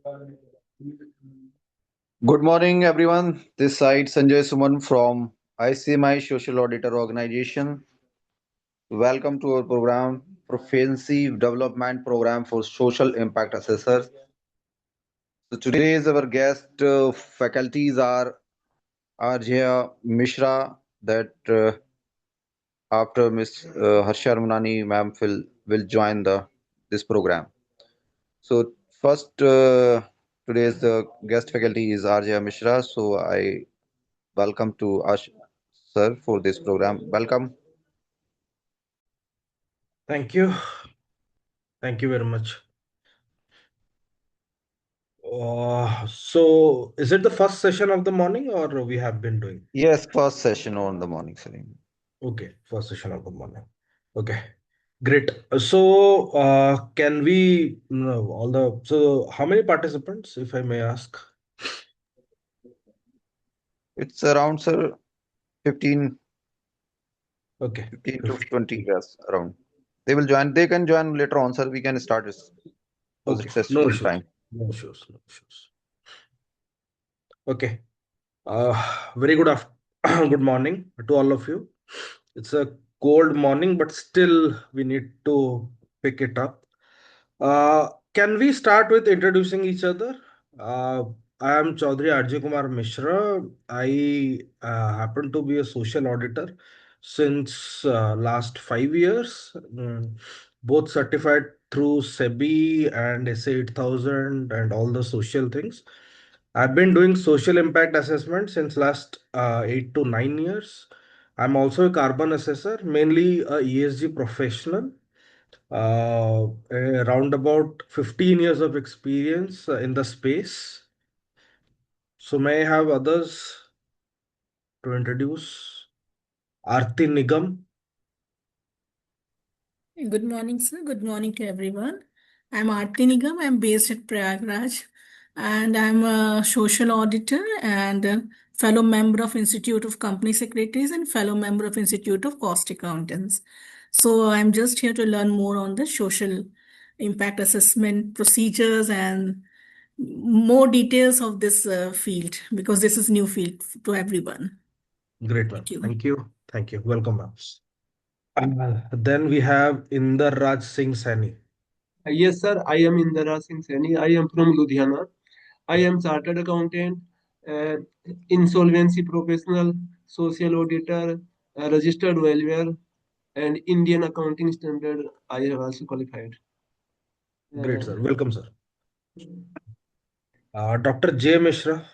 Good morning, everyone. This side Sanjay Suman from ICMI Social Auditor Organization. Welcome to our program, Proficiency Development Program for Social Impact Assessors. So today's our guest faculties are Arjya Mishra. That after Miss Harsha Munani ma'am will join the this program. So first, today's guest faculty is Arjya Mishra. So I welcome to us, sir, for this program. Welcome. Thank you. Thank you very much. So is it the first session of the morning or we have been doing? Yes, first session on the morning, sir. Okay, first session of the morning. Okay, great. Can we so how many participants, if I may ask? It's around, sir, 15, Okay, 15 to 20, yes, around. They will join. They can join later on, sir. We can start this because okay, it's a no student issues, time. no issues, no issues. Okay. Very good good morning to all of you. It's a cold morning, but still we need to pick it up. Can we start with introducing each other? Uh, I am Chaudhary Arjay Kumar Mishra. I happen to be a social auditor since last 5 years, both certified through SEBI and SA 8000 and all the social things. I've been doing social impact assessment since last 8 to 9 years. I'm also a carbon assessor, mainly a ESG professional. Around about 15 years of experience in the space. So may I have others to introduce? Arti Nigam. Good morning, sir. Good morning to everyone. I'm Aarti Nigam. I'm based at Prayagraj, and I'm a social auditor and a fellow member of Institute of Company Secretaries and fellow member of Institute of Cost Accountants. So I'm just here to learn more on the social impact assessment procedures and more details of this field because this is new field to everyone. Great, ma'am. Thank you. Thank you. Thank you. Welcome, ma'am. Then we have Inder Raj Singh Sani. Yes, sir. I am Indra Singh Saini. I am from Ludhiana. I am chartered accountant, uh, insolvency professional, social auditor, registered valuer, and Indian accounting standard. I have also qualified. Great, Uh, sir. Welcome, sir. Dr. J. Mishra.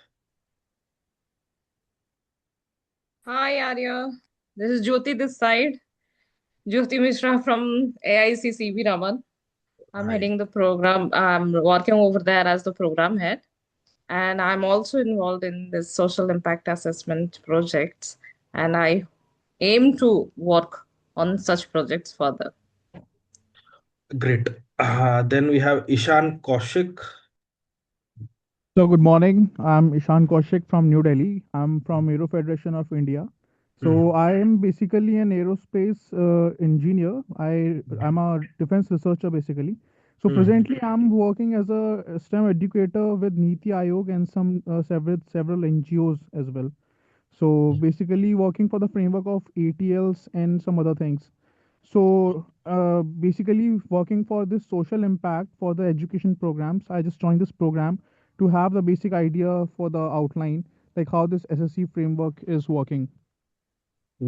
Hi Arya, this is Jyoti this side. Jyoti Mishra from AICCB Raman. I'm Hi. heading the program. I'm working over there as the program head. And I'm also involved in this social impact assessment projects. And I aim to work on such projects further. Great. Then we have Ishan Kaushik. So good morning. I'm Ishan Kaushik from New Delhi. I'm from Aero Federation of India. So I am basically an aerospace engineer. I'm a defense researcher basically. So presently I'm working as a STEM educator with Niti Aayog and some several NGOs as well. So basically working for the framework of ATLs and some other things. So basically working for this social impact for the education programs. I just joined this program to have the basic idea for the outline, like how this SSC framework is working.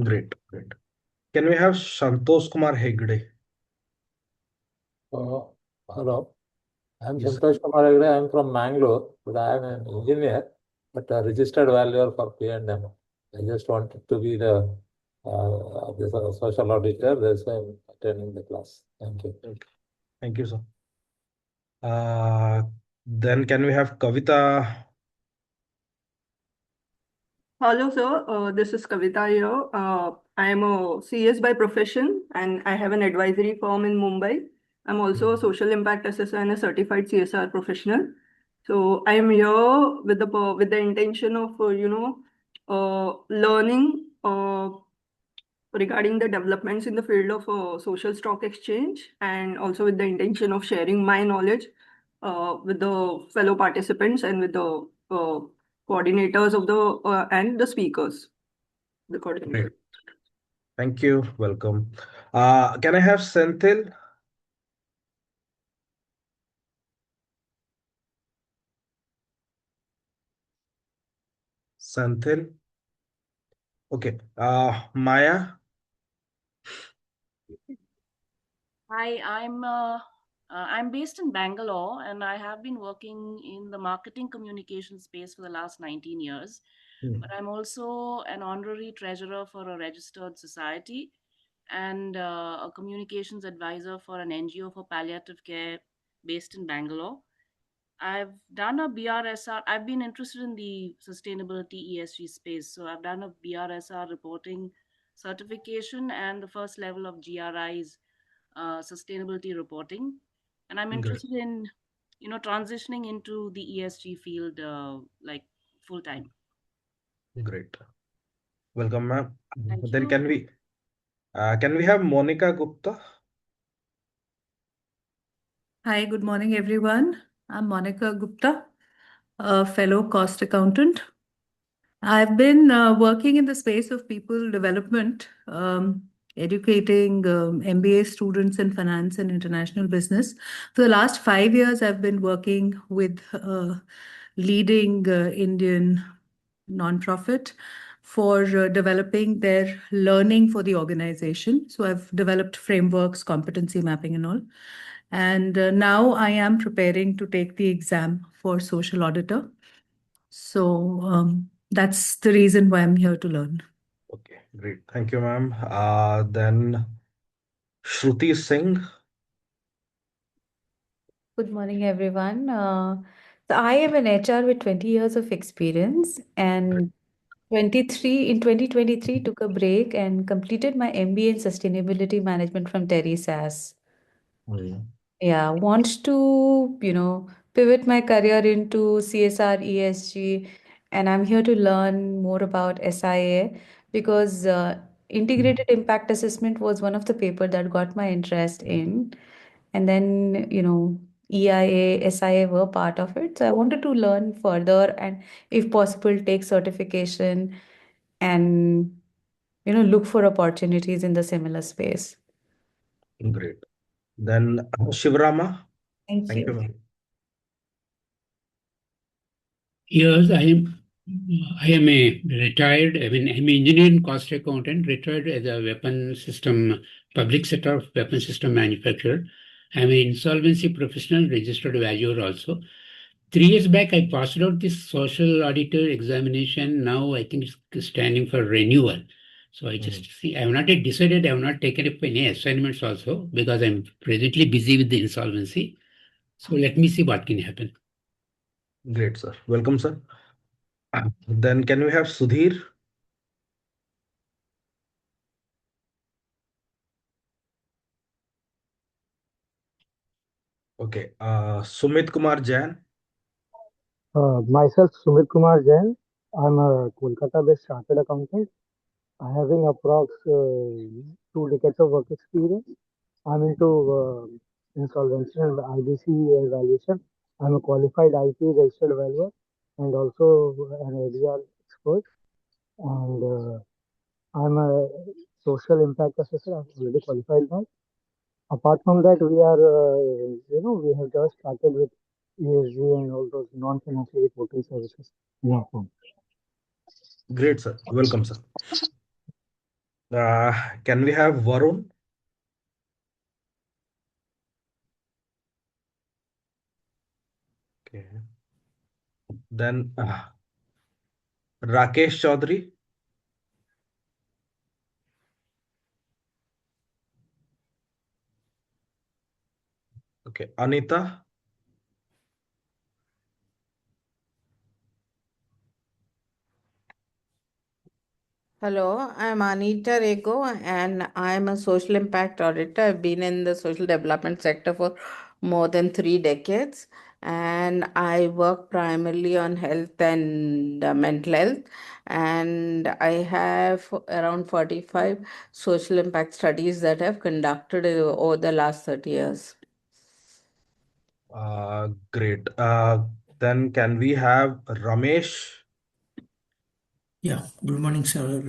Great, great. Can we have Santosh Kumar Hegde? Hello, I'm Yes, sir. Santosh Kumar Agre. I'm from Mangalore, but I am an engineer, but a registered valuer for P&M. I just wanted to be the social auditor. That's why I'm attending the class. Thank you. Okay. Thank you, sir. Then can we have Kavita? Hello, sir. This is Kavita here. I am a CS by profession and I have an advisory firm in Mumbai. I'm also a social impact assessor and a certified CSR professional. So I am here with the intention of learning regarding the developments in the field of social stock exchange and also with the intention of sharing my knowledge with the fellow participants and with the coordinators of the and the speakers, the coordinators. Great. Thank you. Welcome. Can I have Senthil? Senthil. Okay. Maya. Hi, I'm based in Bangalore and I have been working in the marketing communication space for the last 19 years. But I'm also an honorary treasurer for a registered society and a communications advisor for an NGO for palliative care based in Bangalore. I've done a BRSR. I've been interested in the sustainability ESG space. So I've done a BRSR reporting certification and the first level of GRI's sustainability reporting. And I'm Great. interested in, transitioning into the ESG field like full time. Great. Welcome, ma'am. Thank Then you. can we have Monica Gupta? Hi, good morning, everyone. I'm Monica Gupta, a fellow cost accountant. I've been working in the space of people development, educating MBA students in finance and international business. For the last 5 years, I've been working with leading Indian nonprofit for developing their learning for the organization. So I've developed frameworks, competency mapping, and all. And now I am preparing to take the exam for social auditor. So that's the reason why I'm here to learn. Okay, great. Thank you, ma'am. Then Shruti Singh. Good morning, everyone. So I am an HR with 20 years of experience and 2023 took a break and completed my MBA in sustainability management from Terry SAS. Yeah, want to, pivot my career into CSR, ESG, and I'm here to learn more about SIA because integrated impact assessment was one of the paper that got my interest in. And then, EIA, SIA were part of it. So I wanted to learn further and if possible, take certification and, look for opportunities in the similar space. Great. Then Shivrama. Thank Thank you, you. ma'am. Yes, I am a retired, I'm an engineer and cost accountant, retired as a weapon system, public sector weapon system manufacturer. I'm an insolvency professional, registered valuer also. 3 years back, I passed out this social auditor examination. Now I think it's standing for renewal. So I just see, I have not yet decided, I have not taken up any assignments also because I'm presently busy with the insolvency. So let me see what can happen. Great, sir. Welcome, sir. Then can we have Sudhir? Okay. Sumit Kumar Jain. Myself, Sumit Kumar Jain. I'm a Kolkata-based chartered accountant. I having approx 2 decades of work experience. I'm into insolvency and IBC evaluation. I'm a qualified IT registered valuer and also an ADR expert. And I'm a social impact assessor. I'm already qualified that. Apart from that, we are, we have just started with ESG and all those non-financial reporting services in our firm. Great, sir. Welcome, sir. Can we have Varun? Okay. Then Rakesh Chaudhary. Okay. Anita. Hello, I'm Anita Rego and I'm a social impact auditor. I've been in the social development sector for more than 3 decades and I work primarily on health and mental health. And I have around 45 social impact studies that I've conducted over the last 30 years. Great. Then can we have Ramesh? Yeah, good morning, sir.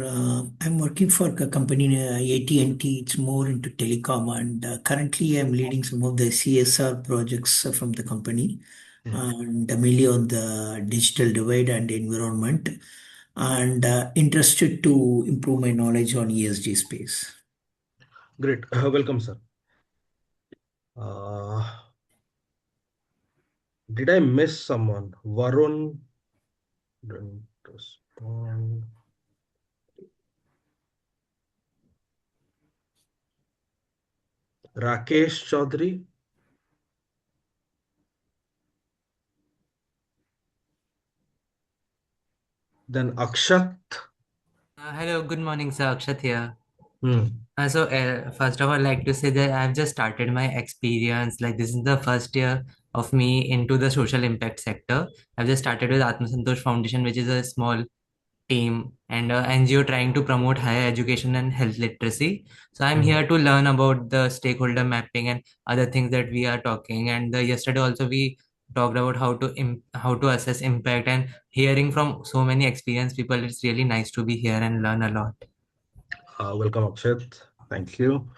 I'm working for a company AT&T. It's more into telecom, and currently I'm leading some of the CSR projects from the company, and mainly on the digital divide and environment, and interested to improve my knowledge on ESG space. Great. Welcome, sir. Did I miss someone? Varun didn't respond. Rakesh Chaudhary. Then Akshat. Hello, good morning, sir. Akshat here. Hmm. First of all, I'd like to say that I've just started my experience. Like, this is the first year of me into the social impact sector. I've just started with Atma Santosh Foundation, which is a small team and NGO trying to promote higher education and health literacy. So I'm here to learn about the stakeholder mapping and other things that we are talking. And yesterday also we talked about how to assess impact, and hearing from so many experienced people. It's really nice to be here and learn a lot. Welcome, Akshat. Thank you.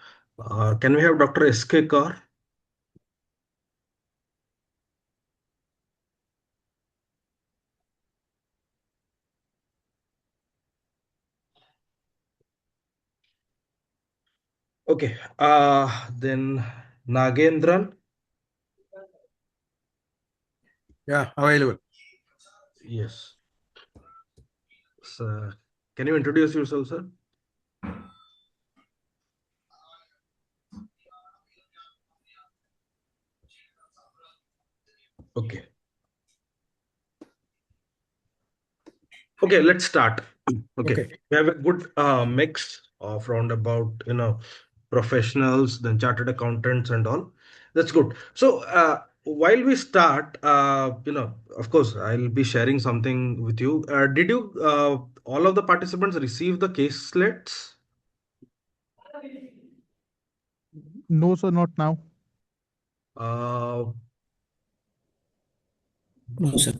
Can we have Dr. S.K. Kaur? Okay. Then Nagendran. Yeah, available. Yes. So, can you introduce yourself, sir? Okay. Okay, let's start. Okay. We have a good mix of roundabout, professionals, then chartered accountants and all. That's good. So while we start, of course, I'll be sharing something with you. Did you all of the participants receive the case slates? No, sir, not now. No, sir.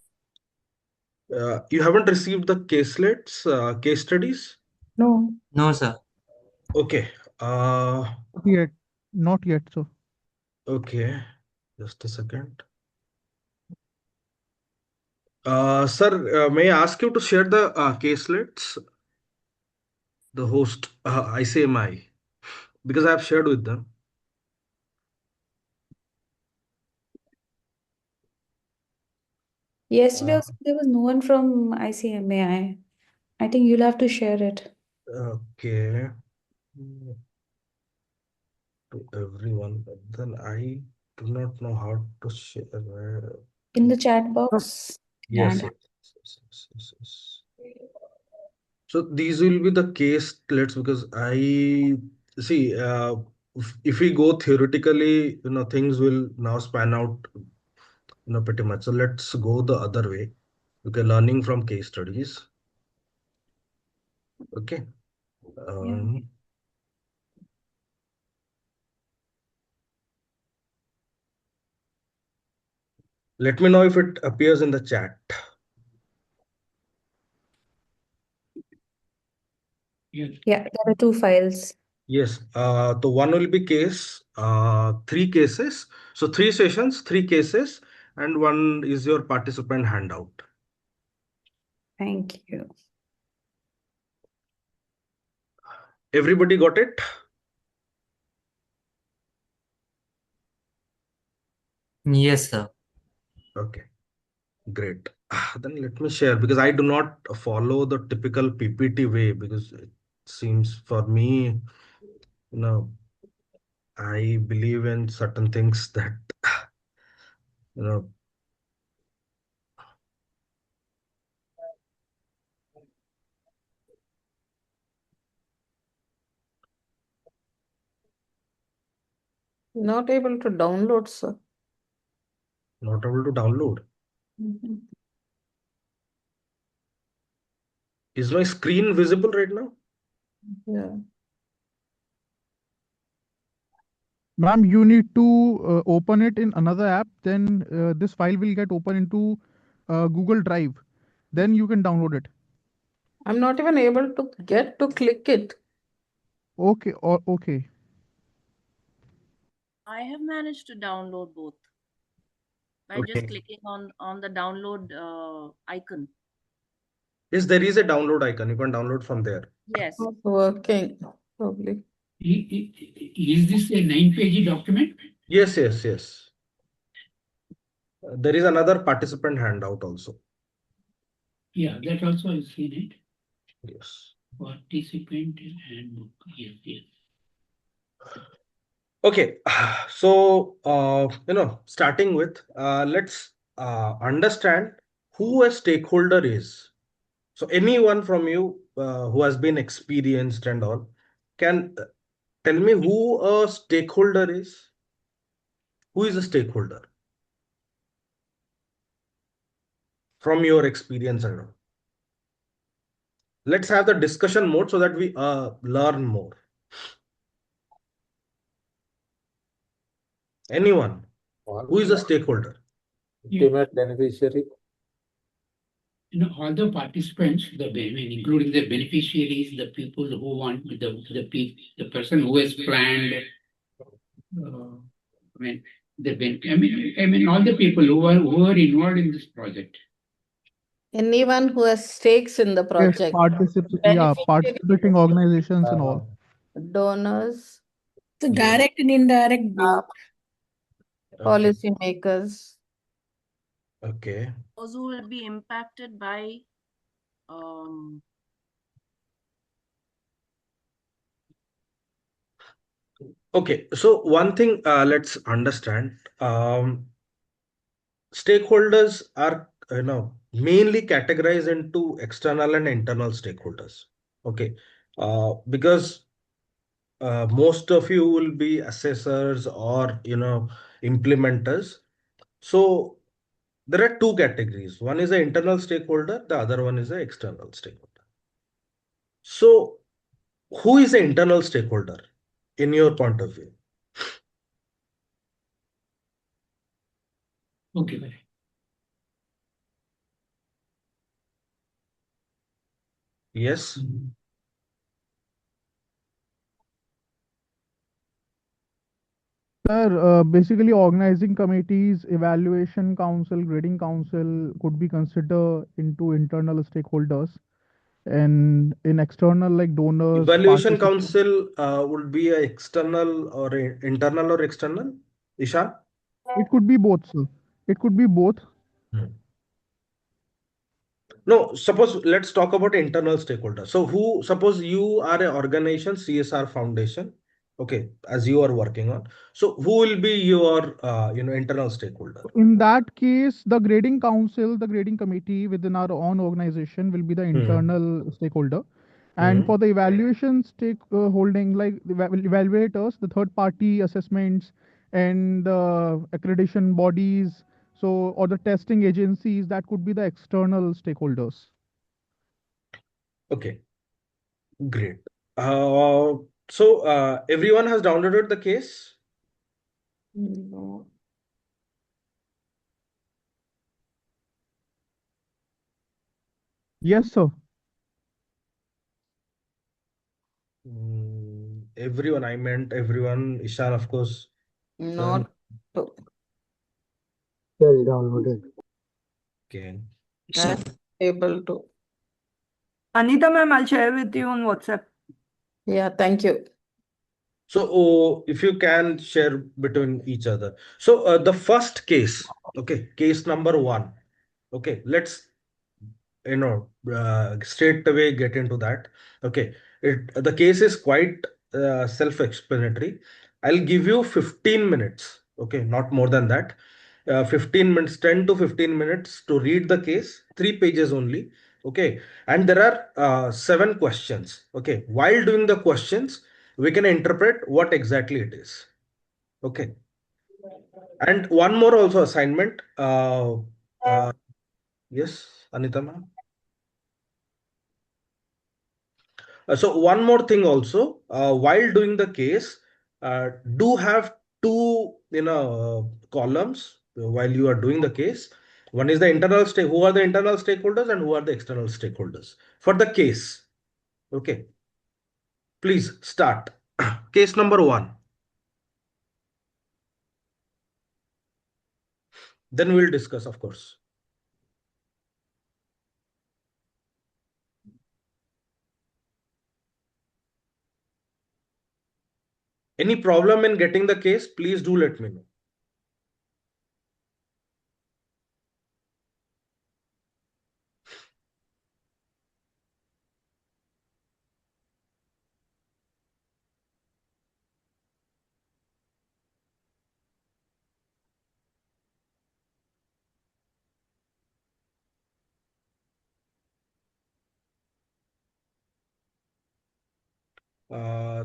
You haven't received the case slates, case studies? No. No, sir. Okay. Not yet. Not yet, sir. Okay. Just a second. Sir, may I ask you to share the caselets, the host, ICMI, because I have shared with them. Yesterday also, there was no one from ICMAI. I think you'll have to share it. Okay. To everyone, but then I do not know how to share. In the chat box. Yes, And yes. So these will be the case let's because I see if we go theoretically, things will now span out, pretty much. So let's go the other way. Okay, learning from case studies. Okay. Let me know if it appears in the chat. yeah, there are two files. Yes. The one will be case, three cases. So 3 sessions, 3 cases, and one is your participant handout. Thank you. Everybody got it? Yes, sir. Okay, great. Then let me share because I do not follow the typical PPT way because it seems for me, I believe in certain things that, you know, Not able to download, sir. not able to download. Is my screen visible right now? Yeah. Ma'am, you need to open it in another app. Then this file will get open into Google Drive. Then you can download it. I'm not even able to get to click it. Okay. Okay. I have managed to download both by just clicking on the download icon. Yes, there is a download icon. You can download from there. Yes. Not working, probably. Is this a 9-page document? Yes, yes, yes. There is another participant handout also. Yeah, that also I've seen it. Yes. Participant handbook. Yes, yes. Okay, so starting with, let's understand who a stakeholder is. So anyone from you who has been experienced and all can tell me who a stakeholder is. Who is a stakeholder from your experience and all? Let's have the discussion mode so that we learn more. Anyone? Who is a stakeholder? Ultimate beneficiary. All the participants, including the beneficiaries, the people who want the person who has planned. All the people who are involved in this project. Anyone who has stakes in the Yes, project. participating organizations and all. Donors. So direct and indirect both. Policy makers. Okay. Those who will be impacted by Okay, so one thing let's understand. Stakeholders are mainly categorized into external and internal stakeholders. Okay, because most of you will be assessors or implementers. So there are two categories. One is an internal stakeholder, the other one is an external stakeholder. So who is an internal stakeholder in your point of view? Okay. Yes. Sir, basically organizing committees, evaluation council, grading council could be considered into internal stakeholders, and in external like donors, Evaluation participants. council would be a external or internal or external, Ishan? It could be both, sir. It could be both. No, suppose let's talk about internal stakeholder. So suppose you are an organization, CSR Foundation, okay, as you are working on. So who will be your internal stakeholder? In that case, the grading council, the grading committee within our own organization will be the internal stakeholder. And for the evaluation stakeholding, like the evaluators, the third party assessments and the accreditation bodies, or the testing agencies, that could be the external stakeholders. Okay, great. So everyone has downloaded the case? No. Yes, sir. Everyone, I meant everyone. Ishan, of course. Not. Yes, downloaded. Okay. I'm able to. Anita ma'am, I'll share with you on WhatsApp. Yeah, thank you. So if you can share between each other. So the first case, okay, case number 1. Okay, let's straight away get into that. Okay, the case is quite self-explanatory. I'll give you 15 minutes. Okay, not more than that. 15 minutes, 10 to 15 minutes to read the case, 3 pages only. Okay, and there are 7 questions. Okay, while doing the questions, we can interpret what exactly it is. Okay, and one more also assignment. Yes, Anita ma'am. So one more thing also, while doing the case, do have two columns while you are doing the case. One is the internal stake. Who are the internal stakeholders and who are the external stakeholders for the case? Okay, please start. Case number one. Then we'll discuss, of course. Any problem in getting the case, please do let me know.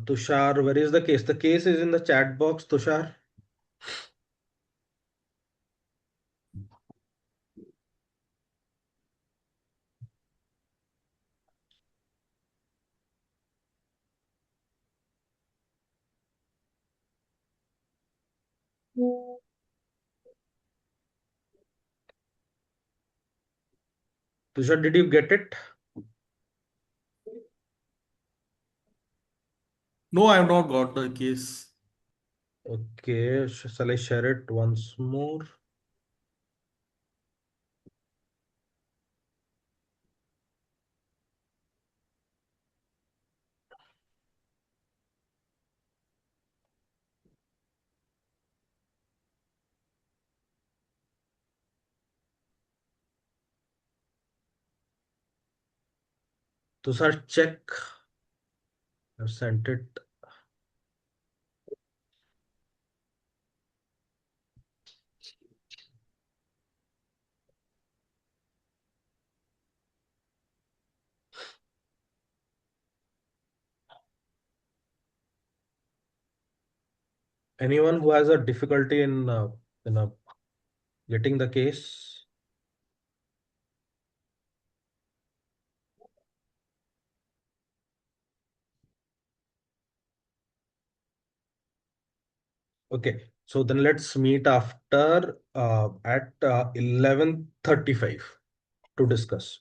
Tushar, where is the case? The case is in the chat box, Tushar. Tushar, did you get it? No, I have not got the case. Okay, shall I share it once more? Tushar, check. I've sent it. Anyone who has a difficulty in getting the case? Okay, so then let's meet after at 11:35 to discuss.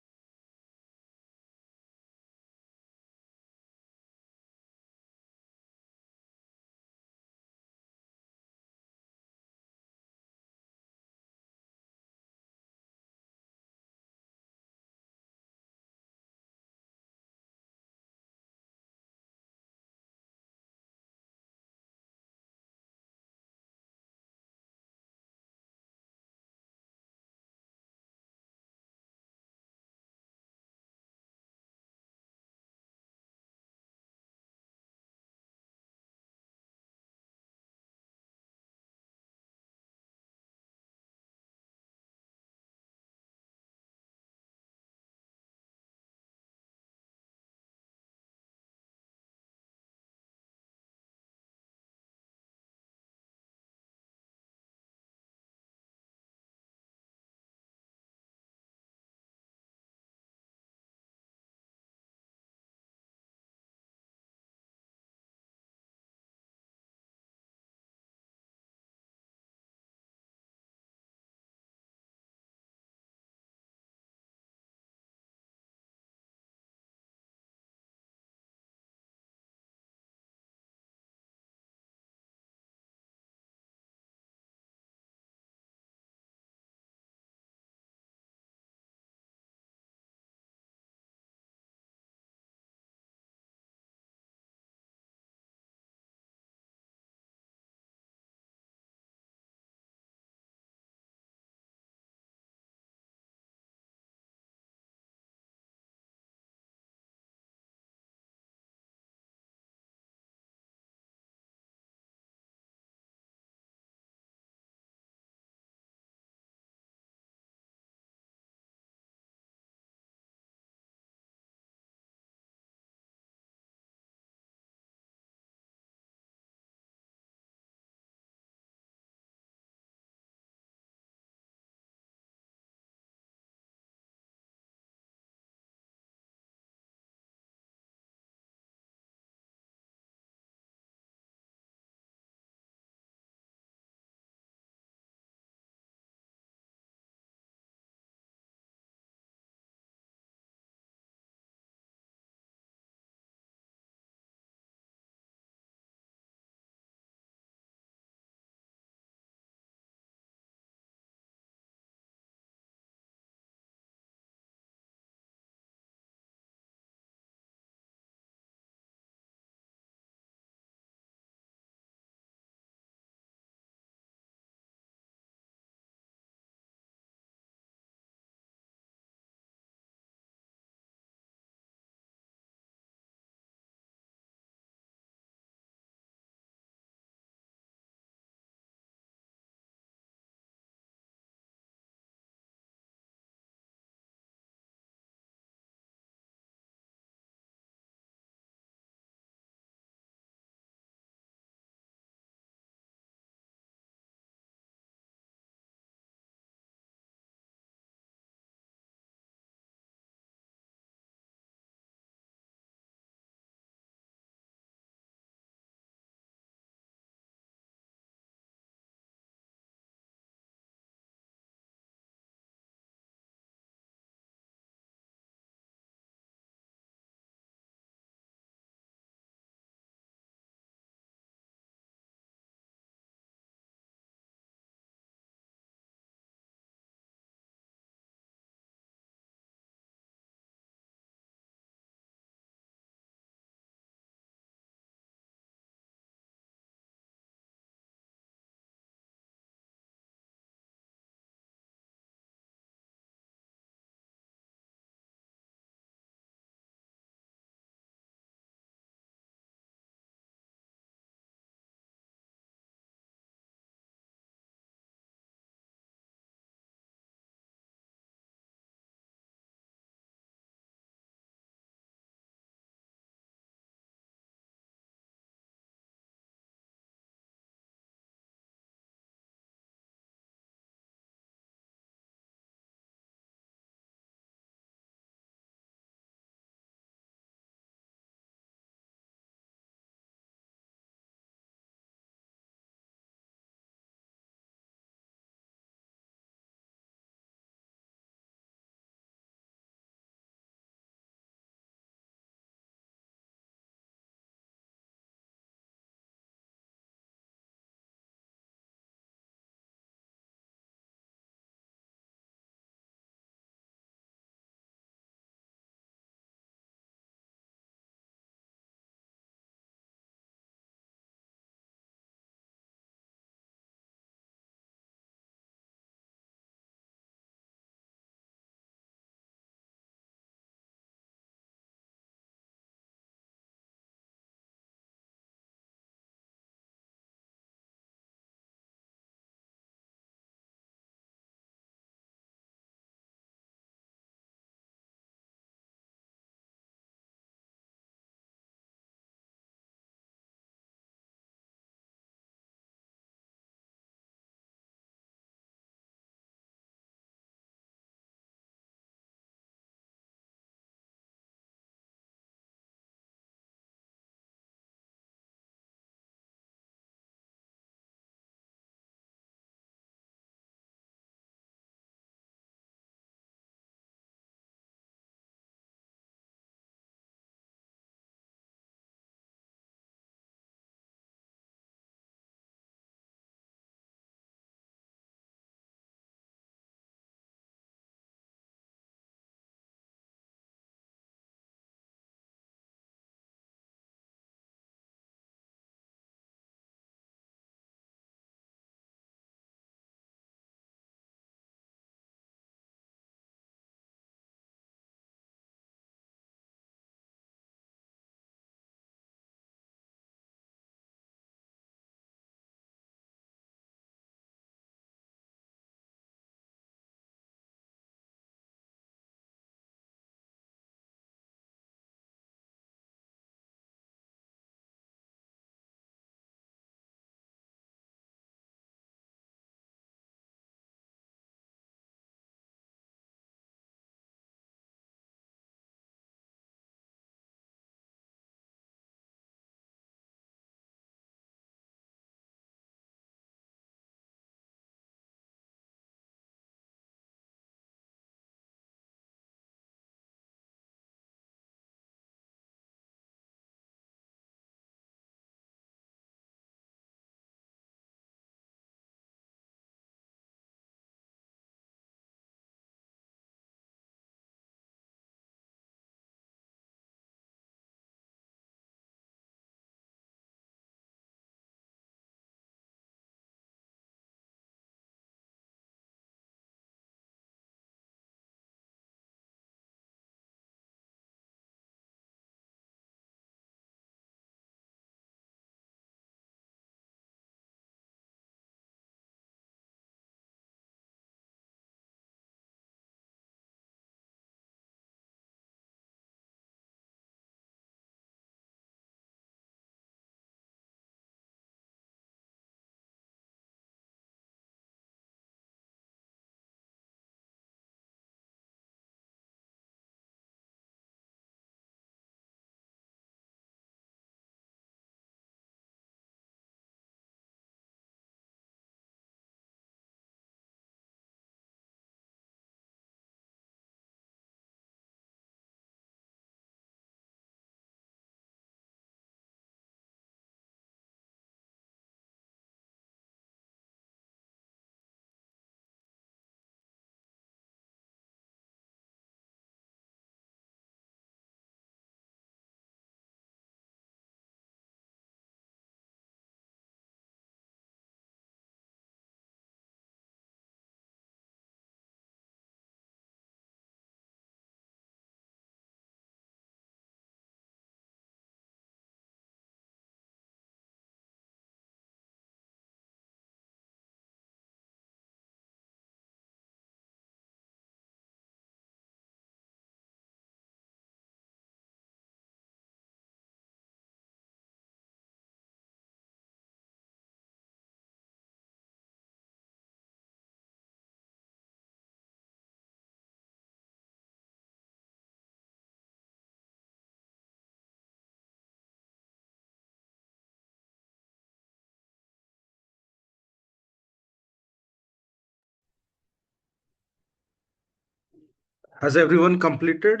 Has everyone completed?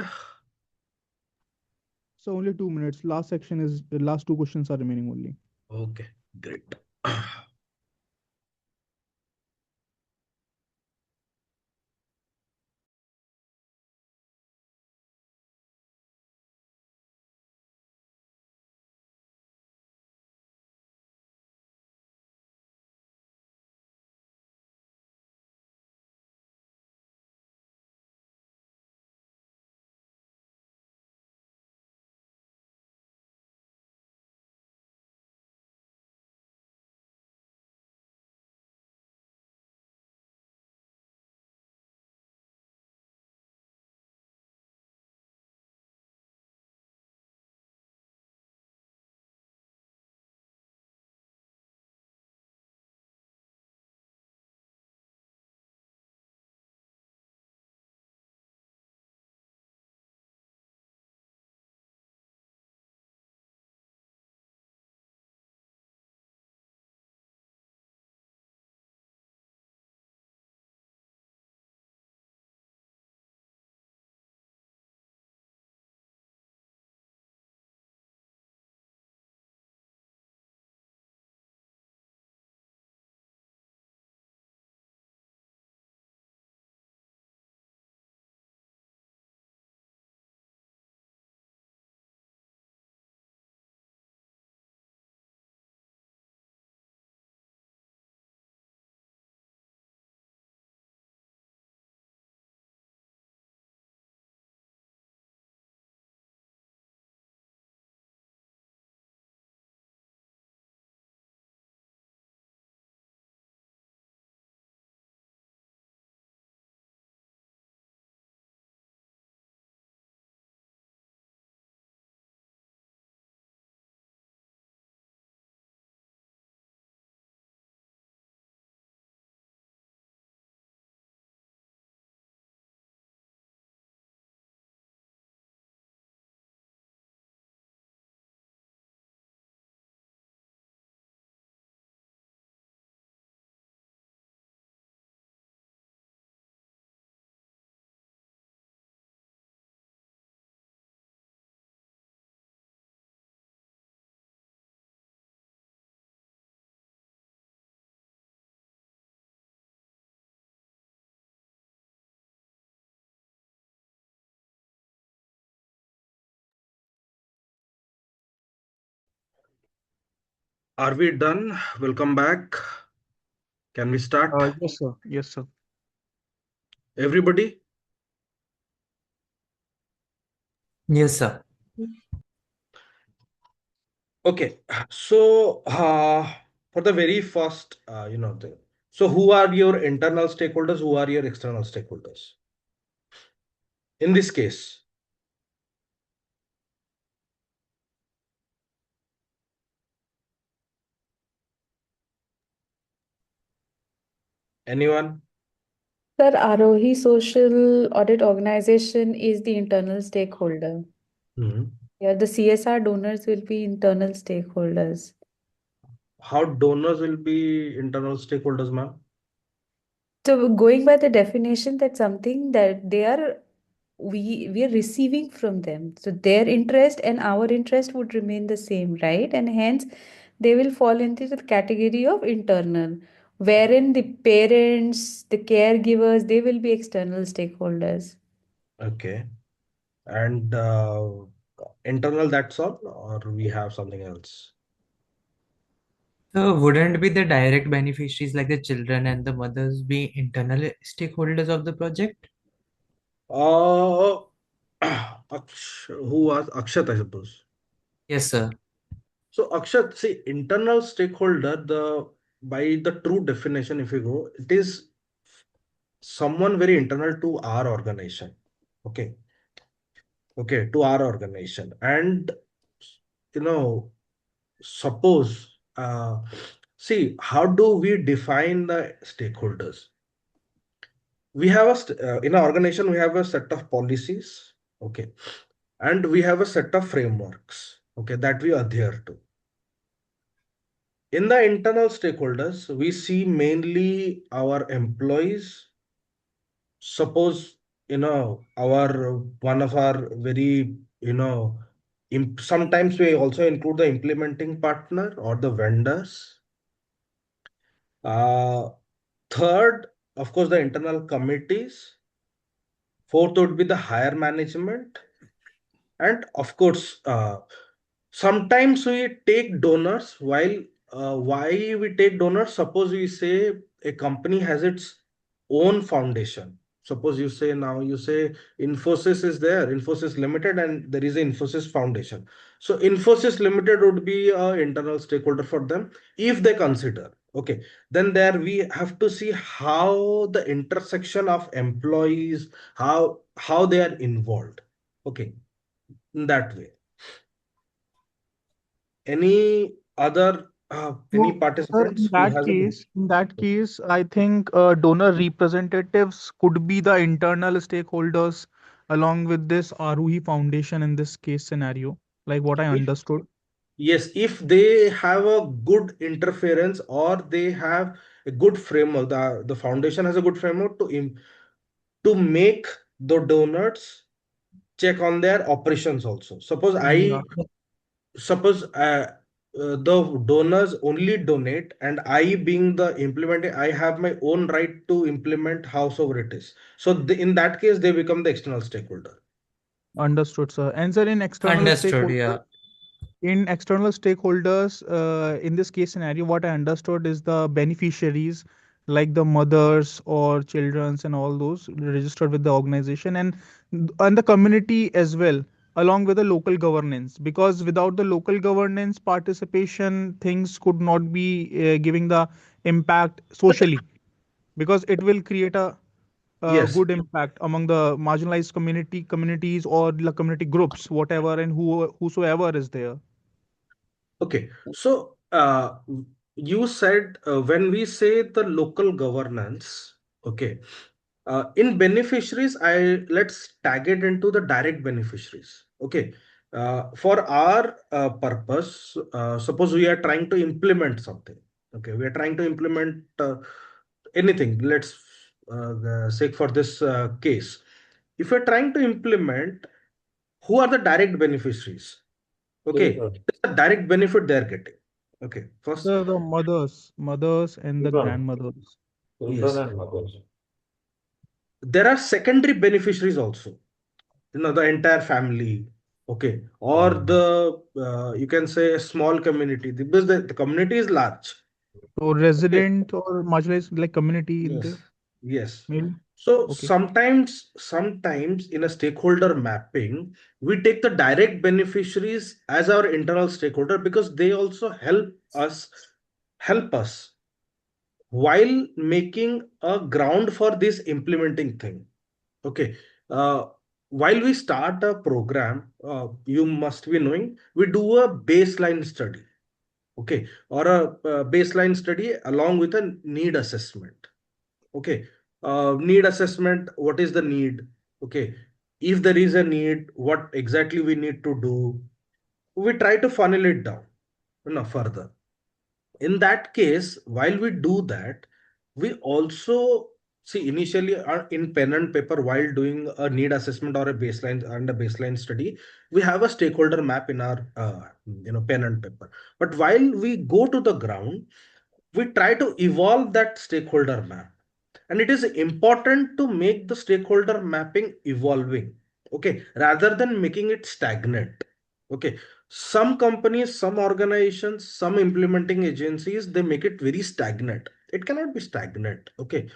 So only 2 minutes. Last section is the last two questions are remaining only. Okay, great. Are we done? Welcome back. Can we start? Yes, sir. Yes, sir. Everybody? Yes, sir. Okay. So, for the very first, thing. So who are your internal stakeholders? Who are your external stakeholders? In this case, anyone? Sir, Arohi Social Audit Organization is the internal stakeholder. Mhm. Yeah, the CSR donors will be internal stakeholders. How donors will be internal stakeholders, ma'am? So going by the definition, that's something that we are receiving from them. So their interest and our interest would remain the same, right? And hence they will fall into the category of internal, wherein the parents, the caregivers, they will be external stakeholders. Okay. And internal, that's all, or we have something else? So wouldn't be the direct beneficiaries like the children and the mothers be internal stakeholders of the project? Uh, who was Akshat, I suppose. Yes, sir. So Akshat, see, internal stakeholder, by the true definition, if you go, it is someone very internal to our organization. Okay. Okay, to our organization. And you know, suppose see, how do we define the stakeholders? We have in our organization, we have a set of policies, okay, and we have a set of frameworks, okay, that we adhere to. In the internal stakeholders, we see mainly our employees. Suppose our one of our very, sometimes we also include the implementing partner or the vendors. Third, of course, the internal committees. Fourth would be the higher management. And of course, sometimes we take donors. While why we take donors? Suppose we say a company has its own foundation. Suppose you say Infosys is there, Infosys Limited, and there is an Infosys Foundation. So Infosys Limited would be an internal stakeholder for them if they consider. Okay, then there we have to see how the intersection of employees, how they are involved. Okay, in that way. Any other any So, sir, participants who has any? in that case, I think donor representatives could be the internal stakeholders along with this Aruhi Foundation in this case scenario, like what I If understood. yes, if they have a good interference or they have a good framework, the foundation has a good framework to make the donors check on their operations also. Yeah, Suppose the donors only donate, and I being the implementer, I have my own right to implement howsoever it is. So in that case, they become the external stakeholder. understood, sir. And sir, Understood, yeah. in external stakeholders, in this case scenario, what I understood is the beneficiaries, like the mothers or childrens and all those registered with the organization, and the community as well, along with the local governance. Because without the local governance participation, things could not be giving the impact socially, because it will create a Yes. good impact among the marginalized communities or the community groups, whatever, and whosoever is there. Okay. So you said when we say the local governance, okay, in beneficiaries, let's tag it into the direct beneficiaries. Okay. For our purpose, suppose we are trying to implement something. Okay, we are trying to implement anything. Let's say for this case, if we're trying to implement, who are the direct beneficiaries? Okay, Children, it's a direct benefit they're getting. Okay, first, The mothers and the children, grandmothers. children yes, and mothers. there are secondary beneficiaries also. The entire family. Okay, or the you can say a small community because the community is large. So Okay, resident or marginalized like community in yes, there, yes. maybe. So Okay, sometimes in a stakeholder mapping, we take the direct beneficiaries as our internal stakeholder because they also help us while making a ground for this implementing thing. Okay. uh, while we start a program, you must be knowing we do a baseline study. Okay, or a baseline study along with a need assessment. Okay, need assessment, what is the need? Okay, if there is a need, what exactly we need to do? We try to funnel it down further. In that case, while we do that, we also see initially in pen and paper while doing a need assessment or a baseline study, we have a stakeholder map in our pen and paper. But while we go to the ground, we try to evolve that stakeholder map, and it is important to make the stakeholder mapping evolving, okay, rather than making it stagnant. Okay, some companies, some organizations, some implementing agencies, they make it very stagnant. It cannot be stagnant. Okay,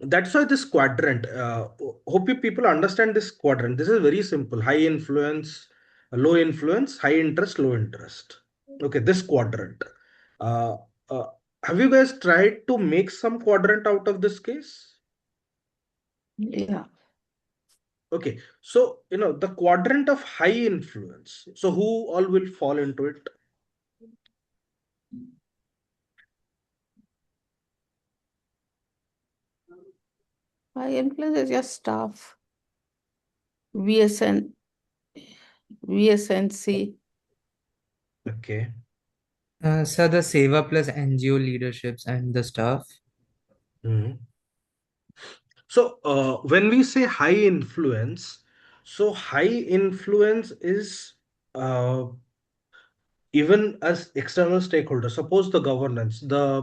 that's why this quadrant, hope you people understand this quadrant. This is very simple: high influence, low influence, high interest, low interest. Okay, this quadrant. uh, uh, have you guys tried to make some quadrant out of this case? Yeah. Okay, so the quadrant of high influence, so who all will fall into it? High influence is your staff. VSN, VSNC. Okay. So the Seva plus NGO leaderships and the staff. Mhm. So when we say high influence, so high influence is even as external stakeholders. Suppose the governance, the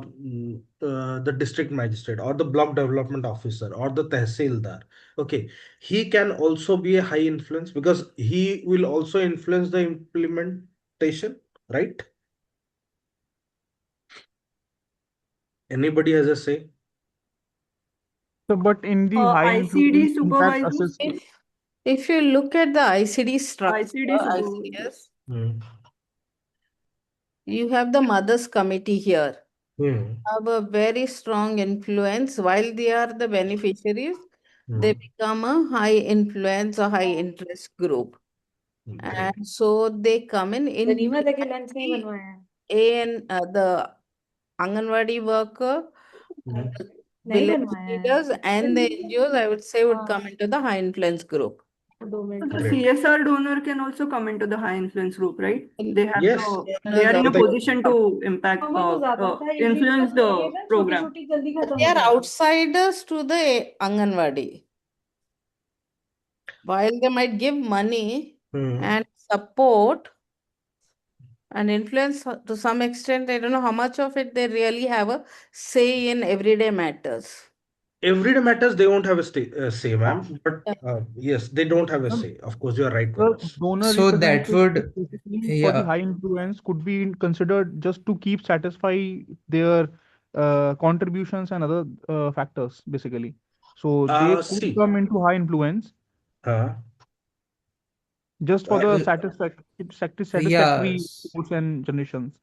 district magistrate or the block development officer or the tehsildar. Okay, he can also be a high influence because he will also influence the implementation, right? Anybody has a say? So, but in the high influence ICD impact supervisors, assessment, If you look at the ICD structure, ICD supervisors. ICS, you have the mothers committee here. Have a very strong influence. While they are the beneficiaries, they become a high influence or high interest group. And so they come in गनीमत है कि lunch नहीं बनवाया है and the Anganwadi worker, नहीं village बनवाया है leaders, and the NGOs, I would say, would come into the high influence group. 2 minute The CSR donor can also come into the high influence group, right? They have Yes. they are in a But position to impact, influence the program. They are outsiders to the Anganwadi. While they might give money and support and influence to some extent, I don't know how much of it they really have a say in everyday matters. Everyday matters, they won't have a say, ma'am. But yes, they don't have a say. Of course, you are right. the donor So that representative would, basically for the yeah, high influence could be considered just to keep satisfy their contributions and other factors basically. So they could See, come into high influence just for the yeah, satisfactory goals and generations.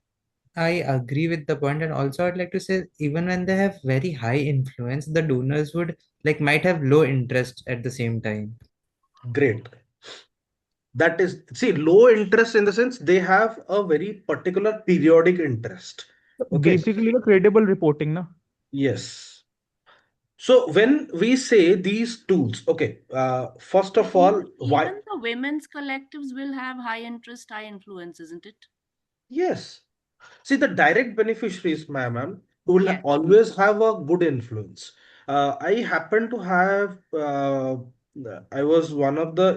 I agree with the point, and also I'd like to say even when they have very high influence, the donors would like might have low interest at the same time. Great. That is, see, low interest in the sense they have a very particular periodic interest. Okay. Basically, the credible reporting, na? Yes. So when we say these tools, okay, first of all, why? Even the women's collectives will have high interest, high influence, isn't it? Yes. See, the direct beneficiaries, ma'am, will always have a good influence. I happen to have, I was one of the,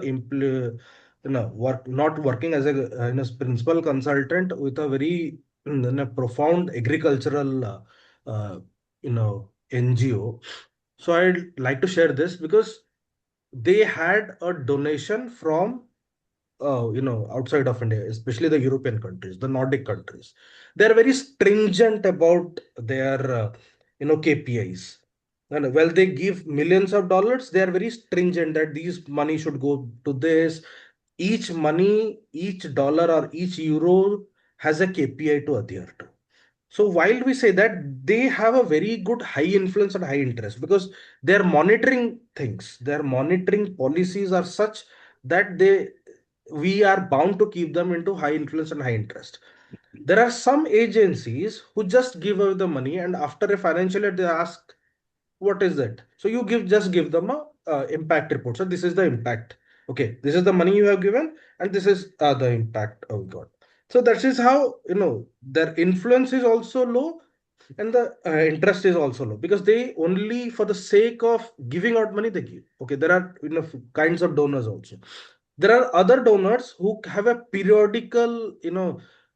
not working as a principal consultant with a very profound agricultural, NGO. So I'd like to share this because they had a donation from outside of India, especially the European countries, the Nordic countries. They're very stringent about their, KPIs. And well, they give millions of dollars. They are very stringent that these money should go to this. Each money, each dollar or each euro has a KPI to adhere to. So while we say that they have a very good high influence and high interest because they're monitoring things, their monitoring policies are such that we are bound to keep them into high influence and high interest. There are some agencies who just give away the money and after a financial year they ask, what is it? So you just give them a impact report. So this is the impact. Okay, this is the money you have given and this is the impact we got. So that is how their influence is also low and the interest is also low because they only for the sake of giving out money they give. Okay, there are kinds of donors also. There are other donors who have a periodical,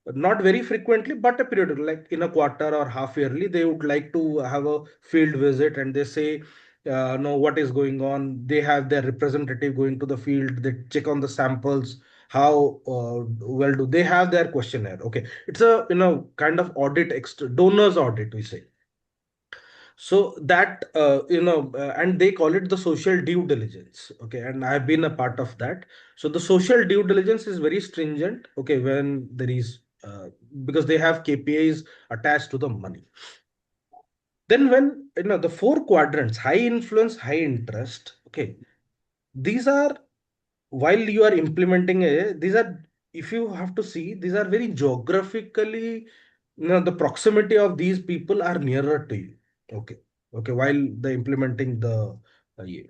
not very frequently, but a periodical, like in a quarter or half yearly, they would like to have a field visit and they say, know what is going on. They have their representative going to the field, they check on the samples, how well do they have their questionnaire. Okay, it's a kind of audit, extra donors audit, we say. So that and they call it the social due diligence. Okay, and I've been a part of that. So the social due diligence is very stringent. Okay, when there is because they have KPIs attached to the money. Then when the four quadrants, high influence, high interest. Okay, these are while you are implementing these are, if you have to see, these are very geographically, the proximity of these people are nearer to you. Okay, while the implementing the yeah.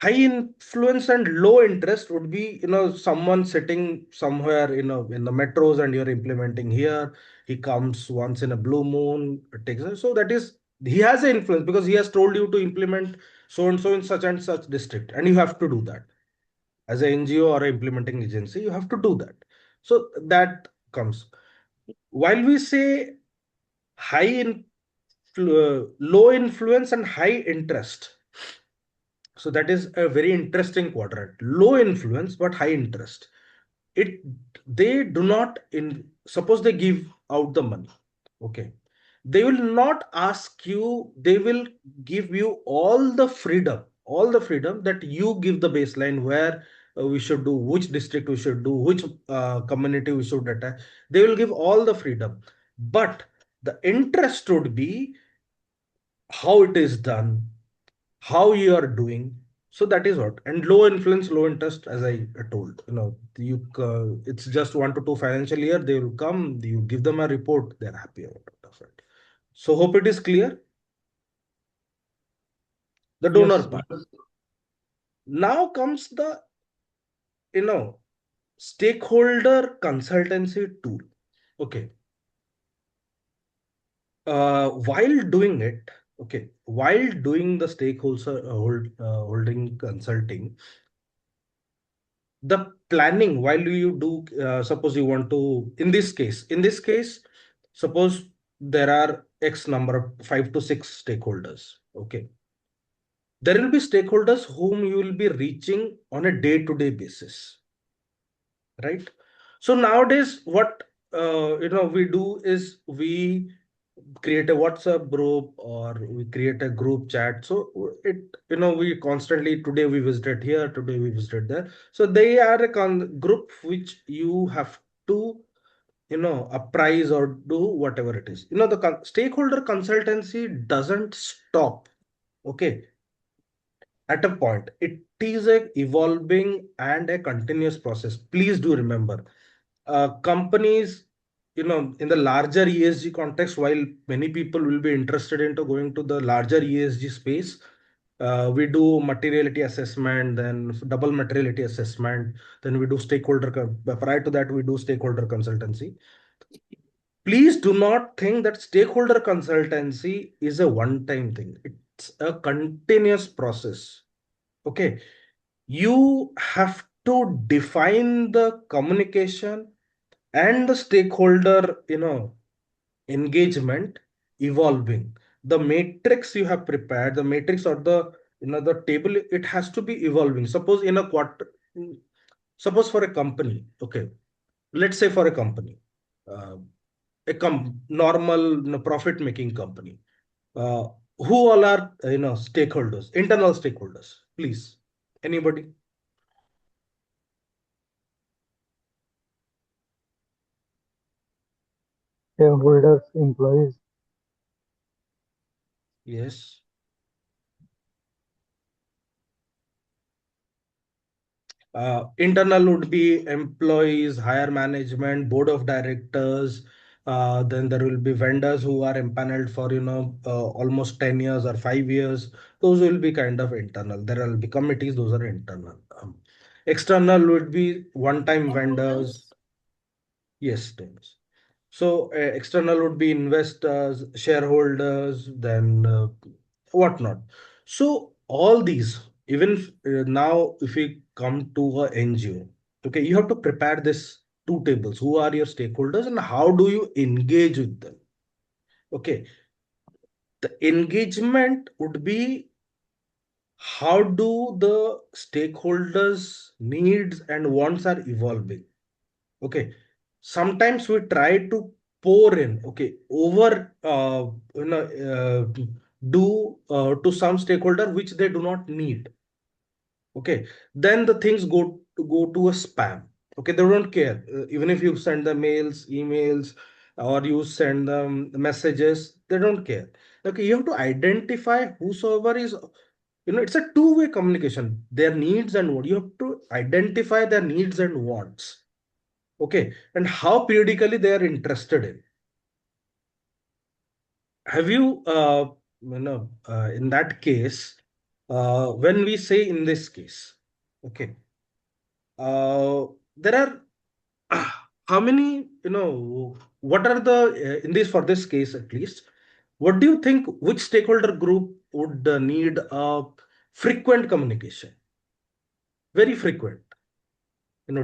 High influence and low interest would be someone sitting somewhere in the metros and you're implementing here. He comes once in a blue moon, takes, so that is, he has an influence because he has told you to implement so and so in such and such district, and you have to do that as an NGO or a implementing agency. You have to do that. So that comes. While we say low influence and high interest, so that is a very interesting quadrant. Low influence but high interest. It They do not suppose they give out the money. Okay, they will not ask you, they will give you all the freedom that you give the baseline where we should do, which district we should do, which community we should attack. They will give all the freedom, but the interest would be how it is done, how you are doing. So that is what. And low influence, low interest, as I told, it's just 1 to 2 financial year. They will come, you give them a report, they're happy out of it. So hope it is clear. The donor Yes. part. Now comes the stakeholder consultancy tool. Okay. While doing it, okay, while doing the stakeholder holding consulting, the planning, while you do, suppose you want to, in this case, suppose there are X number of 5 to 6 stakeholders. Okay, there will be stakeholders whom you will be reaching on a day-to-day basis, right? So nowadays, what we do is we create a WhatsApp group or we create a group chat. So we constantly, today we visited here, today we visited there. So they are a group which you have to apprise or do whatever it is. The stakeholder consultancy doesn't stop. Okay, at a point, it is a evolving and a continuous process. Please do remember, companies, in the larger ESG context, while many people will be interested into going to the larger ESG space, we do materiality assessment, then double materiality assessment, then we do prior to that we do stakeholder consultancy. Please do not think that stakeholder consultancy is a one-time thing. It's a continuous process. Okay, you have to define the communication and the stakeholder engagement evolving. The matrix you have prepared, the matrix or the table, it has to be evolving. Suppose in a quarter, suppose for a company, okay, let's say for a company, uh, normal profit making company, uh, who all are stakeholders, internal stakeholders, please, anybody? Shareholders, employees. Yes. Internal would be employees, higher management, board of directors. Then there will be vendors who are empaneled for almost 10 years or 5 years. Those will be kind of internal. There will be committees, those are internal. External would be one-time vendors. Yes, Dennis. So external would be investors, shareholders, then whatnot. So all these, even now, if we come to a NGO, okay, you have to prepare this two tables. Who are your stakeholders and how do you engage with them? Okay, the engagement would be how do the stakeholders' needs and wants are evolving. Okay, sometimes we try to pour in, okay, over do to some stakeholder which they do not need. Okay, then the things go to a spam. Okay, they don't care. Even if you send them mails, emails, or you send them messages, they don't care. Okay, you have to identify whosoever is, it's a two-way communication, their needs and what you have to identify their needs and wants. Okay, and how periodically they are interested in. Have you, in that case, when we say in this case, okay, there are how many, what are the, in this, for this case at least, what do you think, which stakeholder group would need a frequent communication, very frequent,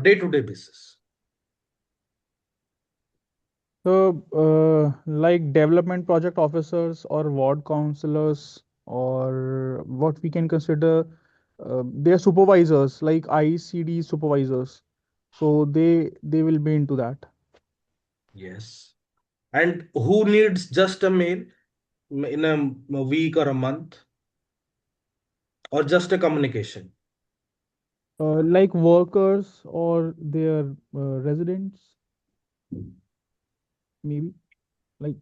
day-to-day basis. So, like development project officers or ward counselors, or what we can consider their supervisors, like ICD supervisors. So they will be into that. Yes. And who needs just a mail in a week or a month, or just a communication? Like workers or their residents, maybe like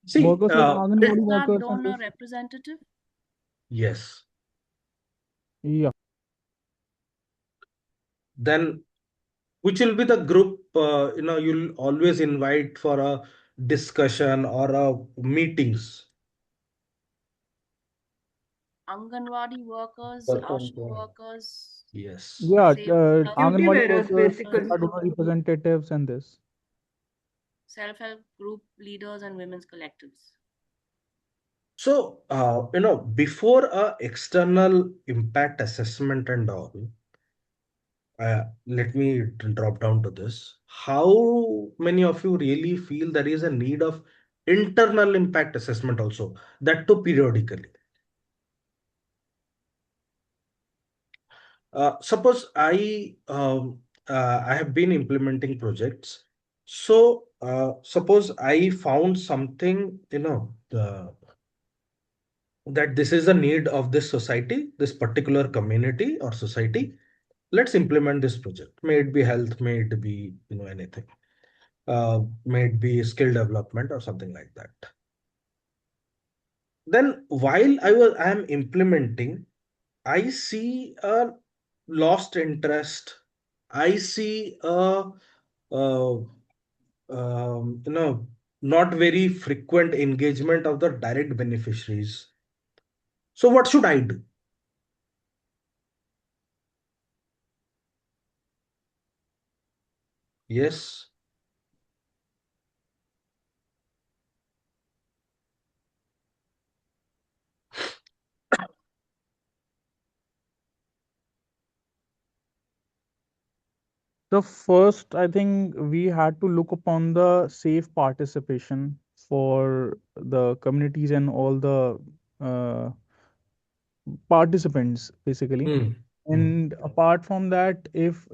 See, workers like Anganwadi Card workers and donor this. representative. yes. Yeah. Then which will be the group you'll always invite for a discussion or a meetings? Anganwadi workers, Person, ASHA workers, Yes. Yeah, Duty Anganwadi bearers, workers, basically. donor representatives, and this. self-help group leaders, and women's collectives. So before a external impact assessment and all, let me drop down to this. How many of you really feel there is a need of internal impact assessment also, that too periodically? Suppose I have been implementing projects. So suppose I found something, that this is a need of this society, this particular community or society. Let's implement this project. May it be health, may it be anything. May it be skill development or something like that. Then while I am implementing, I see a lost interest. I see a uh, not very frequent engagement of the direct beneficiaries. So what should I do? Yes. The first, I think we had to look upon the safe participation for the communities and all the uh, participants, basically. And apart from that, if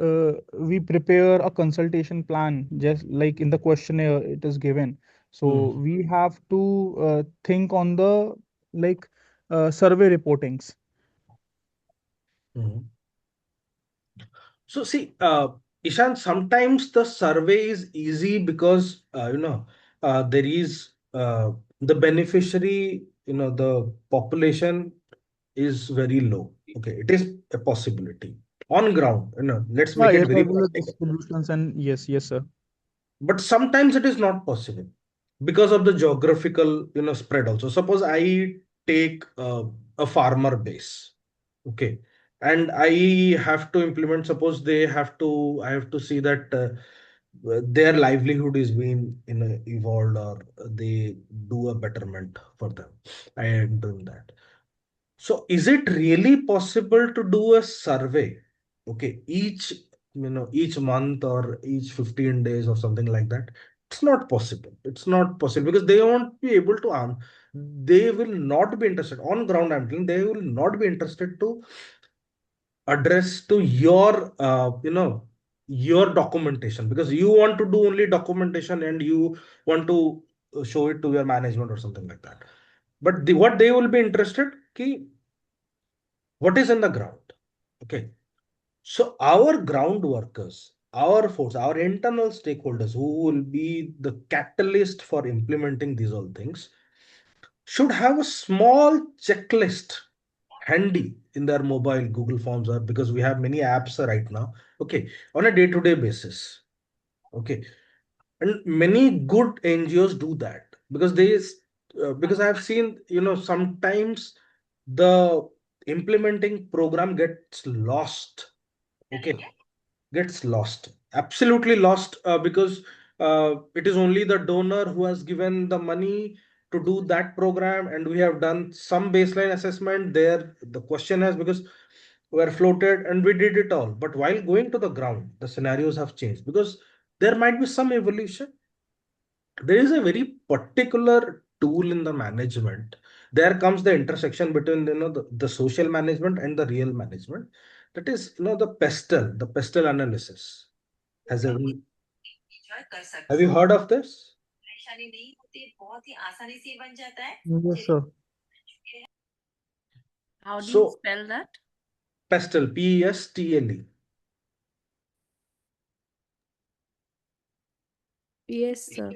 we prepare a consultation plan, just like in the questionnaire it is given, so we have to think on the like survey reportings. Mhm. So see, Ishan, sometimes the survey is easy because there is the beneficiary, the population is very low. Okay, it is a possibility on ground. Let's Yeah, make it very irregular practical. distributions, and yes, sir. But sometimes it is not possible because of the geographical spread also. Suppose I take a farmer base, okay, and I have to implement, suppose I have to see that their livelihood is being evolved, or they do a betterment for them. I am doing that. So is it really possible to do a survey? Okay, each month or each 15 days or something like that. It's not possible. It's not possible because they won't be able to they will not be interested on ground. I'm telling, they will not be interested to address to your documentation, because you want to do only documentation and you want to show it to your management or something like that. But what they will be interested, ki, what is in the ground? Okay. So our ground workers, our force, our internal stakeholders who will be the catalyst for implementing these all things should have a small checklist handy in their mobile Google Forms, or because we have many apps right now. Okay. On a day-to-day basis. Okay. And many good NGOs do that because because I have seen, sometimes the implementing program gets lost. Okay, gets lost, absolutely lost, because it is only the donor who has given the money to do that program, and we have done some baseline assessment there. The question has, because were floated and we did it all, but while going to the ground, the scenarios have changed because there might be some evolution. There is a very particular tool in the management. There comes the intersection between the social management and the real management. That is the pestle analysis. Have you heard of this? Yes, sir. How do you So spell that? pestle, PESTLE. Yes, sir.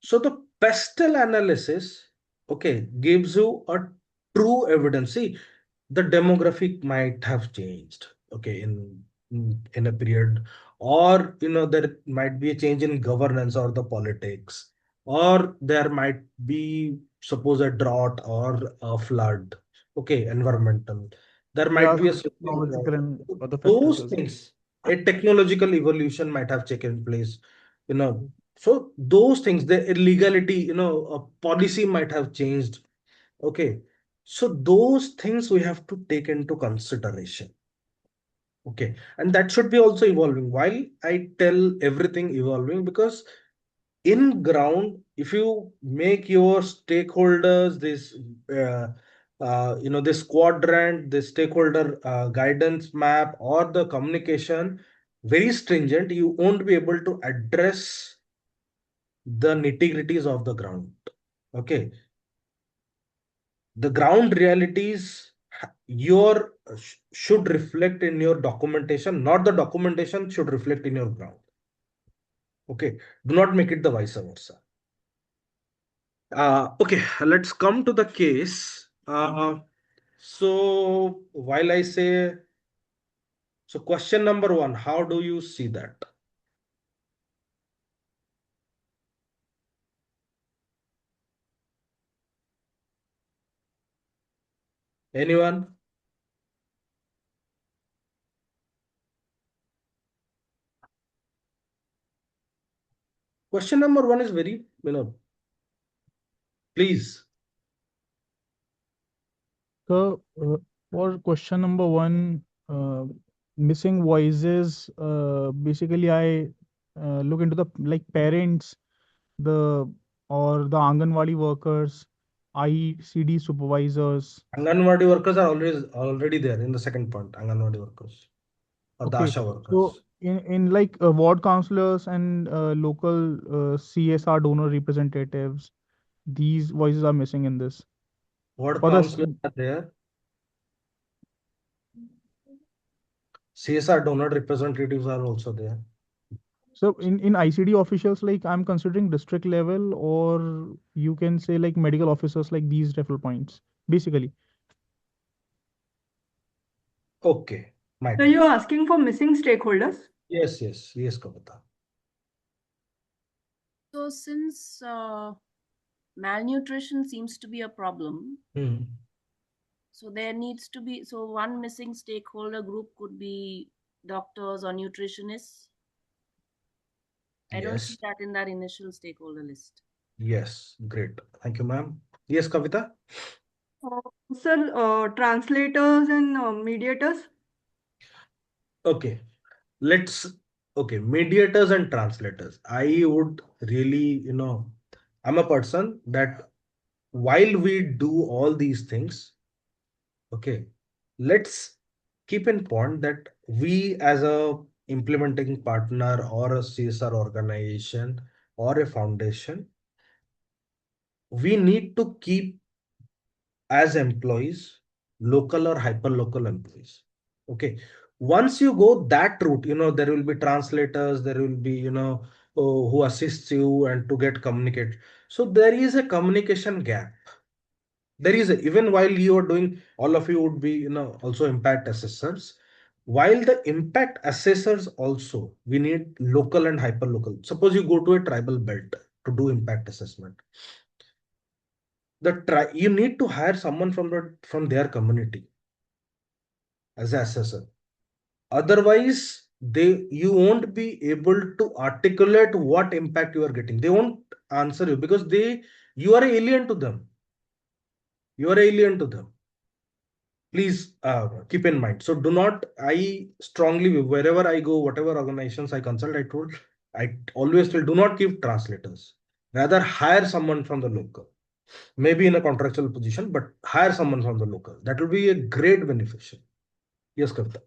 So the pestle analysis, okay, gives you a true evidence. See, the demographic might have changed, okay, in a period, or there might be a change in governance or the politics, or there might be, suppose, a drought or a flood, okay, environmental. There might Yeah, be a some technological and other factors those as well. things. A technological evolution might have taken place, you know. So those things, the illegality, a policy might have changed. Okay. So those things we have to take into consideration. Okay. And that should be also evolving. While I tell everything evolving, because in ground, if you make your stakeholders this this quadrant, this stakeholder guidance map, or the communication very stringent, you won't be able to address the nitty-gritties of the ground. Okay. The ground realities your should reflect in your documentation, not the documentation should reflect in your ground. Okay. Do not make it the vice versa. Okay, let's come to the case. So while I say, so question number one, how do you see that? Anyone? Question number one is very, please. So, for question number one, missing voices, basically I look into the like parents, the or the Anganwadi workers, ICD supervisors. Anganwadi workers are already there in the second point. Anganwadi workers or the Okay, ASHA so workers. in like ward counselors and local CSR donor representatives, these voices are missing in this. Ward For this, counselors are there. CSR donor representatives are also there. so in ICD officials, like I'm considering district level, or you can say like medical officers, like these referral points, basically. Okay, my So you're asking for missing stakeholders? yes, Kavita. So since malnutrition seems to be a problem, so there needs to be, so one missing stakeholder group could be doctors or nutritionists. I don't see Yes. that in that initial stakeholder list. Yes, great. Thank you, ma'am. Yes, Kavita. Sir, translators and mediators? Okay, mediators and translators. I would really, I'm a person that while we do all these things, okay, let's keep in point that we as a implementing partner or a CSR organization or a foundation, we need to keep as employees local or hyper local employees. Okay, once you go that route, there will be translators, there will be who assists you and to get communicate. So there is a communication gap. There is even while you are doing, all of you would be also impact assessors. While the impact assessors also, we need local and hyper local. Suppose you go to a tribal belt to do impact assessment, you need to hire someone from their community as an assessor. Otherwise, you won't be able to articulate what impact you are getting. They won't answer you because you are alien to them. You are alien to them. Please keep in mind. So do not, I strongly, wherever I go, whatever organizations I consult, I always tell, do not keep translators. Rather hire someone from the local, maybe in a contractual position, but hire someone from the local. That will be a great beneficial. Yes, Kavita.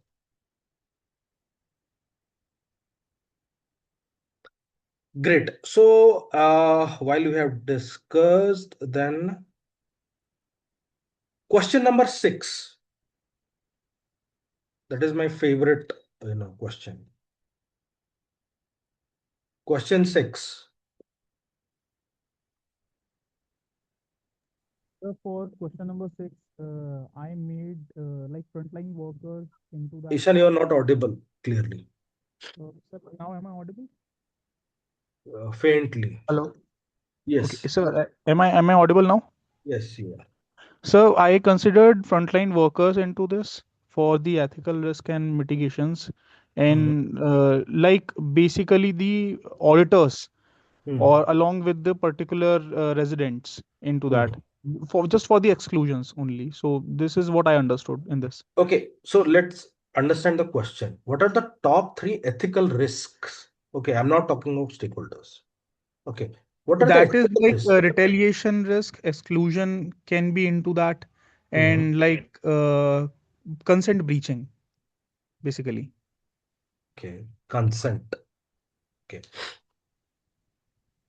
Great. So while we have discussed, then question number 6. That is my favorite, question. Question 6. For question number 6, I made like frontline workers into that. Ishan, you are not audible clearly. Sir, now am I audible? Faintly. Hello. Yes. Okay, sir, am I audible now? Yes, you are. So I considered frontline workers into this for the ethical risk and mitigations, and like basically the auditors or along with the particular residents into that for just for the exclusions only. So this is what I understood in this. Okay, so let's understand the question. What are the top 3 ethical risks? Okay, I'm not talking of stakeholders. Okay, what are the That is ethical like risks? retaliation risk, exclusion can be into that, and like consent breaching, basically. Okay, consent. Okay.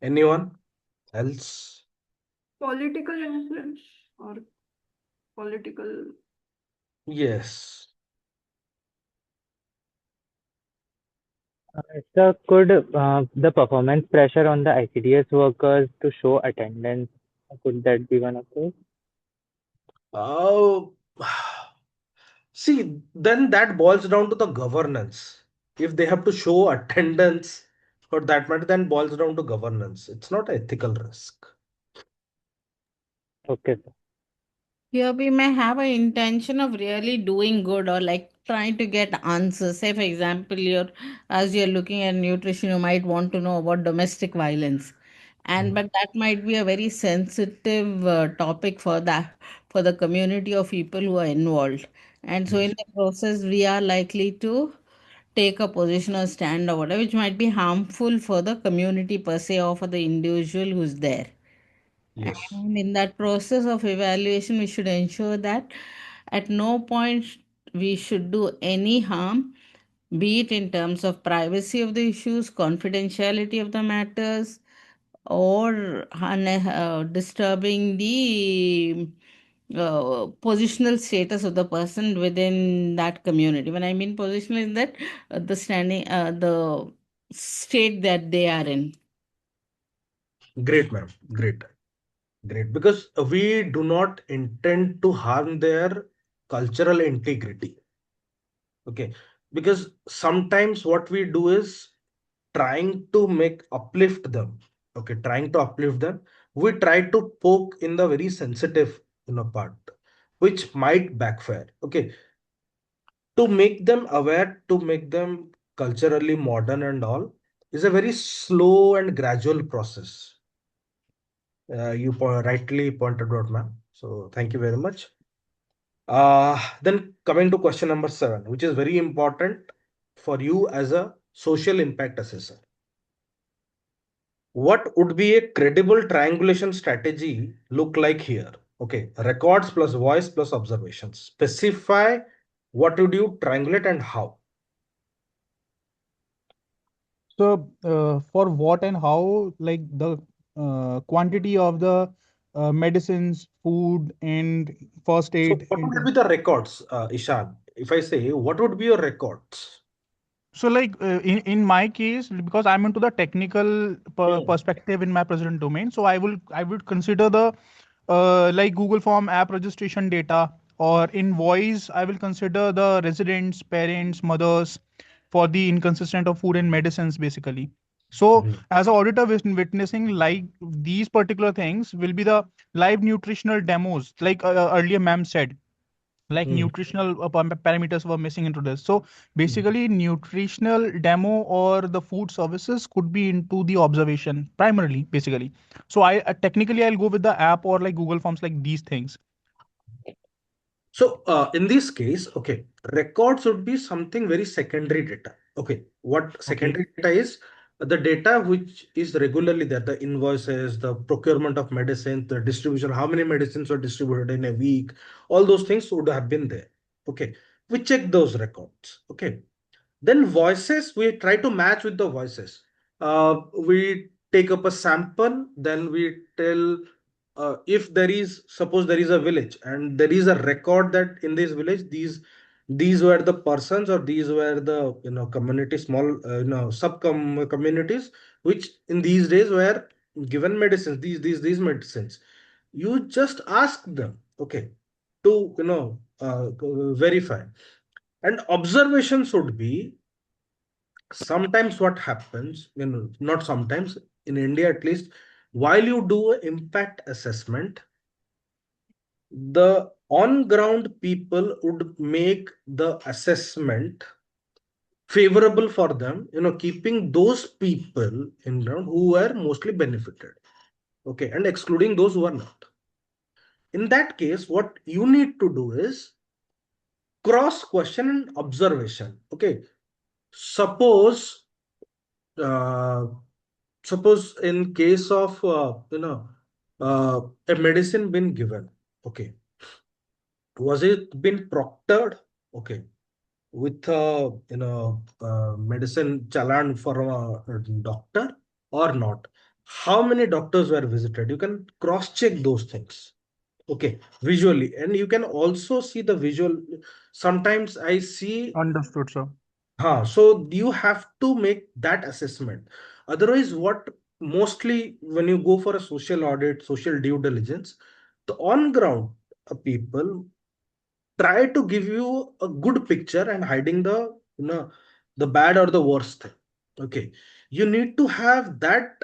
Anyone else? Political influence or political. Yes. So could the performance pressure on the ICDS workers to show attendance, could that be one of those? Oh, see, then that boils down to the governance. If they have to show attendance for that matter, then boils down to governance. It's not ethical risk. Okay, sir. Here we may have an intention of really doing good or like trying to get answers. Say, for example, as you're looking at nutrition, you might want to know about domestic violence, and but that might be a very sensitive topic for the community of people who are involved. And so, in the process, we are likely to take a position or stand or whatever, which might be harmful for the community per se or for the individual who's there. Yes. And in that process of evaluation, we should ensure that at no point we should do any harm, be it in terms of privacy of the issues, confidentiality of the matters, or disturbing the positional status of the person within that community. When I mean positional, is that the state that they are in. Great, ma'am. Great. Great. Because we do not intend to harm their cultural integrity. Okay. Because sometimes what we do is trying to uplift them. Okay. Trying to uplift them. We try to poke in the very sensitive, part, which might backfire. Okay. To make them aware, to make them culturally modern and all, is a very slow and gradual process. You rightly pointed out, ma'am. So thank you very much. Then coming to question number 7, which is very important for you as a social impact assessor. What would be a credible triangulation strategy look like here? Okay, records plus voice plus observations. Specify what would you triangulate and how. So, for what and how, like the quantity of the medicines, food, and first So aid what would into. be the records, Ishan? If I say, what would be your records? So, like in my case, because I'm into the technical perspective in my present domain, so I would consider the like Google Form app registration data, or in voice I will consider the residents, parents, mothers for the inconsistent of food and medicines basically. So as an auditor witnessing like these particular things will be the live nutritional demos, like earlier ma'am said. like nutritional parameters were missing into this. So basically nutritional demo or the food services could be into the observation primarily, basically. So I technically I'll go with the app or like Google Forms, like these things. So in this case, okay, records would be something very secondary data. Okay, what secondary data is? The data which is regularly there, the invoices, the procurement of medicine, the distribution, how many medicines were distributed in a week, all those things would have been there. Okay, we check those records. Okay, then voices, we try to match with the voices. We take up a sample, then we tell if there is, suppose there is a village and there is a record that in this village these were the persons, or these were the community, small sub communities which in these days were given medicines, these medicines. You just ask them, okay, to verify. And observations would be, sometimes what happens, not sometimes, in India at least, while you do an impact assessment, the on ground people would make the assessment favorable for them, keeping those people in ground who were mostly benefited, okay, and excluding those who are not. In that case, what you need to do is cross question and observation. Okay, suppose uh, suppose in case of a medicine been given, okay, was it been proctored, okay, with a medicine challan from a doctor or not? How many doctors were visited? You can cross check those things, okay, visually, and you can also see the visual. Sometimes I see. Understood, sir. So you have to make that assessment. Otherwise, what mostly when you go for a social audit, social due diligence, the on ground people try to give you a good picture and hiding the bad or the worst thing. Okay, you need to have that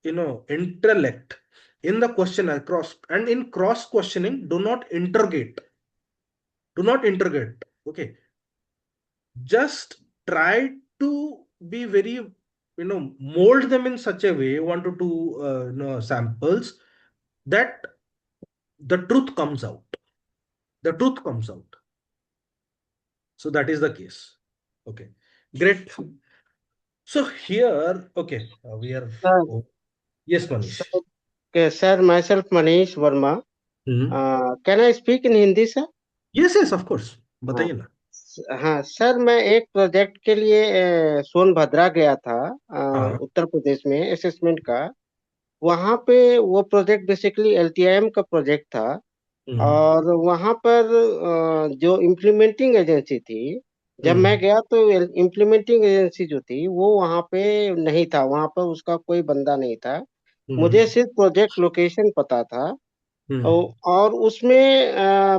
intellect in the question across, and in cross questioning, do not interrogate. Do not interrogate. Okay, just try to be very mold them in such a way, one to two samples, that the truth comes out. The truth comes out. So that is the case. Okay, great. So here, okay, we are. Sir, Oh, yes, Manish. okay, sir, myself Manish Verma. Can I speak in Hindi, sir? Yes, yes, of course. हाँ बताइए ना. हाँ sir, मैं एक project के लिए सोनभद्रा गया था, उत्तर प्रदेश में, असेसमेंट का। वहाँ पे वो प्रोजेक्ट बेसिकली एलटीआईएम का प्रोजेक्ट था, और वहाँ पर जो इम्प्लीमेंटिंग एजेंसी थी, जब मैं गया तो इम्प्लीमेंटिंग एजेंसी जो थी वो वहाँ पे नहीं था, वहाँ पर उसका कोई बंदा नहीं था। मुझे सिर्फ प्रोजेक्ट लोकेशन पता था, और उसमें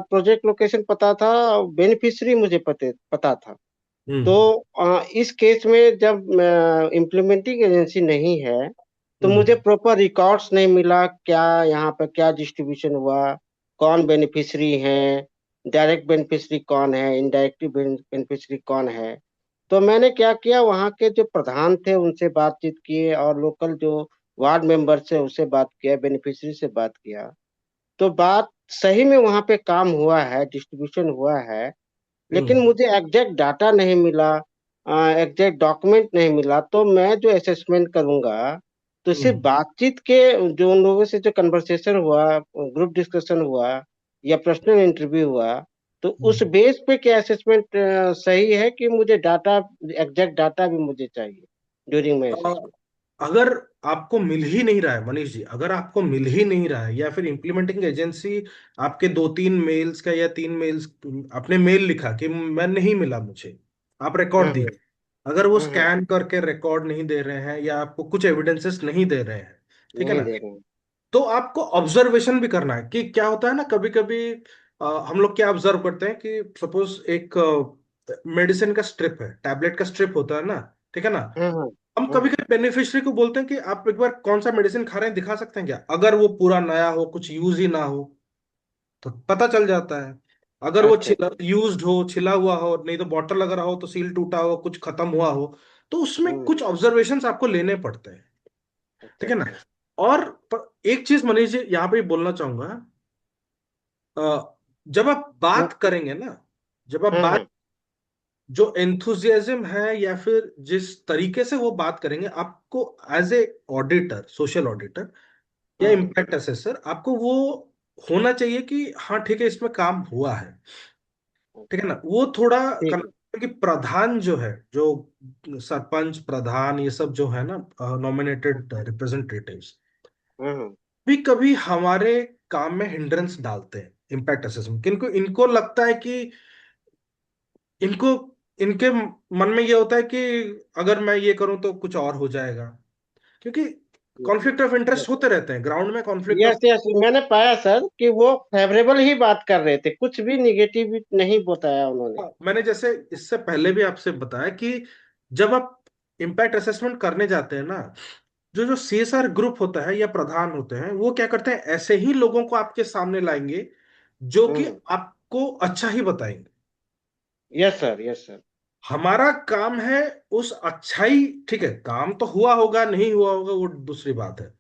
प्रोजेक्ट लोकेशन पता था, बेनिफिशियरी मुझे पता था। तो इस केस में जब इम्प्लीमेंटिंग एजेंसी नहीं है तो मुझे प्रॉपर रिकॉर्ड्स नहीं मिला, क्या यहाँ पर क्या डिस्ट्रीब्यूशन हुआ, कौन बेनिफिशियरी है, डायरेक्ट बेनिफिशियरी कौन है, इनडायरेक्ट बेनिफिशियरी कौन है। तो मैंने क्या किया, वहाँ के जो प्रधान थे उनसे बातचीत किए, और लोकल जो वार्ड मेंबर से उससे बात किया, बेनिफिशियरी से बात किया। तो बात सही में वहाँ पे काम हुआ है, डिस्ट्रीब्यूशन हुआ है, लेकिन मुझे एग्जैक्ट डाटा नहीं मिला, एग्जैक्ट डॉक्यूमेंट नहीं मिला। तो मैं जो असेसमेंट करूंगा, तो सिर्फ बातचीत के, जो उन लोगों से जो कन्वर्सेशन हुआ, ग्रुप डिस्कशन हुआ या पर्सनल इंटरव्यू हुआ, तो उस बेस पे क्या असेसमेंट सही है, कि मुझे डाटा, एग्जैक्ट डाटा भी मुझे चाहिए ड्यूरिंग माई असेसमेंट? अगर आपको मिल ही नहीं रहा है मनीष जी, अगर आपको मिल ही नहीं रहा है, या फिर इम्प्लीमेंटिंग एजेंसी आपके 2-3 मेल्स का या 3 मेल्स आपने मेल लिखा कि मैं नहीं मिला मुझे, आप रिकॉर्ड दिए, अगर वो स्कैन करके रिकॉर्ड नहीं दे रहे हैं या आपको कुछ एविडेंसेस नहीं दे रहे हैं, ठीक है नहीं ना, दे रहे हैं। तो आपको ऑब्जर्वेशन भी करना है। कि क्या होता है ना, कभी कभी हम लोग क्या ऑब्जर्व करते हैं कि सपोज एक मेडिसिन का स्ट्रिप है, टैबलेट का स्ट्रिप होता है ना, ठीक है ना, हम कभी कभी बेनिफिशियरी को बोलते हैं कि आप एक बार कौन सा मेडिसिन खा रहे हैं दिखा सकते हैं क्या, अगर वो पूरा नया हो, कुछ यूज ही ना हो, तो पता चल जाता है। अगर वो अच्छा यूज्ड हो, छिला हुआ हो, नहीं तो बॉटल अगर हो तो सील टूटा हो, कुछ खत्म हुआ हो, तो उसमें कुछ ऑब्जर्वेशंस आपको लेने पड़ते हैं। अच्छा ठीक है ना। अच्छा और एक चीज मनीष जी यहाँ पे बोलना चाहूंगा, जब आप बात करेंगे ना, जब आप बात, जो एंथुजियाज्म है या फिर जिस तरीके से वो बात करेंगे, आपको as a auditor, social auditor या इम्पैक्ट असेसर, आपको वो होना चाहिए कि हाँ ठीक है, इसमें काम हुआ है। ठीक है ना। वो थोड़ा ठीक है। कि प्रधान जो है, जो सरपंच प्रधान ये सब जो है ना, नॉमिनेटेड रिप्रेजेंटेटिव्स, हम्म भी कभी हमारे काम में हिंड्रेंस डालते हैं इम्पैक्ट असेसमेंट। किनको इनको लगता है कि इनको, इनके मन में ये होता है कि अगर मैं ये करूं तो कुछ और हो जाएगा, क्योंकि कॉन्फ्लिक्ट ऑफ इंटरेस्ट होते रहते हैं ग्राउंड में, कॉन्फ्लिक्ट यस ऑफ। यस, मैंने पाया सर कि वो फेवरेबल ही बात कर रहे थे, कुछ भी निगेटिव नहीं बताया उन्होंने। मैंने जैसे इससे पहले भी आपसे बताया कि जब आप इम्पैक्ट असेसमेंट करने जाते हैं ना, जो जो सीएसआर ग्रुप होता है या प्रधान होते हैं, वो क्या करते हैं, ऐसे ही लोगों को आपके सामने लाएंगे जो कि आपको अच्छा ही बताएंगे। Yes sir, yes sir. हमारा काम है उस अच्छाई, ठीक है, काम तो हुआ होगा नहीं हुआ होगा वो दूसरी बात है,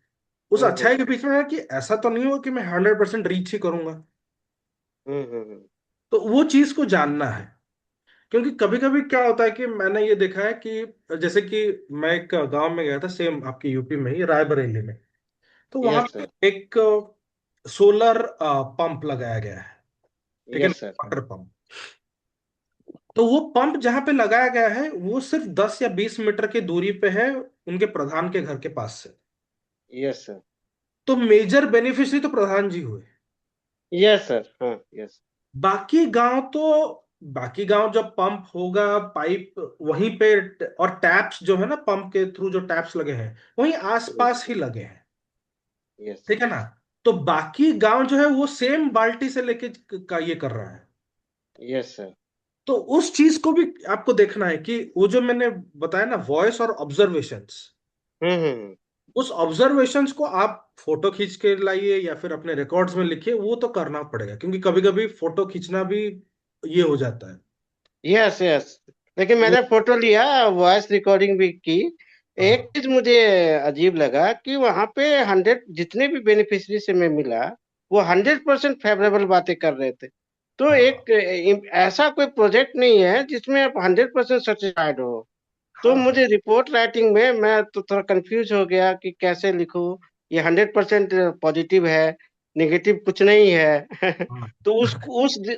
उस अच्छाई के बीच में है कि ऐसा तो नहीं हो कि मैं 100% रीच ही करूंगा। हम्म। तो वो चीज को जानना है, क्योंकि कभी कभी क्या होता है कि मैंने ये देखा है कि जैसे कि मैं एक गांव में गया था, सेम आपके यूपी में ही, रायबरेली में। तो वहां यस पे सर, एक सोलर पंप लगाया गया है। ठीक है ना, यस सर। Water pump. तो वो पंप जहां पे लगाया गया है, वो सिर्फ 10 या 20 मीटर की दूरी पे है उनके प्रधान के घर के पास से। यस सर, तो मेजर बेनिफिशियरी तो प्रधान जी हुए। Yes sir. हाँ यस। बाकी गांव तो, बाकी गांव जब पंप होगा, पाइप वहीं पे, और टैप्स जो है ना, पंप के थ्रू जो टैप्स लगे हैं वहीं आसपास ही लगे हैं। यस ठीक है ना। तो बाकी गांव जो है वो सेम बाल्टी से लेके का ये कर रहा है। Yes sir. तो उस चीज को भी आपको देखना है कि वो जो मैंने बताया ना, वॉइस और ऑब्जर्वेशंस, हम्म। उस ऑब्जर्वेशंस को आप फोटो खींच के लाइए या फिर अपने रिकॉर्ड्स में लिखिए, वो तो करना पड़ेगा, क्योंकि कभी कभी फोटो खींचना भी ये हो जाता है। यस यस, लेकिन मैंने फोटो लिया, वॉइस रिकॉर्डिंग भी की। एक चीज मुझे अजीब लगा कि वहां पे 100 जितने भी बेनिफिशरी से मैं मिला, वो 100% फेवरेबल बातें कर रहे थे। तो एक ऐसा कोई प्रोजेक्ट नहीं है जिसमें आप 100% सेटिस्फाइड हो। तो मुझे रिपोर्ट राइटिंग में मैं तो थोड़ा कंफ्यूज हो गया कि कैसे लिखूं। ये 100% पॉजिटिव है, नेगेटिव कुछ नहीं है। तो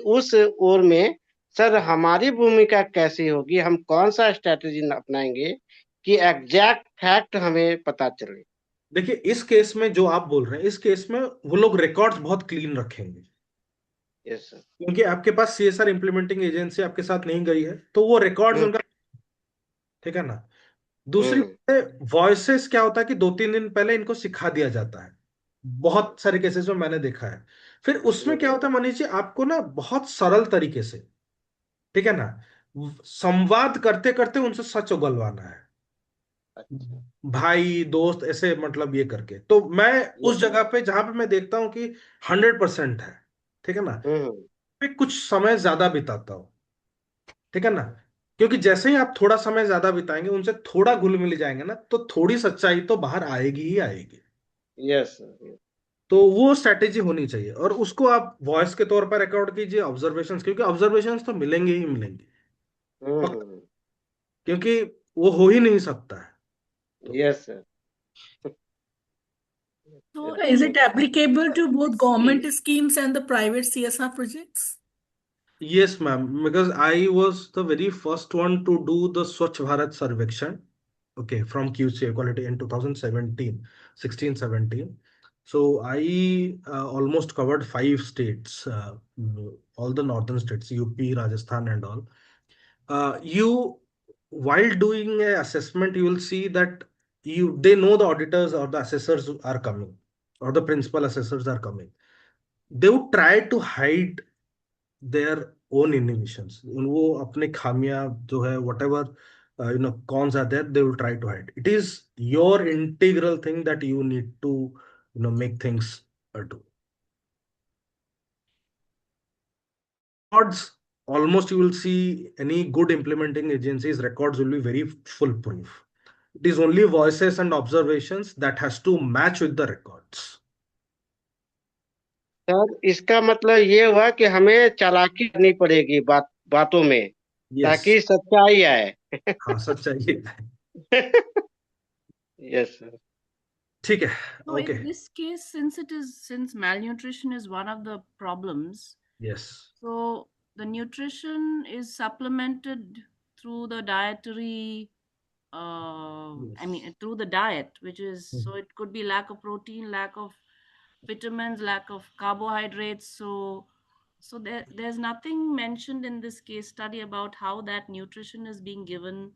उस ओर में सर हमारी भूमिका कैसी होगी, हम कौन सा स्ट्रेटेजी अपनाएंगे कि एग्जैक्ट फैक्ट हमें पता चले। देखिए, इस केस में जो आप बोल रहे हैं, इस केस में वो लोग रिकॉर्ड्स बहुत क्लीन रखेंगे, यस सर। क्योंकि आपके पास सीएसआर इंप्लीमेंटिंग एजेंसी आपके साथ नहीं गई है, तो वो रिकॉर्ड्स उनका। ठीक है ना। दूसरी हम्म बात, वॉइसेस क्या होता है कि 2-3 दिन पहले इनको सिखा दिया जाता है, बहुत सारे केसेस में मैंने देखा है। फिर उसमें क्या होता है मनीष जी, आपको ना बहुत सरल तरीके से, ठीक है ना, संवाद करते करते उनसे सच उगलवाना है, अच्छा। भाई दोस्त ऐसे, मतलब ये करके। तो मैं उस यस। जगह पे जहां पे मैं देखता हूँ कि 100% है, ठीक है ना, हम्म मैं कुछ समय ज्यादा बिताता हूँ। ठीक है ना। क्योंकि जैसे ही आप थोड़ा समय ज्यादा बिताएंगे, उनसे थोड़ा घुल मिल जाएंगे ना, तो थोड़ी सच्चाई तो बाहर आएगी ही आएगी। Yes sir. तो वो स्ट्रैटेजी होनी चाहिए, और उसको आप वॉइस के तौर पर रिकॉर्ड कीजिए, ऑब्जर्वेशंस, क्योंकि ऑब्जर्वेशंस तो मिलेंगे ही मिलेंगे, पक्का, हम्म। क्योंकि वो हो ही नहीं सकता है। तो yes sir. So, is it applicable to both government schemes and the private CSR projects? yes ma'am, because I was the very first one to do the Swachh Bharat Sarvekshan, okay, from QCA quality in 2017, 16, 17. So I almost covered 5 states, all the northern states, UP, Rajasthan, and all. You, while doing a assessment, you will see that they know the auditors or the assessors are coming, or the principal assessors are coming. They would try to hide their own inhibitions, वो अपने खामियां जो है, whatever cons are there, they will try to hide. It is your integral thing that you need to make things do. records, almost you will see any good implementing agencies records will be very foolproof. It is only voices and observations that has to match with the records. Sir इसका मतलब ये हुआ कि हमें चालाकी करनी पड़ेगी बातों में, Yes. ताकि सच्चाई आए. हाँ, सच्चाई है. Yes, sir. ठीक है. So Okay. in this case, since malnutrition is one of the problems, Yes. so the nutrition is supplemented through the dietary, I mean, through the diet, which is, so it could be lack of protein, lack of vitamins, lack of carbohydrates. So there's nothing mentioned in this case study about how that nutrition is being given.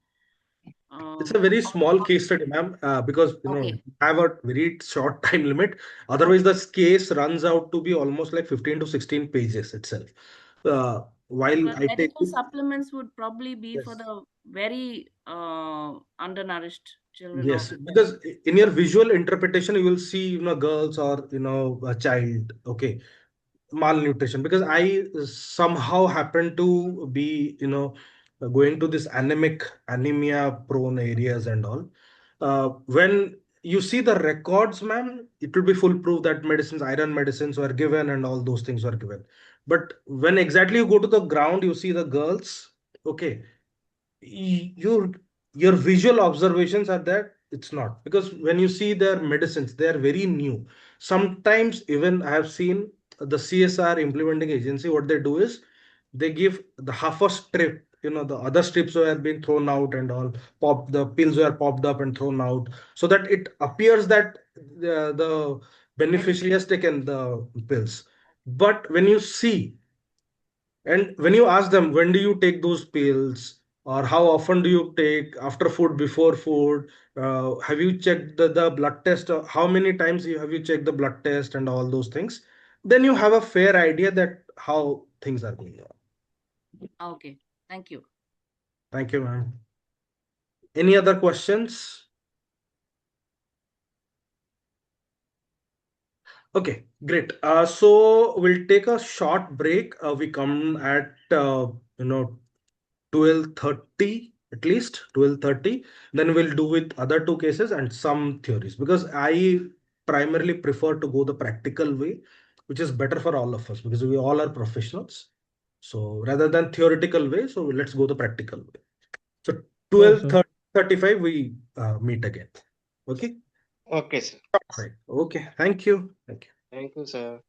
It's a very small case study, ma'am, because Okay. I have a very short time limit. Otherwise, this case runs out to be almost like 15 to 16 pages itself. While Because I take medical supplements would probably be for Yes. the very undernourished children or Yes, because in your visual interpretation, you will see, girls or, a child, okay, malnutrition. Because I somehow happen to be, going to this anemia prone areas and all. When you see the records, ma'am, it will be foolproof that medicines, iron medicines were given and all those things were given. But when exactly you go to the ground, you see the girls, okay, your your visual observations are that it's not, because when you see their medicines, they are very new. Sometimes even I have seen the CSR implementing agency, what they do is they give the half a strip, the other strips were being thrown out and all, the pills were popped up and thrown out, so that it appears that the beneficiary has taken the pills. But when you see, and when you ask them, when do you take those pills, or how often do you take, after food, before food, have you checked the blood test, how many times have you checked the blood test and all those things, then you have a fair idea that how things are going on. Okay, thank you. Thank you, ma'am. Any other questions? Okay, great. So we'll take a short break. We come at 12:30, at least 12:30. Then we'll do with other two cases and some theories, because I primarily prefer to go the practical way, which is better for all of us because we all are professionals. So rather than theoretical way, so let's go the practical way. So Sure, sir. 12:35 we meet again. Okay. Okay, sir. Right. Okay. Thank you. Thank you. Thank you, sir.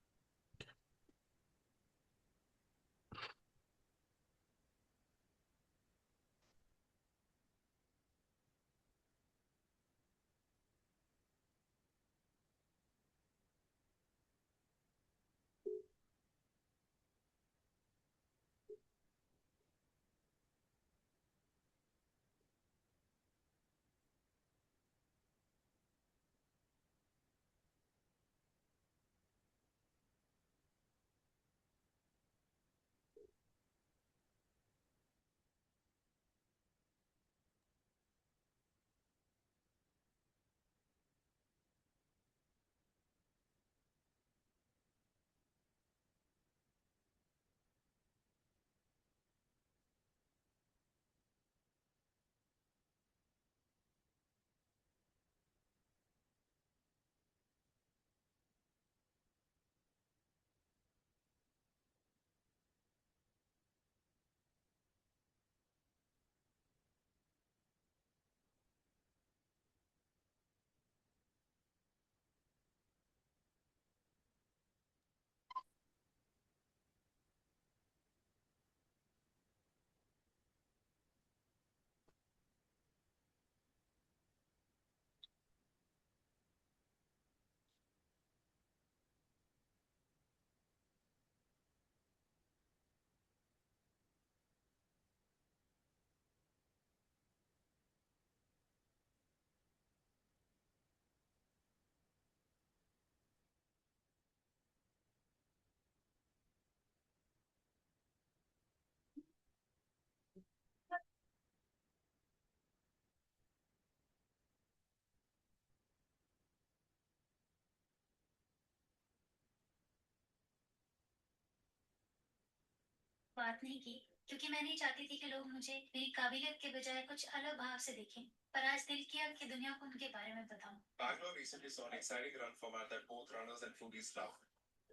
बात नहीं की क्योंकि मैं नहीं चाहती थी कि लोग मुझे मेरी काबिलियत के बजाय कुछ अलग भाव से देखें, पर आज दिल किया कि दुनिया को उनके बारे में बताऊं। Bangalore recently saw an exciting run format that both runners and foodies love.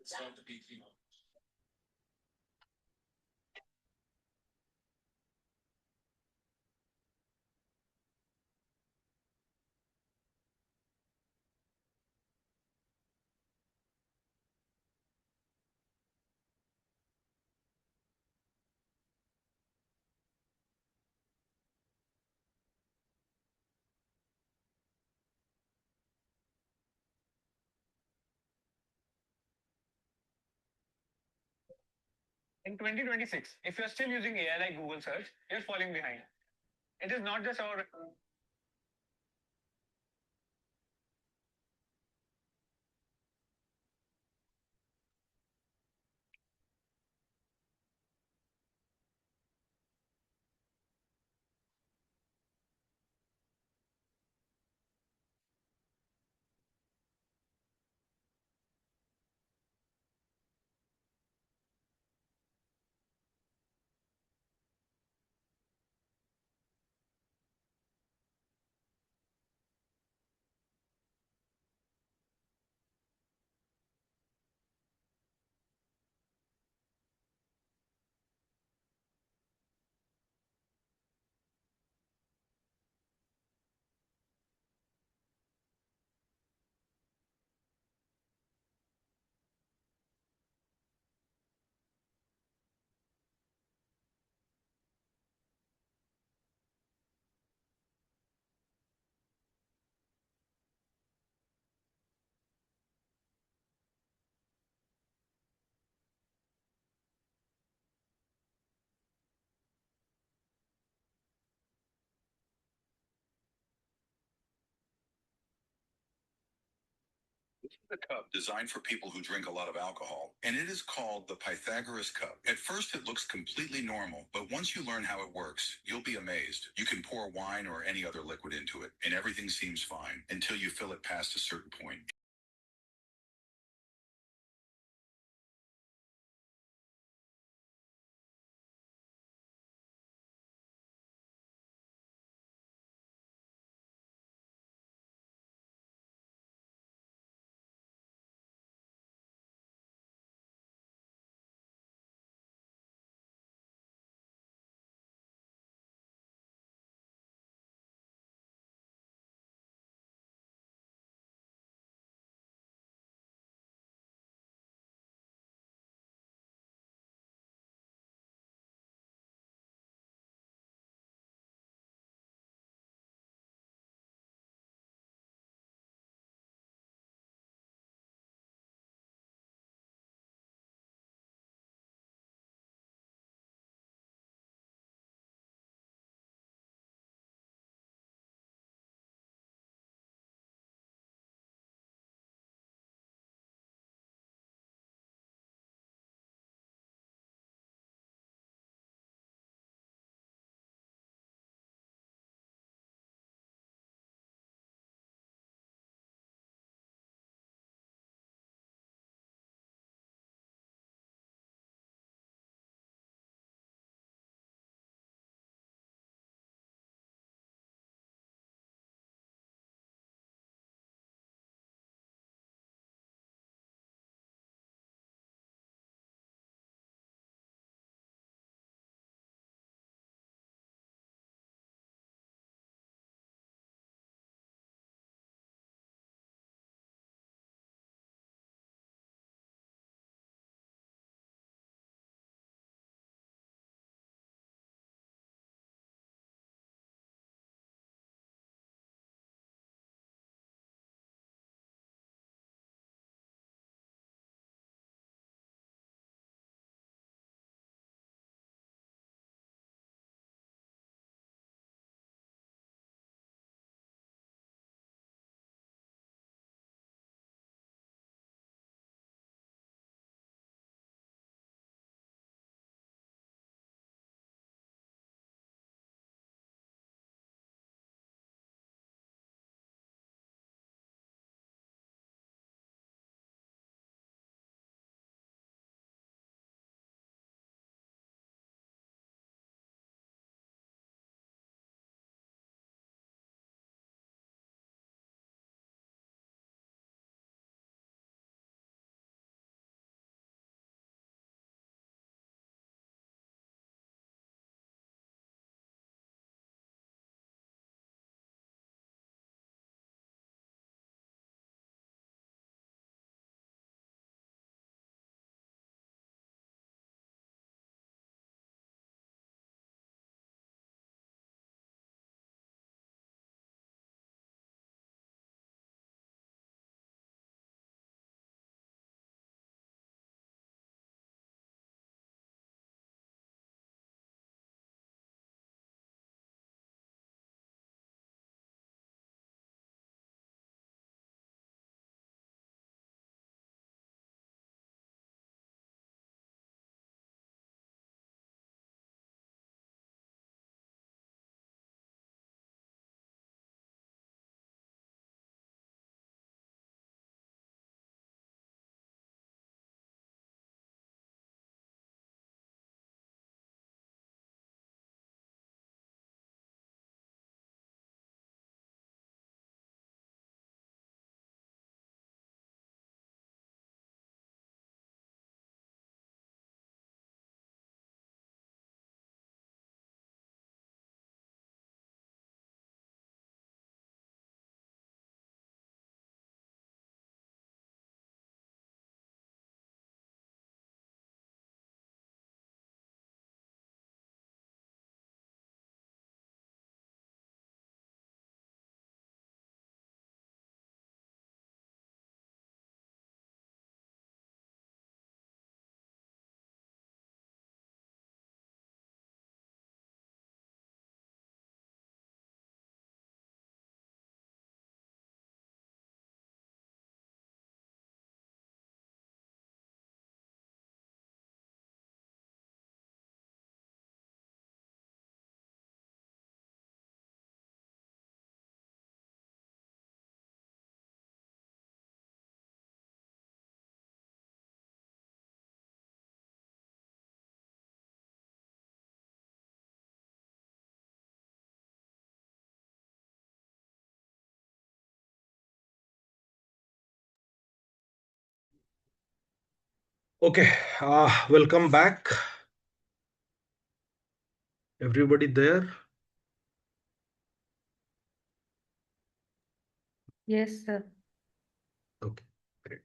It's called the T3 Moment. In 2026, if you're still using AI like Google search, you're falling behind. It is not just our A cup designed for people who drink a lot of alcohol, and it is called the Pythagoras cup. At first, it looks completely normal, but once you learn how it works, you'll be amazed. You can pour wine or any other liquid into it, and everything seems fine until you fill it past a certain point. Okay, welcome back. Everybody there? Yes, sir. Okay, great.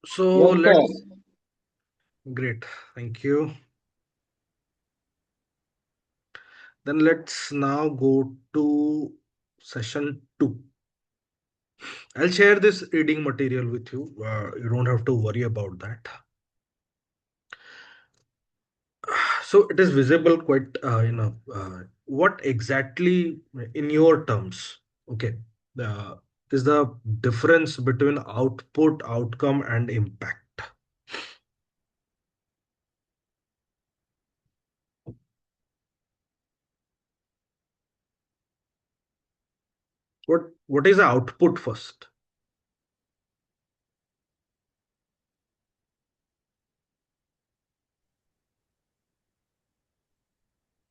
So Yes, sir. great. Thank you. Then let's now go to session 2. I'll share this reading material with you. You don't have to worry about that. So it is visible quite, what exactly in your terms, okay, is the difference between output, outcome, and impact. What is the output first?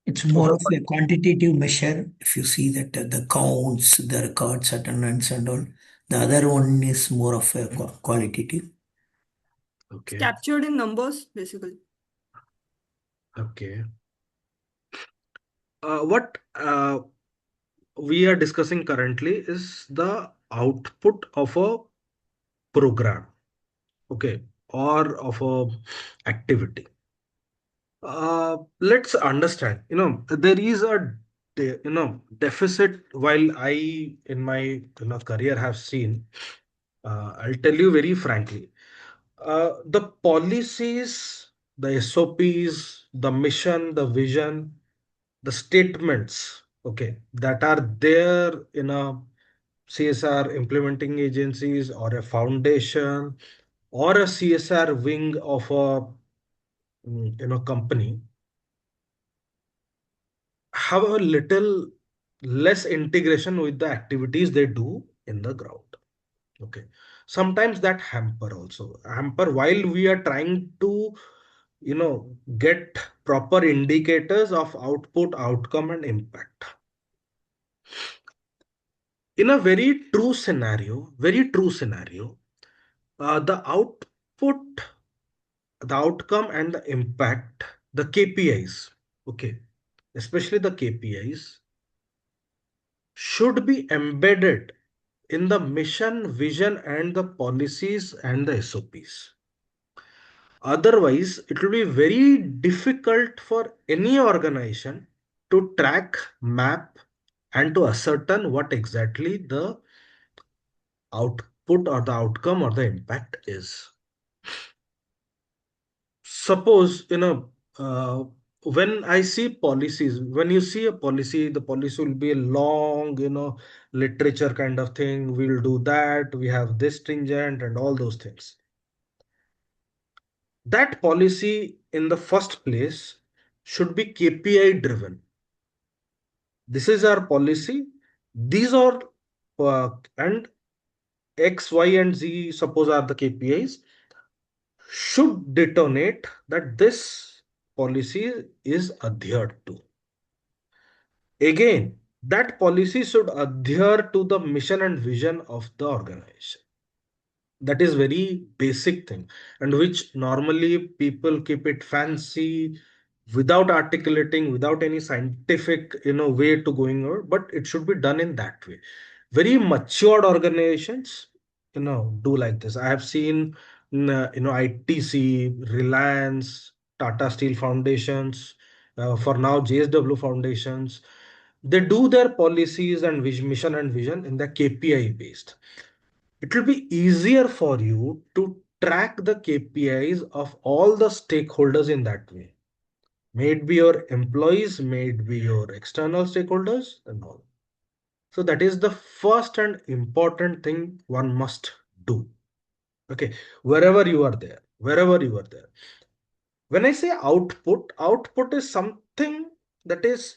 It's more of a quantitative measure. If you see that the counts, the records, attendance, and all. The other one is more of a qualitative. Okay. Captured in numbers, basically. Okay. What we are discussing currently is the output of a program, okay, or of a activity. Let's understand, there is a deficit. While I in my career have seen, I'll tell you very frankly, the policies, the SOPs, the mission, the vision, the statements, okay, that are there in a CSR implementing agencies or a foundation or a CSR wing of a company, have a little less integration with the activities they do in the ground. Okay. Sometimes that hamper while we are trying to, get proper indicators of output, outcome, and impact. In a very true scenario, the output, the outcome, and the impact, the KPIs, okay, especially the KPIs, should be embedded in the mission, vision, and the policies and the SOPs. Otherwise, it will be very difficult for any organization to track, map, and to ascertain what exactly the output or the outcome or the impact is. Suppose, when I see policies, when you see a policy, the policy will be a long, literature kind of thing. We'll do that. We have this stringent and all those things. That policy in the first place should be KPI driven. This is our policy. These are, and X, Y, and Z, suppose, are the KPIs, should detonate that this policy is adhered to. Again, that policy should adhere to the mission and vision of the organization. That is very basic thing, and which normally people keep it fancy, without articulating, without any scientific way to going over, but it should be done in that way. Very matured organizations do like this. I have seen ITC, Reliance, Tata Steel foundations, for now JSW foundations, they do their policies and mission and vision in the KPI based. It will be easier for you to track the KPIs of all the stakeholders in that way. May it be your employees, may it be your external stakeholders, and all. So that is the first and important thing one must do. Okay, wherever you are there, wherever you are there. When I say output, output is something that is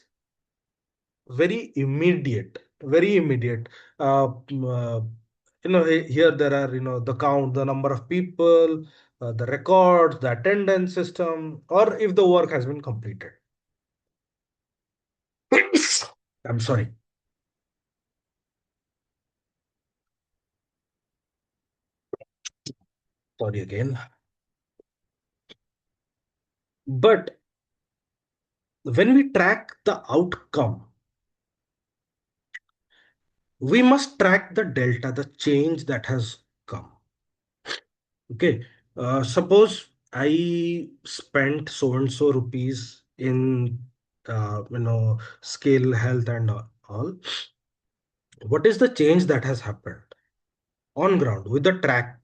very immediate, very immediate. Here there are, the count, the number of people, the records, the attendance system, or if the work has been completed. I'm sorry. Sorry again. But when we track the outcome, we must track the delta, the change that has come. Okay. Suppose I spent so and so rupees in skill, health, and all. What is the change that has happened on ground with the track,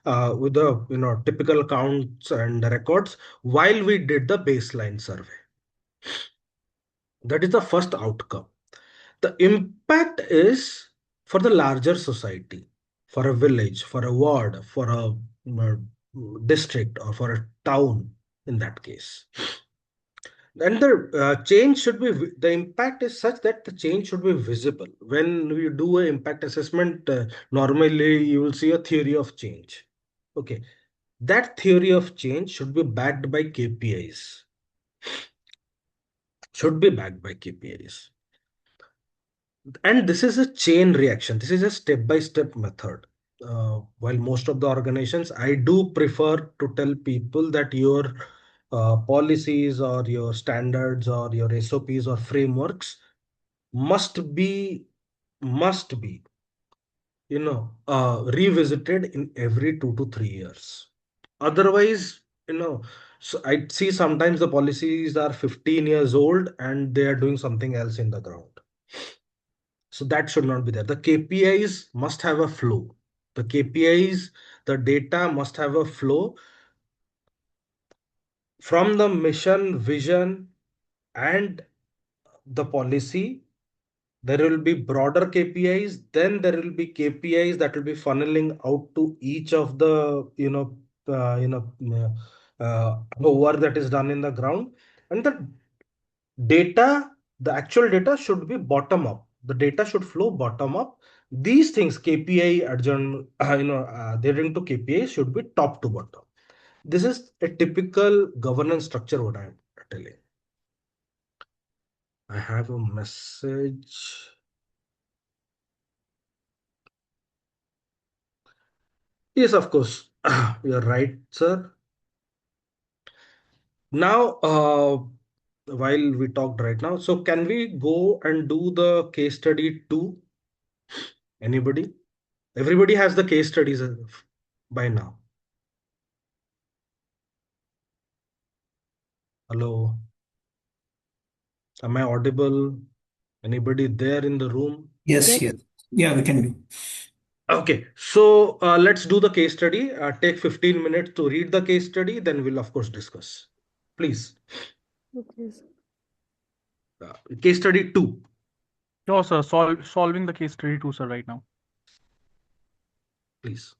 with the typical counts and records while we did the baseline survey? That is the first outcome. The impact is for the larger society, for a village, for a ward, for a district, or for a town in that case. And the change should be, the impact is such that the change should be visible. When we do an impact assessment, normally you will see a theory of change. Okay. That theory of change should be backed by KPIs. Should be backed by KPIs. And this is a chain reaction. This is a step-by-step method. While most of the organizations, I do prefer to tell people that your policies or your standards or your SOPs or frameworks must be must be revisited in every 2 to 3 years. Otherwise, so I see sometimes the policies are 15 years old and they are doing something else in the ground. So that should not be there. The KPIs must have a flow. The KPIs, the data must have a flow from the mission, vision, and the policy. There will be broader KPIs. Then there will be KPIs that will be funneling out to each of the work that is done in the ground, and the data, the actual data should be bottom up. The data should flow bottom up. These things, KPI adjourn, they link to KPI should be top to bottom. This is a typical governance structure. What I'm telling. I have a message. Yes, of course. You're right, sir. Now, while we talked right now, so can we go and do the case study too? Anybody? Everybody has the case studies by now. Hello. Am I audible? Anybody there in the room? Yes, yes. Yeah, we can do. Okay, so let's do the case study. Take 15 minutes to read the case study, then we'll of course discuss. Please. Okay. Case study 2. No, sir. Solving the case study too, sir, right now. Please.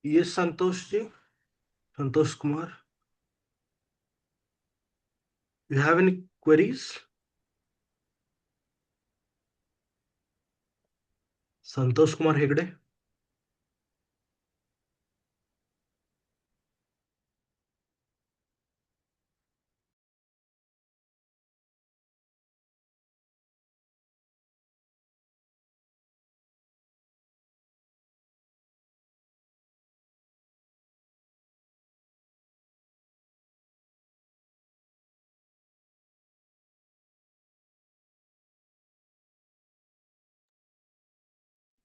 Yes, Santosh ji. Santosh Kumar. You have any queries? Santosh Kumar Hegde.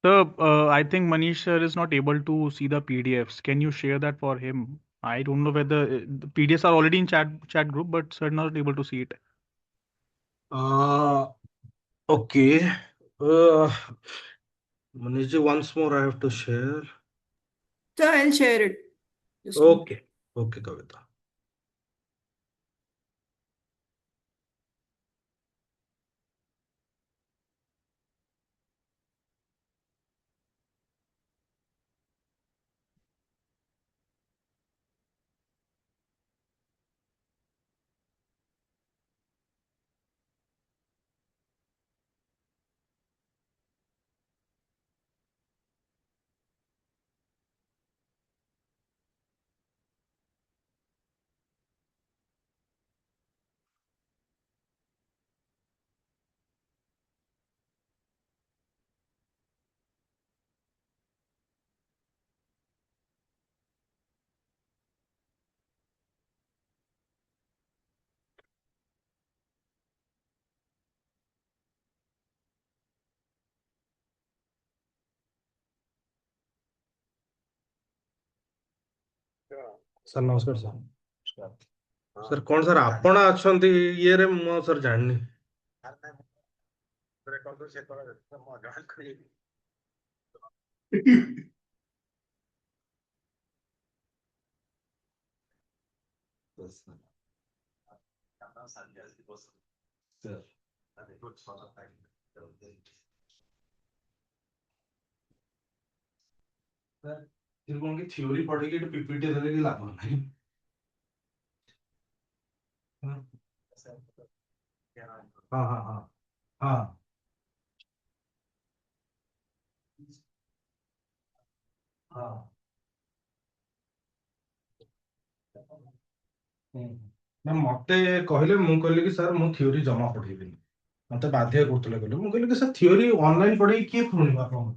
So I think Manish sir is not able to see the PDFs. Can you share that for him? I don't know whether the PDFs are already in chat group, but sir not able to see it. Okay. Manishji, once more I have to share. So I'll share it. Okay. Okay, Kavita. Sir नमस्कार sir sir कौन sir आपण अछंती ये रे मो sir जाननी sir फिर कौन की थ्योरी पढ़ेगी तो पीपीटी देने की लाभ नहीं हाँ हाँ हाँ हाँ हाँ ना मते कहले मु कहले कि सर मु थ्योरी जमा पढ़ेबिनी मते बाध्य करतले कहले मु कहले कि सर थ्योरी ऑनलाइन पढ़े किए शुनिबा आपण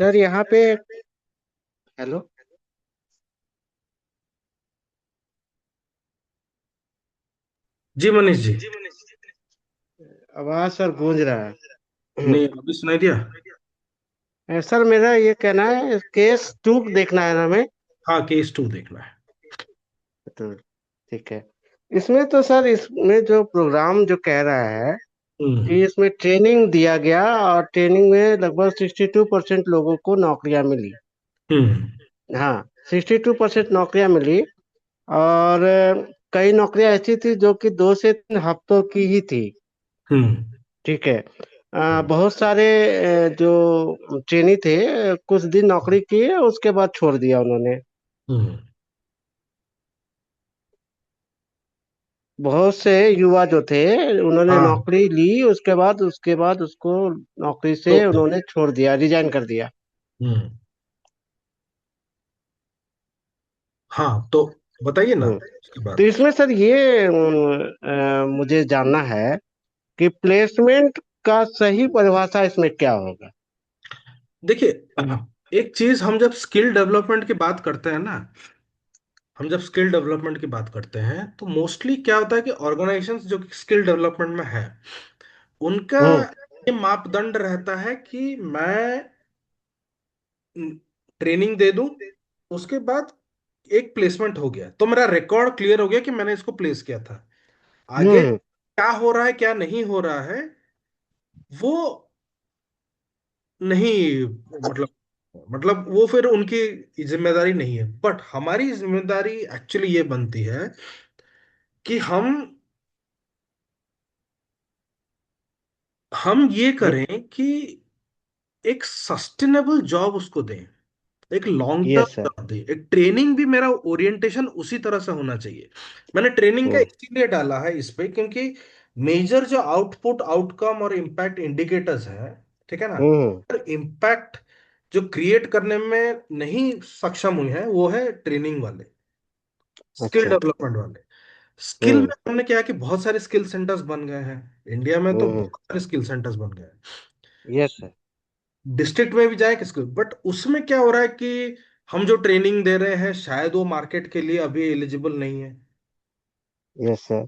सर यहाँ पे हेलो, जी मनीष जी। आवाज सर गूंज रहा है। नहीं, अभी सुनाई दिया? सर मेरा ये कहना है, केस 2 देखना है ना हमें? हाँ, केस 2 देखना है। तो ठीक है। इसमें तो सर, इसमें जो प्रोग्राम जो कह रहा है कि इसमें ट्रेनिंग दिया गया और ट्रेनिंग में लगभग 62% लोगों को नौकरियां मिली। हाँ, 62% नौकरियां मिली। और कई नौकरियां ऐसी थी जो कि 2 से 3 हफ्तों की ही थी। ठीक है। बहुत सारे जो ट्रेनी थे, कुछ दिन नौकरी किए, उसके बाद छोड़ दिया उन्होंने। बहुत से युवा जो थे, उन्होंने हाँ, नौकरी ली, उसके बाद उसको नौकरी से तो उन्होंने छोड़ दिया, रिजाइन कर दिया। हाँ, तो बताइए ना उसके तो बाद। इसमें सर ये मुझे जानना है कि प्लेसमेंट का सही परिभाषा इसमें क्या होगा? देखिए, एक चीज, हम जब स्किल डेवलपमेंट की बात करते हैं ना, हम जब स्किल डेवलपमेंट की बात करते हैं तो मोस्टली क्या होता है कि ऑर्गेनाइजेशंस जो स्किल डेवलपमेंट में है, उनका ये मापदंड रहता है कि मैं ट्रेनिंग दे दूं, उसके बाद एक प्लेसमेंट हो गया तो मेरा रिकॉर्ड क्लियर हो गया कि मैंने इसको प्लेस किया था। आगे क्या हो रहा है क्या नहीं हो रहा है वो नहीं, मतलब वो फिर उनकी जिम्मेदारी नहीं है। बट हमारी जिम्मेदारी एक्चुअली ये बनती है कि हम ये करें कि एक सस्टेनेबल जॉब उसको दें, एक long term yes sir. Job दें। एक ट्रेनिंग भी, मेरा ओरिएंटेशन उसी तरह से होना चाहिए। मैंने ट्रेनिंग का इसीलिए डाला है इस पे क्योंकि मेजर जो आउटपुट, आउटकम और इम्पैक्ट इंडिकेटर्स है, ठीक है ना, इम्पैक्ट जो क्रिएट करने में नहीं सक्षम हुई है वो है ट्रेनिंग वाले, स्किल अच्छा। डेवलपमेंट वाले। स्किल में हमने क्या है कि बहुत सारे स्किल सेंटर्स बन गए हैं इंडिया में, तो बहुत सारे स्किल सेंटर्स बन गए हैं। Yes sir. डिस्ट्रिक्ट में भी जाए किसको, बट उसमें क्या हो रहा है कि हम जो ट्रेनिंग दे रहे हैं शायद वो मार्केट के लिए अभी एलिजिबल नहीं है। Yes sir.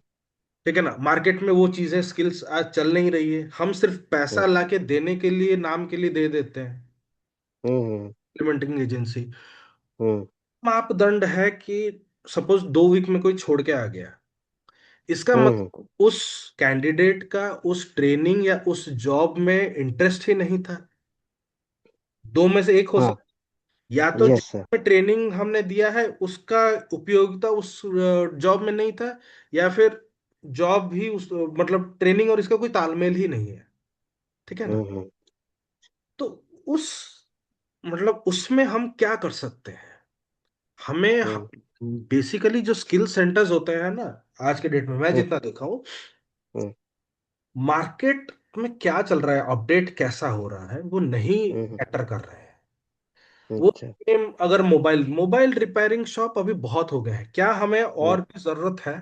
ठीक है ना, मार्केट में वो चीजें, स्किल्स आज चल नहीं रही है, हम सिर्फ पैसा लाके देने के लिए, नाम के लिए दे देते हैं, इम्प्लीमेंटिंग एजेंसी। मापदंड है कि सपोज 2 वीक में कोई छोड़ के आ गया, इसका मतलब उस कैंडिडेट का उस ट्रेनिंग या उस जॉब में इंटरेस्ट ही नहीं था। दो में से एक हो हाँ। सकता, या तो यस सर। जिसमें ट्रेनिंग हमने दिया है उसका उपयोगिता उस जॉब में नहीं था, या फिर जॉब भी उस, मतलब ट्रेनिंग और इसका कोई तालमेल ही नहीं है। ठीक है ना, तो उस, मतलब उसमें हम क्या कर सकते हैं? हमें बेसिकली जो स्किल सेंटर्स होते हैं ना, आज के डेट में मैं जितना देखा हूँ, मार्केट में क्या चल रहा है, अपडेट कैसा हो रहा है, वो नहीं कैटर कर रहे हैं। वो अच्छा। अगर मोबाइल मोबाइल रिपेयरिंग शॉप अभी बहुत हो गए हैं, क्या हमें और भी जरूरत है?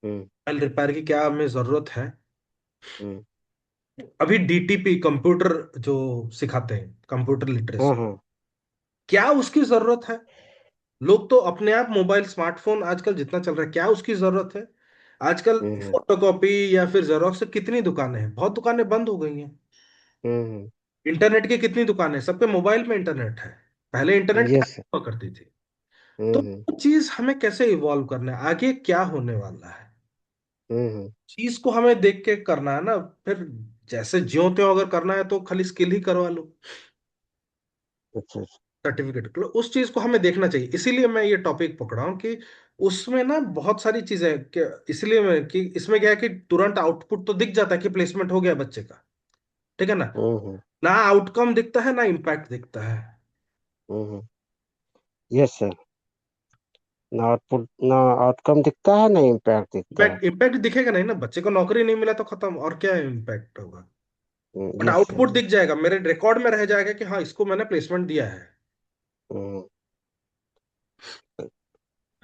मोबाइल रिपेयर की क्या हमें जरूरत है? अभी डीटीपी कंप्यूटर जो सिखाते हैं, कंप्यूटर लिटरेसी, क्या उसकी जरूरत है? लोग तो अपने आप मोबाइल, स्मार्टफोन आजकल जितना चल रहा है, क्या उसकी जरूरत है? आजकल फोटोकॉपी या फिर जेरोक्स से कितनी दुकानें हैं, बहुत दुकानें बंद हो गई हैं। इंटरनेट की कितनी दुकानें हैं, सबके मोबाइल में इंटरनेट है। पहले इंटरनेट क्या यस। हुआ करती थी? तो वो चीज हमें कैसे इवॉल्व करना है, आगे क्या होने वाला है, चीज को हमें देख के करना है ना। फिर जैसे ज्यो त्यों अगर करना है तो खाली स्किल ही करवा लो, अच्छा। सर्टिफिकेट लो, उस चीज को हमें देखना चाहिए। इसीलिए मैं ये टॉपिक पकड़ा हूं कि उसमें ना बहुत सारी चीजें हैं इसलिए मैं कि इसमें क्या है कि तुरंत आउटपुट तो दिख जाता है कि प्लेसमेंट हो गया बच्चे का, ठीक है ना, ना आउटकम दिखता है ना इम्पैक्ट दिखता है। Yes sir. ना आउटपुट, ना आउटकम दिखता है, ना इम्पैक्ट दिखता है। इम्पैक्ट इम्पैक्ट दिखेगा नहीं ना, बच्चे को नौकरी नहीं मिला तो खत्म, और क्या इम्पैक्ट होगा? But yes output sir. दिख जाएगा, मेरे रिकॉर्ड में रह जाएगा कि हाँ इसको मैंने प्लेसमेंट दिया है।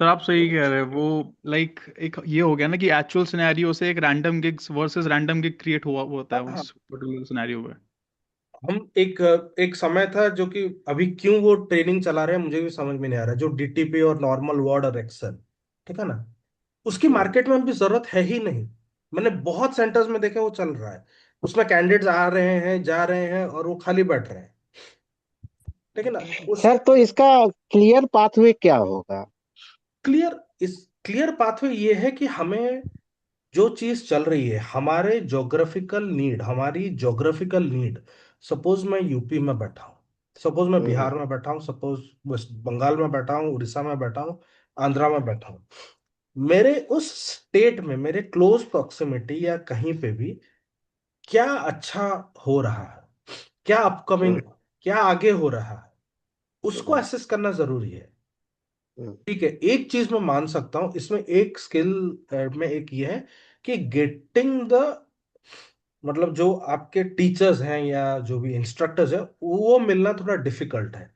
सर आप सही कह रहे हैं। वो लाइक एक ये हो गया ना कि एक्चुअल सिनेरियो से एक random gigs versus random gig create हुआ होता है हाँ, उस पर्टिकुलर सिनेरियो में। हम एक समय था जो कि अभी क्यों वो ट्रेनिंग चला रहे हैं मुझे भी समझ में नहीं आ रहा है, जो डीटीपी और नॉर्मल वर्ड और एक्सेल, ठीक है ना, उसकी मार्केट में अभी जरूरत है ही नहीं। मैंने बहुत सेंटर्स में देखा वो चल रहा है, उसमें कैंडिडेट्स आ रहे हैं जा रहे हैं और वो खाली बैठ रहे हैं, ठीक है ना। उस सर तो इसका क्लियर पाथवे क्या होगा? क्लियर इस क्लियर पाथवे ये है कि हमें जो चीज चल रही है, हमारी जोग्राफिकल नीड, सपोज मैं यूपी में बैठा हूँ, सपोज मैं बिहार में बैठा हूँ, सपोज वेस्ट बंगाल में बैठा हूँ, उड़ीसा में बैठा हूँ, आंध्रा में बैठा हूँ, मेरे उस स्टेट में मेरे क्लोज प्रॉक्सिमिटी या कहीं पे भी क्या अच्छा हो रहा है, क्या अपकमिंग, क्या आगे हो रहा है, उसको एसेस करना जरूरी है। ठीक है, एक चीज मैं मान सकता हूं इसमें, एक स्किल में एक ये है कि गेटिंग द, मतलब जो आपके टीचर्स हैं या जो भी इंस्ट्रक्टर्स हैं वो मिलना थोड़ा डिफिकल्ट है,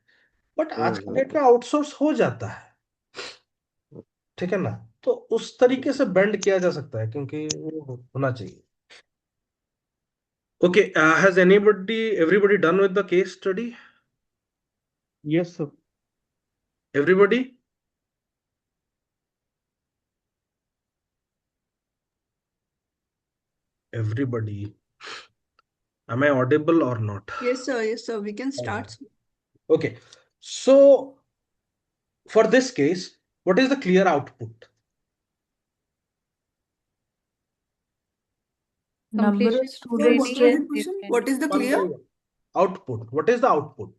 बट आज के डेट में आउटसोर्स हो जाता है, ठीक है ना। तो उस तरीके से बेंड किया जा सकता है क्योंकि वो होना चाहिए। Okay, has everybody done with the case study? Yes, sir. Everybody? Everybody, am I audible or not? Yes, sir. Yes, sir. We can start. Okay, so for this case, what is the clear output? Number of Completion Sir, students what was trained the question? different. What is the clear? Output. What is the output?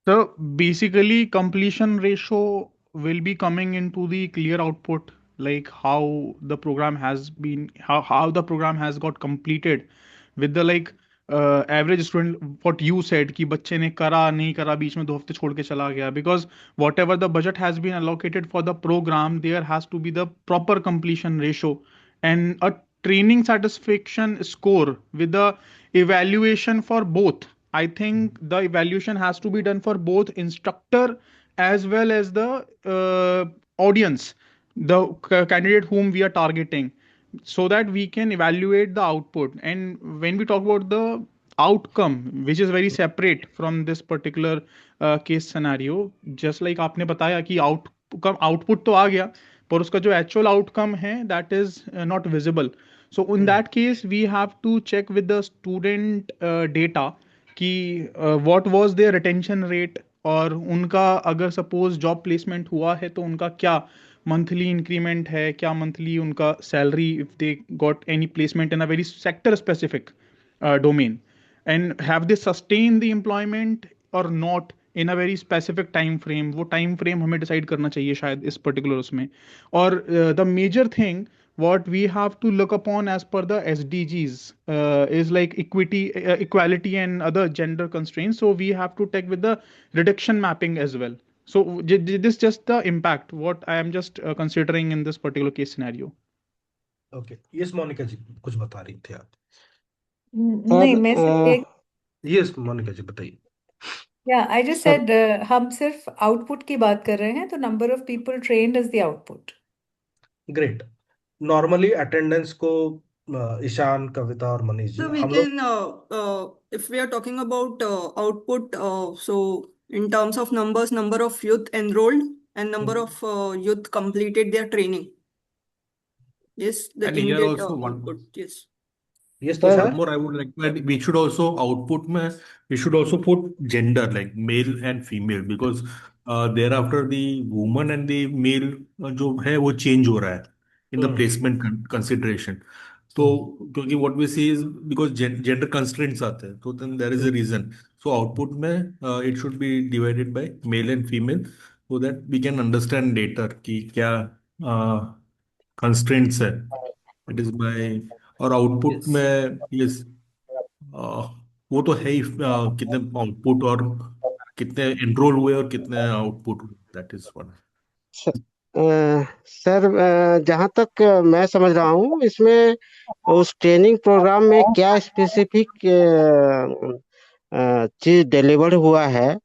So basically, completion ratio will be coming into the clear output, like how the program has been, how the program has got completed with the like average student. What you said कि बच्चे ने करा नहीं करा बीच में 2 हफ्ते छोड़ के चला गया, because whatever the budget has been allocated for the program, there has to be the proper completion ratio and a training satisfaction score with the evaluation for both. I think the evaluation has to be done for both instructor as well as the audience, the candidate whom we are targeting, so that we can evaluate the output. And when we talk about the outcome, which is very separate from this particular case scenario, just like आपने बताया कि output तो आ गया, पर उसका जो actual outcome है that is not visible. So in that case we have to check with the student data कि what was their retention rate, और उनका अगर सपोज जॉब प्लेसमेंट हुआ है तो उनका क्या मंथली इंक्रीमेंट है, क्या मंथली उनका salary, if they got any placement in a very sector specific domain, and have they sustained the employment or not in a very specific time frame. वो time frame हमें decide करना चाहिए शायद इस particular उसमें। और the major thing what we have to look upon as per the SDGs is like equality and other gender constraints. So we have to take with the reduction mapping as well. So this just the impact what I am just considering in this particular case scenario. Okay, yes, Monika जी कुछ बता रही थी आप। नहीं, मैं सिर्फ एक yes Monika जी बताइए। आई जस्ट सेड हम सिर्फ आउटपुट की बात कर रहे हैं, तो number of people trained is the output. Great. Normally attendance को ईशान, कविता और मनीष जी So we हम लोग, can, if we are talking about output, so in terms of numbers, number of youth enrolled and number of youth completed their training. Yes, the And here immediate also output. Yes. yes one Tushar? more I would like to add, we should also output में we should also put gender like male and female because thereafter the woman and the male जो है वो change हो रहा है in the placement consideration. तो क्योंकि what we see is because gender constraints आते हैं तो then there is a reason. So output में it should be divided by male and female so that we can understand later कि क्या constraints है. It is by और output Yes. में yes वो तो है ही कितने आउटपुट और कितने एनरोल हुए और कितने आउटपुट हुए दैट इज वन। सर जहाँ तक मैं समझ रहा हूँ इसमें उस ट्रेनिंग प्रोग्राम में क्या स्पेसिफिक चीज डिलीवर हुआ है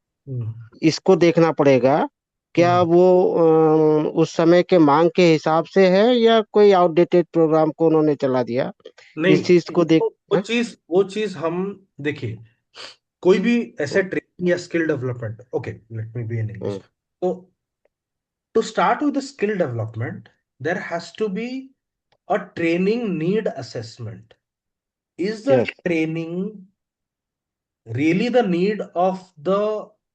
इसको देखना पड़ेगा। क्या वो उस समय के मांग के हिसाब से है या कोई आउटडेटेड प्रोग्राम को उन्होंने चला दिया? नहीं, इस चीज को देख वो चीज हम देखिए, कोई भी ऐसे ट्रेनिंग या skill development, okay let me be in English. So to start with the skill development, there has to be a training need assessment. Is the training really the need of the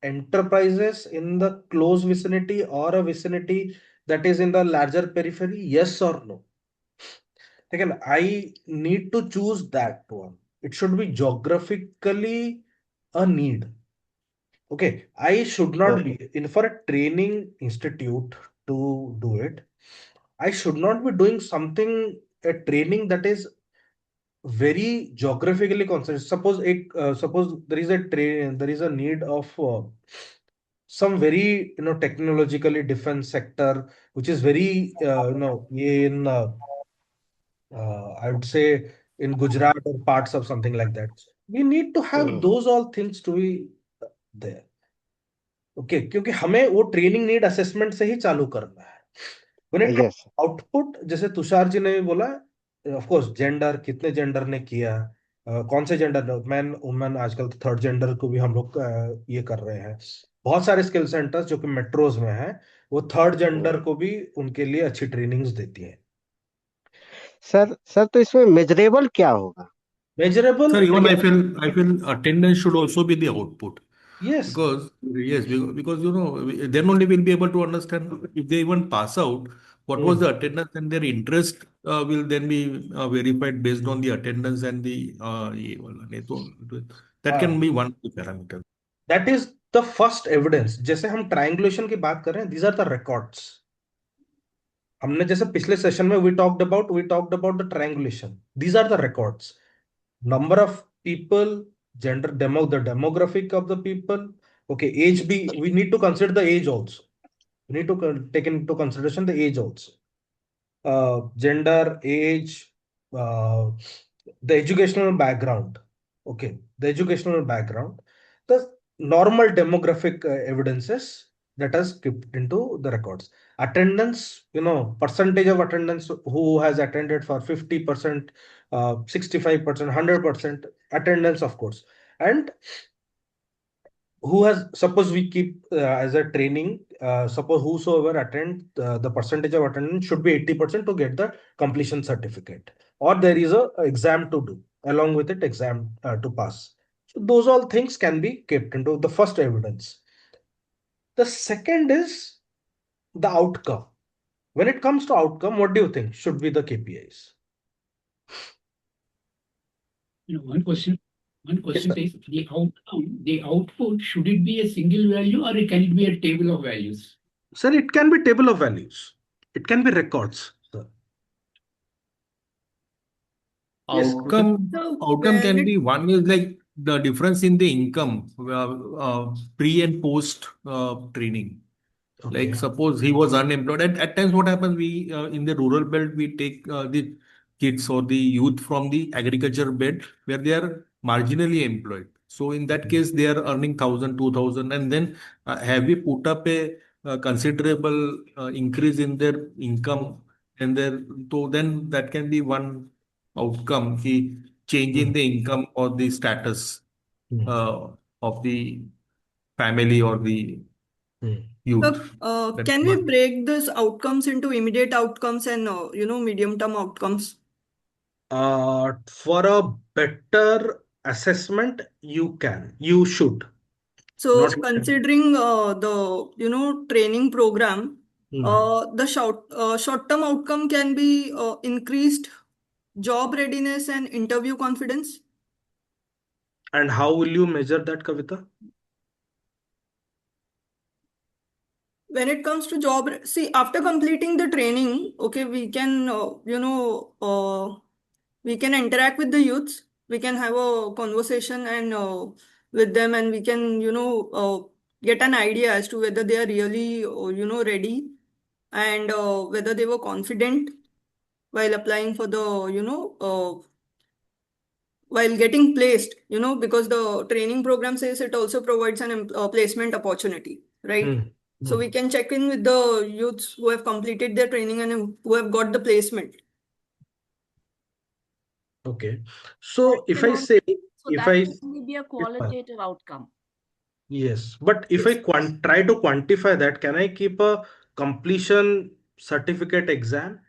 enterprises in the close vicinity or a vicinity that is in the larger periphery? Yes or no? Again, I need to choose that one. It should be geographically a need. Okay, I should not be in for a training institute to do it. I should not be doing something, a training that is very geographically concentrated. Suppose there is there is a need of some very technologically defense sector, which is very in I would say in Gujarat or parts of something like that. We need to have those all things to be there. Okay क्योंकि हमें वो training need assessment से ही चालू करना है. When it comes output, जैसे तुषार जी ने भी बोला, ऑफ कोर्स जेंडर, कितने जेंडर ने किया, कौन से जेंडर, मैन वुमेन, आजकल तो थर्ड जेंडर को भी हम लोग ये कर रहे हैं. बहुत सारे स्किल सेंटर्स जो कि मेट्रोज में हैं, वो थर्ड जेंडर को भी उनके लिए अच्छी ट्रेनिंग्स देती हैं. सर तो इसमें मेजरेबल क्या होगा? Measurable. Sir, even I feel attendance should also be the output. Yes. Because then only we'll be able to understand if they even pass out, what was the attendance, and their interest will then be verified based on the attendance and the that can be one parameter. That is the first evidence. जैसे हम triangulation की बात कर रहे हैं, these are the records. हमने जैसे पिछले सेशन में we talked about the triangulation. These are the records. Number of people, gender, the demographic of the people. Okay, age we need to consider the age also. We need to take into consideration the age also. Gender, age, the educational background. Okay, the educational background, the normal demographic evidences that has kept into the records. Attendance, percentage of attendance, who has attended for 50%, 65%, 100% attendance, of course. And who has, suppose we keep as a training, suppose whosoever attend, the percentage of attendance should be 80% to get the completion certificate, or there is a exam to do along with it, exam to pass. So those all things can be kept into the first evidence. The second is the outcome. When it comes to outcome, what do you think should be the KPIs? One question is the outcome, the output, should it be a single value or can it be a table of values? Sir, it can be table of values. It can be records. Sir. Outcome can be one is like the difference in the income pre and post training. Okay. Like suppose he was unemployed. At times what happens, we in the rural belt, we take the kids or the youth from the agriculture belt where they are marginally employed. So in that case, they are earning 1,000, 2,000, and then have we put up a considerable increase in their income, and so then that can be one outcome, the change in the income or the status of the family or the youth. Can we break these outcomes into immediate outcomes and medium-term outcomes? For a better assessment, you should. So considering the training program, the short-term outcome can be increased job readiness and interview confidence. And how will you measure that, Kavita? When it comes to job, see, after completing the training, okay, we can we can interact with the youths, we can have a conversation and with them, and we can get an idea as to whether they are really ready, and whether they were confident while applying for the while getting placed, because the training program says it also provides an placement opportunity, right? So we can check in with the youths who have completed their training and who have got the placement. Okay. So if I say So if that I can only be a qualitative outcome. yes, but if I try to quantify that, can I keep a completion certificate exam?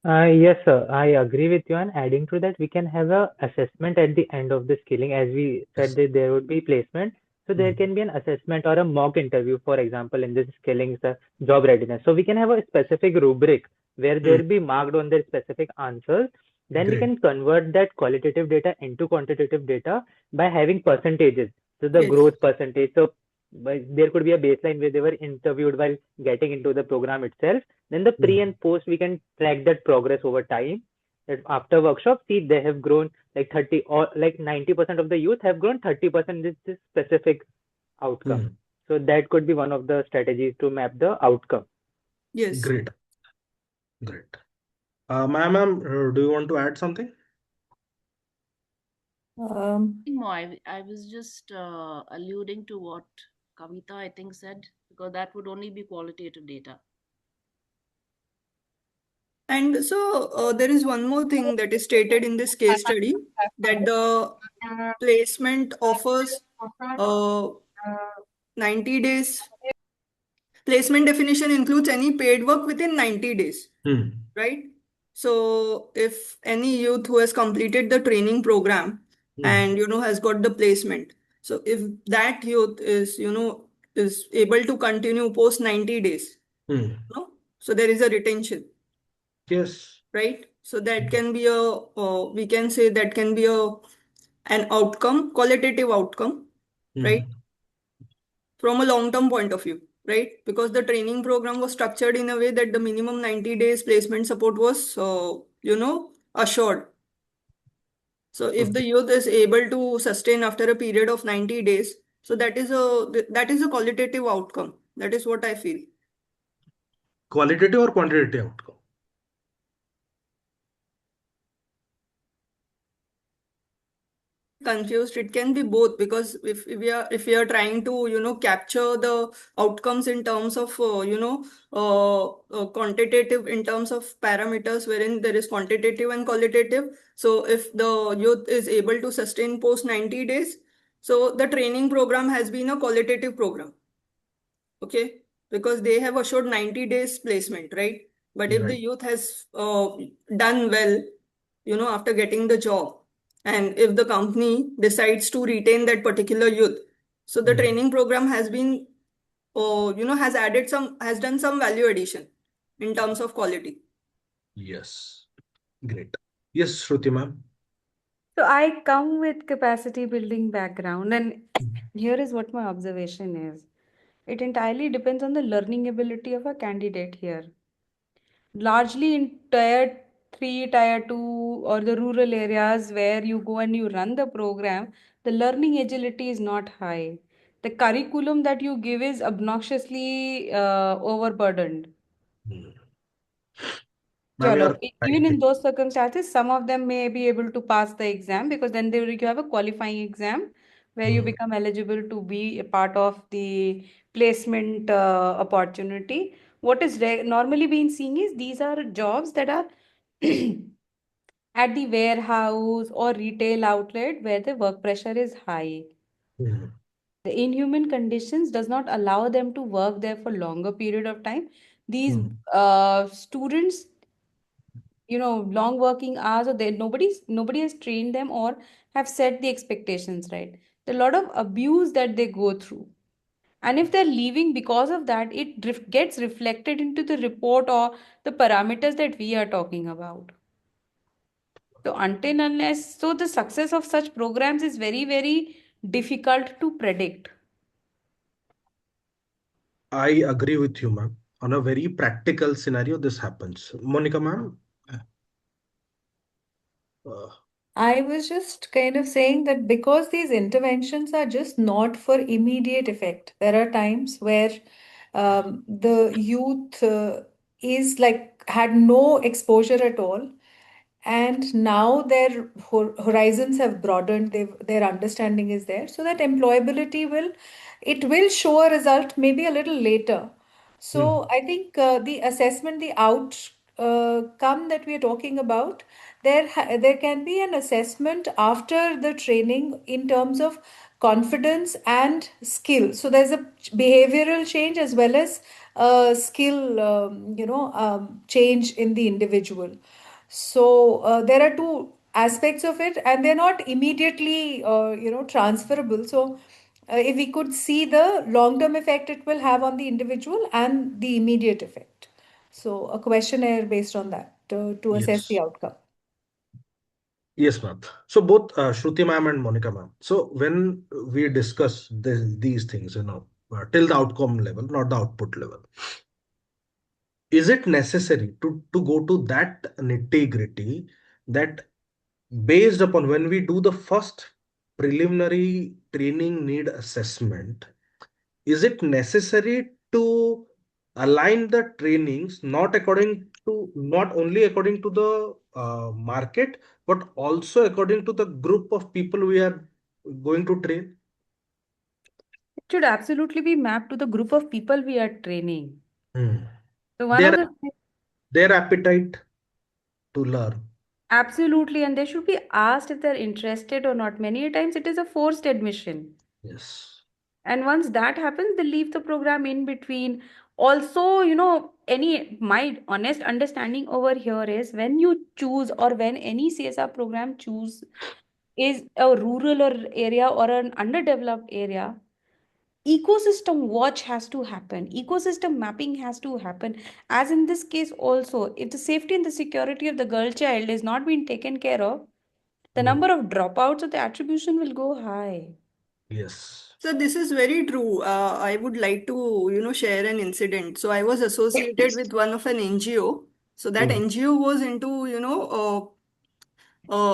Yes, sir. I agree with you. And adding to that, we can have a assessment at the end of the skilling. As we said that there would be placement, so there can be an assessment or a mock interview, for example, in this skilling job readiness. So we can have a specific rubric where there will be marked on their specific answers. Then we Great. can convert that qualitative data into quantitative data by having percentages. So the Yes. growth percentage. So there could be a baseline where they were interviewed while getting into the program itself. Then the pre and post, we can track that progress over time. That after workshop, see they have grown like 30 or like 90% of the youth have grown 30% this specific outcome. So that could be one of the strategies to map the outcome. Yes. Great. Great. Ma'am, do you want to add something? No, I was just alluding to what Kavita, I think, said, because that would only be qualitative data. And so there is one more thing that is stated in this case study, that the placement offers 90 days. Placement definition includes any paid work within 90 days, right? So if any youth who has completed the training program and, has got the placement, so if that youth is, is able to continue post 90 days, so there is a retention. Yes. Right? So that can be we can say that can be an outcome, qualitative outcome, right? From a long-term point of view, right? Because the training program was structured in a way that the minimum 90 days placement support was, assured. So if the youth is able to sustain after a period of 90 days, so that is a qualitative outcome. That is what I feel. Qualitative or quantitative outcome? Confused, it can be both, because if we are trying to capture the outcomes in terms of quantitative, in terms of parameters wherein there is quantitative and qualitative. So if the youth is able to sustain post 90 days, so the training program has been a qualitative program, okay, because they have assured 90 days placement, right? But if the youth has done well, after getting the job, and if the company decides to retain that particular youth, so the training program has been, has done some value addition in terms of quality. Yes. Great. Yes, Shruti ma'am. So I come with capacity building background, and here is what my observation is. It entirely depends on the learning ability of a candidate here. Largely in tier 3, tier 2, or the rural areas where you go and you run the program, the learning agility is not high. The curriculum that you give is obnoxiously overburdened. Ma'am, Chalo, you're even in right. those circumstances, some of them may be able to pass the exam, because then you have a qualifying exam where you become eligible to be a part of the placement opportunity. What is normally being seen is these are jobs that are at the warehouse or retail outlet where the work pressure is high. The inhuman conditions does not allow them to work there for longer period of time. These students, long working hours, or they nobody has trained them or have set the expectations right. There's a lot of abuse that they go through, and if they're leaving because of that, it gets reflected into the report or the parameters that we are talking about. So until unless, so the success of such programs is very, very difficult to predict. I agree with you, ma'am. On a very practical scenario, this happens. Monica, ma'am. I was just kind of saying that because these interventions are just not for immediate effect, there are times where the youth is like had no exposure at all, and now their horizons have broadened, their understanding is there, so that employability will show a result maybe a little later. So I think the assessment, the come that we are talking about, there can be an assessment after the training in terms of confidence and skill. So there's a behavioral change as well as skill, change in the individual. So there are two aspects of it, and they're not immediately, transferable. So if we could see the long-term effect it will have on the individual and the immediate effect. So a questionnaire based on that to assess the Yes. outcome. Yes, ma'am. So both Shruti ma'am and Monica ma'am. So when we discuss these things, till the outcome level, not the output level, is it necessary to go to that nitty-gritty that based upon when we do the first preliminary training need assessment, is it necessary to align the trainings not only according to the market, but also according to the group of people we are going to train? It should absolutely be mapped to the group of people we are training. Hmm. So one of their the their appetite to learn. absolutely, and they should be asked if they're interested or not. Many times it is a forced admission. Yes. And once that happens, they leave the program in between. Also, my honest understanding over here is when you choose or when any CSR program choose is a rural or area or an underdeveloped area, ecosystem watch has to happen, ecosystem mapping has to happen. As in this case also, if the safety and the security of the girl child is not being taken care of, the number of dropouts of the attribution will go high. Yes. So this is very true. I would like to, share an incident. So I was associated with one of an NGO. So that NGO was into,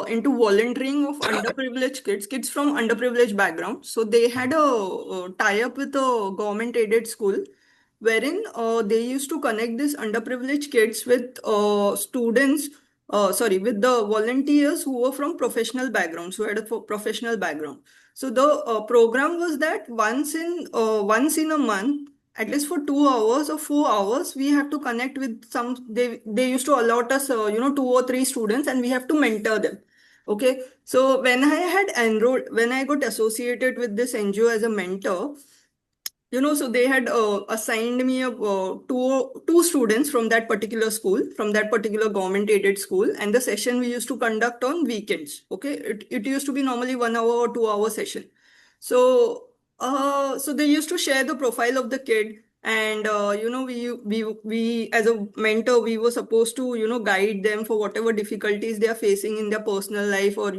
into volunteering of underprivileged kids from underprivileged backgrounds. So they had a tie-up with a government-aided school, wherein they used to connect these underprivileged kids with with the volunteers who were from professional backgrounds, who had a professional background. So the program was that once in a month, at least for 2 hours or 4 hours, we have to connect with some. They used to allot us, 2 or 3 students, and we have to mentor them. Okay, so when I got associated with this NGO as a mentor, so they had assigned me two students from that particular school, from that particular government aided school, and the session we used to conduct on weekends. Okay, it used to be normally 1 hour or 2 hour session. So they used to share the profile of the kid, and we as a mentor, we were supposed to guide them for whatever difficulties they are facing in their personal life, or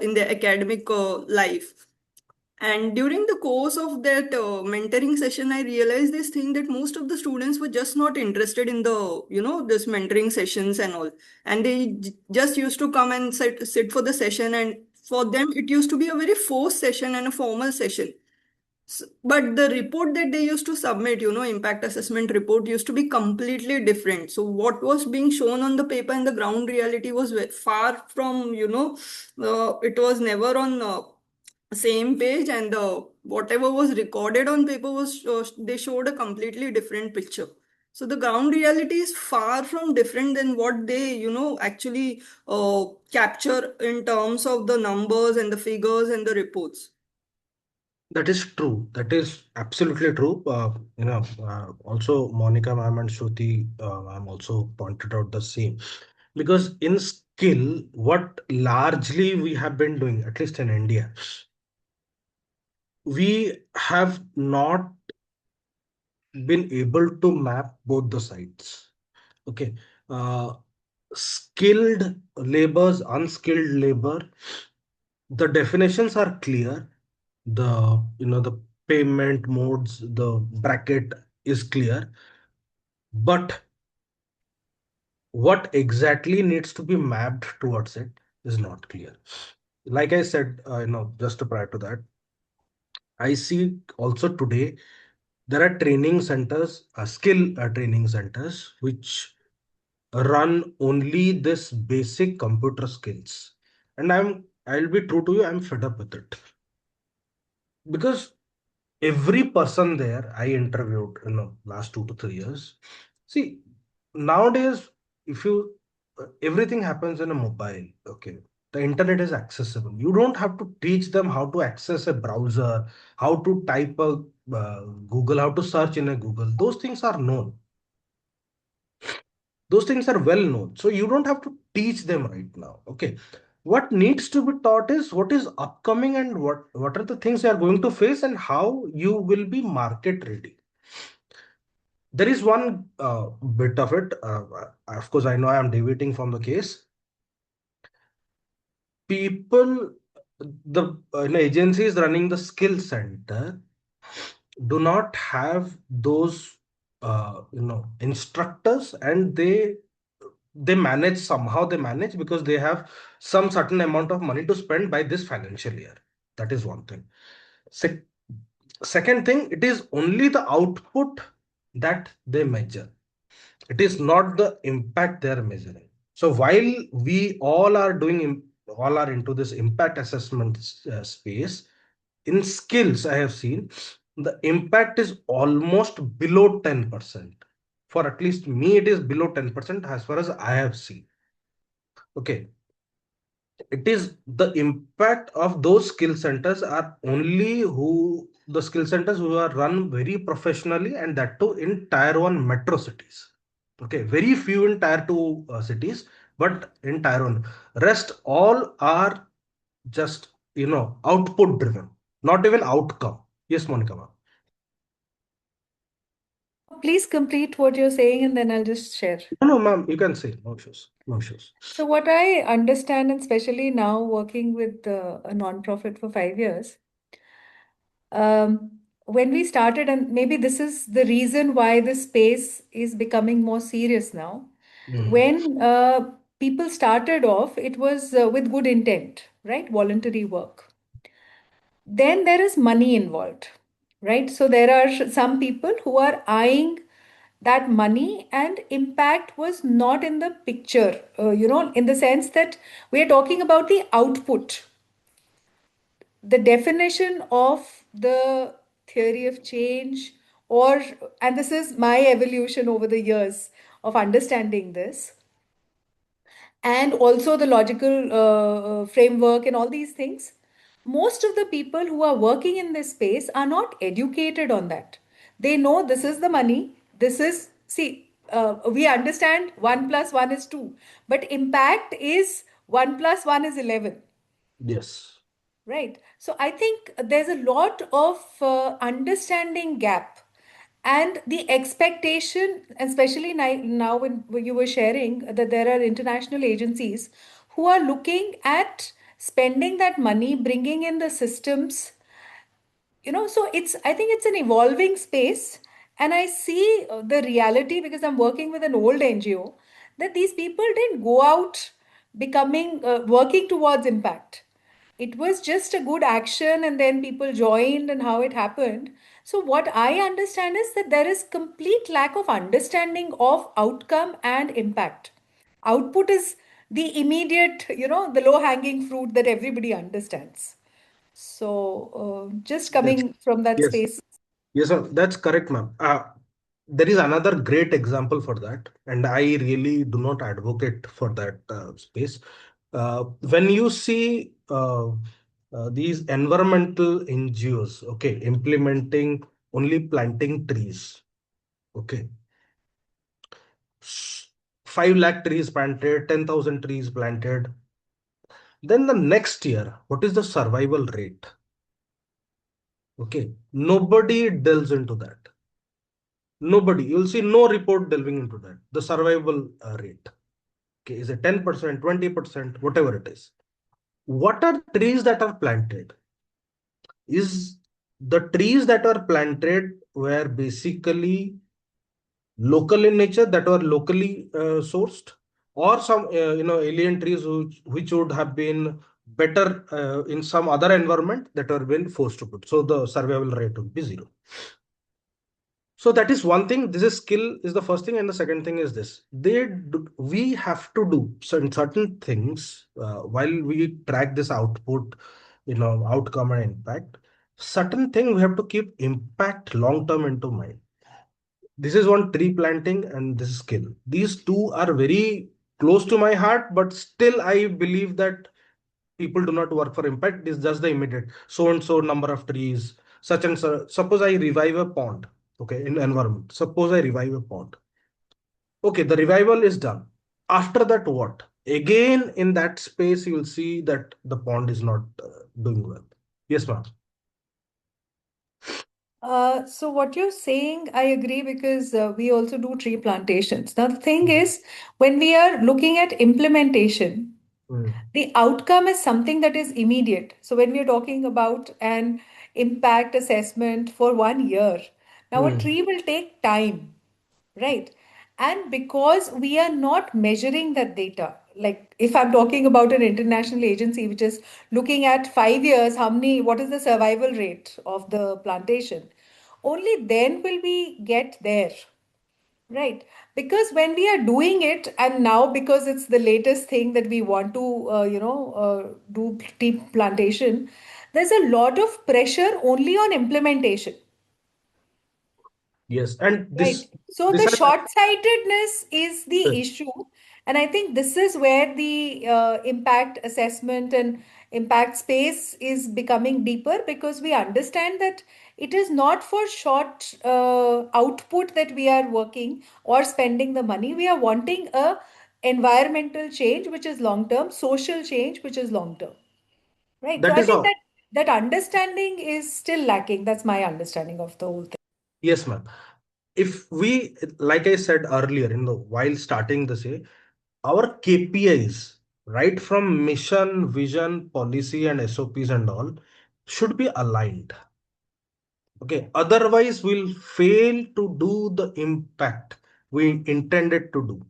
in their academic life. And during the course of that mentoring session, I realized this thing that most of the students were just not interested in this mentoring sessions and all. And they just used to come and sit for the session. And for them, it used to be a very forced session and a formal session. But the report that they used to submit, impact assessment report, used to be completely different. So what was being shown on the paper and the ground reality was far from, it was never on same page, and whatever was recorded on paper was they showed a completely different picture. So the ground reality is far from different than what they actually capture in terms of the numbers and the figures and the reports. That is true. That is absolutely true. Also Monica ma'am and Shruti ma'am also pointed out the same. Because in skill, what largely we have been doing, at least in India, we have not been able to map both the sides. Okay. Uh, Skilled labors, unskilled labor, the definitions are clear. The payment modes, the bracket is clear, but what exactly needs to be mapped towards it is not clear. Like I said, just prior to that, I see also today there are training centers, skill training centers, which run only this basic computer skills. And I'll be true to you, I'm fed up with it. Because every person there I interviewed in the last 2 to 3 years, see, nowadays if you everything happens in a mobile, okay, the internet is accessible. You don't have to teach them how to access a browser, how to type a Google, how to search in a Google. Those things are known. Those things are well known, so you don't have to teach them right now. Okay, what needs to be taught is what is upcoming and what are the things they are going to face and how you will be market ready. There is one bit of it. Of course, I know I am deviating from the case. People, the agencies running the skill center do not have those instructors, and they manage, somehow they manage because they have some certain amount of money to spend by this financial year. That is one thing. Second thing, it is only the output that they measure. It is not the impact they are measuring. So while we all are into this impact assessment space, in skills I have seen the impact is almost below 10%. For at least me, it is below 10% as far as I have seen. Okay, it is the impact of those skill centers are only who the skill centers who are run very professionally, and that too in tier 1 metro cities. Okay, very few in tier 2 cities, but in tier 1, rest all are just output driven, not even outcome. Yes, Monica ma'am. Please complete what you're saying and then I'll just share. No, ma'am, you can say. No issues. No issues. So what I understand, and especially now working with a nonprofit for 5 years, when we started, and maybe this is the reason why this space is becoming more serious now. When people started off, it was with good intent, right? Voluntary work. Then there is money involved, right? So there are some people who are eyeing that money, and impact was not in the picture, in the sense that we are talking about the output. The definition of the theory of change, or, and this is my evolution over the years of understanding this, and also the logical framework and all these things. Most of the people who are working in this space are not educated on that. They know this is the money, this is, see, we understand 1 plus 1 is 2, but impact is 1 plus 1 is 11. Yes. Right. So I think there's a lot of understanding gap, and the expectation, especially now when you were sharing that there are international agencies who are looking at spending that money, bringing in the systems, so I think it's an evolving space. And I see the reality, because I'm working with an old NGO, that these people didn't go out becoming working towards impact. It was just a good action, and then people joined, and how it happened. So what I understand is that there is complete lack of understanding of outcome and impact. Output is the immediate, the low hanging fruit that everybody understands. So, just Yes. coming from that Yes. space. Yes, sir. That's correct, ma'am. There is another great example for that, and I really do not advocate for that space. When you see these environmental NGOs, okay, implementing only planting trees, okay, 5 lakh trees planted, 10,000 trees planted. Then the next year, what is the survival rate? Okay, nobody delves into that. Nobody, you'll see no report delving into that. The survival rate, okay, is it 10%, 20%, whatever it is. What are trees that are planted? Is the trees that are planted were basically local in nature, that were locally sourced, or some alien trees which would have been better in some other environment that were been forced to put. So the survival rate would be 0. So that is one thing. This is skill is the first thing, and the second thing is this: we have to do certain things while we track this output, outcome and impact. Certain thing we have to keep impact long term into mind. This is one tree planting and this is skill. These two are very close to my heart, but still I believe that people do not work for impact. It is just the immediate so and so number of trees, such and such. Suppose I revive a pond, okay, in environment. Suppose I revive a pond. Okay, the revival is done. After that, what? Again, in that space, you will see that the pond is not doing well. Yes, ma'am. So what you're saying, I agree because we also do tree plantations. Now, the thing is, when we are looking at implementation, the outcome is something that is immediate. So when we are talking about an impact assessment for 1 year, now a tree will take time, right? And because we are not measuring that data, like if I'm talking about an international agency which is looking at 5 years, what is the survival rate of the plantation? Only then will we get there, right? Because when we are doing it, and now because it's the latest thing that we want to, do tea plantation, there's a lot of pressure only on implementation. Yes, and Right. this So this the has short-sightedness is the issue. And I think this is where the impact assessment and impact space is becoming deeper because we understand that it is not for short output that we are working or spending the money. We are wanting a environmental change, which is long-term, social change, which is long-term. Right. So that I is think all. that understanding is still lacking. That's my understanding of the whole thing. Yes, ma'am. If we, like I said earlier, while starting the say, our KPIs, right from mission, vision, policy, and SOPs and all, should be aligned. Okay, otherwise we'll fail to do the impact we intended to do.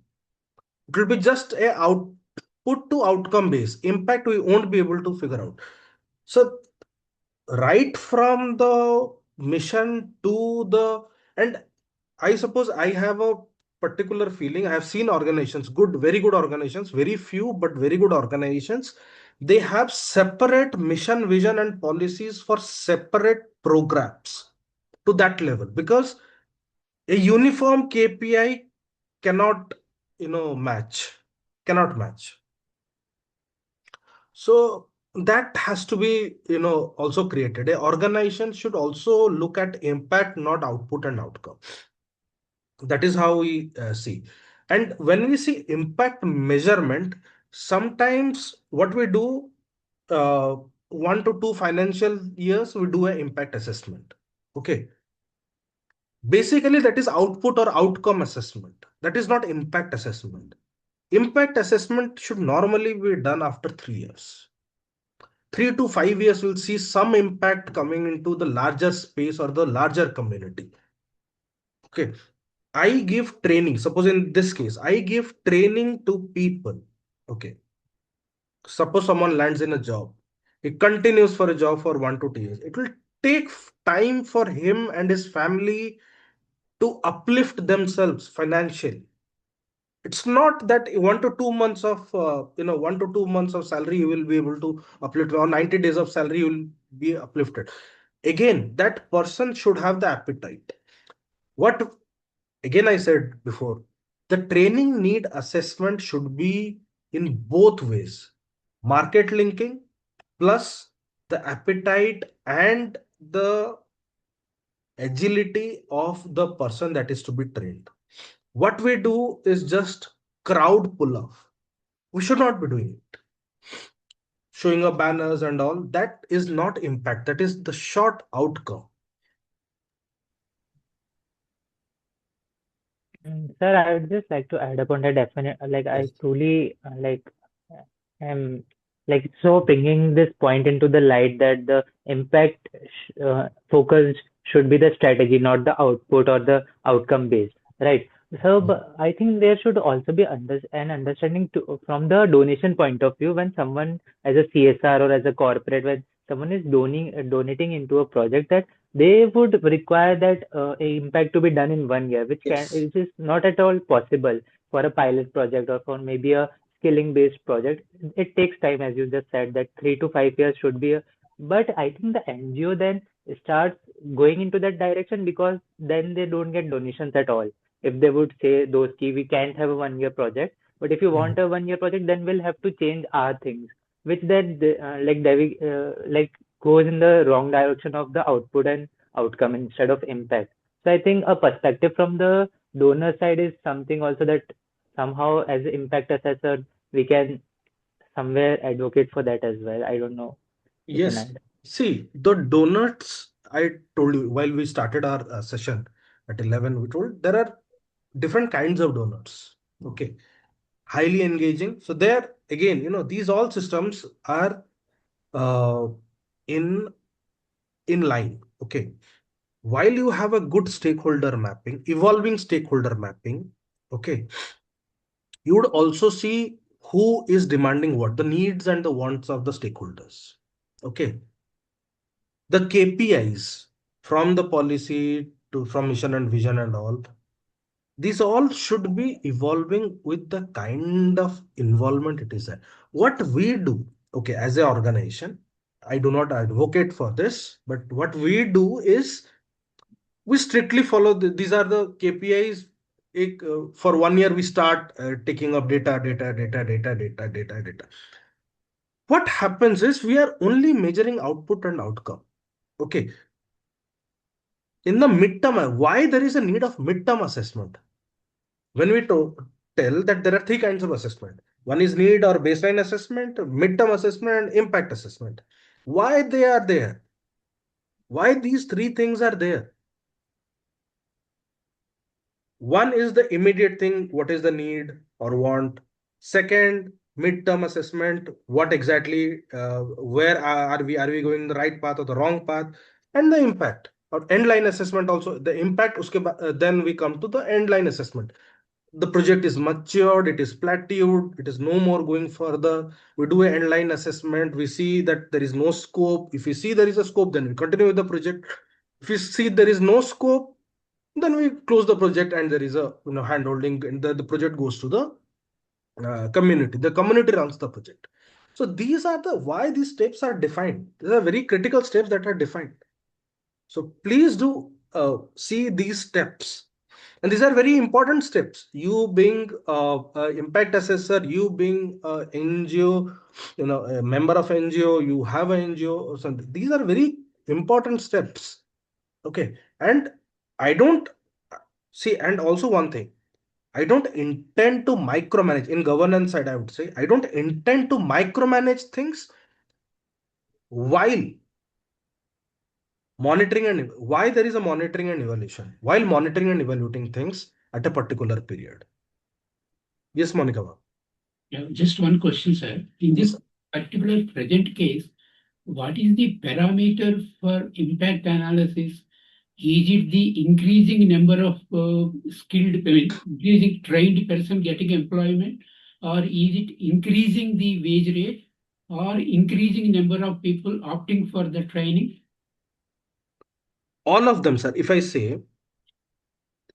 It will be just a output to outcome base. Impact we won't be able to figure out. So right from the mission to the, and I suppose I have a particular feeling. I have seen organizations, good, very good organizations, very few, but very good organizations. They have separate mission, vision, and policies for separate programs to that level because a uniform KPI cannot, match, cannot match. So that has to be, also created. A organization should also look at impact, not output and outcome. That is how we see. And when we see impact measurement, sometimes what we do, 1 to 2 financial years, we do an impact assessment. Okay. Basically, that is output or outcome assessment. That is not impact assessment. Impact assessment should normally be done after 3 years. 3 to 5 years, we'll see some impact coming into the larger space or the larger community. Okay. I give training. Suppose in this case, I give training to people. Okay. Suppose someone lands in a job. He continues for a job for 1 to 2 years. It will take time for him and his family to uplift themselves financially. It's not that 1 to 2 months of 1 to 2 months of salary you will be able to uplift, or 90 days of salary you will be uplifted. Again, that person should have the appetite. What again I said before, the training need assessment should be in both ways. Market linking plus the appetite and the agility of the person that is to be trained. What we do is just crowd pull off. We should not be doing it. Showing up banners and all, that is not impact. That is the short outcome. Sir, I would just like to add upon that definite, like I Yes. truly am like so bringing this point into the light that the impact focus should be the strategy, not the output or the outcome based, right? So, but I think there should also be an understanding from the donation point of view when someone as a CSR or as a corporate, when someone is donating into a project that they would require that impact to be done in 1 year, Yes. which is not at all possible for a pilot project or for maybe a skilling based project. It takes time, as you just said, that 3 to 5 years should be a, but I think the NGO then starts going into that direction, because then they don't get donations at all. If they would say those key, we can't have a 1 year project, but if you want a 1 year project, then we'll have to change our things, which then like goes in the wrong direction of the output and outcome instead of impact. So I think a perspective from the donor side is something also that somehow as an impact assessor we can somewhere advocate for that as well. I don't know. You can Yes. add. See, the donuts, I told you while we started our session at 11, we told there are different kinds of donuts. Okay. Highly engaging. So there again, these all systems are uh, in line. Okay. While you have a good stakeholder mapping, evolving stakeholder mapping, okay, you would also see who is demanding what, the needs and the wants of the stakeholders. Okay. The KPIs from the policy to from mission and vision and all, these all should be evolving with the kind of involvement it is there. What we do, okay, as an organization, I do not advocate for this, but what we do is we strictly follow these are the KPIs. For 1 year, we start taking up data. What happens is we are only measuring output and outcome. Okay. In the midterm, why there is a need of midterm assessment? When we tell that there are three kinds of assessment. One is need or baseline assessment, midterm assessment, and impact assessment. Why they are there? Why these three things are there? One is the immediate thing, what is the need or want. Second, midterm assessment, what exactly, where are we going the right path or the wrong path, and the impact or end line assessment also. The impact, then we come to the end line assessment. The project is matured, it is plateaued, it is no more going further. We do an end line assessment, we see that there is no scope. If we see there is a scope, then we continue with the project. If we see there is no scope, then we close the project and there is a hand holding, and the project goes to the community. The community runs the project. So these are the why these steps are defined. These are very critical steps that are defined. So please do see these steps, and these are very important steps. You being impact assessor, you being NGO, a member of NGO, you have an NGO or something. These are very important steps. Okay, and I don't see, and also one thing, I don't intend to micromanage in governance side. I would say I don't intend to micromanage things while monitoring, and why there is a monitoring and evaluation while monitoring and evaluating things at a particular period. Yes, Monica. Yeah, just one question, sir. In this particular present case, what is the parameter for impact analysis? Is it the increasing number of increasing trained person getting employment, or is it increasing the wage rate, or increasing number of people opting for the training? All of them, sir. If I say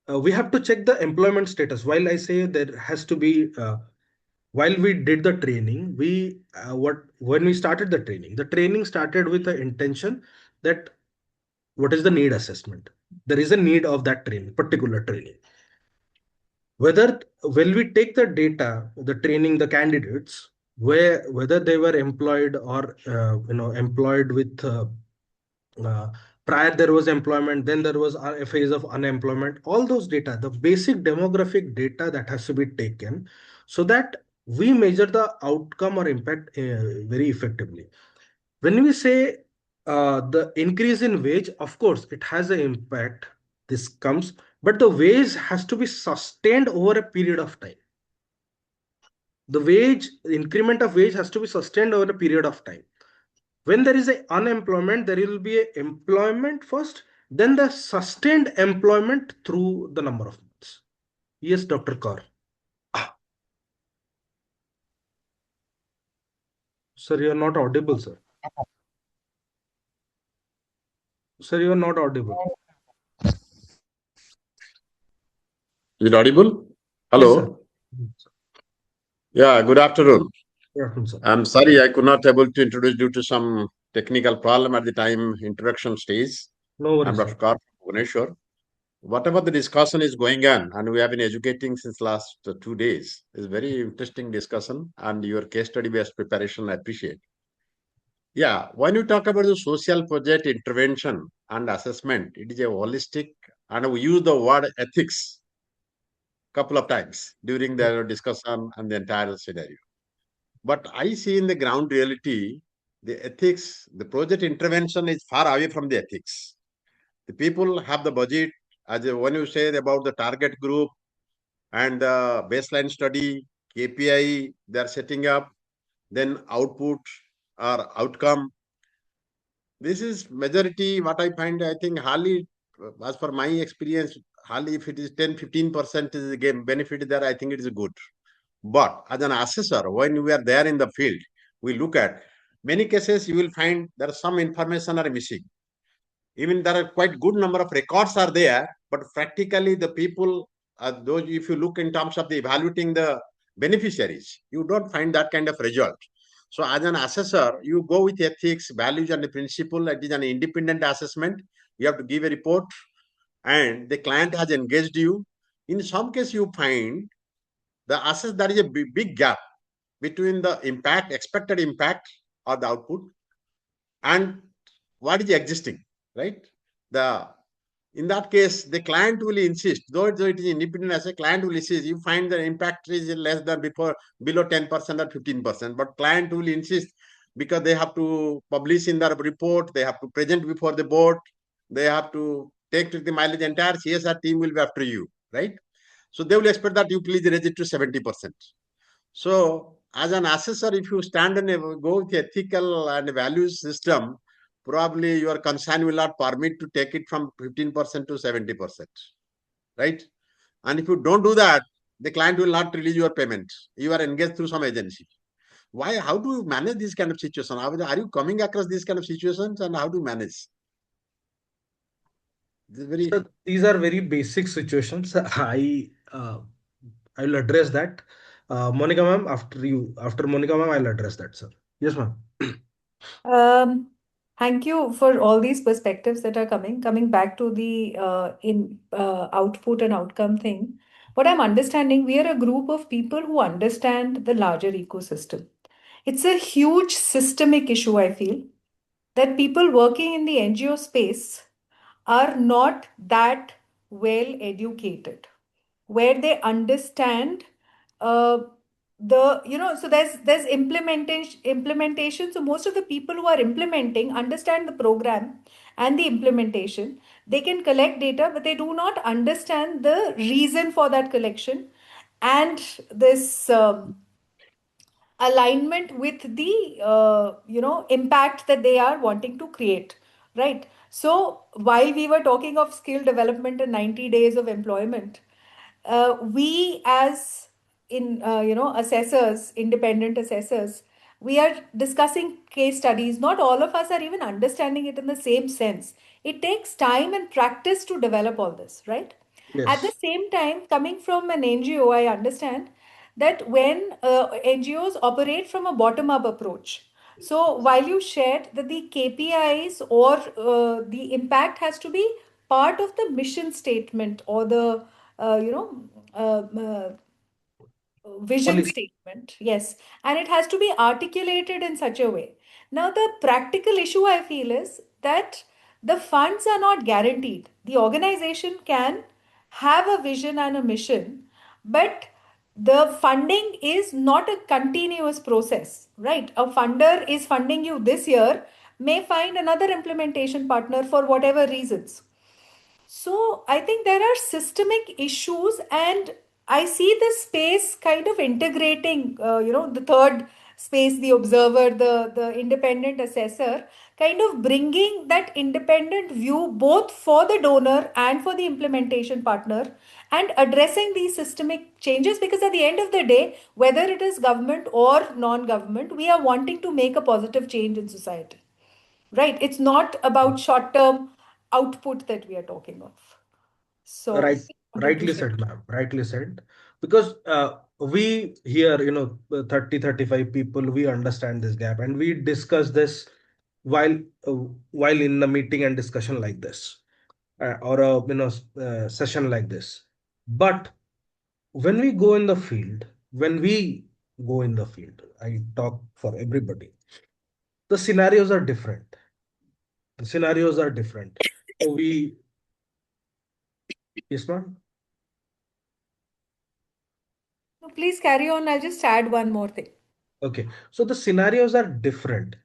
we have to check the employment status, while I say there has to be while we did the training, when we started the training started with the intention that what is the need assessment. There is a need of that particular training. Whether when we take the data, the training, the candidates, whether they were employed or employed with prior there was employment, then there was a phase of unemployment. All those data, the basic demographic data that has to be taken, so that we measure the outcome or impact very effectively. When we say the increase in wage, of course it has an impact, this comes, but the wage has to be sustained over a period of time. The increment of wage has to be sustained over a period of time. When there is a unemployment, there will be a employment first, then the sustained employment through the number of months. Yes, Dr. Kaur. Sir, you are not audible, sir. Sir, you are not audible. Is it audible? Hello. Yes, yeah, good afternoon. Good afternoon, sir. I'm sorry I could not able to introduce due to some technical problem at the time introduction stage. No I'm worries, Dr. sir. Kar from Bhubaneswar. Whatever the discussion is going on, and we have been educating since last 2 days, is very interesting discussion, and your case study based preparation, I appreciate. Yeah, when you talk about the social project intervention and assessment, it is a holistic, and we use the word ethics couple of times during the discussion and the entire scenario. But I see in the ground reality, the ethics, the project intervention is far away from the ethics. The people have the budget, when you say about the target group and the baseline study, KPI, they are setting up, then output or outcome. This is majority what I find. I think hardly, as per my experience, hardly if it is 10-15% is the game benefit there, I think it is good. But as an assessor, when we are there in the field, we look at many cases, you will find there are some information are missing. Even there are quite good number of records are there, but practically the people, those if you look in terms of the evaluating the beneficiaries, you don't find that kind of result. So as an assessor, you go with ethics, values, and the principle. It is an independent assessment. You have to give a report, and the client has engaged you. In some case, you find the assess there is a big gap between the impact, expected impact or the output, and what is existing, right? The in that case, the client will insist, though it is independent as a client will insist, you find the impact is less than before, below 10% or 15%, but client will insist because they have to publish in their report, they have to present before the board, they have to take to the mileage, entire CSR team will be after you, right? So they will expect that you please raise it to 70%. So as an assessor, if you stand and go with ethical and values system, probably your concern will not permit to take it from 15% to 70%, right? And if you don't do that, the client will not release your payment. You are engaged through some agency. Why? How do you manage this kind of situation? Are you coming across these kind of situations, and how do you manage? Sir, these are very basic situations. I will address that. Monica ma'am, after Monica ma'am, I'll address that, sir. Yes, ma'am. Thank you for all these perspectives that are coming. Coming back to the output and outcome thing, what I'm understanding, we are a group of people who understand the larger ecosystem. It's a huge systemic issue, I feel, that people working in the NGO space are not that well educated, where they understand uh, so there's implementation. So most of the people who are implementing understand the program and the implementation. They can collect data, but they do not understand the reason for that collection and this alignment with the impact that they are wanting to create, right? So while we were talking of skill development and 90 days of employment, we as in assessors, independent assessors, we are discussing case studies. Not all of us are even understanding it in the same sense. It takes time and practice to develop all this, right? At the Yes. same time, coming from an NGO, I understand that when NGOs operate from a bottom up approach. So while you shared that the KPIs or the impact has to be part of the mission statement or the uh, you know vision Policy. statement, yes, and it has to be articulated in such a way. Now the practical issue I feel is that the funds are not guaranteed. The organization can have a vision and a mission, but the funding is not a continuous process, right? A funder is funding you this year, may find another implementation partner for whatever reasons. So I think there are systemic issues, and I see this space kind of integrating, the third space, the observer, the independent assessor, kind of bringing that independent view both for the donor and for the implementation partner, and addressing these systemic changes. Because at the end of the day, whether it is government or non-government, we are wanting to make a positive change in society. Right? It's not about short-term output that we are talking of. So, Right, wanted to rightly share. said, ma'am. Rightly said. Because we here, 30, 35 people, we understand this gap and we discuss this while while in a meeting and discussion like this, or a session like this. But when we go in the field, when we go in the field, I talk for everybody. The scenarios are different. The scenarios are different. So we, yes, ma'am. No, please carry on. I'll just add one more thing. Okay, so the scenarios are different.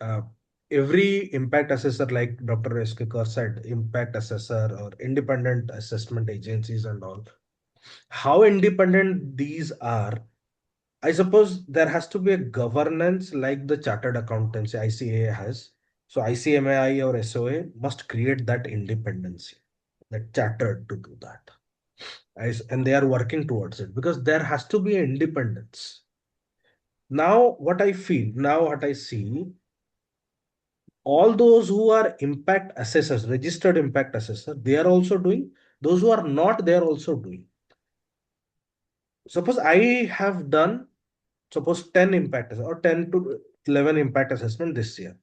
Every impact assessor, like Dr. Eskekar said, impact assessor or independent assessment agencies and all, how independent these are, I suppose there has to be a governance like the chartered accountancy ICAI has. So ICMAI or SOA must create that independency, that chartered to do that. And they are working towards it because there has to be independence. Now, what I feel, now what I see, all those who are impact assessors, registered impact assessor, they are also doing. Those who are not, they are also doing. Suppose I have done, suppose 10 impact or 10 to 11 impact assessment this year.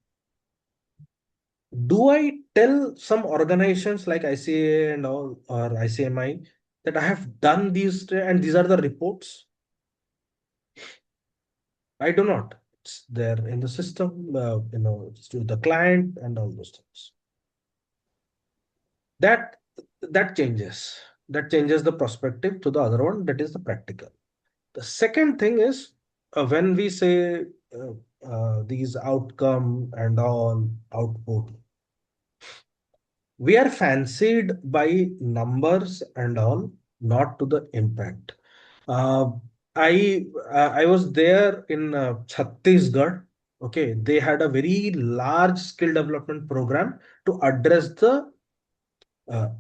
Do I tell some organizations like ICA and all or ICMI that I have done these and these are the reports? I do not. It's there in the system, it's to the client and all those things. That that changes. That changes the perspective to the other one. That is the practical. The second thing is when we say these outcome and all output, we are fancied by numbers and all, not to the impact. Uh, I was there in Chhattisgarh. Okay, they had a very large skill development program to address the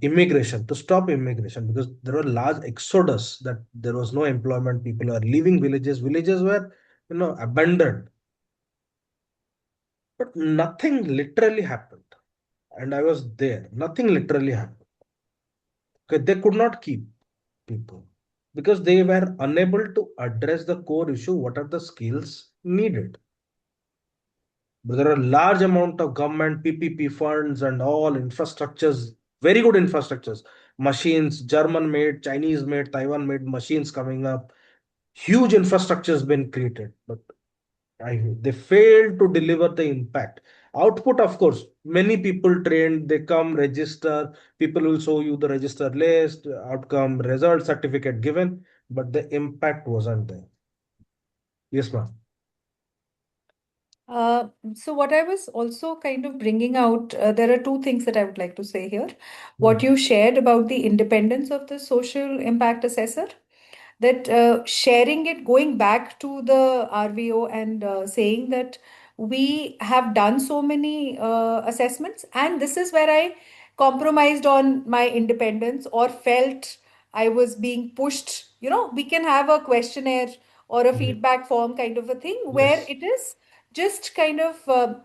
immigration, to stop immigration, because there were large exodus, that there was no employment, people are leaving villages, villages were abandoned, but nothing literally happened. And I was there, nothing literally happened. Okay, they could not keep people because they were unable to address the core issue, what are the skills needed. But there are a large amount of government PPP funds and all infrastructures, very good infrastructures, machines, German made, Chinese made, Taiwan made machines coming up. Huge infrastructure has been created, but they failed to deliver the impact. Output, of course, many people trained, they come register, people will show you the register list, outcome, result, certificate given, but the impact wasn't there. Yes, ma'am. So what I was also kind of bringing out, there are two things that I would like to say here. What you shared about the independence of the social impact assessor, that sharing it, going back to the RVO and saying that we have done so many assessments, and this is where I compromised on my independence or felt I was being pushed. We can have a questionnaire or a feedback form kind of a thing where Yes. it is just kind of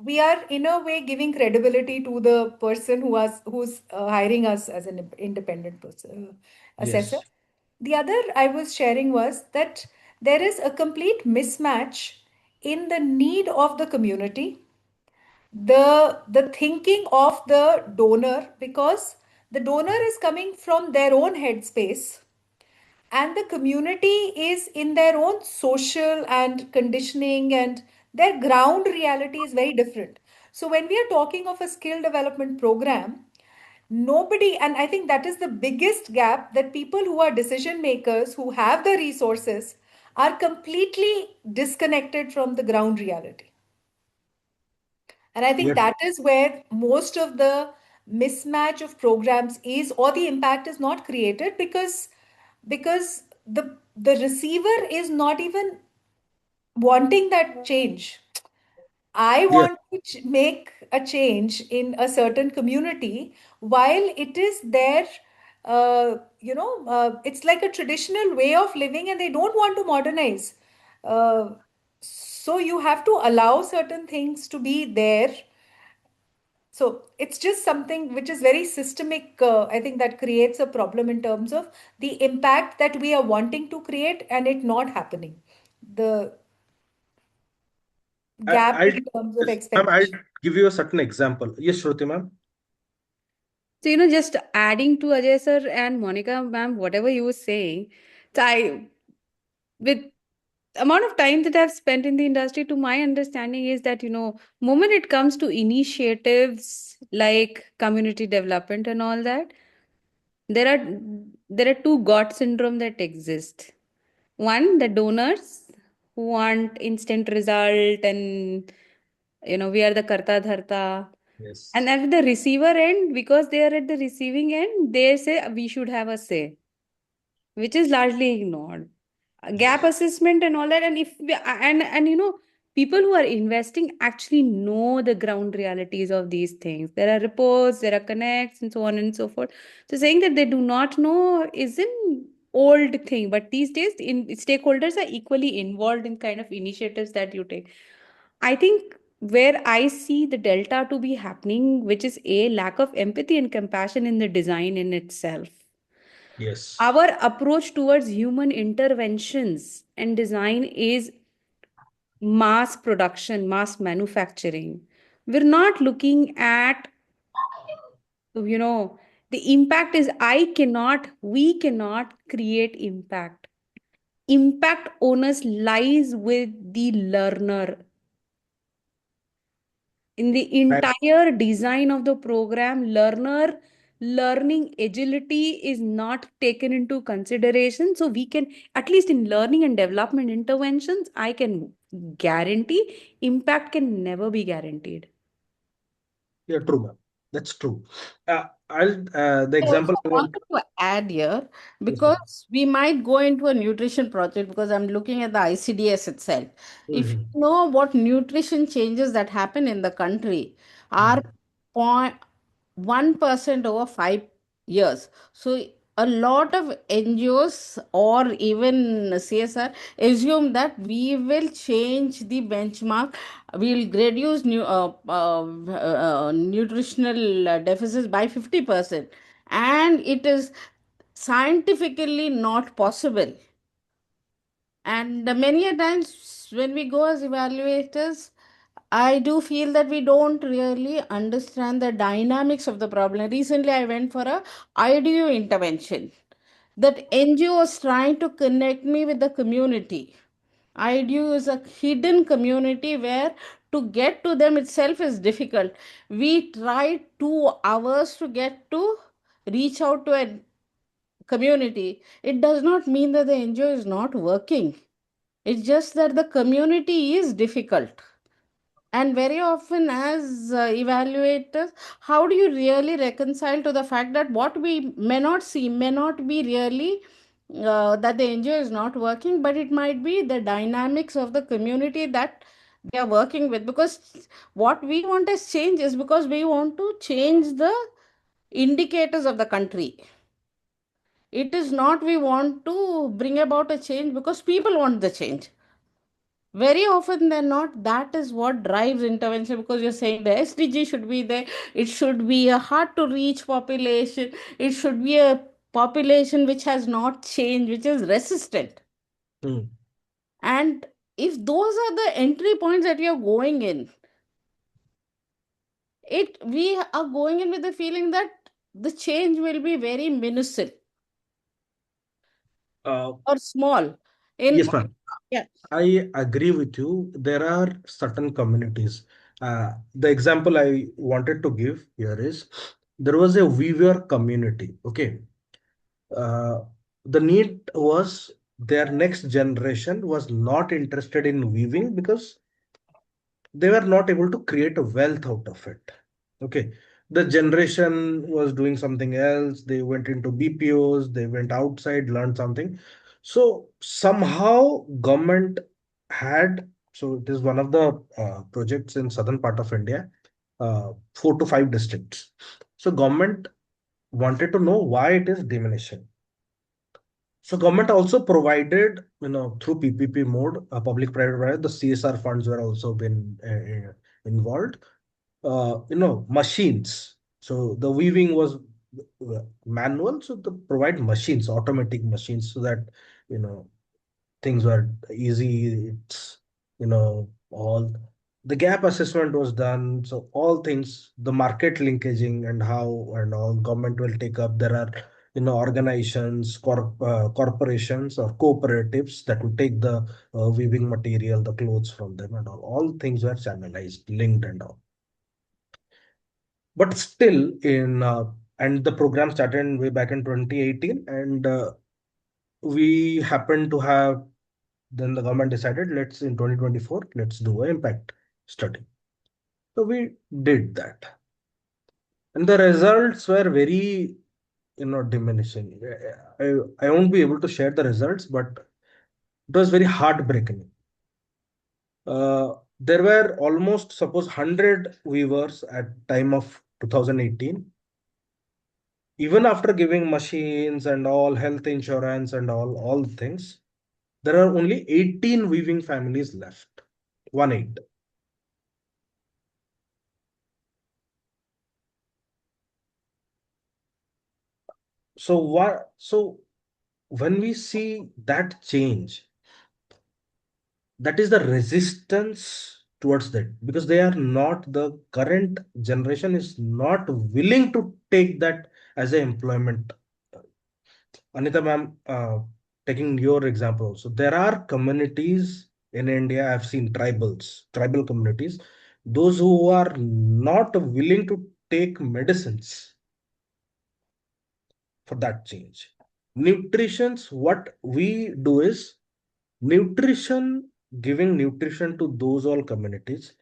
we are in a way giving credibility to the person who's hiring us as an independent person, assessor. Yes. The other I was sharing was that there is a complete mismatch in the need of the community, the thinking of the donor, because the donor is coming from their own headspace and the community is in their own social and conditioning, and their ground reality is very different. So when we are talking of a skill development program, nobody, and I think that is the biggest gap, that people who are decision makers who have the resources are completely disconnected from the ground reality. And I think Yes. that is where most of the mismatch of programs is, or the impact is not created, because the receiver is not even wanting that change. I Yes. want to make a change in a certain community while it is their, it's like a traditional way of living and they don't want to modernize. So you have to allow certain things to be there. So it's just something which is very systemic. I think that creates a problem in terms of the impact that we are wanting to create and it not happening. The gap I in terms of yes, ma'am, I'll expectation. give you a certain example. Yes, Shruti ma'am. So, just adding to Ajay sir and Monica ma'am, whatever you were saying, so with amount of time that I've spent in the industry, to my understanding is that, moment it comes to initiatives like community development and all that, there are there are two God syndrome that exist. One, the donors who want instant result, and we are the karta dharta. And Yes. at the receiver end, because they are at the receiving end, they say we should have a say, which is largely ignored. Gap assessment and all that, and if we, and people who are investing actually know the ground realities of these things. There are reports, there are connects, and so on and so forth. So saying that they do not know is an old thing, but these days in stakeholders are equally involved in kind of initiatives that you take. I think where I see the delta to be happening, which is a lack of empathy and compassion in the design in itself. Yes. Our approach towards human interventions and design is mass production, mass manufacturing. We're not looking at, the impact is we cannot create impact. Impact onus lies with the learner. In the entire design of the program, learning agility is not taken into consideration. So we can, at least in learning and development interventions, I can guarantee impact can never be guaranteed. Yeah, true, ma'am. That's true. The I also example I want. wanted to add here, Yes, ma'am. because we might go into a nutrition project, because I'm looking at the ICDS itself. If you Mhm. know what nutrition changes that happen in the country are point 1% over 5 years. So a lot of NGOs or even CSR assume that we will change the benchmark, we'll reduce nutritional deficits by 50%, and it is scientifically not possible. And many a times when we go as evaluators, I do feel that we don't really understand the dynamics of the problem. Recently, I went for a IDU intervention. That NGO was trying to connect me with the community. IDU is a hidden community where to get to them itself is difficult. We tried 2 hours to get to reach out to a community. It does not mean that the NGO is not working. It's just that the community is difficult. And very often, as evaluators, how do you really reconcile to the fact that what we may not see may not be really that the NGO is not working, but it might be the dynamics of the community that they are working with? Because what we want as change is because we want to change the indicators of the country. It is not we want to bring about a change because people want the change. Very often than not, that is what drives intervention, because you're saying the SDG should be there, it should be a hard to reach population, it should be a population which has not changed, which is resistant. Mm. And if those are the entry points that you're going in, we are going in with the feeling that the change will be very minuscule or small. Yes, ma'am. Yeah. I agree with you. There are certain communities. The example I wanted to give here is there was a weaver community. Okay. Uh, the need was their next generation was not interested in weaving because they were not able to create a wealth out of it. Okay. The generation was doing something else. They went into BPOs, they went outside, learned something. So somehow government had, so it is one of the projects in southern part of India, 4 to 5 districts. So government wanted to know why it is diminishing. So government also provided, through PPP mode, public-private partnership, the CSR funds were also been involved. Machines. So the weaving was manual, so to provide machines, automatic machines, so that things were easy. It's all. the gap assessment was done. So all things, the market linkaging and how and all government will take up. There are organizations, corporations or cooperatives that will take the weaving material, the clothes from them and all. All things were channelized, linked and all. But still, and the program started way back in 2018, and we happened to have, then the government decided, let's in 2024, let's do an impact study. So we did that, and the results were very diminishing. I won't be able to share the results, but it was very heartbreaking. There were almost, suppose, 100 weavers at time of 2018. Even after giving machines and all, health insurance and all things, there are only 18 weaving families left. 1/8. So when we see that change, that is the resistance towards that, because they are not, the current generation is not willing to take that as a employment. Anita ma'am, taking your example, so there are communities in India, I've seen tribal communities, those who are not willing to take medicines for that change. Nutritions, what we do is nutrition, giving nutrition to those all communities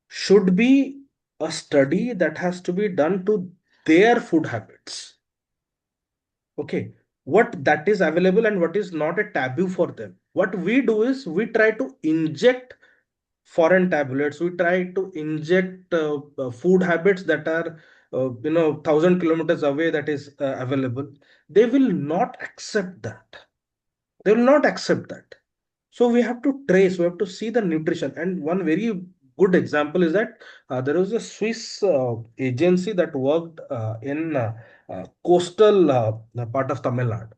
should be a study that has to be done to their food habits. Okay, what that is available and what is not a taboo for them. What we do is we try to inject foreign tablets, we try to inject food habits that are 1,000 kilometers away, that is available. They will not accept that. They will not accept that. So we have to trace, we have to see the nutrition. And one very good example is that there was a Swiss agency that worked in coastal part of Tamil Nadu.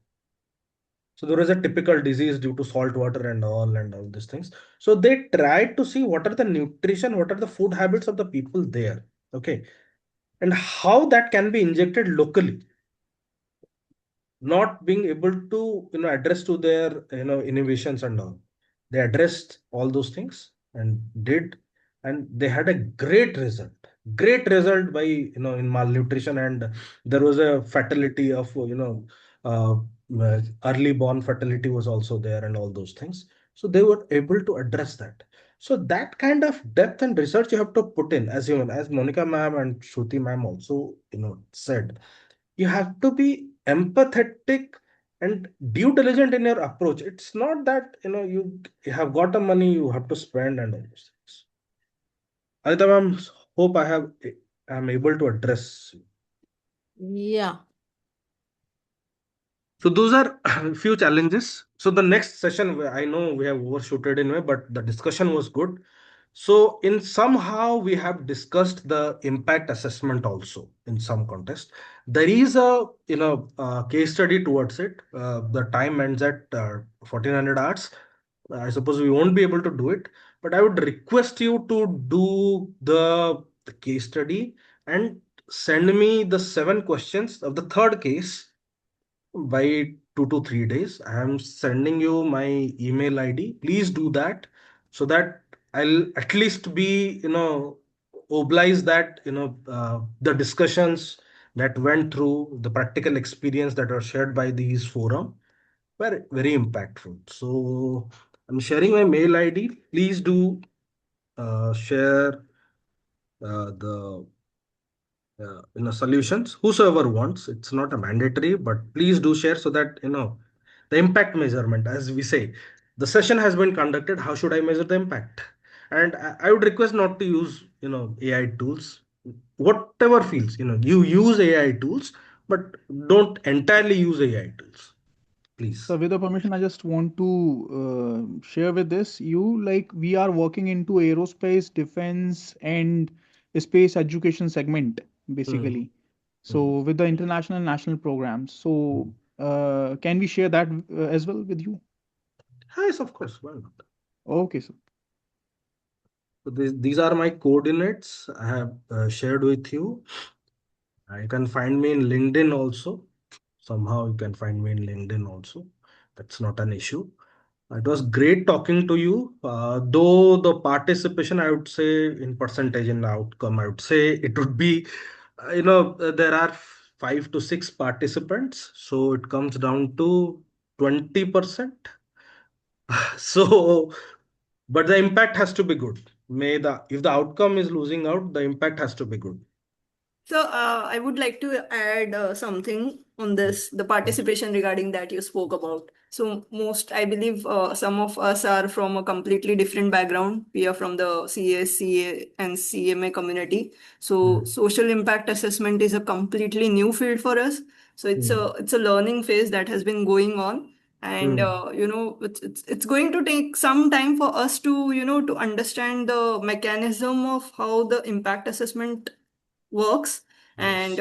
So there is a typical disease due to salt water and all these things. So they tried to see what are the nutrition, what are the food habits of the people there. Okay. And how that can be injected locally, not being able to address to their innovations and all. They addressed all those things and did, and they had a great result by in malnutrition, and there was a fatality of uh, early born fatality was also there and all those things. So they were able to address that. So that kind of depth and research you have to put in, as as Monica ma'am and Shruti ma'am also said, you have to be empathetic and due diligent in your approach. It's not that you have got the money, you have to spend and all those things. Aditya ma'am, hope I'm able to address. Yeah. So those are a few challenges. So the next session, I know we have overshooted in way, but the discussion was good. So in somehow we have discussed the impact assessment also in some context. There is a case study towards it. The time ends at 1400 hours. I suppose we won't be able to do it, but I would request you to do the case study and send me the 7 questions of the third case by 2 to 3 days. I am sending you my email ID. Please do that so that I'll at least be, oblige that, the discussions that went through, the practical experience that are shared by these forum were very impactful. So I'm sharing my mail ID. Please do share the solutions, whosoever wants. It's not a mandatory, but please do share so that the impact measurement, as we say, the session has been conducted, how should I measure the impact? And I would request not to use AI tools. Whatever feels, you use AI tools, but don't entirely use AI tools, please. So with the permission, I just want to share with this you, like, we are working into aerospace, defense, and space education segment basically. So with the international and national programs. So can we share that as well with you? Yes, of course. Why not? Okay, so So these are my coordinates I have shared with you. You can find me in LinkedIn also. Somehow you can find me in LinkedIn also. That's not an issue. It was great talking to you. Though the participation, I would say, in percentage in the outcome, I would say it would be, there are 5 to 6 participants. So it comes down to 20%. So, but the impact has to be good. If the outcome is losing out, the impact has to be good. So I would like to add something on this, the participation regarding that you spoke about. So I believe some of us are from a completely different background. We are from the CS, CA, and CMA community. So social impact assessment is a completely new field for us. So it's a learning phase that has been going on. And it's going to take some time for us to to understand the mechanism of how the impact assessment works. And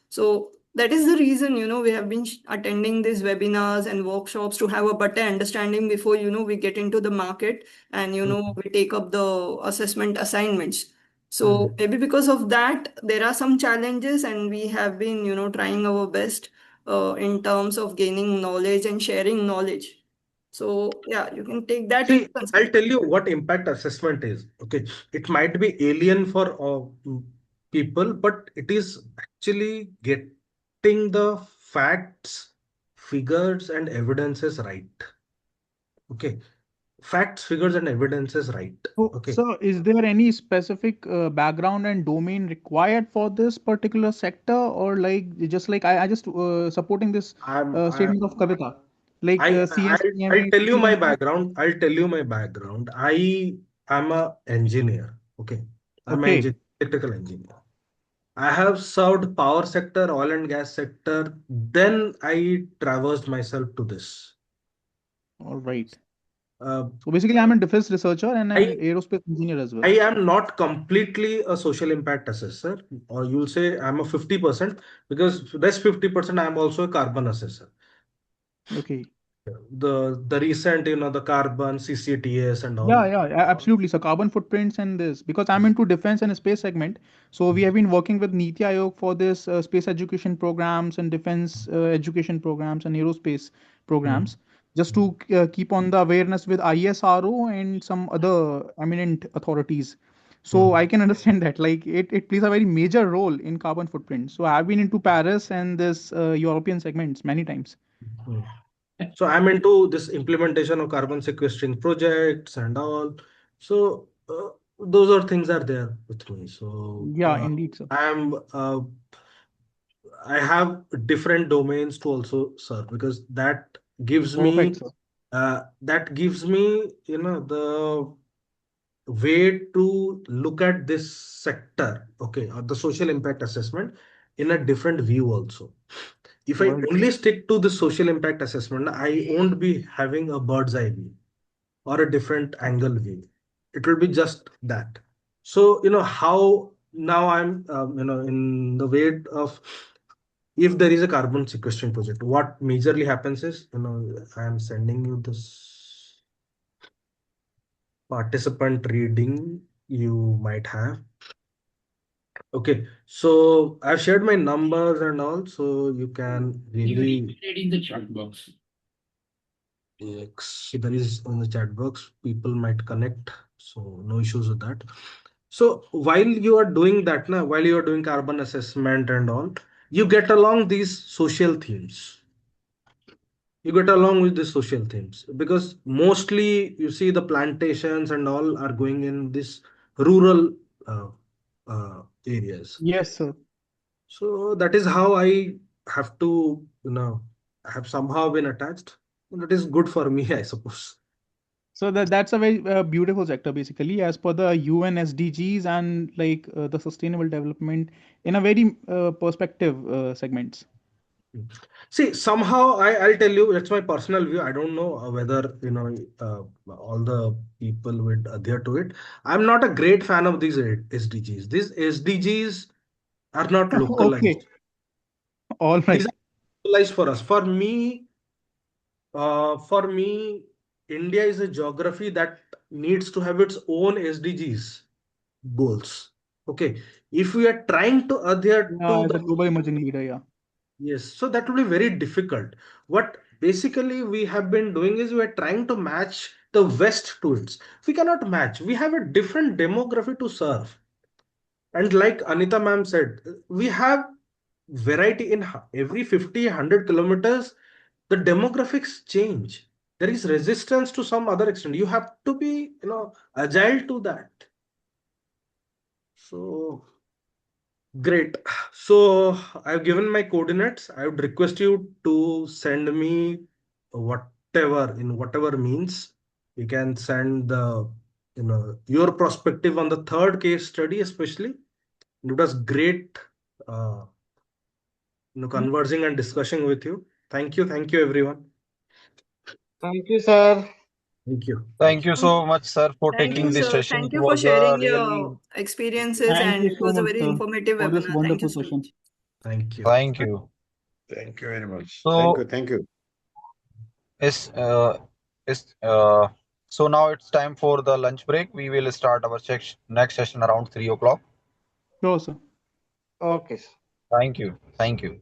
so that is the reason we have been attending these webinars and workshops to have a better understanding before we get into the market and we take up the assessment assignments. So maybe because of that there are some challenges, and we have been trying our best in terms of gaining knowledge and sharing knowledge. So yeah, you can take that into See, I'll consideration. tell you what impact assessment is. Okay, it might be alien for people, but it is actually getting the facts, figures, and evidences right. Okay, facts, figures, and evidences right. Okay. So, is there any specific background and domain required for this particular sector, or like just like I just supporting this I statement of Kavita, like I'll CSCMA, tell you my CMA? background. I'll tell you my background. I am a engineer. Okay, I'm an Okay, electrical engineer. I have served power sector, oil and gas sector. Then I traversed myself to this. all right. Uh, So basically, I'm a defense researcher and an I aerospace engineer as I well. am not completely a social impact assessor, or you'll say I'm a 50%, because that's 50% I'm also a carbon assessor. Okay. The recent, the carbon, CCTS and Yeah, all. yeah, absolutely. So carbon footprints and this, because I'm into defense and space segment. So we have been working with Niti Aayog for this space education programs and defense education programs and aerospace programs, just to keep on the awareness with ISRO and some other eminent authorities. So I can understand that, like it plays a very major role in carbon footprint. So I've been into Paris and this European segments many times. Hmm. So I'm into this implementation of carbon sequestering projects and all. So those are things are there with me. So Yeah, indeed, sir. I have different domains to also serve, because Perfect, sir. that gives me the way to look at this sector, okay, or the social impact assessment in a different view also. If I Right. only stick to the social impact assessment, I won't be having a bird's eye view or a different angle view. It will be just that. So, how now I'm, in the way of, if there is a carbon sequestration project, what majorly happens is, I am sending you this participant reading you might have. Okay, so I've shared my numbers and all, so you can really. In the chat box. Yes, there is on the chat box. People might connect, so no issues with that. So while you are doing that, now while you are doing carbon assessment and all, you get along these social themes. You get along with the social themes, because mostly you see the plantations and all are going in this rural uh, areas. Yes, sir. So that is how I have to, have somehow been attached. That is good for me, I suppose. So that's a very beautiful sector, basically, as per the UN SDGs and like the sustainable development in a very perspective segments. See, somehow I'll tell you, that's my personal view. I don't know whether, all the people would adhere to it. I'm not a great fan of these SDGs. These SDGs are not localized. Okay, all These right. are localized for us. For me, India is a geography that needs to have its own SDGs. goals. Okay, if we are trying to adhere Yeah, to as a the global emerging leader, yeah. yes, so that will be very difficult. What basically we have been doing is we are trying to match the West to it. We cannot match. We have a different demography to serve. And like Anita ma'am said, we have variety in every 50, 100 kilometers, the demographics change. There is resistance to some other extent. You have to be, agile to that. So great. So I've given my coordinates. I would request you to send me whatever, in whatever means. You can send your perspective on the third case study, especially. It was great, uh, conversing and discussing with you. Thank you, everyone. Thank you, sir. Thank you. Thank you so much, sir, for Thank taking you, this sir. session. Thank It you for was a sharing really your experiences, Thank and you it so was a much, very sir, informative for this webinar. Thank you wonderful so session. much. Thank you. thank you. Thank you very much. Thank you. So Thank you. is is so now it's time for the lunch break. We will start our next session around 3 o'clock. Sure, sir. Okay, sir. Thank you. Thank you.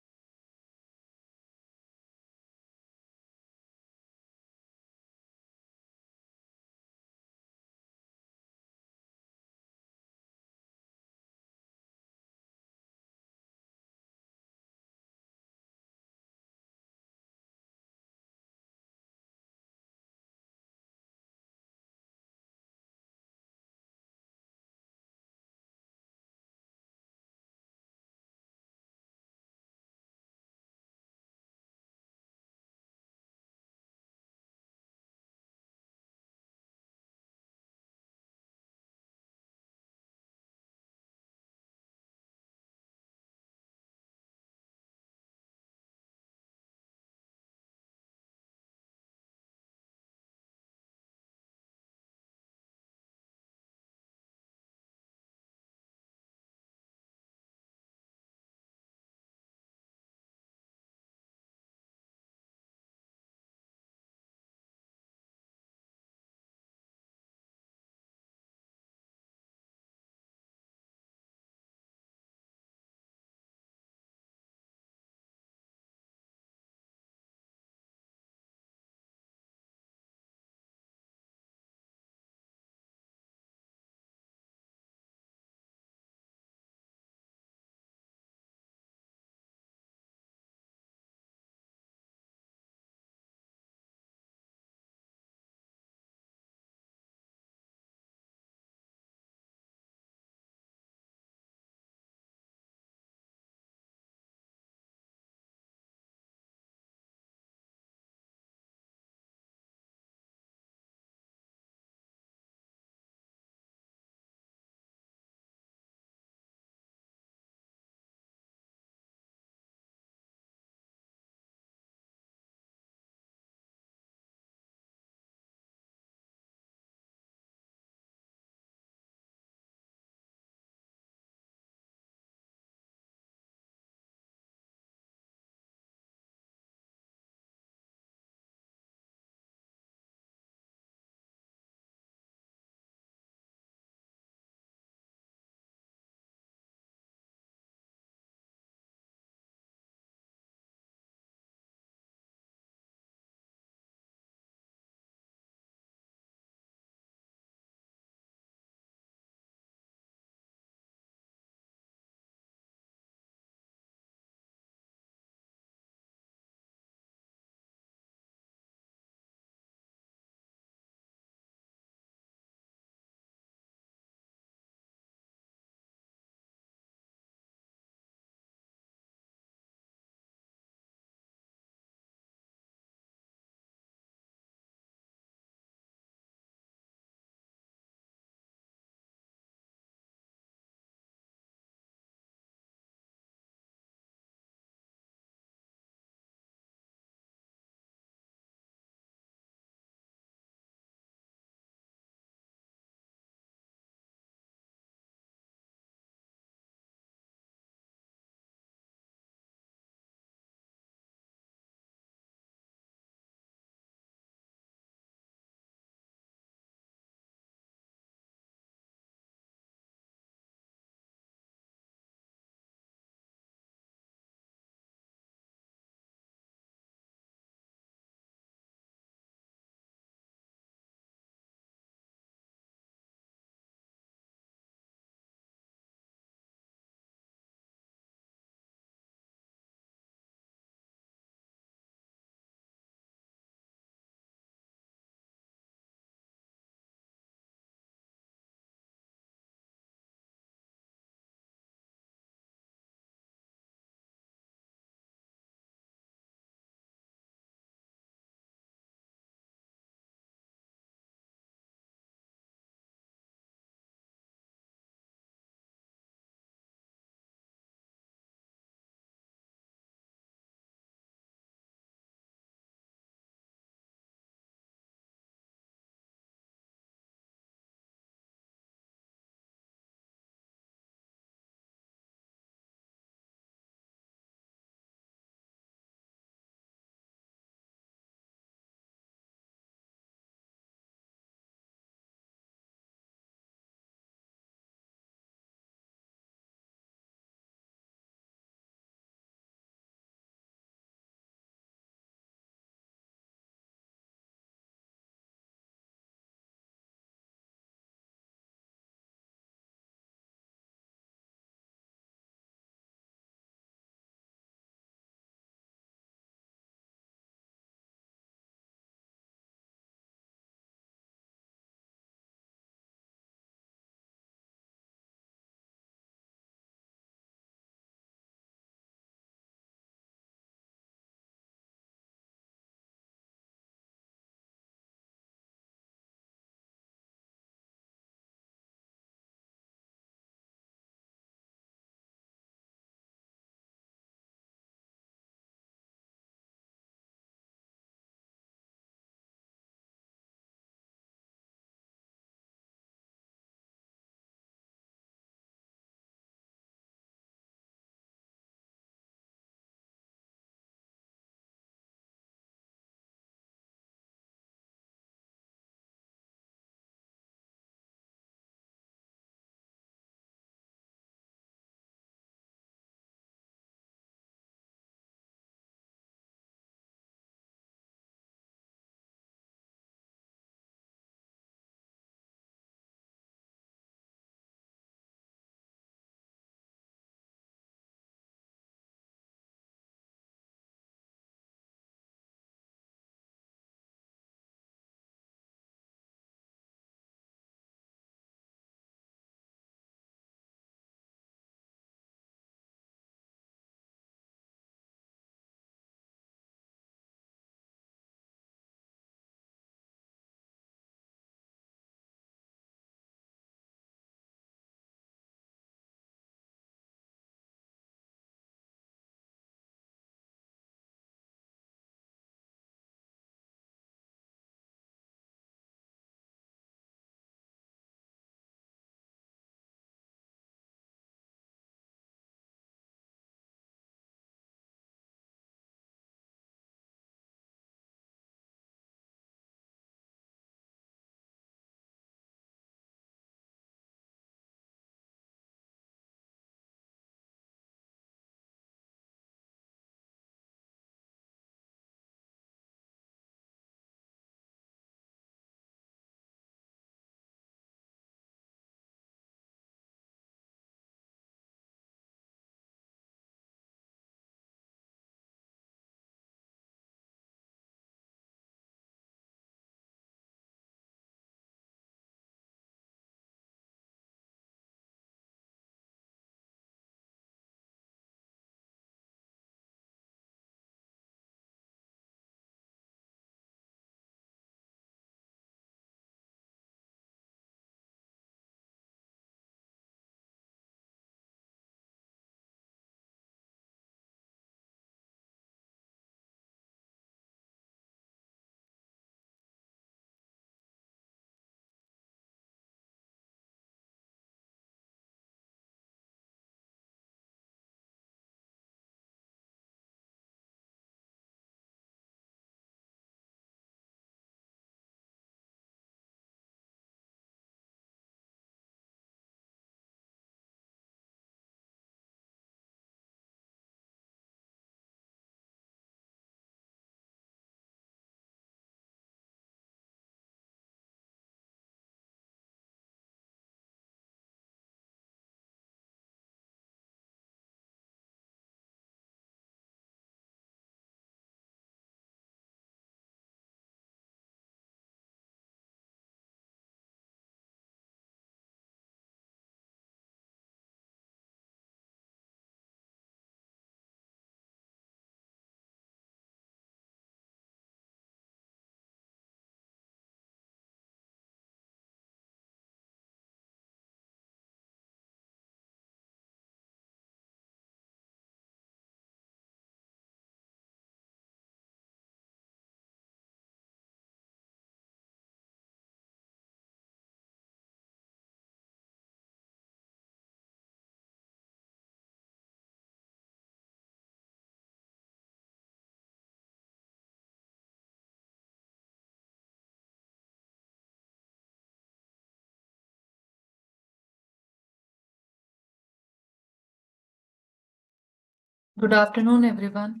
Good afternoon, everyone.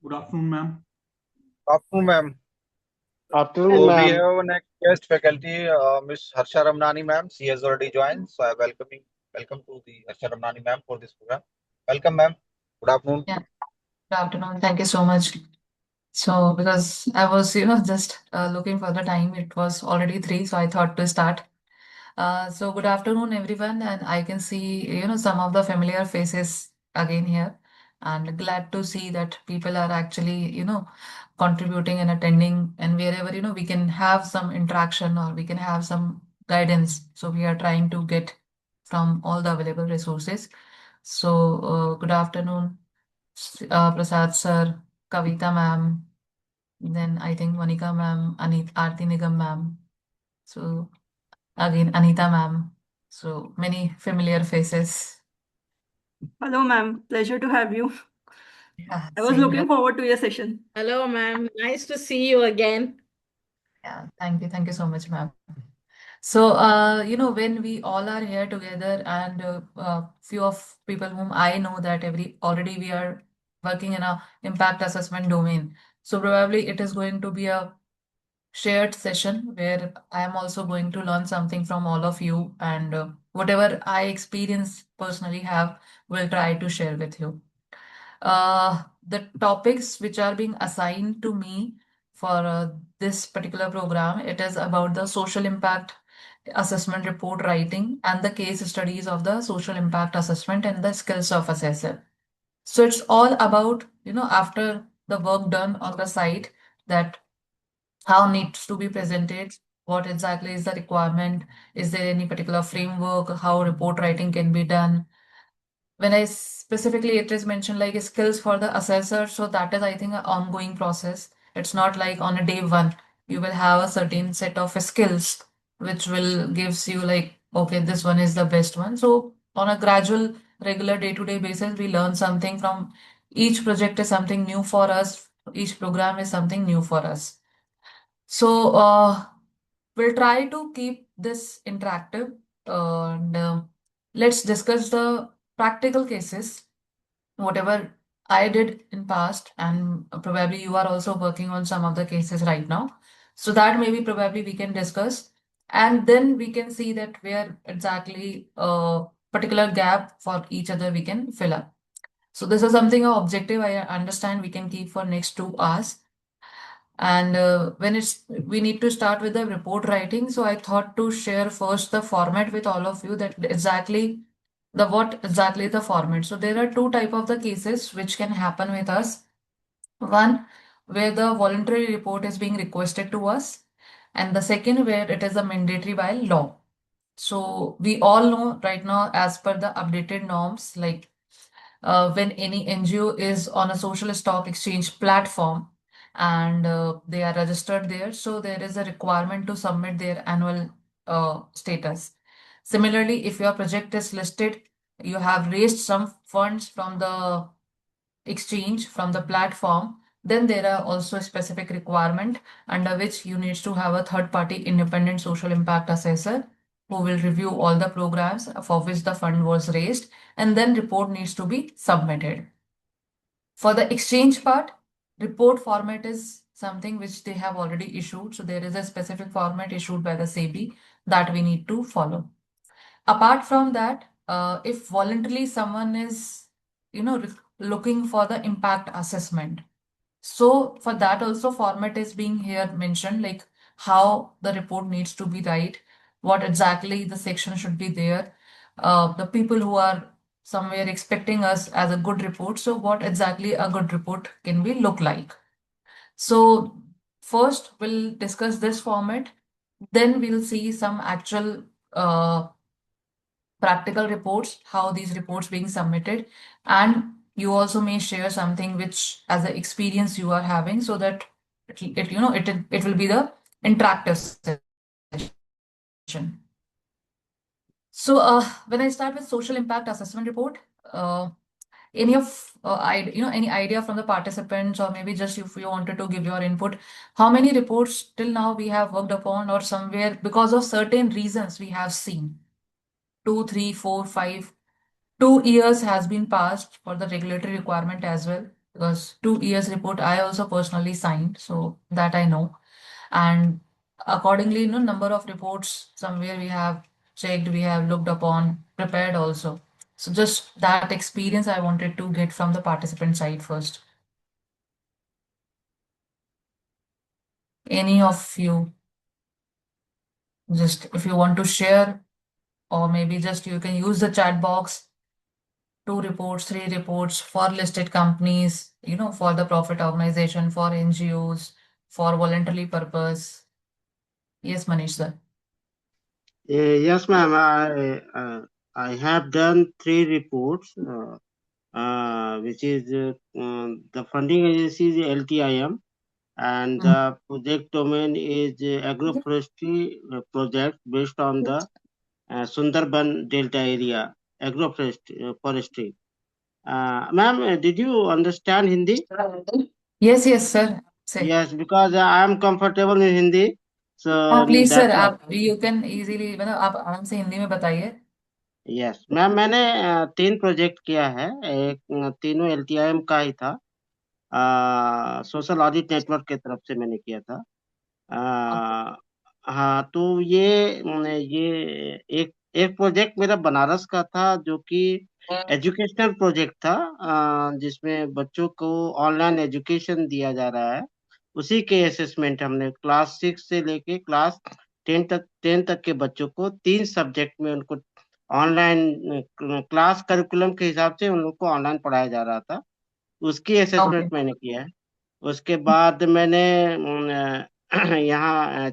Good afternoon, ma'am. Afternoon, ma'am. Afternoon, So we ma'am. have next guest faculty, Miss Harsha Ramnani, ma'am. She has already joined, so I welcome to the Harsha Ramnani, ma'am, for this program. Welcome, ma'am. Good afternoon. Yeah, good afternoon. Thank you so much. So, because I was, just looking for the time, it was already 3, so I thought to start. So good afternoon, everyone, and I can see, some of the familiar faces again here, and glad to see that people are actually, contributing and attending, and wherever, we can have some interaction or we can have some guidance. So we are trying to get from all the available resources. So, good afternoon, Prasad sir, Kavita ma'am, then I think Monica ma'am, Aarti Nigam ma'am. So again, Anita ma'am. So many familiar faces. Hello, ma'am. Pleasure to have you. Yeah, I was same looking here. forward to your session. Hello, ma'am. Nice to see you again. Yeah, thank you. Thank you so much, ma'am. So, when we all are here together and few of people whom I know that already we are working in a impact assessment domain. So probably it is going to be a shared session where I am also going to learn something from all of you, and whatever I experience personally have, will try to share with you. The topics which are being assigned to me for this particular program, it is about the social impact assessment report writing and the case studies of the social impact assessment and the skills of assessor. So it's all about, after the work done on the site, that how needs to be presented, what exactly is the requirement, is there any particular framework, how report writing can be done. When I specifically, it is mentioned like skills for the assessor, so that is, I think, an ongoing process. It's not like on a day one you will have a certain set of skills which will gives you like, okay, this one is the best one. So on a gradual, regular day-to-day basis, we learn something from each project is something new for us. Each program is something new for us. So we'll try to keep this interactive, and let's discuss the practical cases, whatever I did in past, and probably you are also working on some of the cases right now. So that maybe probably we can discuss, and then we can see that where exactly a particular gap for each other we can fill up. So this is something objective I understand we can keep for next 2 hours. And when we need to start with the report writing, so I thought to share first the format with all of you, that exactly what exactly the format. So there are two type of the cases which can happen with us. One, where the voluntary report is being requested to us, and the second where it is a mandatory by law. So we all know right now, as per the updated norms, like when any NGO is on a social stock exchange platform and they are registered there, so there is a requirement to submit their annual status. Similarly, if your project is listed, you have raised some funds from the exchange, from the platform, then there are also a specific requirement under which you need to have a third party independent social impact assessor who will review all the programs for which the fund was raised, and then report needs to be submitted. For the exchange part, report format is something which they have already issued. So there is a specific format issued by the SEBI that we need to follow. Apart from that, if voluntarily someone is, looking for the impact assessment, so for that also format is being here mentioned, like how the report needs to be right, what exactly the section should be there, the people who are somewhere expecting us as a good report, so what exactly a good report can be look like. So first we'll discuss this format, then we'll see some actual practical reports, how these reports being submitted, and you also may share something which as an experience you are having, so that it will be the interactive session. So when I start with social impact assessment report, uh, any of any idea from the participants, or maybe just if you wanted to give your input, how many reports till now we have worked upon, or somewhere because of certain reasons we have seen 2, 3, 4, 5. 2 years has been passed for the regulatory requirement as well, because 2 years report I also personally signed, so that I know. And accordingly, number of reports somewhere we have checked, we have looked upon, prepared also. So just that experience I wanted to get from the participant side first. Any of you, just if you want to share, or maybe just you can use the chat box. 2 reports, 3 reports for listed companies, for the profit organization, for NGOs, for voluntary purpose. Yes, Manish sir. Yes, ma'am. I have done 3 reports, which is the funding agency is LTIM, and the project domain is agroforestry project based on the Sundarban Delta area, agroforestry. Forestry. Ma'am, did you understand Hindi? Yes, yes, sir. Say. Yes, because I am comfortable in Hindi, so please sir, that's why. आप you can easily, मतलब आप आराम से हिंदी में बताइए. Yes ma'am, मैंने 3 project किया है। एक तीनों एलटीआईएम का ही था। सोशल ऑडिट नेटवर्क की तरफ से मैंने किया था। हाँ, तो ये एक एक प्रोजेक्ट मेरा बनारस का था, जो कि एजुकेशनल प्रोजेक्ट था, जिसमें बच्चों को ऑनलाइन एजुकेशन दिया जा रहा है। उसी के असेसमेंट हमने क्लास 6 से लेके क्लास 10 तक के बच्चों को 3 सब्जेक्ट में उनको ऑनलाइन क्लास करिकुलम के हिसाब से उन लोग को ऑनलाइन पढ़ाया जा रहा था। उसकी असेसमेंट मैंने किया है। उसके बाद मैंने यहाँ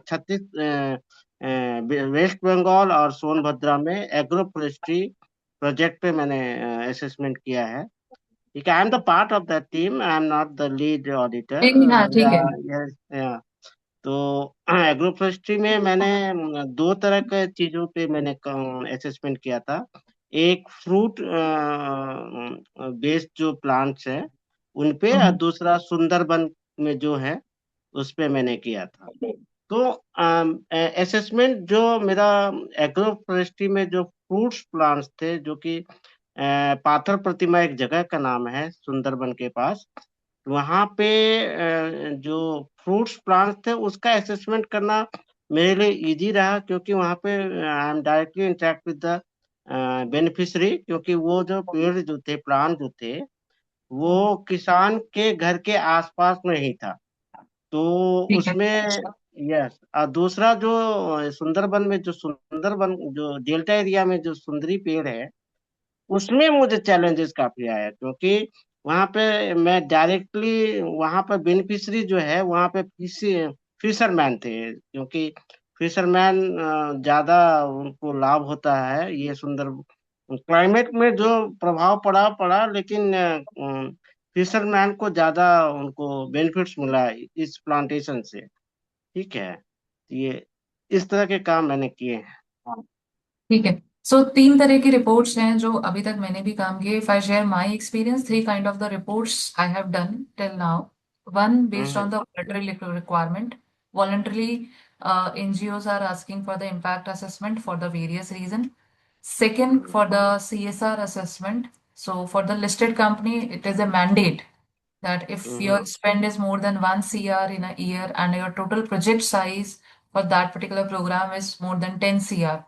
वेस्ट बंगाल और सोनभद्रा में एग्रो फॉरेस्ट्री प्रोजेक्ट पे मैंने असेसमेंट किया है। ठीक है, I am the part of that team, I am not the lead auditor. नहीं, हाँ ठीक है. तो एग्रो फॉरेस्ट्री में मैंने 2 तरह के चीजों पे मैंने असेसमेंट किया था। एक फ्रूट बेस्ड जो प्लांट्स है उन पे, और दूसरा सुंदरबन में जो है उस पे मैंने किया था। तो असेसमेंट जो मेरा एग्रो फॉरेस्ट्री में जो फ्रूट्स प्लांट्स थे, जो कि पाथर प्रतिमा एक जगह का नाम है सुंदरबन के पास, वहाँ पे जो फ्रूट्स प्लांट्स थे उसका असेसमेंट करना मेरे लिए इजी रहा, क्योंकि वहाँ पे I am directly interact with the beneficiary, क्योंकि वो जो पेड़ जो थे, प्लांट जो थे, वो किसान के घर के आसपास में ही था। तो उसमें यस, और दूसरा जो सुंदरबन जो डेल्टा एरिया में जो सुंदरी पेड़ है, उसमें मुझे चैलेंजेस काफी आया, क्योंकि वहां पे मैं डायरेक्टली वहां पर बेनिफिशरी जो है वहां पे फिशरमैन थे, क्योंकि फिशरमैन ज्यादा उनको लाभ होता है। ये सुंदर क्लाइमेट में जो प्रभाव पड़ा पड़ा, लेकिन फिशरमैन को ज्यादा उनको बेनिफिट्स मिला इस प्लांटेशन से। ठीक है, ये इस तरह के काम मैंने किए हैं। ठीक है. सो 3 तरह की रिपोर्ट्स हैं जो अभी तक मैंने भी काम किए. If I share my experience, 3 kind of the reports I have done till now. One based on the voluntary requirement. Voluntarily, NGOs are asking for the impact assessment for the various reason. Second, for the CSR assessment. So for the listed company, it is a mandate that if your spend is more than 1 CR in a year and your total project size for that particular program is more than 10 CR.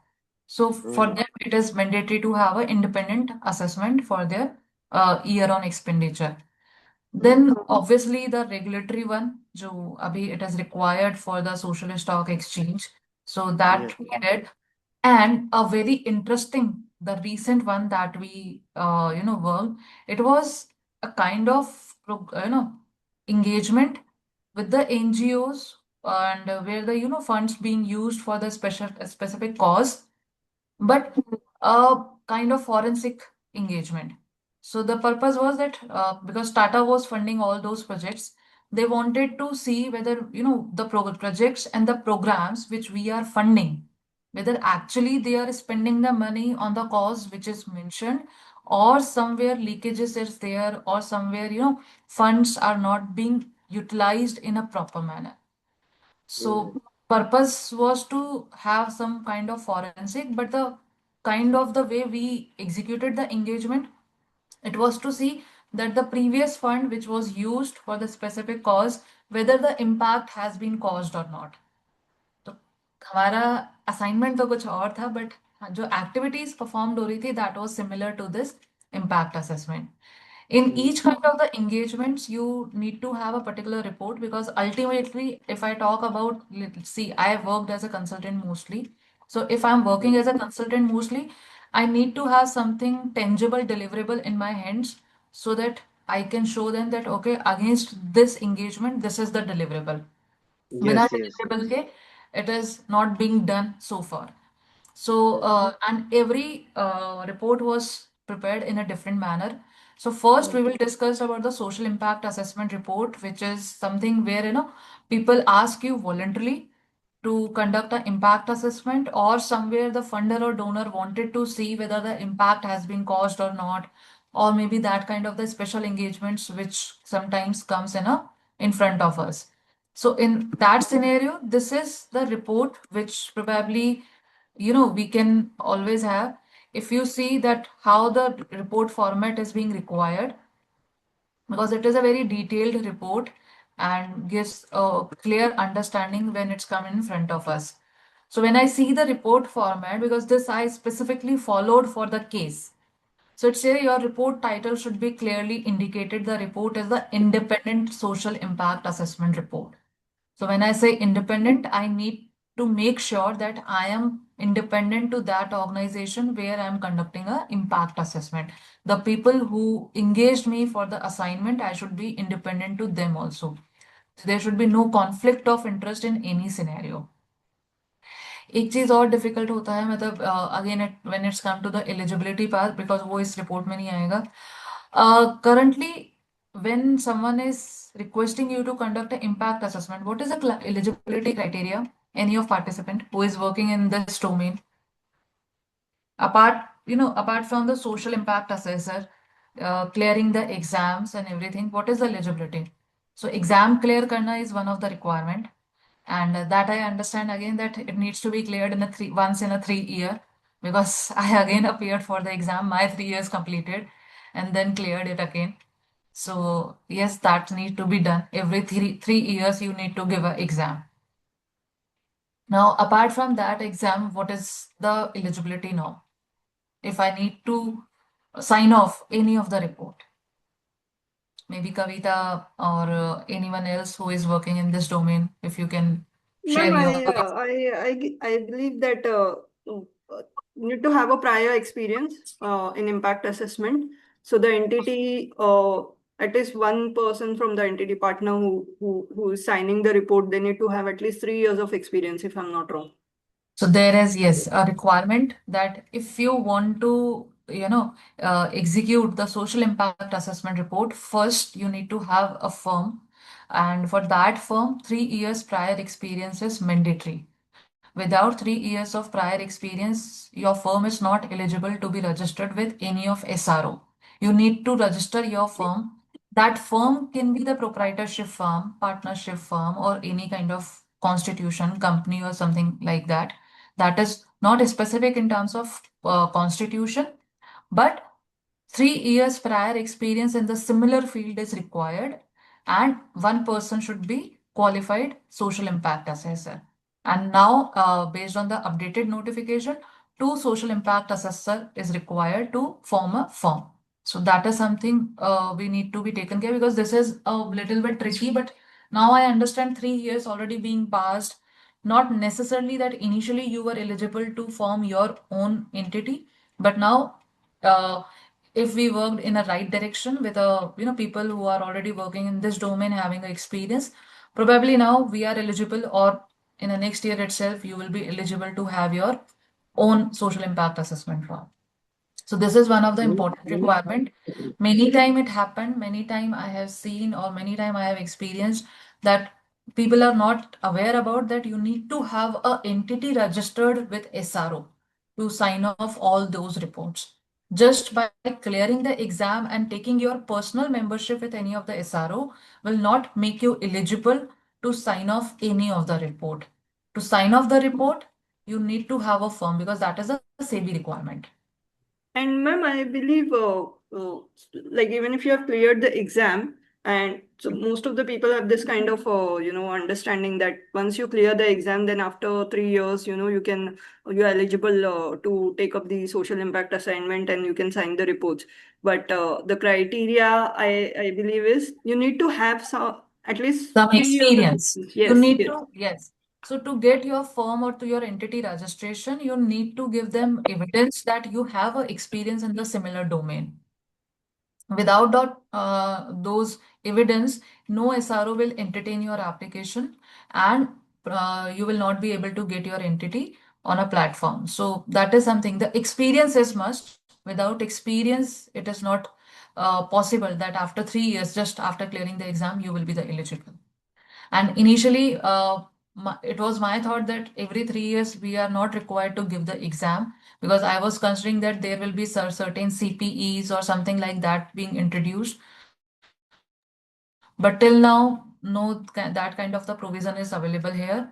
So for them, it is mandatory to have an independent assessment for their year on expenditure. Then obviously the regulatory one, जो अभी it is required for the social stock exchange. So that we did. And a very interesting, the recent one that we worked, it was a kind of engagement with the NGOs, and where the funds being used for the specific cause, but a kind of forensic engagement. So the purpose was that because Tata was funding all those projects, they wanted to see whether the projects and the programs which we are funding, whether actually they are spending the money on the cause which is mentioned, or somewhere leakages is there, or somewhere funds are not being utilized in a proper manner. So purpose was to have some kind of forensic, but the kind of the way we executed the engagement. It was to see that the previous fund which was used for the specific cause, whether the impact has been caused or not. तो हमारा assignment तो कुछ और था, but जो activities performed हो रही थी that was similar to this impact assessment. In each kind of the engagements, you need to have a particular report, because ultimately, if I talk about, see, I have worked as a consultant mostly. So if I'm working as a consultant mostly, I need to have something tangible, deliverable in my hands, so that I can show them that, okay, against this engagement, this is the deliverable. बिना Yes, yes, deliverable yes. के it is not being done so far. So and every report was prepared in a different manner. So first we will discuss about the social impact assessment report, which is something where people ask you voluntarily to conduct an impact assessment, or somewhere the funder or donor wanted to see whether the impact has been caused or not, or maybe that kind of the special engagements which sometimes comes in front of us. So in that scenario, this is the report which probably we can always have. If you see that how the report format is being required, because it is a very detailed report and gives a clear understanding when it's come in front of us. So when I see the report format, because this I specifically followed for the case. So it's say your report title should be clearly indicated. The report is the Independent Social Impact Assessment Report. So when I say independent, I need to make sure that I am independent to that organization where I am conducting a impact assessment. The people who engaged me for the assignment, I should be independent to them also. So there should be no conflict of interest in any scenario. एक चीज और difficult होता है, मतलब again when it's come to the eligibility part, because वो इस report में नहीं आएगा. Currently, when someone is requesting you to conduct an impact assessment, what is the eligibility criteria? Any of participant who is working in this domain, apart from the social impact assessor clearing the exams and everything, what is the eligibility? So exam clear karna is one of the requirement, and that I understand again that it needs to be cleared in once in a 3 year, because I again appeared for the exam, my 3 years completed, and then cleared it again. So yes, that need to be done. Every three years you need to give an exam. Now, apart from that exam, what is the eligibility now? If I need to sign off any of the report, maybe Kavita or anyone else who is working in this domain, if you can share Ma'am, your. I believe that you need to have a prior experience in impact assessment. So the entity, at least one person from the entity partner who is signing the report, they need to have at least 3 years of experience, if I'm not wrong. So there is, yes, a requirement that if you want to, execute the social impact assessment report, first you need to have a firm. And for that firm, 3 years prior experience is mandatory. Without 3 years of prior experience, your firm is not eligible to be registered with any of SRO. You need to register your firm. That firm can be the proprietorship firm, partnership firm, or any kind of constitution, company, or something like that. That is not specific in terms of constitution, but 3 years prior experience in the similar field is required, and one person should be qualified social impact assessor. And now, based on the updated notification, two social impact assessor is required to form a firm. So that is something we need to be taken care, because this is a little bit tricky. But now I understand 3 years already being passed. Not necessarily that initially you were eligible to form your own entity, but now if we worked in a right direction with people who are already working in this domain, having experience, probably now we are eligible, or in the next year itself you will be eligible to have your own social impact assessment form. So this is one of the important requirement. Many time it happened, many time I have seen, or many time I have experienced that people are not aware about that you need to have a entity registered with SRO to sign off all those reports. Just by clearing the exam and taking your personal membership with any of the SRO will not make you eligible to sign off any of the report. To sign off the report, you need to have a firm because that is a SEBI requirement. And ma'am, I believe, like even if you have cleared the exam, and so most of the people have this kind of, understanding that once you clear the exam, then after 3 years, you're eligible to take up the social impact assignment and you can sign the reports. But the criteria, I believe, is you need to have some at least Some 3 years of experience. experience. You Yes, need yes. to, yes. So to get your firm or to your entity registration, you need to give them evidence that you have a experience in the similar domain. Without those evidence, no SRO will entertain your application, and you will not be able to get your entity on a platform. So that is something. The experience is must. Without experience, it is not possible that after 3 years, just after clearing the exam, you will be the eligible. And initially, it was my thought that every 3 years we are not required to give the exam, because I was considering that there will be certain CPEs or something like that being introduced. But till now, no, that kind of the provision is available here.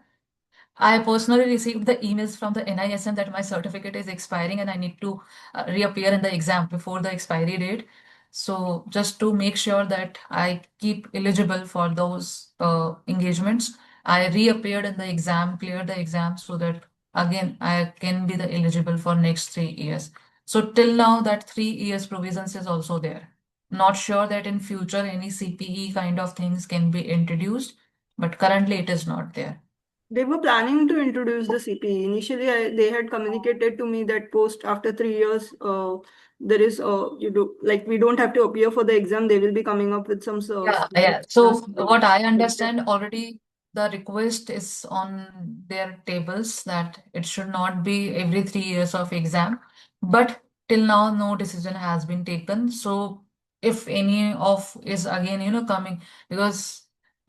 I personally received the emails from the NISM that my certificate is expiring and I need to reappear in the exam before the expiry date. So just to make sure that I keep eligible for those engagements, I reappeared in the exam, cleared the exam so that again I can be the eligible for next 3 years. So till now that 3 years provisions is also there. Not sure that in future any CPE kind of things can be introduced, but currently it is not there. They were planning to introduce the CPE. Initially, they had communicated to me that post after 3 years, there is we don't have to appear for the exam. They will be coming up with some Yeah. So what I understand already, the request is on their tables that it should not be every 3 years of exam, but till now no decision has been taken. So if any of is again, coming, because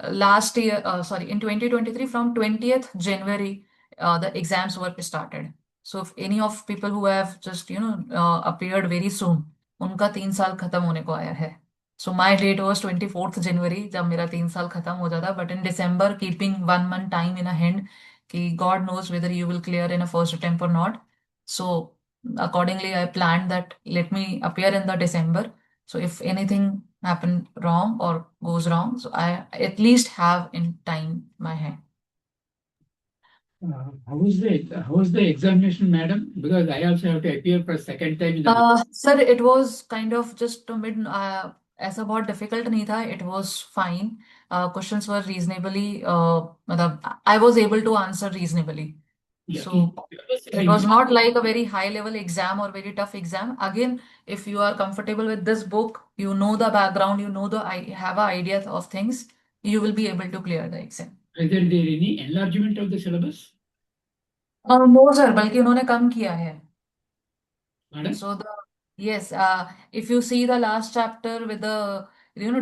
last year, sorry, in 2023 from 20th January, the exams were started. So if any of people who have just, appeared very soon, उनका 3 साल खत्म होने को आया है. So my date was 24th January जब मेरा 3 साल खत्म हो जाता, but in December keeping 1 month time in a hand कि God knows whether you will clear in a first attempt or not. So accordingly I planned that let me appear in the December. So if anything happen wrong or goes wrong, so I at least have in time my hand. How was the examination, madam? Because I also have to appear for a second time in the. Sir, it was kind of just a mid, ऐसा बहुत difficult नहीं था. It was fine. Questions were reasonably, मतलब I was able to answer reasonably. Yeah. So it was not like a very high level exam or very tough exam. Again, if you are comfortable with this book, you know the background, you know I have an idea of things, you will be able to clear the exam. Is there any enlargement of the syllabus? No, sir, बल्कि उन्होंने कम किया है. Madam? So yes, if you see the last chapter with the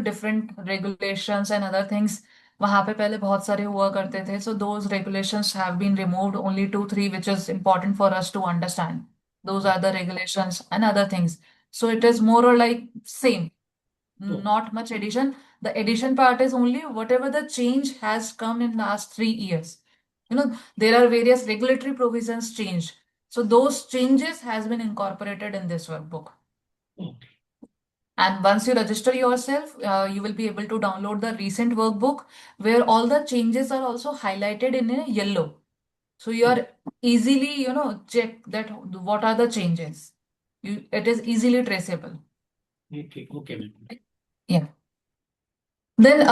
different regulations and other things, वहाँ पे पहले बहुत सारे हुआ करते थे. So those regulations have been removed, only 2, 3, which is important for us to understand. Those are the regulations and other things. So it is more or like same, not much addition. The addition part is only whatever the change has come in last 3 years. There are various regulatory provisions changed. So those changes has been incorporated in this workbook. And once you register yourself, you will be able to download the recent workbook where all the changes are also highlighted in a yellow. So you are easily, check that what are the changes. It is easily traceable. Okay, ma'am. Yeah. Then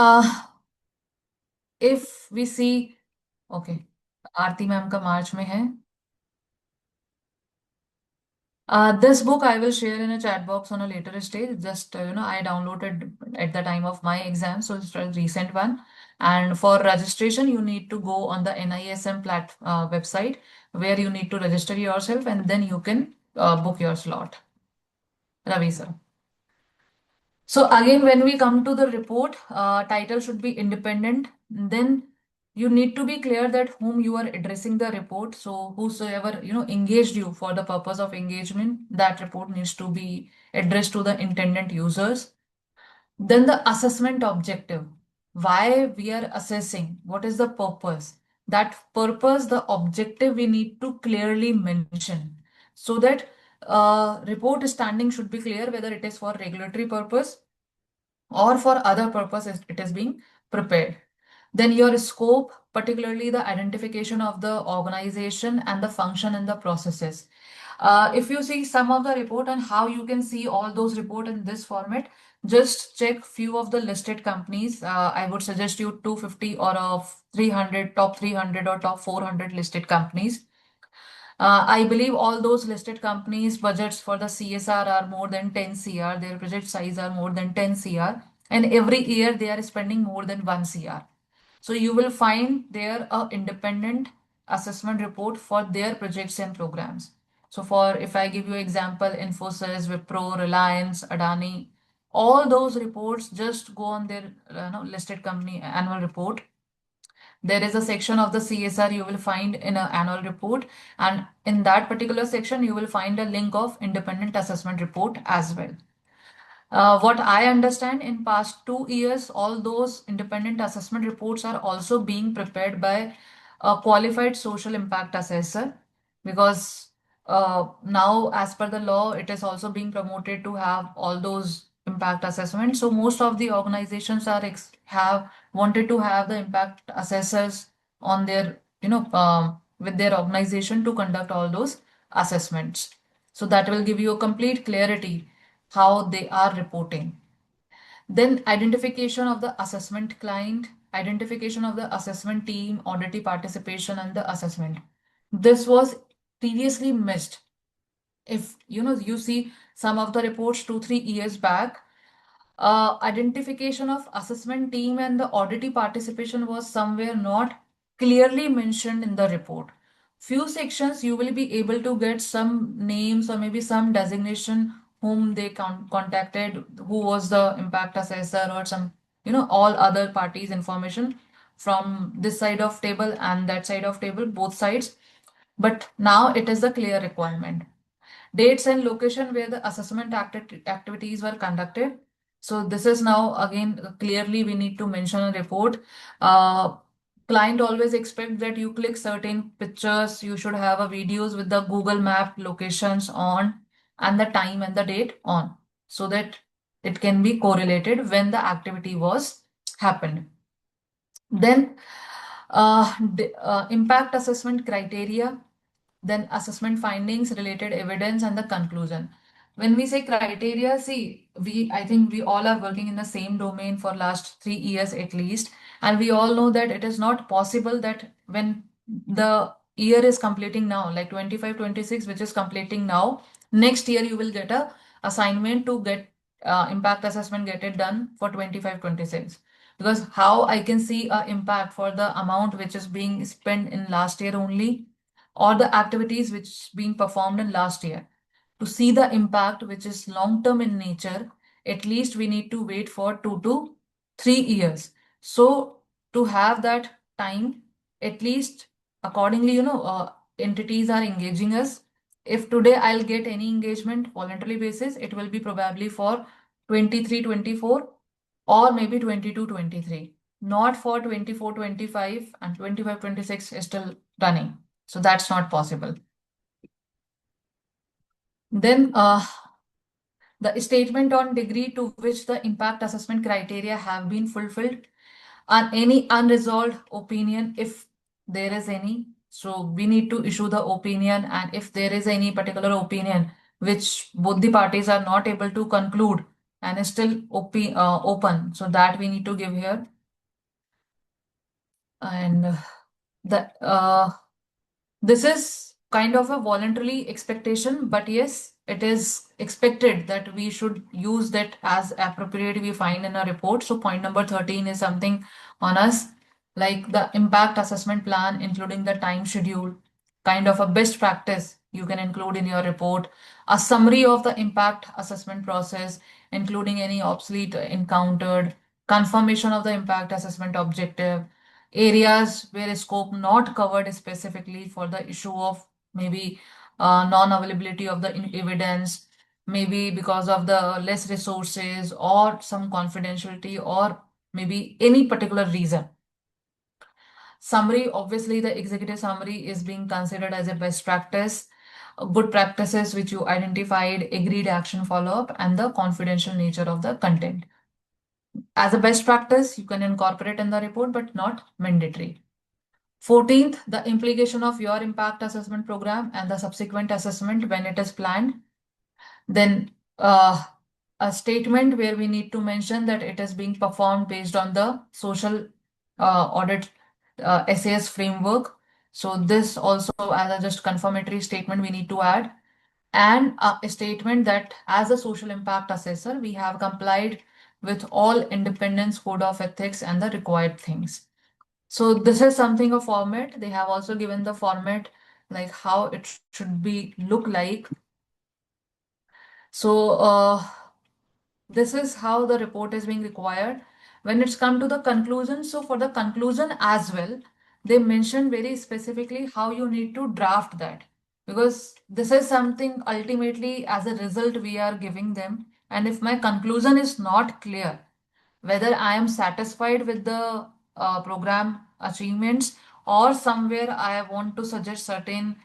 if we see, okay, Aarti ma'am का मार्च में है. This book I will share in a chat box on a later stage. Just I downloaded at the time of my exam, so it's a recent one. And for registration, you need to go on the NISM website where you need to register yourself, and then you can book your slot. Ravi sir. So again, when we come to the report, title should be independent. Then you need to be clear that whom you are addressing the report. So whosoever engaged you for the purpose of engagement, that report needs to be addressed to the intended users. Then the assessment objective. Why we are assessing? What is the purpose? that purpose, the objective we need to clearly mention, so that report standing should be clear whether it is for regulatory purpose or for other purposes it is being prepared. Then your scope, particularly the identification of the organization and the function and the processes. If you see some of the report and how you can see all those report in this format, just check few of the listed companies. I would suggest you 250 or of 300, top 300 or top 400 listed companies. I believe all those listed companies budgets for the CSR are more than 10 CR. Their project size are more than 10 CR. And every year they are spending more than 1 CR. So you will find there a independent assessment report for their projects and programs. So for, if I give you example, Infosys, Wipro, Reliance, Adani, all those reports, just go on their listed company annual report. There is a section of the CSR you will find in an annual report, and in that particular section you will find a link of independent assessment report as well. What I understand, in past 2 years, all those independent assessment reports are also being prepared by a qualified social impact assessor, because now, as per the law, it is also being promoted to have all those impact assessments. So most of the organizations are have wanted to have the impact assessors on their, with their organization to conduct all those assessments. So that will give you a complete clarity how they are reporting. Then identification of the assessment client, identification of the assessment team, auditee participation, and the assessment. This was previously missed. If you see some of the reports 2-3 years back, identification of assessment team and the auditee participation was somewhere not clearly mentioned in the report. Few sections you will be able to get some names or maybe some designation whom they contacted, who was the impact assessor, or some, all other parties information from this side of table and that side of table, both sides. But now it is a clear requirement. Dates and location where the assessment activities were conducted. So this is now again clearly we need to mention a report. Client always expect that you click certain pictures, you should have a videos with the Google Map locations on and the time and the date on, so that it can be correlated when the activity was happened. Then impact assessment criteria, then assessment findings, related evidence, and the conclusion. When we say criteria, see, I think we all are working in the same domain for last 3 years at least, and we all know that it is not possible that when the year is completing now, like 25-26, which is completing now, next year you will get a assignment to get impact assessment, get it done for 25-26. Because how I can see a impact for the amount which is being spent in last year only, or the activities which being performed in last year. To see the impact which is long term in nature, at least we need to wait for 2 to 3 years. So to have that time, at least accordingly, entities are engaging us. If today I'll get any engagement voluntary basis, it will be probably for 23-24 or maybe 22-23, not for 24-25, and 25-26 is still running. So that's not possible. Then the statement on degree to which the impact assessment criteria have been fulfilled, and any unresolved opinion, if there is any. So we need to issue the opinion, and if there is any particular opinion which both the parties are not able to conclude and is still open, so that we need to give here. And this is kind of a voluntary expectation, but yes, it is expected that we should use that as appropriate we find in a report. So point number 13 is something on us, like the impact assessment plan, including the time schedule, kind of a best practice you can include in your report, a summary of the impact assessment process, including any obsolete encountered, confirmation of the impact assessment objective, areas where scope not covered specifically for the issue of maybe non-availability of the evidence, maybe because of the less resources or some confidentiality or maybe any particular reason. Summary, obviously, the executive summary is being considered as a best practice. Good practices which you identified, agreed action follow-up, and the confidential nature of the content. As a best practice, you can incorporate in the report, but not mandatory. 14th, the implication of your impact assessment program and the subsequent assessment when it is planned. Then a statement where we need to mention that it is being performed based on the social audit SAS framework. So this also as a just confirmatory statement we need to add. And a statement that as a social impact assessor, we have complied with all independence code of ethics and the required things. So this is something a format. They have also given the format like how it should be look like. So this is how the report is being required. When it's come to the conclusion, so for the conclusion as well, they mention very specifically how you need to draft that, because this is something ultimately as a result we are giving them. And if my conclusion is not clear, whether I am satisfied with the program achievements or somewhere I want to suggest certain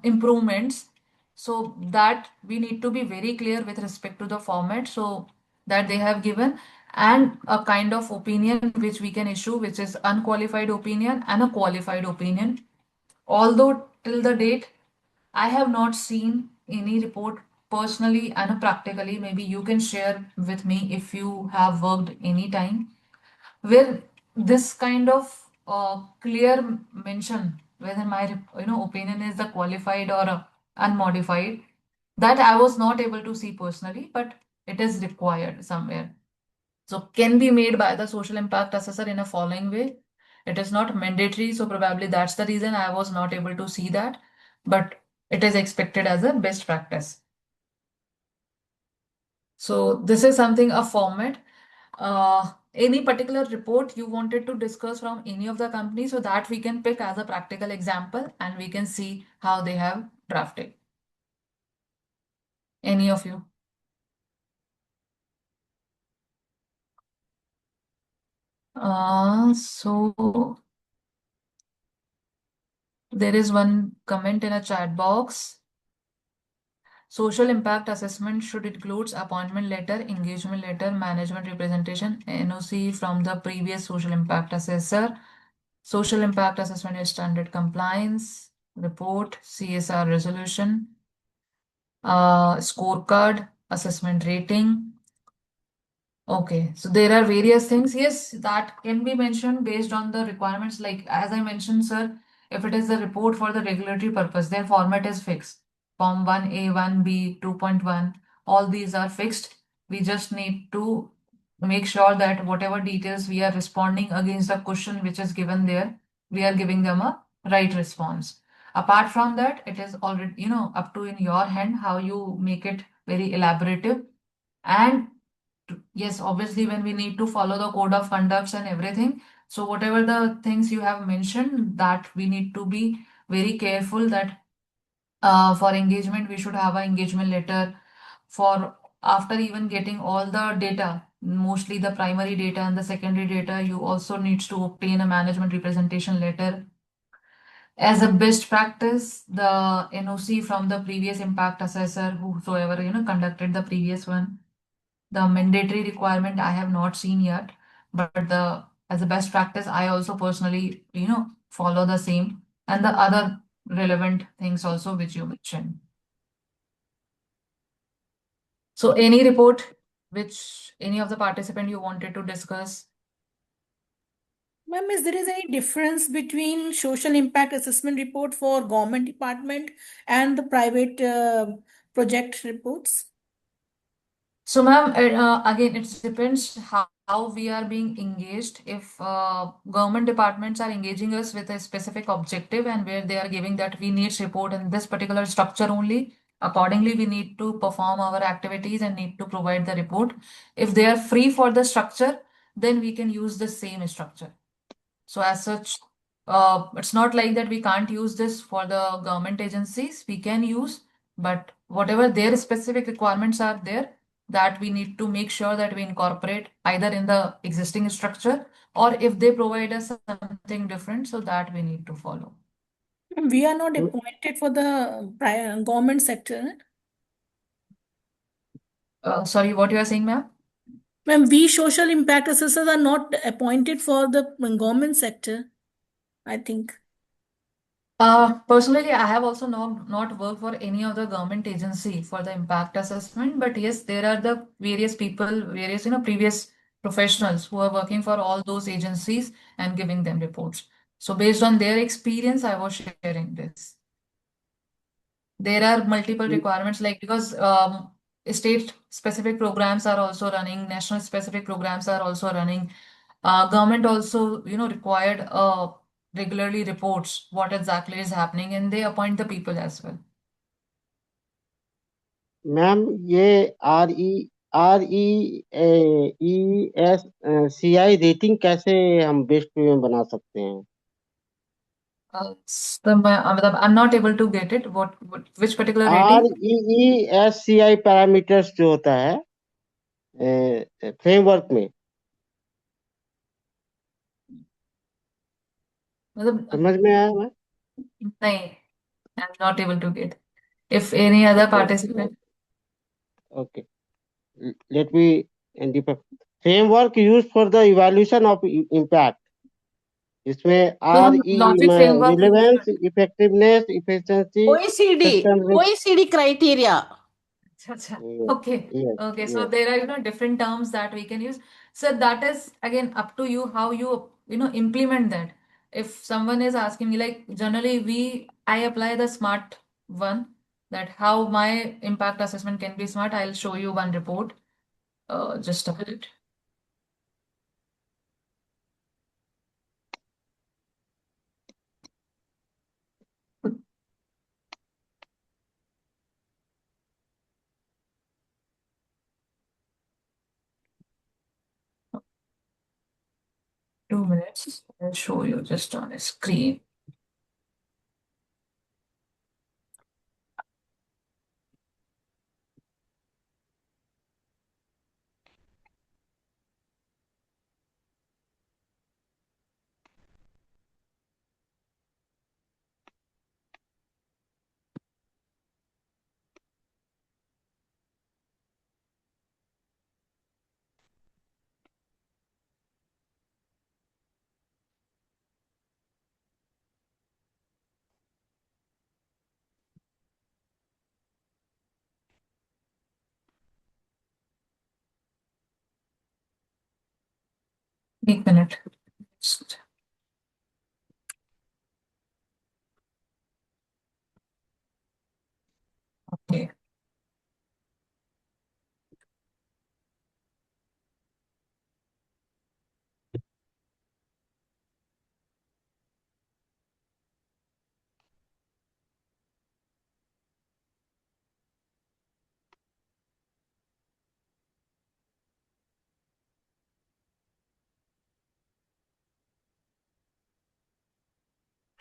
improvements, so that we need to be very clear with respect to the format so that they have given, and a kind of opinion which we can issue, which is unqualified opinion and a qualified opinion. Although till the date I have not seen any report personally and practically. Maybe you can share with me if you have worked any time where this kind of clear mention whether my opinion is the qualified or unmodified, that I was not able to see personally, but it is required somewhere. So can be made by the social impact assessor in a following way. It is not mandatory, so probably that's the reason I was not able to see that, but it is expected as a best practice. So this is something a format. Any particular report you wanted to discuss from any of the companies so that we can pick as a practical example and we can see how they have drafted. Any of you? So there is one comment in a chat box. Social impact assessment should include appointment letter, engagement letter, management representation, NOC from the previous social impact assessor. Social impact assessment is standard compliance, report, CSR resolution, scorecard, assessment rating. Okay, so there are various things. Yes, that can be mentioned based on the requirements. Like as I mentioned, sir, if it is the report for the regulatory purpose, their format is fixed. Form 1A, 1B, 2.1, all these are fixed. We just need to make sure that whatever details we are responding against the question which is given there, we are giving them a right response. Apart from that, it is already, up to in your hand how you make it very elaborative. And yes, obviously, when we need to follow the code of conducts and everything, so whatever the things you have mentioned, that we need to be very careful that for engagement, we should have an engagement letter. For after even getting all the data, mostly the primary data and the secondary data, you also needs to obtain a management representation letter. As a best practice, the NOC from the previous impact assessor, whosoever conducted the previous one. The mandatory requirement I have not seen yet, but the as a best practice, I also personally, follow the same, and the other relevant things also which you mentioned. So any report which any of the participant you wanted to discuss? Ma'am, is there any difference between social impact assessment report for government department and the private project reports? So, ma'am, again, it depends how we are being engaged. If government departments are engaging us with a specific objective and where they are giving that we need support in this particular structure only, accordingly, we need to perform our activities and need to provide the report. If they are free for the structure, then we can use the same structure. So, as such, it's not like that we can't use this for the government agencies. We can use, but whatever their specific requirements are there, that we need to make sure that we incorporate either in the existing structure, or if they provide us something different, so that we need to follow. We are not appointed for the government sector. Sorry, what you are saying, ma'am? Ma'am, we social impact assessors are not appointed for the government sector, I think. Personally, I have also not worked for any of the government agency for the impact assessment, but yes, there are the various people, various, previous professionals who are working for all those agencies and giving them reports. So based on their experience, I was sharing this. There are multiple requirements, like because state specific programs are also running, national specific programs are also running. Government also, required regularly reports what exactly is happening, and they appoint the people as well. Ma'am ये RESCI rating कैसे हम best में बना सकते हैं? I'm not able to get it. Which particular rating? RESCI parameters जो होता है फ्रेमवर्क में, समझ में आया मैम? नहीं, I'm not able to get. If any other participant. Okay. Let me framework used for the evaluation of impact. इसमें Logic framework relevance, effectiveness, efficiency, OECD criteria. Okay. Yes, Okay. yes. So there are, different terms that we can use. So that is again up to you how you, implement that. If someone is asking me, like generally I apply the SMART one, that how my impact assessment can be smart. I'll show you one report. Just a minute. Two minutes. I'll show you just on a screen. एक minute. Okay.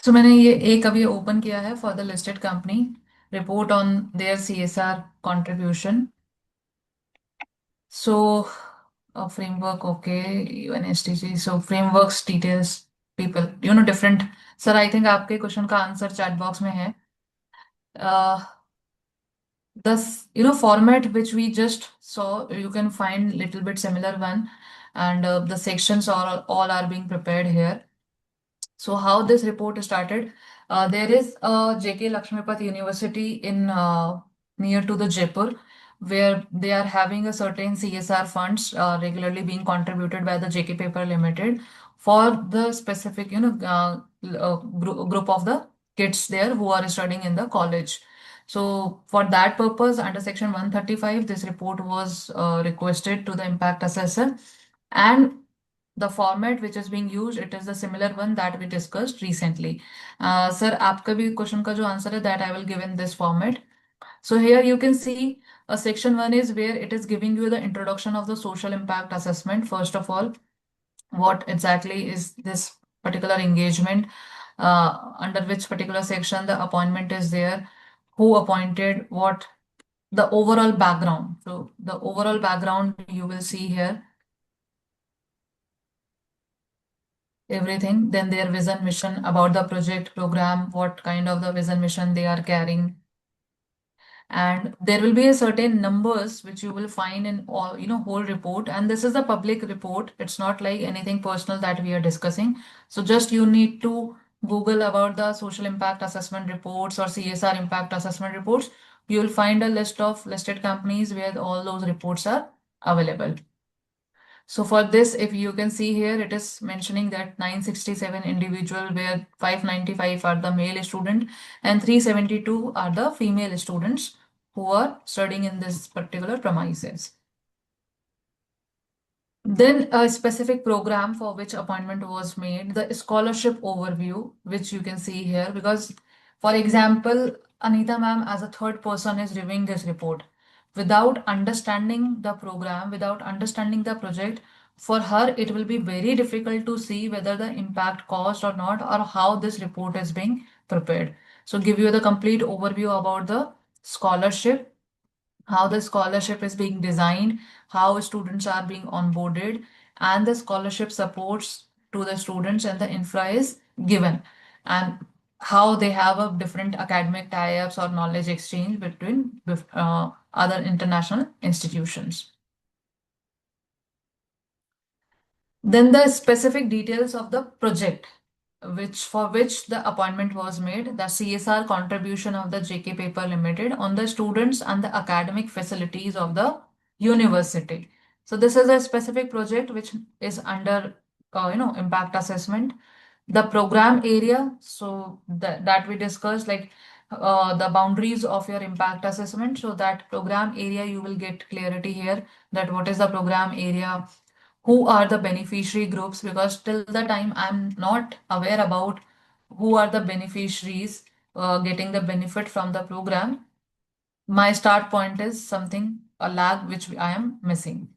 So मैंने ये एक अभी open किया है for the listed company report on their CSR contribution. So framework, okay, UN SDG. So frameworks details people, different. Sir, I think आपके question का answer chat box में है. This, format which we just saw, you can find little bit similar one, and the sections are all are being prepared here. So how this report started? There is a JK Lakshmipat University in near to the Jaipur, where they are having a certain CSR funds regularly being contributed by the JK Paper Limited for the specific, group of the kids there who are studying in the college. So for that purpose, under section 135, this report was requested to the impact assessor, and the format which is being used, it is the similar one that we discussed recently. Sir, आपका भी question का जो answer है that I will give in this format. So here you can see section 1 is where it is giving you the introduction of the social impact assessment. First of all, what exactly is this particular engagement, under which particular section the appointment is there, who appointed, what the overall background. So the overall background you will see here, everything. Then their vision, mission about the project program, what kind of the vision, mission they are carrying. And there will be a certain numbers which you will find in all, whole report. And this is a public report. It's not like anything personal that we are discussing. So just you need to Google about the social impact assessment reports or CSR impact assessment reports. You will find a list of listed companies where all those reports are available. So for this, if you can see here, it is mentioning that 967 individual where 595 are the male student and 372 are the female students who are studying in this particular premises. Then a specific program for which appointment was made, the scholarship overview, which you can see here, because for example, Anita ma'am as a third person is reviewing this report. Without understanding the program, without understanding the project, for her, it will be very difficult to see whether the impact caused or not, or how this report is being prepared. So give you the complete overview about the scholarship, how the scholarship is being designed, how students are being onboarded, and the scholarship supports to the students and the infra is given, and how they have a different academic tie-ups or knowledge exchange between other international institutions. Then the specific details of the project, for which the appointment was made, the CSR contribution of the JK Paper Limited on the students and the academic facilities of the university. So this is a specific project which is under impact assessment. The program area, so that we discussed, like the boundaries of your impact assessment. So that program area you will get clarity here, that what is the program area, who are the beneficiary groups, because till the time I'm not aware about who are the beneficiaries getting the benefit from the program, my start point is something, a lag which I am missing.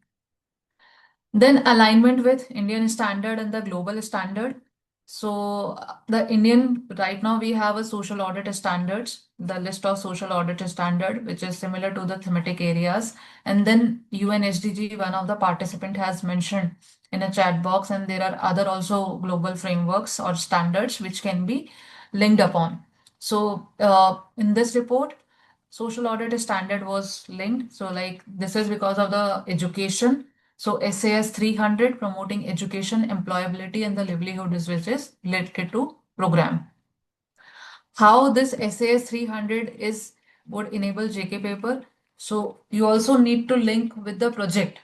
Then alignment with Indian standard and the global standard. So the Indian, right now we have a social audit standards, the list of social audit standard, which is similar to the thematic areas. And then UN SDG, one of the participant has mentioned in a chat box, and there are other also global frameworks or standards which can be linked upon. So in this report, social audit standard was linked. So like this is because of the education. So SAS 300 promoting education, employability and the livelihood is which is related to program. How this SAS 300 is would enable JK paper. So you also need to link with the project.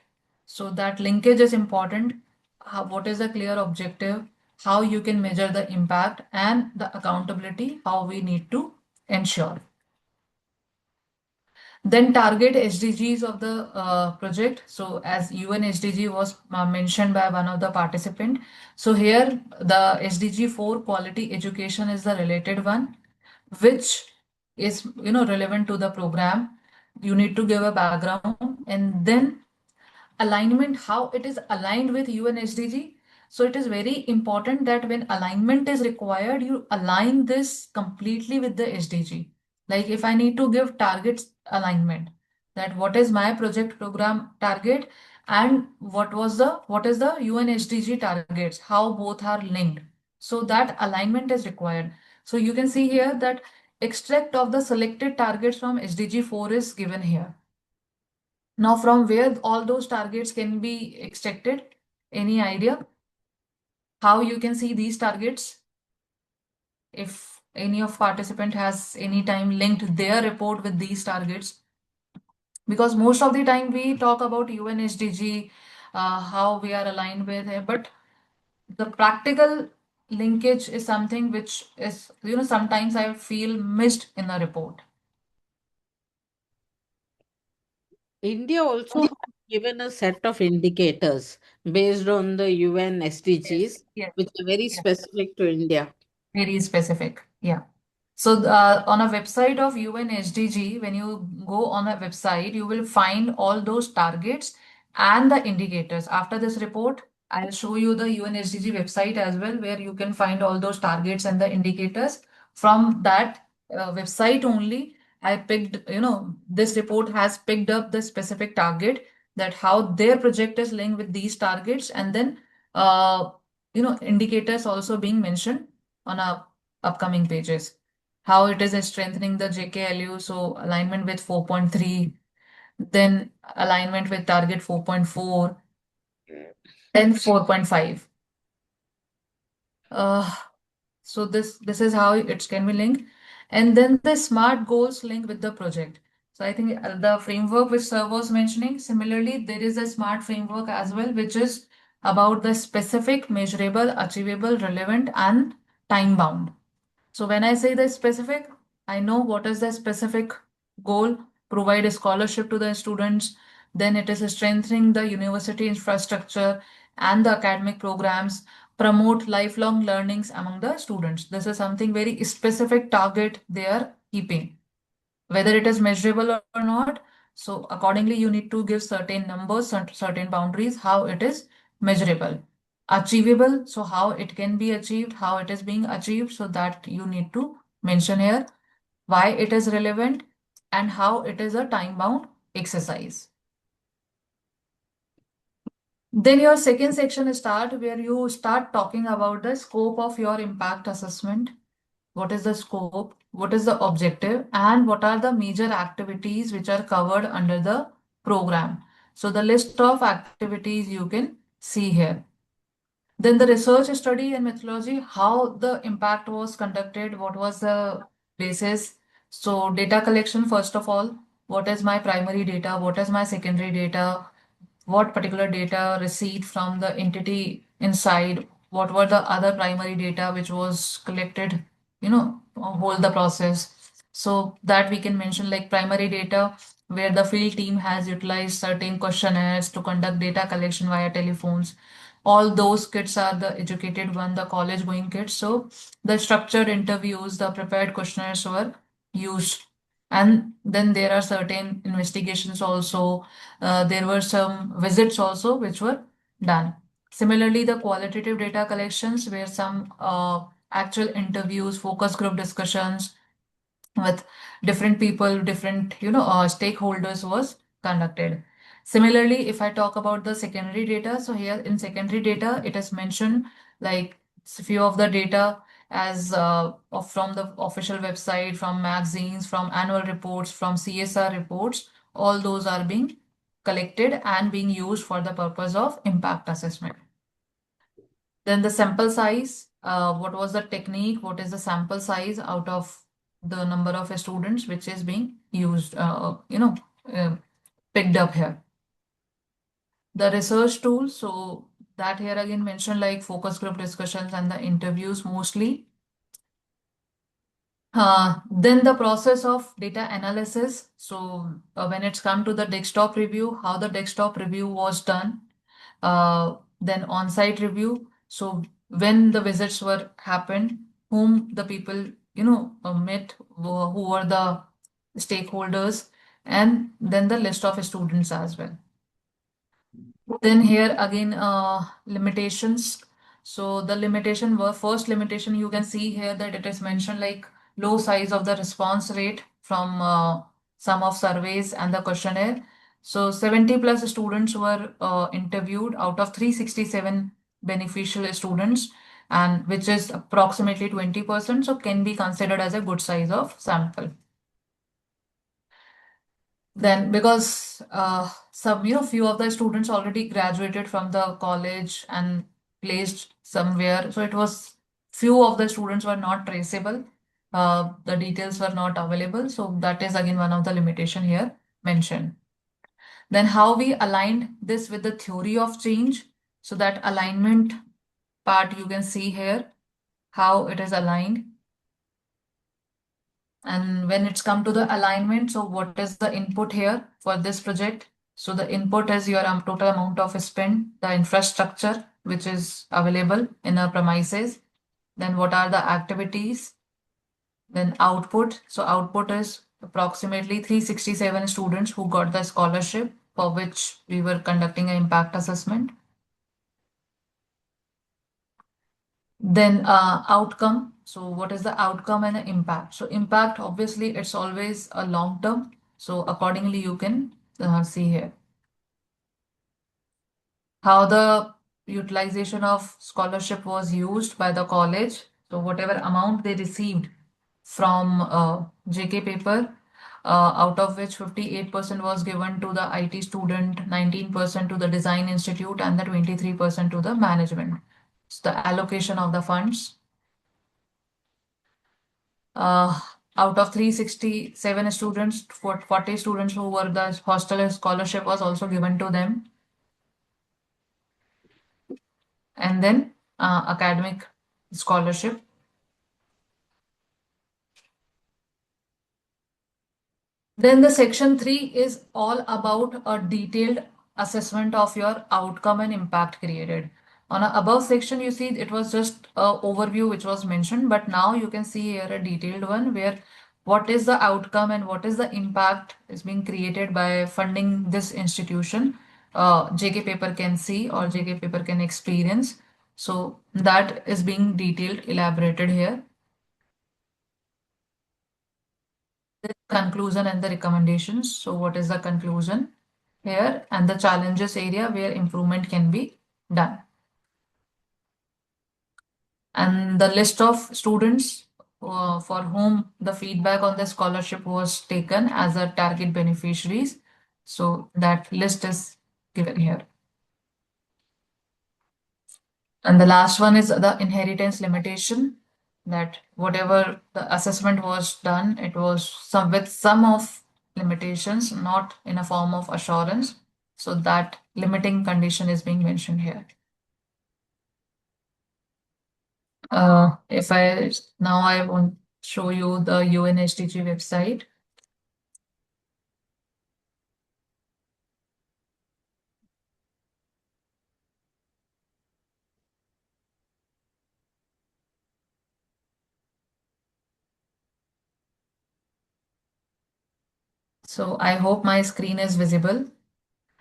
So that linkage is important. What is the clear objective? How you can measure the impact and the accountability, how we need to ensure. Then target SDGs of the project. So as UN SDG was mentioned by one of the participant. So here the SDG 4 quality education is the related one, which is relevant to the program. You need to give a background and then alignment, how it is aligned with UN SDG. So it is very important that when alignment is required, you align this completely with the SDG. Like if I need to give targets alignment, that what is my project program target and what is the UN SDG targets, how both are linked. So that alignment is required. So you can see here that extract of the selected targets from SDG 4 is given here. Now, from where all those targets can be extracted? Any idea how you can see these targets? If any of participant has any time linked their report with these targets, because most of the time we talk about UN SDG, how we are aligned with it, but the practical linkage is something which is, sometimes I feel missed in the report. India also has given a set of indicators based on the UN SDGs, Yes. which are very specific to India. Very specific. Yeah. So on a website of UN SDG, when you go on a website, you will find all those targets and the indicators. After this report, I'll show you the UN SDG website as well, where you can find all those targets and the indicators. From that website only, I picked, this report has picked up the specific target, that how their project is linked with these targets, and then, indicators also being mentioned on our upcoming pages. How it is strengthening the JKLU, so alignment with 4.3, then alignment with target 4.4 and 4.5. So this is how it can be linked, and then the SMART goals link with the project. So I think the framework which Sir was mentioning, similarly there is a SMART framework as well, which is about the specific, measurable, achievable, relevant, and time bound. So when I say the specific, I know what is the specific goal: provide a scholarship to the students. Then it is strengthening the university infrastructure and the academic programs, promote lifelong learnings among the students. This is something very specific target they are keeping, whether it is measurable or not. So accordingly, you need to give certain numbers, certain boundaries, how it is measurable. Achievable, so how it can be achieved, how it is being achieved, so that you need to mention here why it is relevant and how it is a time-bound exercise. Then your second section start, where you start talking about the scope of your impact assessment. What is the scope, what is the objective, and what are the major activities which are covered under the program. So the list of activities you can see here. Then the research study and methodology, how the impact was conducted, what was the basis. So data collection, first of all, what is my primary data, what is my secondary data, what particular data received from the entity inside, what were the other primary data which was collected, hold the process. So that we can mention like primary data, where the field team has utilized certain questionnaires to conduct data collection via telephones. All those kids are the educated one, the college going kids. So the structured interviews, the prepared questionnaires were used. And then there are certain investigations also. There were some visits also which were done. Similarly, the qualitative data collections, where some actual interviews, focus group discussions with different people, different stakeholders was conducted. Similarly, if I talk about the secondary data, so here in secondary data, it is mentioned like few of the data as from the official website, from magazines, from annual reports, from CSR reports. All those are being collected and being used for the purpose of impact assessment. Then the sample size, what was the technique, what is the sample size out of the number of students which is being used, picked up here. The research tool, so that here again mentioned like focus group discussions and the interviews mostly. Then the process of data analysis. So when it's come to the desktop review, how the desktop review was done. Then on-site review. So when the visits were happened, whom the people met, who were the stakeholders, and then the list of students as well. Then here again limitations. So the limitation were, first limitation you can see here that it is mentioned like low size of the response rate from some of surveys and the questionnaire. So 70 plus students were interviewed out of 367 beneficial students, and which is approximately 20%, so can be considered as a good size of sample. Then because some few of the students already graduated from the college and placed somewhere, so it was few of the students were not traceable, the details were not available, so that is again one of the limitation here mentioned. Then how we aligned this with the theory of change, so that alignment part you can see here how it is aligned. And when it's come to the alignment, so what is the input here for this project? So the input is your total amount of spend, the infrastructure which is available in our premises. Then what are the activities? Then output. So output is approximately 367 students who got the scholarship for which we were conducting an impact assessment. Then outcome. So what is the outcome and the impact? So impact, obviously, it's always a long term. So accordingly, you can see here how the utilization of scholarship was used by the college. So whatever amount they received from JK paper, out of which 58% was given to the IT student, 19% to the design institute, and the 23% to the management. So the allocation of the funds. Uh, Out of 367 students, 40 students who were the hostel scholarship was also given to them. And then academic scholarship. Then the section 3 is all about a detailed assessment of your outcome and impact created. On a above section, you see it was just a overview which was mentioned, but now you can see here a detailed one where what is the outcome and what is the impact is being created by funding this institution. JK paper can see or JK paper can experience. So that is being detailed, elaborated here. The conclusion and the recommendations. So what is the conclusion here and the challenges area where improvement can be done. And the list of students for whom the feedback on the scholarship was taken as a target beneficiaries. So that list is given here. And the last one is the inheritance limitation, that whatever the assessment was done, it was with some of limitations, not in a form of assurance. So that limiting condition is being mentioned here. If I now I want to show you the UNSDG website. So I hope my screen is visible.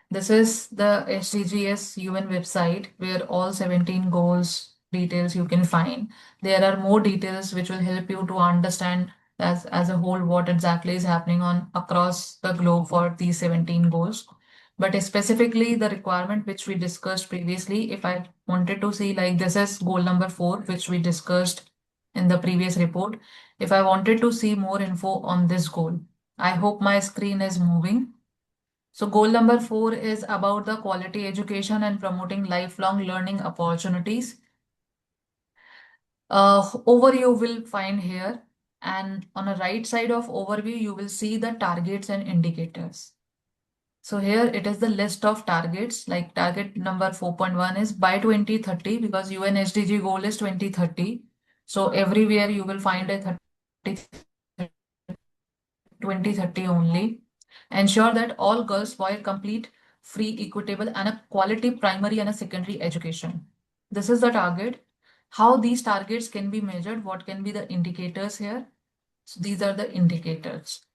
This is the SDGs UN website where all 17 goals details you can find. There are more details which will help you to understand as a whole what exactly is happening on across the globe for these 17 goals. But specifically the requirement which we discussed previously, if I wanted to see like this is goal number 4, which we discussed in the previous report. If I wanted to see more info on this goal, I hope my screen is moving. So goal number 4 is about the quality education and promoting lifelong learning opportunities. Overview will find here, and on the right side of overview, you will see the targets and indicators. So here it is the list of targets, like target number 4.1 is by 2030 because UN SDG goal is 2030. So everywhere you will find a 2030 only. Ensure that all girls boys complete free, equitable, and a quality primary and a secondary education. This is the target. How these targets can be measured, what can be the indicators here? So these are the indicators.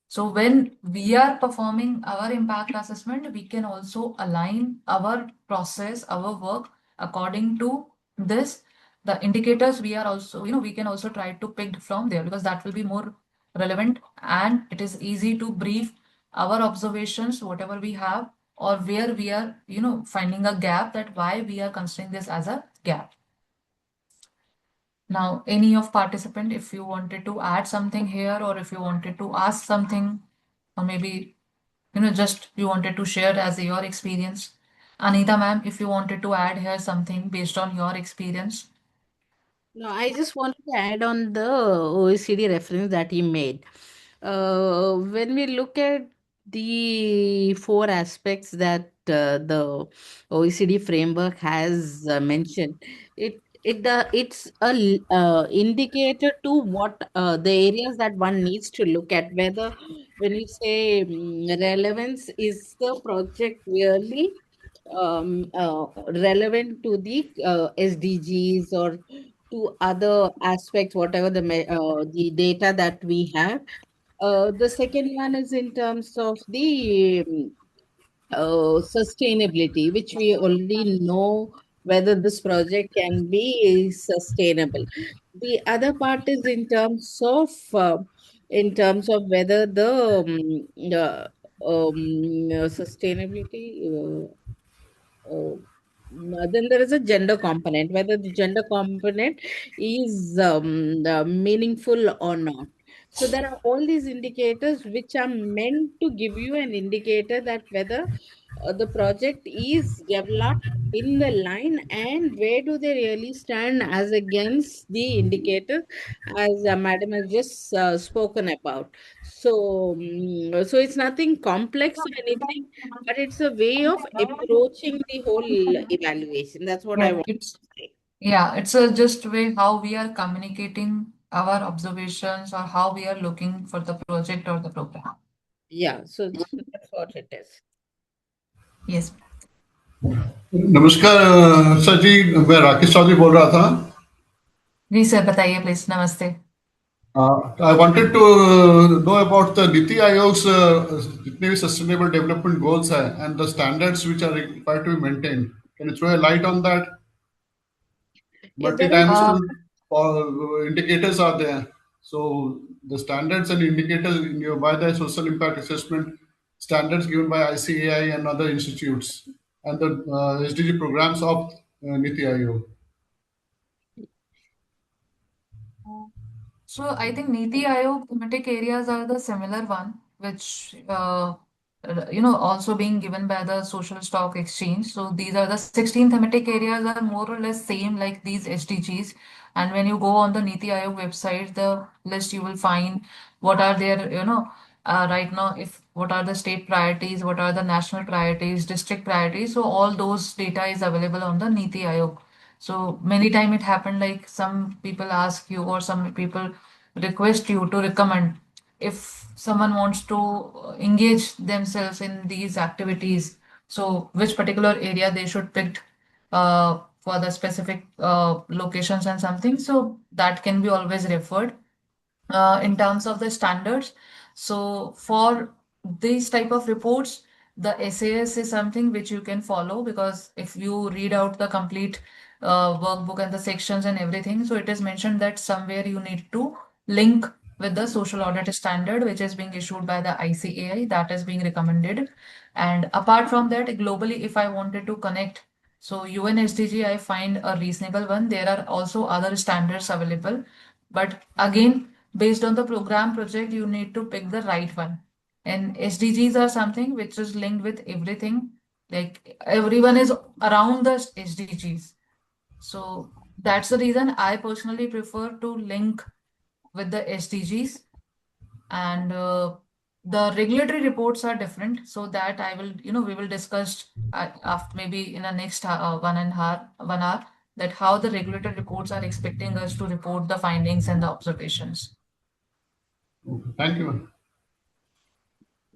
So when we are performing our impact assessment, we can also align our process, our work according to this. The indicators we are also, we can also try to pick from there because that will be more relevant and it is easy to brief our observations, whatever we have, or where we are, finding a gap, that why we are considering this as a gap. Now, any of participant, if you wanted to add something here or if you wanted to ask something, or maybe, just you wanted to share as your experience. Anita ma'am, if you wanted to add here something based on your experience. No, I just wanted to add on the OECD reference that he made. When we look at the four aspects that the OECD framework has mentioned, it's a indicator to what the areas that one needs to look at. Whether when you say relevance, is the project really relevant to the SDGs or to other aspects, whatever the data that we have. The second one is in terms of the sustainability, which we already know whether this project can be sustainable. The other part is in terms of whether the sustainability. Then there is a gender component, whether the gender component is meaningful or not. So there are all these indicators which are meant to give you an indicator that whether the project is developed in the line and where do they really stand as against the indicators as madam has just spoken about. So so it's nothing complex or anything, but it's a way of approaching the whole evaluation. That's what I Yeah, want it's to say. yeah, it's a just way how we are communicating our observations or how we are looking for the project or the program. Yeah, so that's what it is. Yes. नमस्कार sir जी, मैं राकेश चौधरी बोल रहा था। जी sir बताइए please. नमस्ते। I wanted to know about the नीति आयोग's जितने भी sustainable development goals हैं and the standards which are required to be maintained. Can you throw a light on that? Yeah, there is Multidimensional indicators are there. So the standards and indicators by the social impact assessment standards given by ICAI and other institutes and the SDG programs of Niti Aayog. So I think Niti Aayog thematic areas are the similar one, which also being given by the social stock exchange. So these are the 16 thematic areas are more or less same like these SDGs. And when you go on the Niti Aayog website, the list you will find what are their, right now, if what are the state priorities, what are the national priorities, district priorities. So all those data is available on the Niti Aayog. So many time it happened like some people ask you or some people request you to recommend if someone wants to engage themselves in these activities. So which particular area they should pick for the specific locations and something. So that can be always referred in terms of the standards. So for these type of reports, the SAS is something which you can follow because if you read out the complete workbook and the sections and everything, so it is mentioned that somewhere you need to link with the social audit standard which is being issued by the ICAI that is being recommended. And apart from that, globally, if I wanted to connect, so UN SDG I find a reasonable one. There are also other standards available, but again, based on the program project, you need to pick the right one. And SDGs are something which is linked with everything. Like everyone is around the SDGs. So that's the reason I personally prefer to link with the SDGs. And the regulatory reports are different. So that I will, we will discuss after maybe in the next 1 hour, that how the regulatory reports are expecting us to report the findings and the observations. Thank you.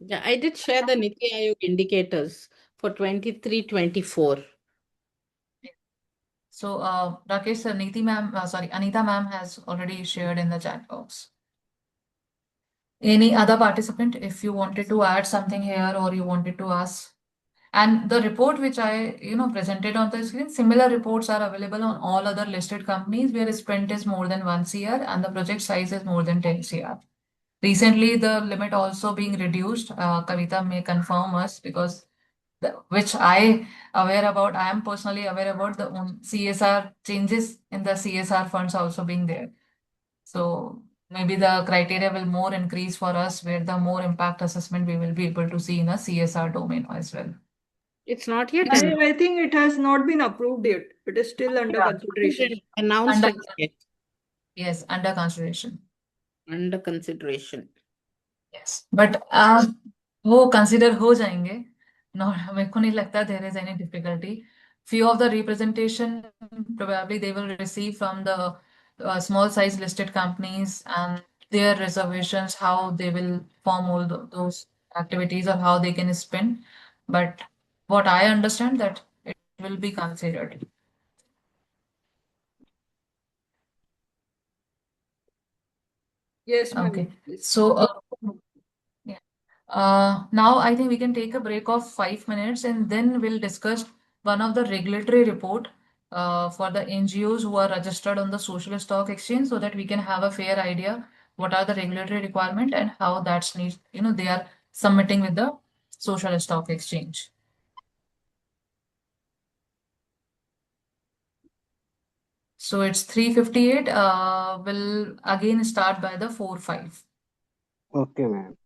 Yeah, I did share the Niti Aayog indicators for 23-24. So, Rakesh, Anita ma'am has already shared in the chat box. Any other participant, if you wanted to add something here or you wanted to ask? And the report which I, presented on the screen, similar reports are available on all other listed companies where sprint is more than 1 CR and the project size is more than 10 CR. Recently, the limit also being reduced. Kavita may confirm us because which I aware about. I am personally aware about the CSR changes in the CSR funds also being there. So maybe the criteria will more increase for us where the more impact assessment we will be able to see in a CSR domain as well. It's not yet I think it has not been approved yet. It is still under consideration. announced Under, as yet. yes, under consideration. Under consideration. Yes, but वो consider हो जाएंगे. No, मेरे को नहीं लगता there is any difficulty. Few of the representation probably they will receive from the small size listed companies and their reservations, how they will form all those activities or how they can spend. But what I understand that it will be considered. Yes, ma'am. Okay. So yeah. Now I think we can take a break of 5 minutes and then we'll discuss one of the regulatory report for the NGOs who are registered on the social stock exchange, so that we can have a fair idea what are the regulatory requirement and how that's need, they are submitting with the social stock exchange. So it's 3:58. We'll again start by the 4:05. Okay, ma'am.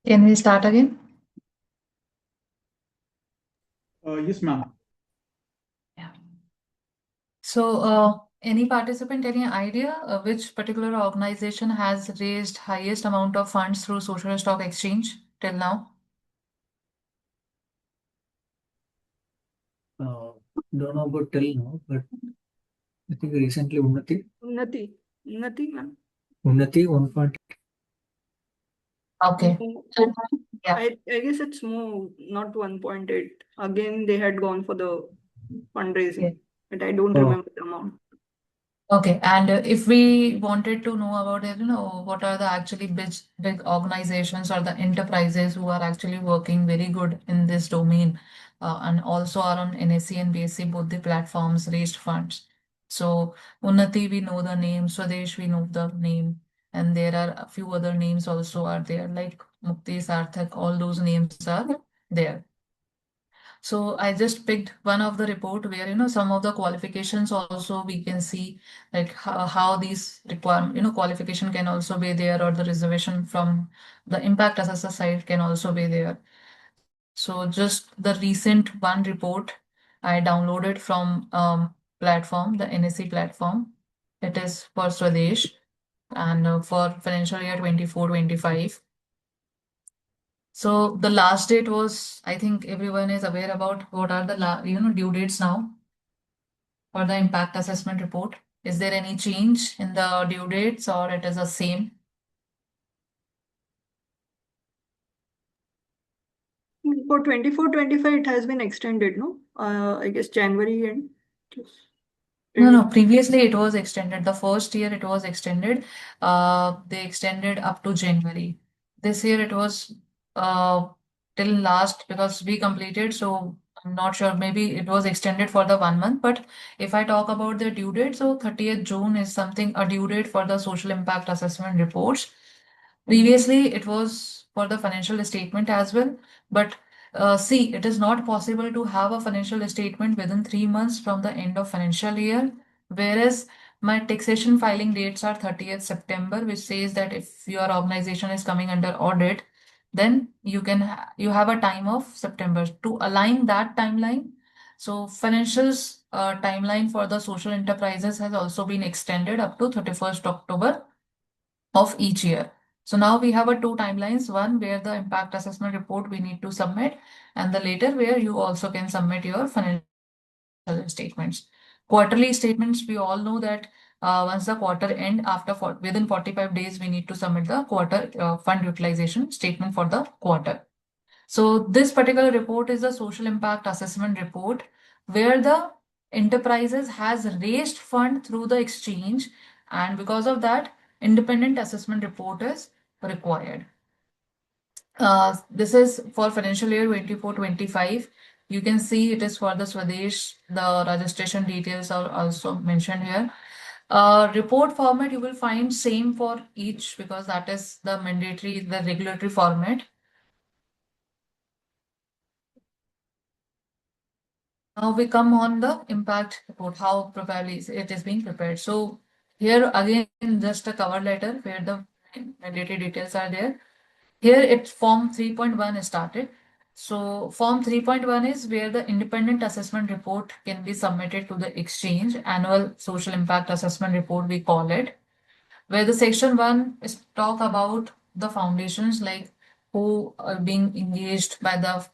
Can we start again? Yes, ma'am. Yeah. So, any participant, any idea which particular organization has raised highest amount of funds through social stock exchange till now? Don't know about till now, but I think recently Unnati, ma'am. Unnati 1.8. Okay. Yeah. I guess it's more, not 1.8. Again, they had gone for the fundraising, but I don't remember the amount. Okay, and if we wanted to know about it, what are the actually big organizations or the enterprises who are actually working very good in this domain, and also are on NSE and BSE, both the platforms raised funds. So Unnati, we know the name, Swadesh, we know the name, and there are a few other names also are there, like Mukti, Sarthak, all those names are there. So I just picked one of the report where, some of the qualifications also we can see, like how these requirement, qualification can also be there, or the reservation from the impact assessor side can also be there. So just the recent one report I downloaded from platform, the NSE platform. It is for Swadesh and for financial year 24-25. So the last date was, I think everyone is aware about what are the due dates now for the impact assessment report. Is there any change in the due dates, or it is the same? For 24-25, it has been extended, no? I guess January and No, previously it was extended. The first year it was extended. They extended up to January. This year it was till last, because we completed, so I'm not sure. Maybe it was extended for the 1 month. But if I talk about the due date, so 30th June is something a due date for the social impact assessment reports. Previously, it was for the financial statement as well, but see, it is not possible to have a financial statement within 3 months from the end of financial year, whereas my taxation filing dates are 30th September, which says that if your organization is coming under audit, then you have a time of September to align that timeline. So financials timeline for the social enterprises has also been extended up to 31st October of each year. So now we have a two timelines, one where the impact assessment report we need to submit, and the later where you also can submit your financial statements. Quarterly statements, we all know that once the quarter end, within 45 days, we need to submit the quarter fund utilization statement for the quarter. So this particular report is a social impact assessment report where the enterprises has raised fund through the exchange, and because of that, independent assessment report is required. This is for financial year 24-25. You can see it is for the Swadesh. The registration details are also mentioned here. Report format you will find same for each, because that is the mandatory, the regulatory format. Now we come on the impact report, how probably it is being prepared. So here again, just a cover letter where the mandatory details are there. Here it's form 3.1 started. So form 3.1 is where the independent assessment report can be submitted to the exchange, annual social impact assessment report we call it, where the section 1 is talk about the foundations, like who are being engaged by the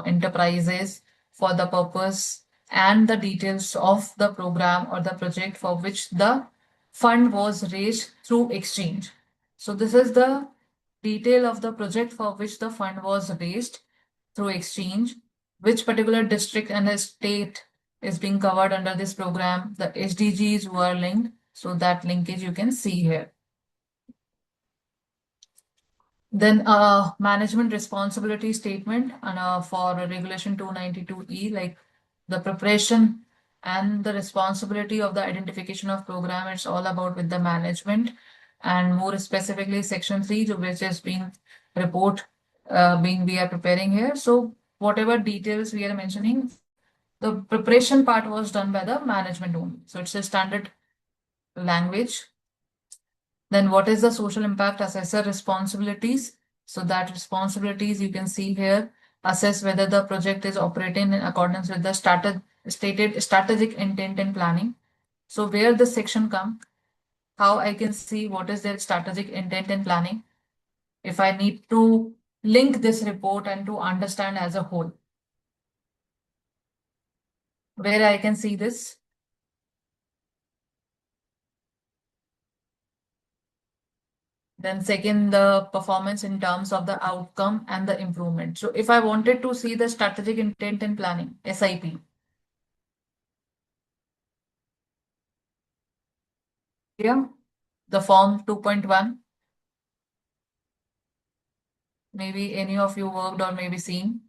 enterprises for the purpose, and the details of the program or the project for which the fund was raised through exchange. So this is the detail of the project for which the fund was raised through exchange, which particular district and a state is being covered under this program, the SDGs who are linked. So that linkage you can see here. Then management responsibility statement, and for regulation 292E, like the preparation and the responsibility of the identification of program, it's all about with the management, and more specifically section 3, which is being report we are preparing here. So whatever details we are mentioning, the preparation part was done by the management only. So it's a standard language. Then what is the social impact assessor responsibilities? So that responsibilities you can see here, assess whether the project is operating in accordance with the stated strategic intent and planning. So where this section come, how I can see what is their strategic intent and planning. If I need to link this report and to understand as a whole, where I can see this. Then second, the performance in terms of the outcome and the improvement. So if I wanted to see the strategic intent and planning, SIP. Yeah, the form 2.1. Maybe any of you worked or maybe seen.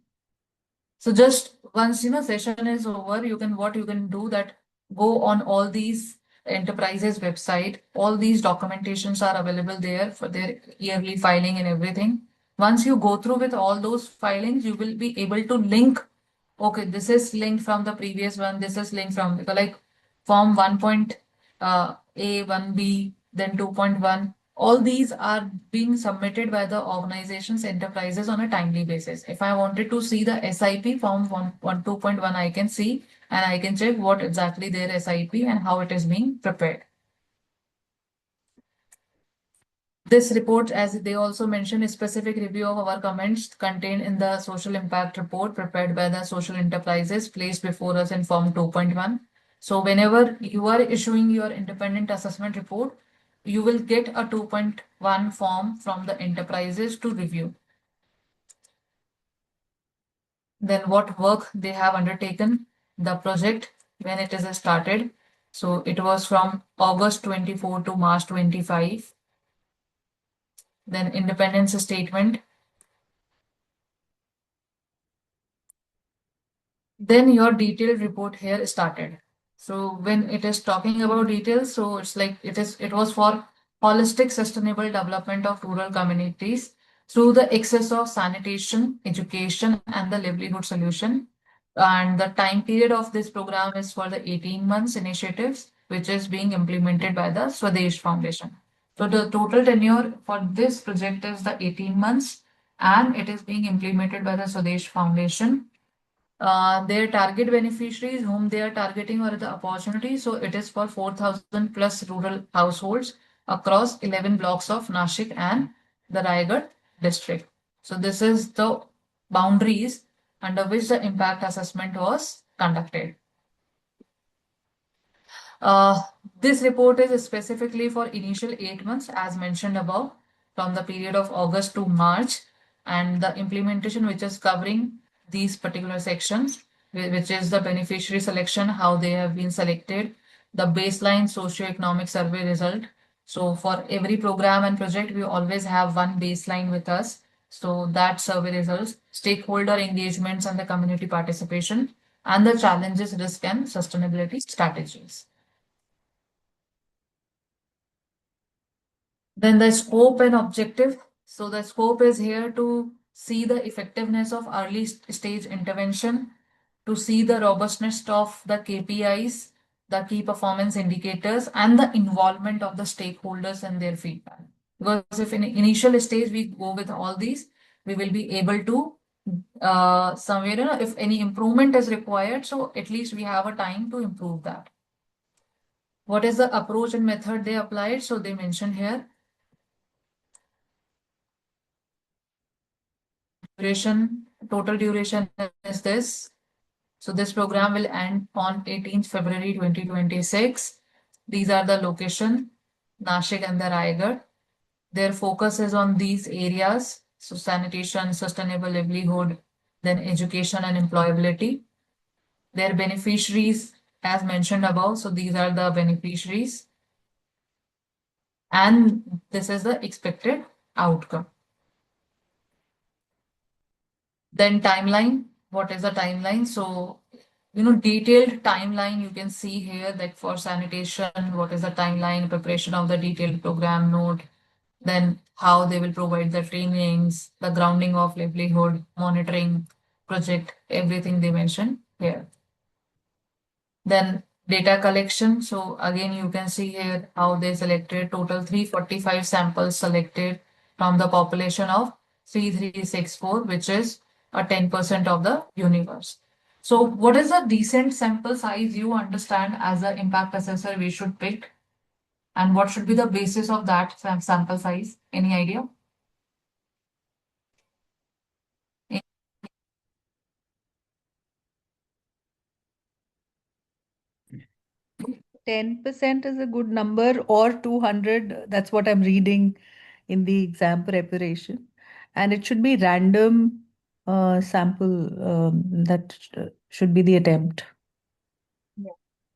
So just once session is over, what you can do that go on all these enterprises website. All these documentations are available there for their yearly filing and everything. Once you go through with all those filings, you will be able to link. Okay, this is linked from the previous one. This is linked from like form 1.A, 1B, then 2.1. All these are being submitted by the organizations, enterprises on a timely basis. If I wanted to see the SIP form 2.1, I can see and I can check what exactly their SIP and how it is being prepared. This report, as they also mentioned, is specific review of our comments contained in the social impact report prepared by the social enterprises placed before us in form 2.1. So whenever you are issuing your independent assessment report, you will get a 2.1 form from the enterprises to review. Then what work they have undertaken, the project, when it is started. So it was from August 24 to March 25. Then independence statement. Then your detailed report here started. So when it is talking about details, so it's like it was for holistic sustainable development of rural communities through the access of sanitation, education, and the livelihood solution. And the time period of this program is for the 18 months initiatives, which is being implemented by the Swadesh Foundation. So the total tenure for this project is the 18 months, and it is being implemented by the Swadesh Foundation. Their target beneficiaries whom they are targeting or the opportunity. So it is for 4,000 plus rural households across 11 blocks of Nashik and the Raigad district. So this is the boundaries under which the impact assessment was conducted. This report is specifically for initial 8 months as mentioned above, from the period of August to March, and the implementation which is covering these particular sections, which is the beneficiary selection, how they have been selected, the baseline socioeconomic survey result. So for every program and project, we always have one baseline with us. So that survey results, stakeholder engagements and the community participation, and the challenges, risk and sustainability strategies. Then the scope and objective. So the scope is here to see the effectiveness of early stage intervention, to see the robustness of the KPIs, the key performance indicators, and the involvement of the stakeholders and their feedback. Because if in initial stage we go with all these, we will be able to somewhere, if any improvement is required, so at least we have a time to improve that. What is the approach and method they applied? So they mentioned here. Total duration is this. So this program will end on 18th February 2026. These are the location, Nashik and the Raigad. Their focus is on these areas. So sanitation, sustainable livelihood, then education and employability. Their beneficiaries, as mentioned above, so these are the beneficiaries. And this is the expected outcome. Then timeline, what is the timeline? So, detailed timeline you can see here, like for sanitation, what is the timeline, preparation of the detailed program note, then how they will provide the trainings, the grounding of livelihood, monitoring, project, everything they mentioned here. Then data collection. So again, you can see here how they selected total 345 samples selected from the population of 3364, which is a 10% of the universe. So what is the decent sample size you understand as an impact assessor we should pick? And what should be the basis of that sample size? Any idea? 10% is a good number, or 200. That's what I'm reading in the exam preparation. And it should be random sample, that should be the attempt. Yeah.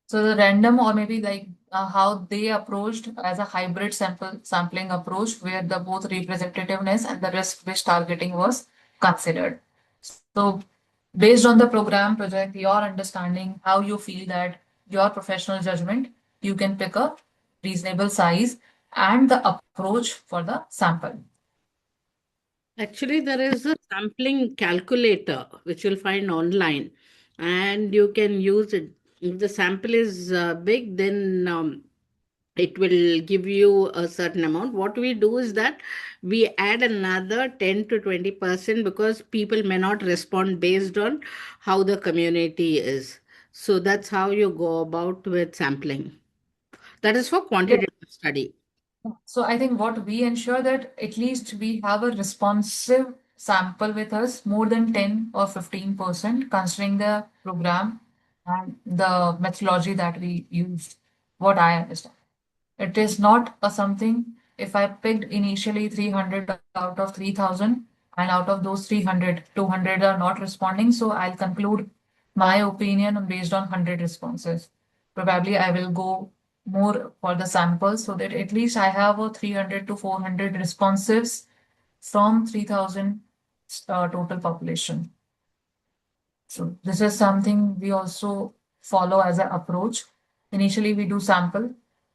So the random, or maybe like how they approached as a hybrid sampling approach, where the both representativeness and the risk-based targeting was considered. So based on the program project, your understanding, how you feel that your professional judgment, you can pick a reasonable size and the approach for the sample. Actually, there is a sampling calculator which you'll find online, and you can use it. If the sample is big, then it will give you a certain amount. What we do is that we add another 10 to 20% because people may not respond based on how the community is. So that's how you go about with sampling. That is for quantitative study. So I think what we ensure that at least we have a responsive sample with us more than 10 or 15%, considering the program and the methodology that we used, what I understand. It is not a something, if I picked initially 300 out of 3000, and out of those 300, 200 are not responding, so I'll conclude my opinion based on 100 responses. Probably I will go more for the samples so that at least I have a 300 to 400 responses from 3000 total population. So this is something we also follow as an approach. Initially, we do sample.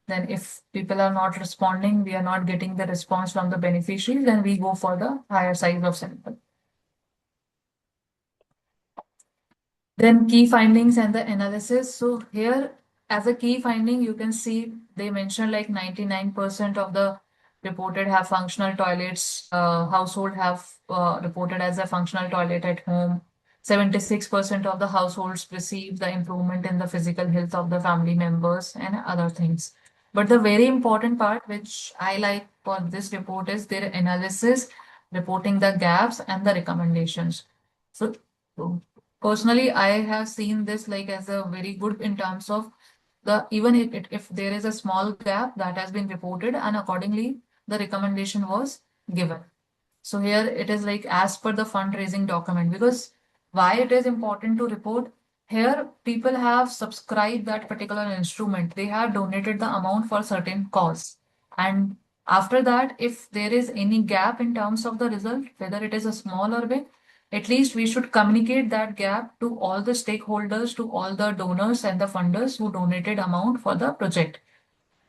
Then if people are not responding, we are not getting the response from the beneficiaries, then we go for the higher size of sample. Then key findings and the analysis. So here, as a key finding, you can see they mentioned like 99% of the reported have functional toilets, household have reported as a functional toilet at home. 76% of the households perceive the improvement in the physical health of the family members and other things. But the very important part, which I like for this report, is their analysis, reporting the gaps and the recommendations. So personally, I have seen this like as a very good in terms of the even if there is a small gap that has been reported and accordingly the recommendation was given. So here it is like as per the fundraising document, because why it is important to report here, people have subscribed that particular instrument, they have donated the amount for certain cause, and after that if there is any gap in terms of the result, whether it is a small or big, at least we should communicate that gap to all the stakeholders, to all the donors and the funders who donated amount for the project.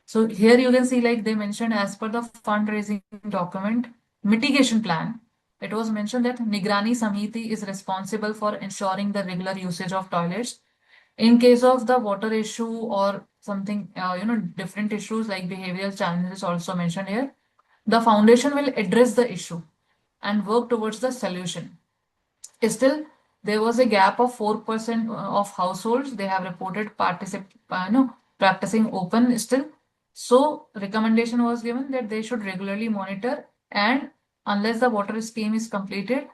So here you can see like they mentioned as per the fundraising document mitigation plan, it was mentioned that Nigrani Samiti is responsible for ensuring the regular usage of toilets. In case of the water issue or something, different issues like behavioral challenges also mentioned here, the foundation will address the issue and work towards the solution. Still, there was a gap of 4% of households they have reported practicing open still. So recommendation was given that they should regularly monitor, and unless the water scheme is completed,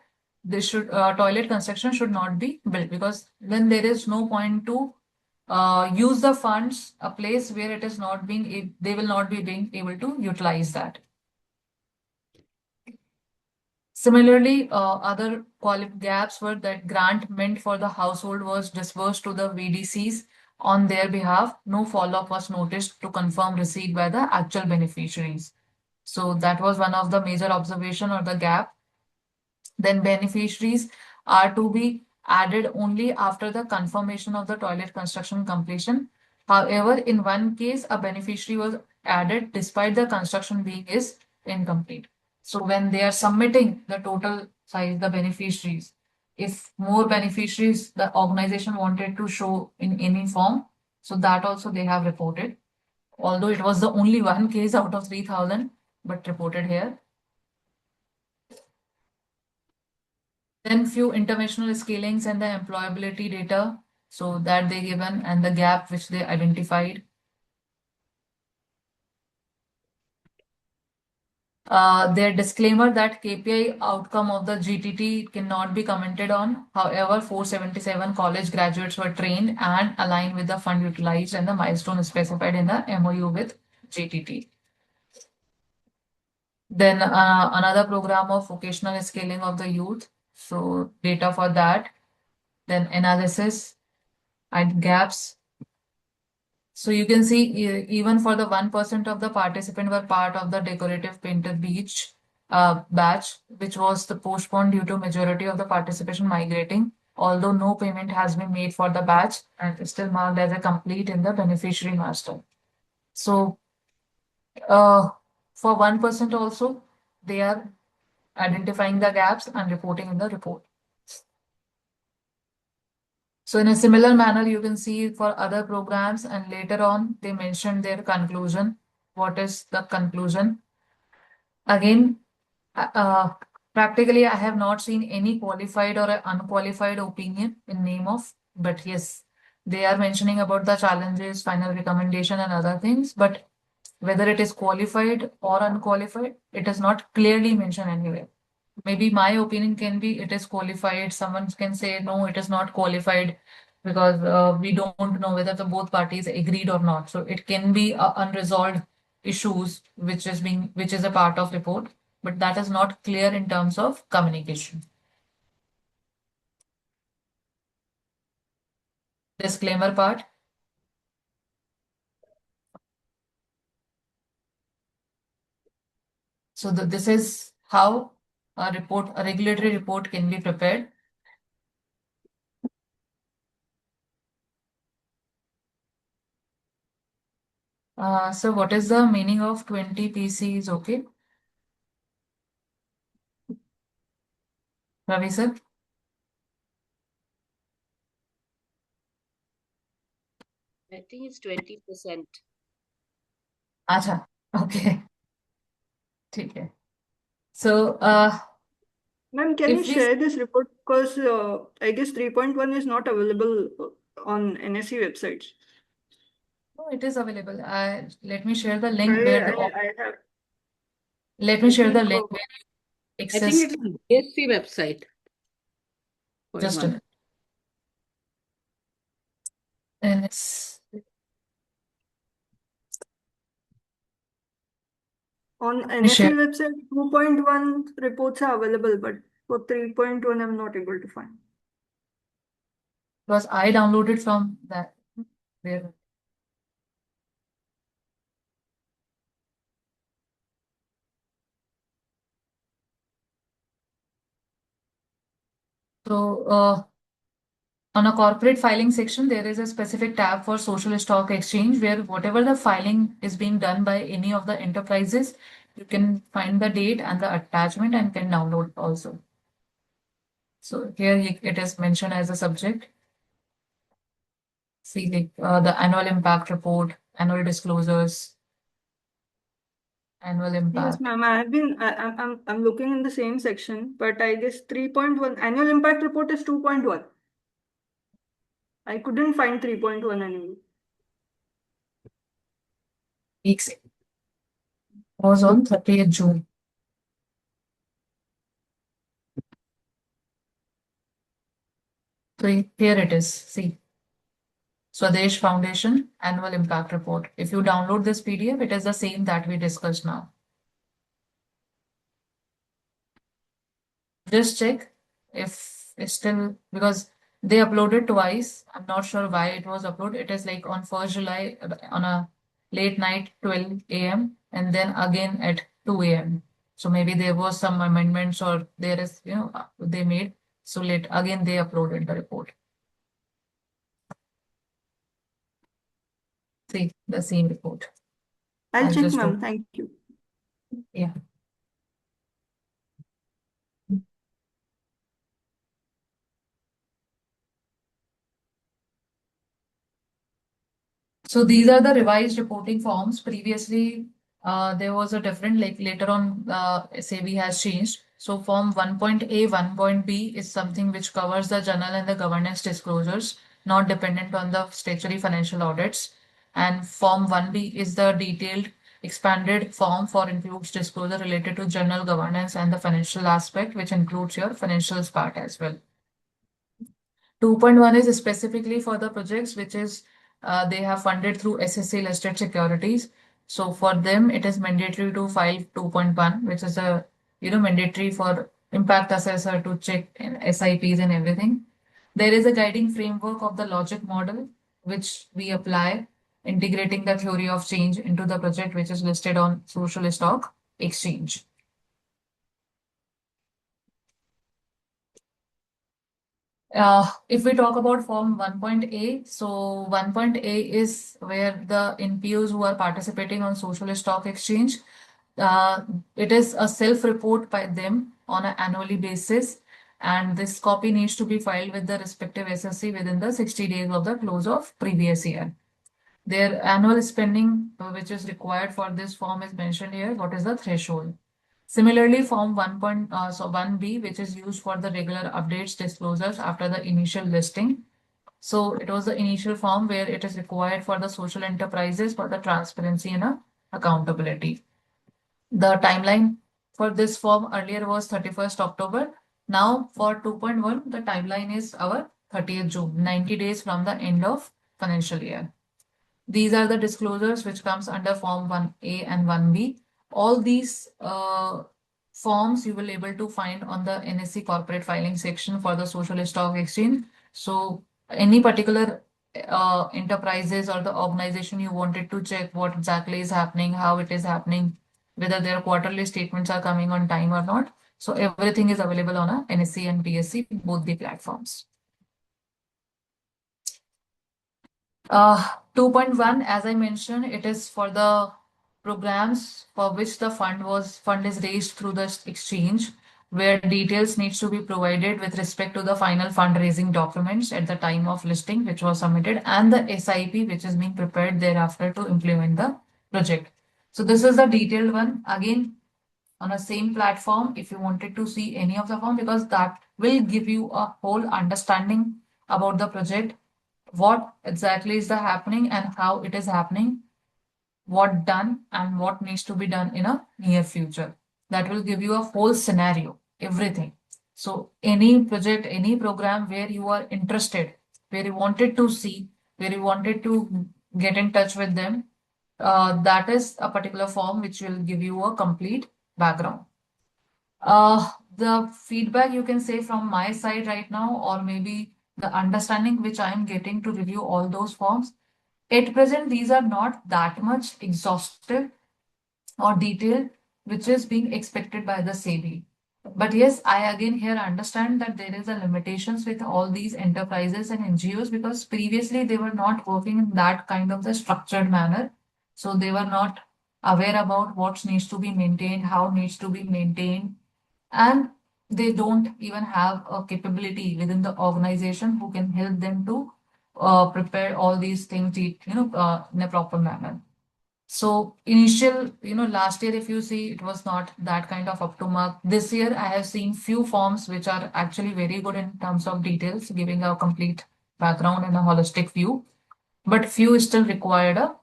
they should toilet construction should not be built, because then there is no point to use the funds a place where it is not being they will not be being able to utilize that. Similarly, other gaps were that grant meant for the household was disbursed to the VDCs on their behalf. No follow-up was noticed to confirm receipt by the actual beneficiaries. So that was one of the major observation or the gap. Then beneficiaries are to be added only after the confirmation of the toilet construction completion. However, in one case, a beneficiary was added despite the construction being is incomplete. So when they are submitting the total size, the beneficiaries, if more beneficiaries the organization wanted to show in any form, so that also they have reported. Although it was the only one case out of 3000, but reported here. Then few interventional scalings and the employability data, so that they given and the gap which they identified. Their disclaimer that KPI outcome of the GTT cannot be commented on. However, 477 college graduates were trained and aligned with the fund utilized and the milestone specified in the MOU with GTT. Then another program of vocational scaling of the youth. So data for that. Then analysis and gaps. So you can see even for the 1% of the participant were part of the decorative painter beach batch, which was the postponed due to majority of the participation migrating, although no payment has been made for the batch and is still marked as a complete in the beneficiary master. So for 1% also, they are identifying the gaps and reporting in the report. So in a similar manner, you can see for other programs, and later on they mentioned their conclusion. What is the conclusion? Again, practically I have not seen any qualified or unqualified opinion in name of, but yes, they are mentioning about the challenges, final recommendation and other things, but whether it is qualified or unqualified, it is not clearly mentioned anywhere. Maybe my opinion can be it is qualified. Someone can say no, it is not qualified because we don't know whether the both parties agreed or not. So it can be unresolved issues which is a part of report, but that is not clear in terms of communication. Disclaimer part. So this is how a regulatory report can be prepared. So what is the meaning of 20 PCs? Okay. Ravi sir? I think it's 20%. Acha, okay. Okay. So, Ma'am, can you share this report? Because I guess 3.1 is not available on NSE websites. No, it is available. Let me share the link where I have. Let me share the link where you I think access. it's on BSc website. Just a minute. And it's on NSE website, 2.1 reports are available, but for 3.1, I'm not able to find. Because I downloaded from that. Where? So, on a corporate filing section, there is a specific tab for social stock exchange where whatever the filing is being done by any of the enterprises, you can find the date and the attachment and can download also. So here it is mentioned as a subject. See the annual impact report, annual disclosures, annual impact. Yes, ma'am. I'm looking in the same section, but I guess 3.1 annual impact report is 2.1. I couldn't find 3.1 anyway. Weeks was on 30th June. So here it is. See. Swadesh Foundation Annual Impact Report. If you download this PDF, it is the same that we discussed now. Just check if it's still, because they uploaded twice. I'm not sure why it was uploaded. It is like on 1st July on a late night 12 a.m. and then again at 2 a.m. So maybe there was some amendments or there is, they made. So late again they uploaded the report. See the same report. I'll check, ma'am. Thank you. Yeah. So these are the revised reporting forms. Previously, there was a different, like later on, SEBI has changed. So Form 1.A, 1.B is something which covers the journal and the governance disclosures, not dependent on the statutory financial audits. And Form 1B is the detailed expanded form for includes disclosure related to journal governance and the financial aspect, which includes your financials part as well. 2.1 is specifically for the projects which is they have funded through SSC listed securities. So for them, it is mandatory to file 2.1, which is a mandatory for impact assessor to check SIPs and everything. There is a guiding framework of the logic model which we apply, integrating the theory of change into the project which is listed on social stock exchange. If we talk about Form 1.A, so 1.A is where the NPOs who are participating on social stock exchange, it is a self-report by them on an annually basis, and this copy needs to be filed with the respective SSC within the 60 days of the close of previous year. Their annual spending, which is required for this form, is mentioned here. What is the threshold? Similarly, Form 1B, which is used for the regular updates disclosures after the initial listing. So it was the initial form where it is required for the social enterprises for the transparency and accountability. The timeline for this form earlier was 31st October. Now for 2.1, the timeline is our 30th June, 90 days from the end of financial year. These are the disclosures which comes under Form 1A and 1B. All these forms you will able to find on the NSE corporate filing section for the social stock exchange. So any particular enterprises or the organization you wanted to check what exactly is happening, how it is happening, whether their quarterly statements are coming on time or not. So everything is available on a NSE and BSE, both the platforms. 2.1, as I mentioned, it is for the programs for which the fund is raised through the exchange, where details needs to be provided with respect to the final fundraising documents at the time of listing, which was submitted, and the SIP, which is being prepared thereafter to implement the project. So this is the detailed one. Again, on a same platform, if you wanted to see any of the form, because that will give you a whole understanding about the project, what exactly is the happening and how it is happening, what done and what needs to be done in a near future. That will give you a whole scenario, everything. So any project, any program where you are interested, where you wanted to see, where you wanted to get in touch with them, that is a particular form which will give you a complete background. The feedback you can say from my side right now, or maybe the understanding which I am getting to review all those forms, at present, these are not that much exhaustive or detailed, which is being expected by the SEBI. But yes, I again here understand that there is a limitations with all these enterprises and NGOs because previously they were not working in that kind of the structured manner. So they were not aware about what needs to be maintained, how needs to be maintained, and they don't even have a capability within the organization who can help them to prepare all these things in a proper manner. So initial, last year, if you see, it was not that kind of up to mark. This year, I have seen few forms which are actually very good in terms of details, giving a complete background and a holistic view. But few still required a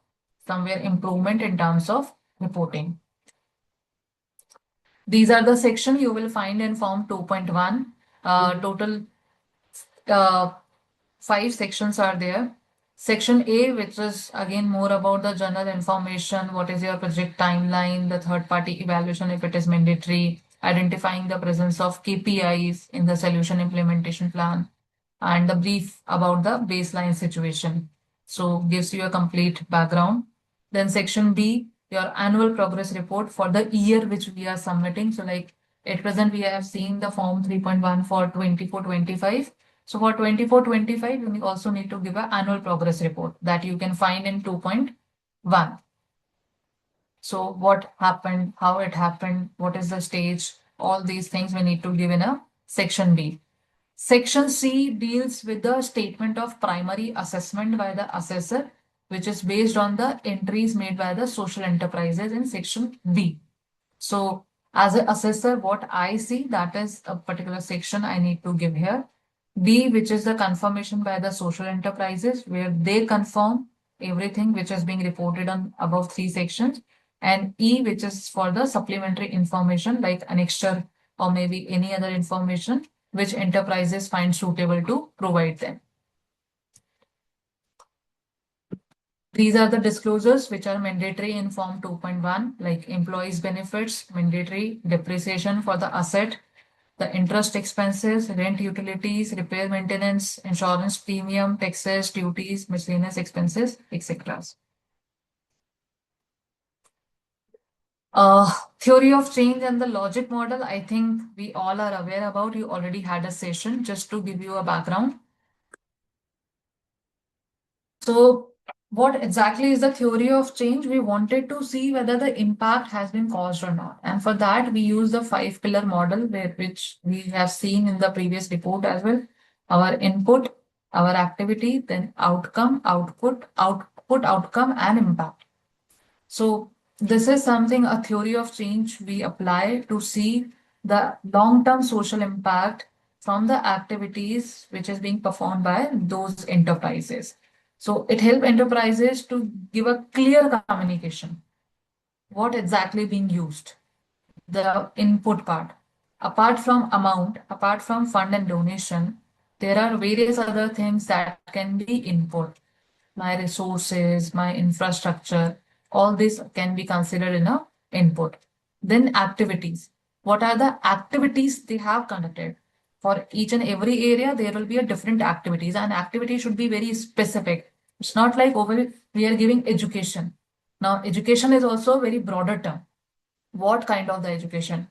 somewhere improvement in terms of reporting. These are the section you will find in Form 2.1. Total 5 sections are there. Section A, which is again more about the general information, what is your project timeline, the third party evaluation if it is mandatory, identifying the presence of KPIs in the solution implementation plan, and the brief about the baseline situation. So gives you a complete background. Then section B, your annual progress report for the year which we are submitting. So like at present, we have seen the form 3.1 for 24-25. So for 24-25, you also need to give an annual progress report that you can find in 2.1. So what happened, how it happened, what is the stage, all these things we need to give in a section B. Section C deals with the statement of primary assessment by the assessor, which is based on the entries made by the social enterprises in section B. So As an assessor, what I see, that is a particular section I need to give here. B, which is the confirmation by the social enterprises, where they confirm everything which is being reported on above 3 sections. And E, which is for the supplementary information like annexure or maybe any other information which enterprises find suitable to provide them. These are the disclosures which are mandatory in Form 2.1, like employees' benefits, mandatory depreciation for the asset, the interest expenses, rent, utilities, repair, maintenance, insurance premium, taxes, duties, miscellaneous expenses, etc. Theory of change and the logic model, I think we all are aware about. You already had a session just to give you a background. So what exactly is the theory of change? We wanted to see whether the impact has been caused or not. And for that, we use the 5-pillar model, which we have seen in the previous report as well. Our input, our activity, then outcome, output, outcome, and impact. So this is something, a theory of change we apply to see the long-term social impact from the activities which is being performed by those enterprises. So it helps enterprises to give a clear communication. What exactly being used? The input part. Apart from amount, apart from fund and donation, there are various other things that can be input. My resources, my infrastructure, all this can be considered in a input. Then activities. What are the activities they have conducted? For each and every area, there will be a different activities, and activity should be very specific. It's not like over we are giving education. Now, education is also a very broader term. What kind of the education?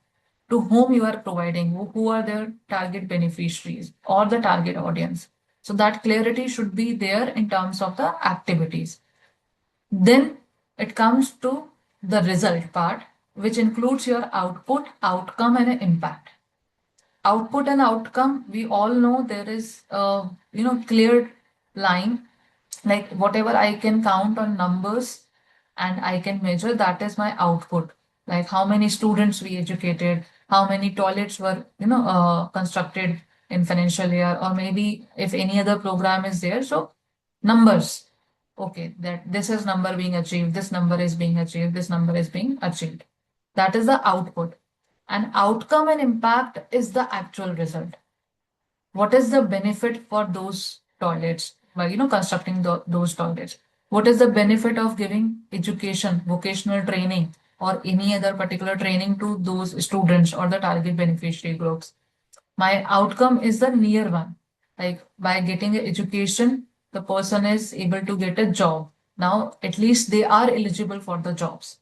To whom you are providing, who are their target beneficiaries or the target audience. So that clarity should be there in terms of the activities. Then it comes to the result part, which includes your output, outcome, and impact. Output and outcome, we all know there is a clear line, like whatever I can count on numbers and I can measure, that is my output. Like how many students we educated, how many toilets were constructed in financial year, or maybe if any other program is there. So numbers, okay, that this is number being achieved, this number is being achieved, this number is being achieved. That is the output. And outcome and impact is the actual result. What is the benefit for those toilets by constructing those toilets? What is the benefit of giving education, vocational training, or any other particular training to those students or the target beneficiary groups? My outcome is the near one. Like by getting an education, the person is able to get a job. Now, at least they are eligible for the jobs.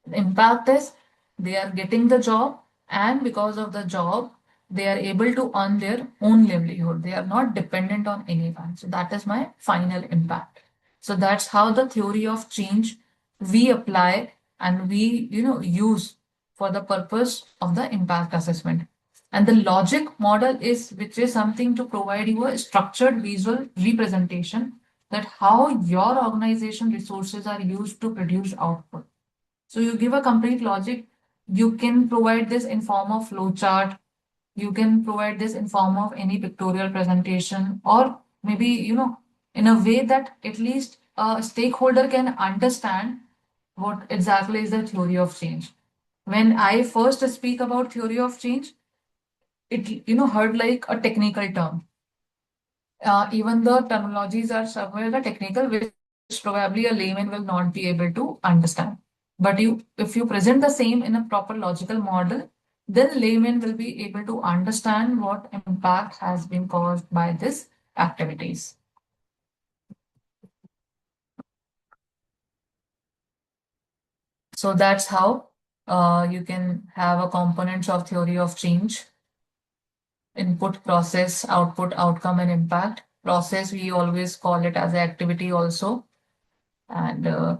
The impact is they are getting the job, and because of the job, they are able to earn their own livelihood. They are not dependent on anyone. So that is my final impact. So that's how the theory of change we apply and we use for the purpose of the impact assessment. And the logic model is, which is something to provide you a structured visual representation that how your organization resources are used to produce output. So you give a complete logic. You can provide this in form of flowchart. You can provide this in form of any pictorial presentation, or maybe, in a way that at least a stakeholder can understand what exactly is the theory of change. When I first speak about theory of change, it, heard like a technical term. Even the terminologies are somewhere the technical, which probably a layman will not be able to understand. But if you present the same in a proper logical model, then layman will be able to understand what impact has been caused by this activities. So that's how you can have a components of theory of change: input, process, output, outcome, and impact. Process, we always call it as activity also. And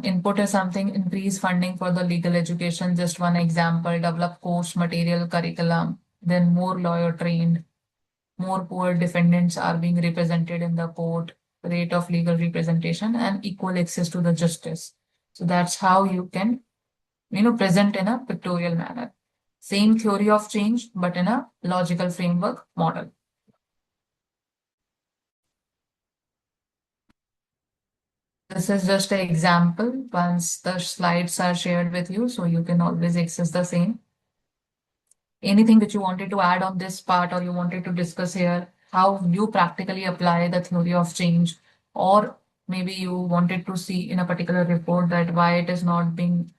input is something: increase funding for the legal education. Just one example: develop course material, curriculum, then more lawyer trained, more poor defendants are being represented in the court, rate of legal representation, and equal access to the justice. So that's how you can present in a pictorial manner. Same theory of change, but in a logical framework model. This is just an example. Once the slides are shared with you, so you can always access the same. Anything which you wanted to add on this part or you wanted to discuss here, how you practically apply the theory of change, or maybe you wanted to see in a particular report that why it is not being,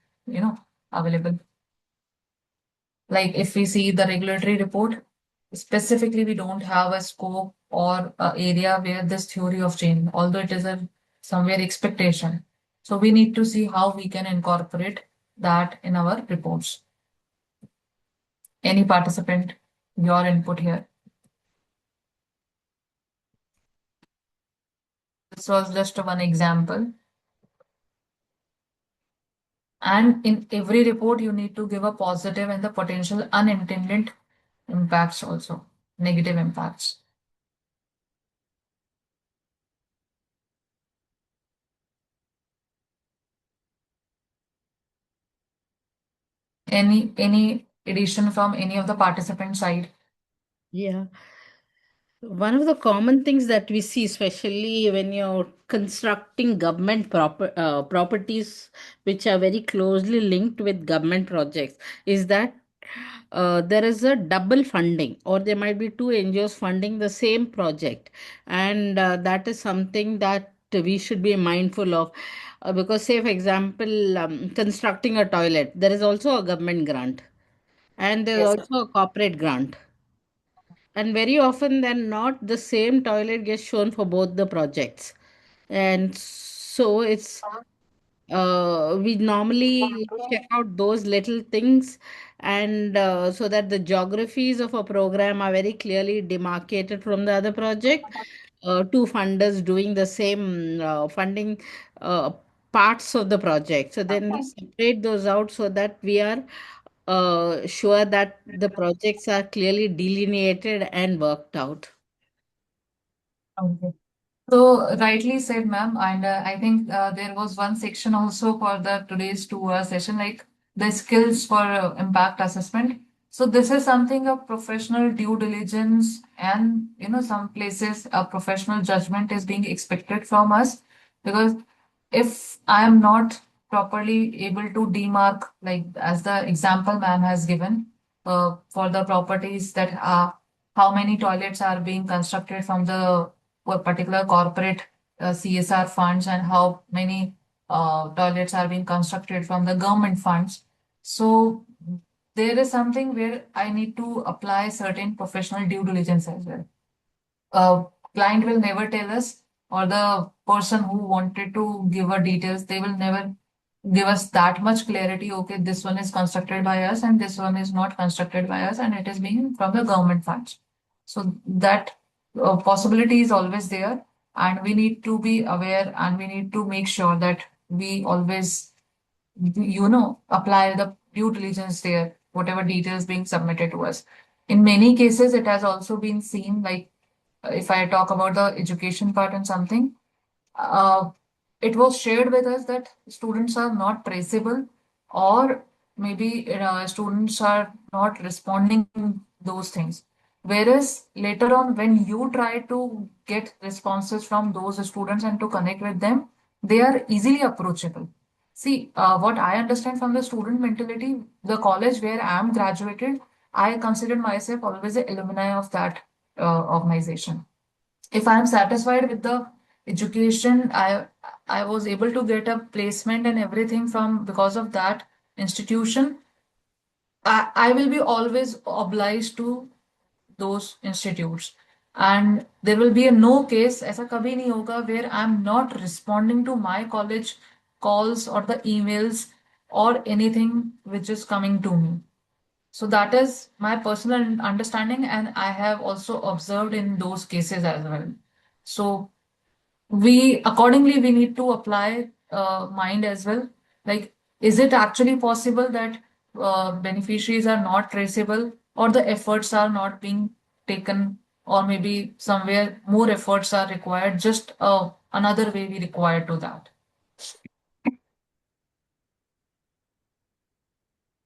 available. Like if we see the regulatory report, specifically we don't have a scope or a area where this theory of change, although it is a somewhere expectation. So we need to see how we can incorporate that in our reports. Any participant, your input here. This was just one example. And in every report, you need to give a positive and the potential unintended impacts also, negative impacts. Any addition from any of the participant side? Yeah. One of the common things that we see, especially when you're constructing government properties, which are very closely linked with government projects, is that there is a double funding, or there might be two NGOs funding the same project. And that is something that we should be mindful of. Because, say, for example, constructing a toilet, there is also a government grant, and there's Yes, sir. also a corporate grant. And very often than not, the same toilet gets shown for both the projects. And so it's we normally check out those little things, and so that the geographies of a program are very clearly demarcated from the other project. Two funders doing the same funding uh, parts of the project. So then we separate those out so that we are sure that the projects are clearly delineated and worked out. Okay. So rightly said, ma'am. And I think there was one section also for the today's 2 hour session, like the skills for impact assessment. So this is something of professional due diligence, and some places a professional judgment is being expected from us, because if I am not properly able to demark, like as the example ma'am has given, for the properties that are how many toilets are being constructed from the particular corporate CSR funds, and how many toilets are being constructed from the government funds. So there is something where I need to apply certain professional due diligence as well. Client will never tell us, or the person who wanted to give our details, they will never give us that much clarity. Okay, this one is constructed by us and this one is not constructed by us, and it is being from the government funds. So that possibility is always there, and we need to be aware, and we need to make sure that we always, apply the due diligence there, whatever details being submitted to us. In many cases, it has also been seen, like if I talk about the education part and something, uh, it was shared with us that students are not traceable, or maybe students are not responding to those things. Whereas later on, when you try to get responses from those students and to connect with them, they are easily approachable. See, what I understand from the student mentality, the college where I am graduated, I consider myself always an alumni of that organization. If I'm satisfied with the education, I was able to get a placement and everything from because of that institution, I will be always obliged to those institutes. And there will be a no case, ऐसा कभी नहीं होगा, where I'm not responding to my college calls or the emails or anything which is coming to me. So that is my personal understanding, and I have also observed in those cases as well. So we accordingly we need to apply mind as well. Like, is it actually possible that beneficiaries are not traceable, or the efforts are not being taken, or maybe somewhere more efforts are required, just another way we require to that.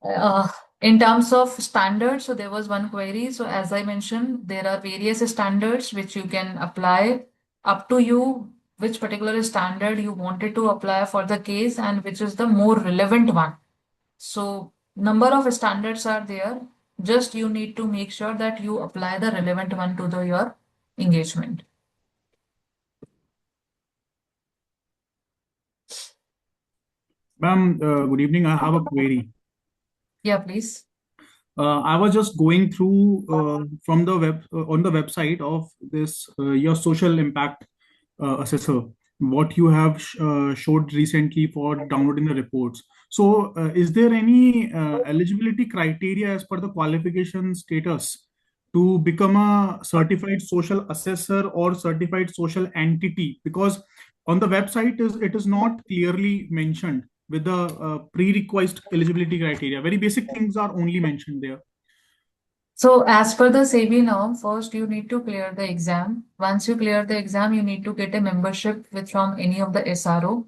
Uh, in terms of standards, so there was one query. So as I mentioned, there are various standards which you can apply. Up to you which particular standard you wanted to apply for the case and which is the more relevant one. So number of standards are there. Just you need to make sure that you apply the relevant one to your engagement. Ma'am, good evening. I have a query. Yeah, please. I was just going through from the web on the website of this your social impact assessor, what you have showed recently for downloading the reports. So, is there any eligibility criteria as per the qualification status to become a certified social assessor or certified social entity? Because on the website is it is not clearly mentioned with the pre-requisite eligibility criteria. Very basic things are only mentioned there. So as per the SEBI norm, first you need to clear the exam. Once you clear the exam, you need to get a membership with from any of the SRO.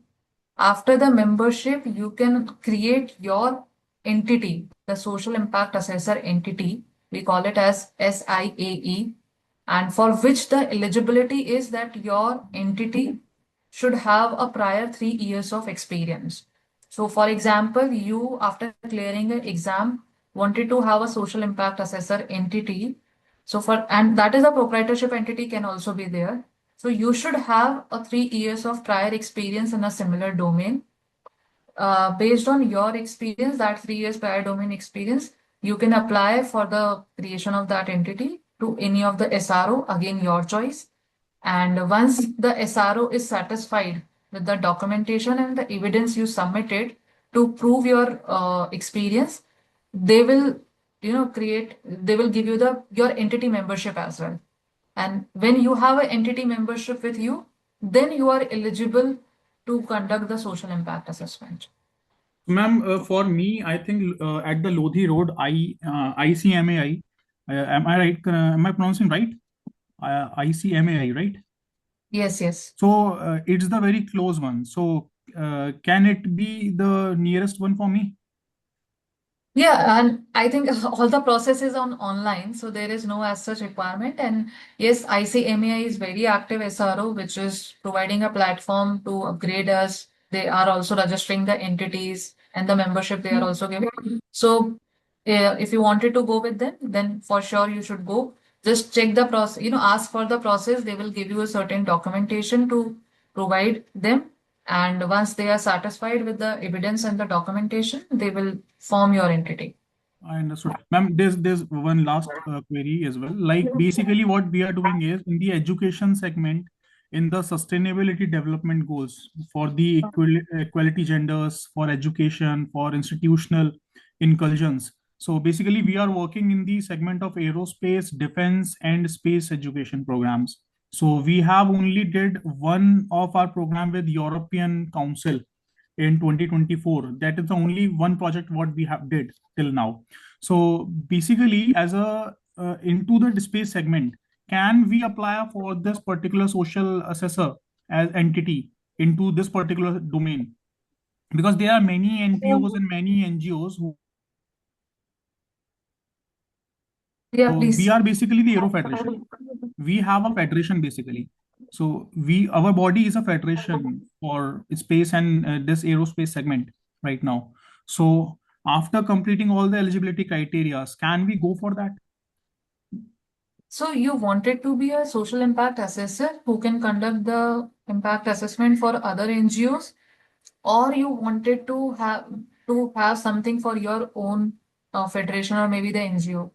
After the membership, you can create your entity, the social impact assessor entity. We call it as SIAE, and for which the eligibility is that your entity should have a prior 3 years of experience. So, for example, you after clearing an exam wanted to have a social impact assessor entity. So for and that is a proprietorship entity can also be there. So you should have a 3 years of prior experience in a similar domain. Based on your experience, that 3 years prior domain experience, you can apply for the creation of that entity to any of the SRO, again your choice. And once the SRO is satisfied with the documentation and the evidence you submitted to prove your experience, they will, they will give you your entity membership as well. And when you have an entity membership with you, then you are eligible to conduct the social impact assessment. Ma'am, for me, I think at the Lodhi Road, ICMAI, am I right? Am I pronouncing right? ICMAI, right? Yes, yes. So it's the very close one. So can it be the nearest one for me? Yeah, and I think all the process is on online, so there is no as such requirement. And yes, ICMAI is very active SRO, which is providing a platform to upgrade us. They are also registering the entities and the membership they are also giving. So if you wanted to go with them, then for sure you should go. Just check the process, ask for the process. They will give you a certain documentation to provide them. And once they are satisfied with the evidence and the documentation, they will form your entity. I understood. Ma'am, there's one last query as well. Like basically what we are doing is in the education segment, in the sustainability development goals for the equality genders, for education, for institutional inclusions. So basically we are working in the segment of aerospace, defense and space education programs. So we have only did one of our program with European Council in 2024. That is the only one project what we have did till now. So basically, as a into the space segment, can we apply for this particular social assessor as entity into this particular domain? Because there are many NPOs and many NGOs who. Yeah, So we please. are basically the Aero Federation. We have a federation basically. So our body is a federation for space and this aerospace segment right now. So after completing all the eligibility criteria, can we go for that? So you wanted to be a social impact assessor who can conduct the impact assessment for other NGOs, or you wanted to have something for your own federation or maybe the NGO?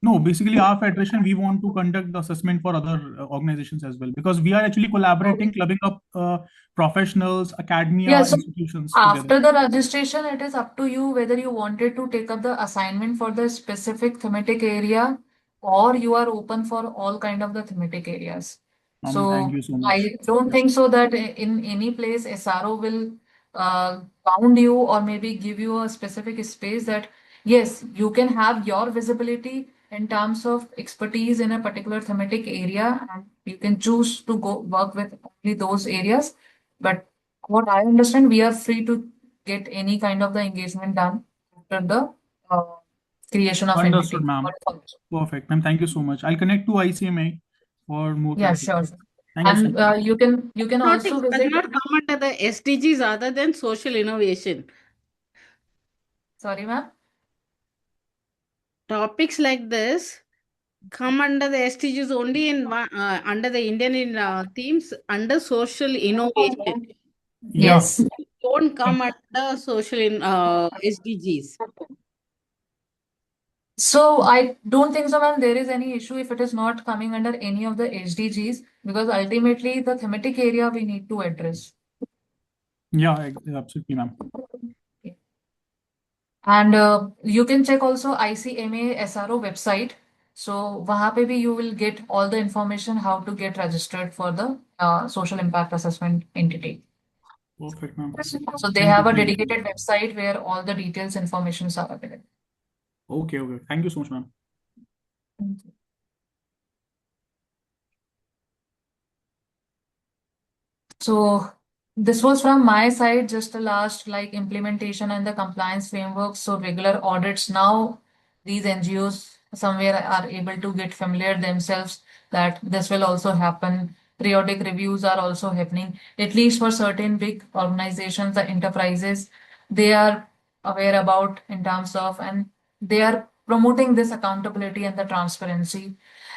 No, basically our federation, we want to conduct the assessment for other organizations as well because we are actually collaborating, clubbing up professionals, Yeah, academia, so institutions together. after the registration, it is up to you whether you wanted to take up the assignment for the specific thematic area or you are open for all kind of the thematic areas. Thank So you so much. I don't think so that in any place SRO will bound you or maybe give you a specific space that yes, you can have your visibility in terms of expertise in a particular thematic area and you can choose to go work with only those areas. But what I understand, we are free to get any kind of the engagement done after the uh, creation of Understood, entity. ma'am. Perfect, ma'am. Thank you so much. I'll connect to ICMA for more Yeah, sure. clarification. Thank you so And much. you can also Does visit. not come under the SDGs other than social innovation. Sorry, ma'am. Topics like this come under the SDGs only in under the Indian themes under social innovation. Yes. Don't come under social SDGs. So I don't think so, ma'am, there is any issue if it is not coming under any of the SDGs, because ultimately the thematic area we need to address. Yeah, absolutely, ma'am. And you can check also ICMA SRO website. So वहाँ पे भी you will get all the information how to get registered for the social impact assessment entity. Perfect, ma'am. So they Thank have you. a dedicated website where all the details informations are available. Okay, okay. Thank you so much, ma'am. So this was from my side, just the last like implementation and the compliance framework. So regular audits now, these NGOs somewhere are able to get familiar themselves that this will also happen. Periodic reviews are also happening, at least for certain big organizations, the enterprises, they are aware about in terms of, and they are promoting this accountability and the transparency.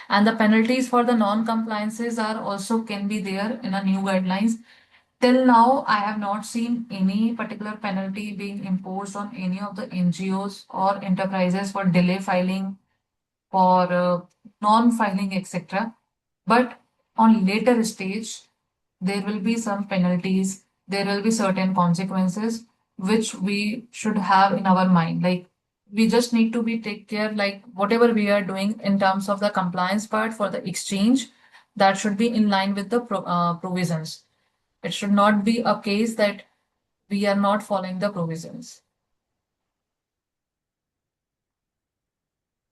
And the penalties for the non-compliances are also can be there in a new guidelines. Till now, I have not seen any particular penalty being imposed on any of the NGOs or enterprises for delay filing, for non-filing, etc. But on later stage, there will be some penalties, there will be certain consequences which we should have in our mind. Like we just need to be take care, like whatever we are doing in terms of the compliance part for the exchange, that should be in line with the provisions. It should not be a case that we are not following the provisions.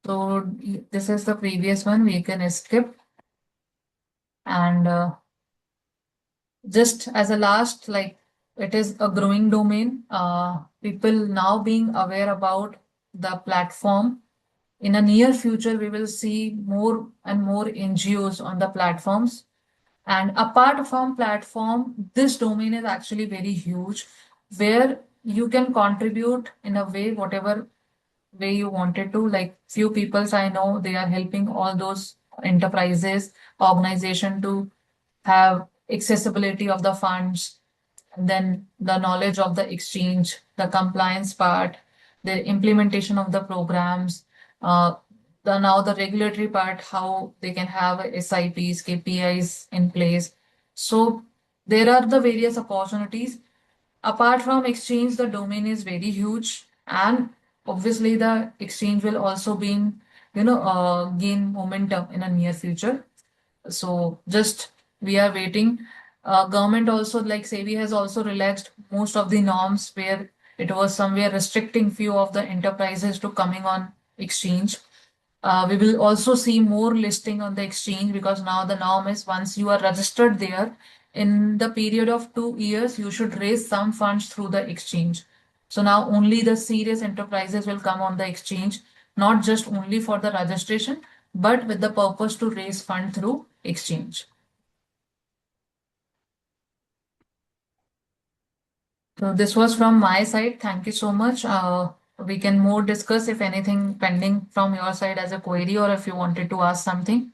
So this is the previous one, we can skip. And just as a last, like it is a growing domain. People now being aware about the platform. In a near future, we will see more and more NGOs on the platforms. And apart from platform, this domain is actually very huge, where you can contribute in a way, whatever way you wanted to. Like few peoples I know, they are helping all those enterprises, organization to have accessibility of the funds, and then the knowledge of the exchange, the compliance part, the implementation of the programs, uh, the now the regulatory part, how they can have SIPs, KPIs in place. So there are the various opportunities. Apart from exchange, the domain is very huge, and obviously the exchange will also be in, gain momentum in a near future. So just we are waiting. Government also, like SEBI has also relaxed most of the norms where it was somewhere restricting few of the enterprises to coming on exchange. We will also see more listing on the exchange, because now the norm is once you are registered there, in the period of 2 years, you should raise some funds through the exchange. So now only the serious enterprises will come on the exchange, not just only for the registration, but with the purpose to raise fund through exchange. So this was from my side. Thank you so much. We can more discuss if anything pending from your side as a query, or if you wanted to ask something.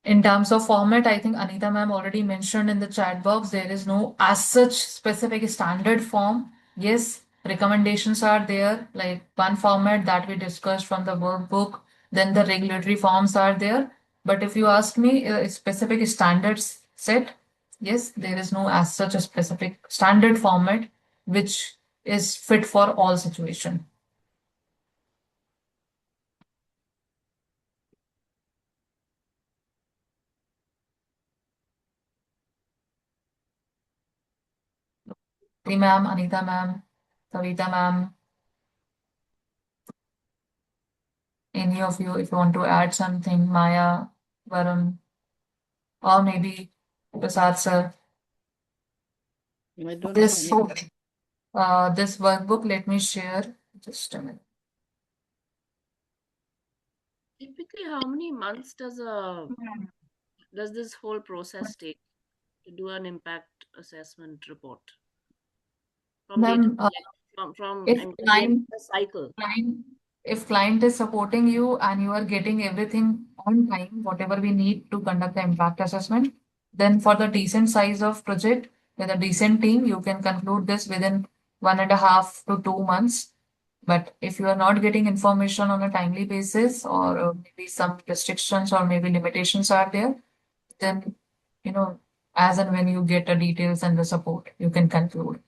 In terms of format, I think Anita ma'am already mentioned in the chat box, there is no as such specific standard form. Yes, recommendations are there, like one format that we discussed from the workbook, then the regulatory forms are there. But if you ask me a specific standards set, yes, there is no as such a specific standard format which is fit for all situation. Ma'am, Anita ma'am, Kavita ma'am, any of you, if you want to add something, Maya, Varun, or maybe Prasad sir. I don't have This any. this workbook, let me share Just a minute. Typically, how many months does this whole process take to do an impact assessment report? From date Ma'am, from if the entire cycle. if client is supporting you and you are getting everything on time, whatever we need to conduct the impact assessment, then for the decent size of project with a decent team, you can conclude this within 1.5 to 2 months. But if you are not getting information on a timely basis, or maybe some restrictions or maybe limitations are there, then as and when you get the details and the support, you can conclude.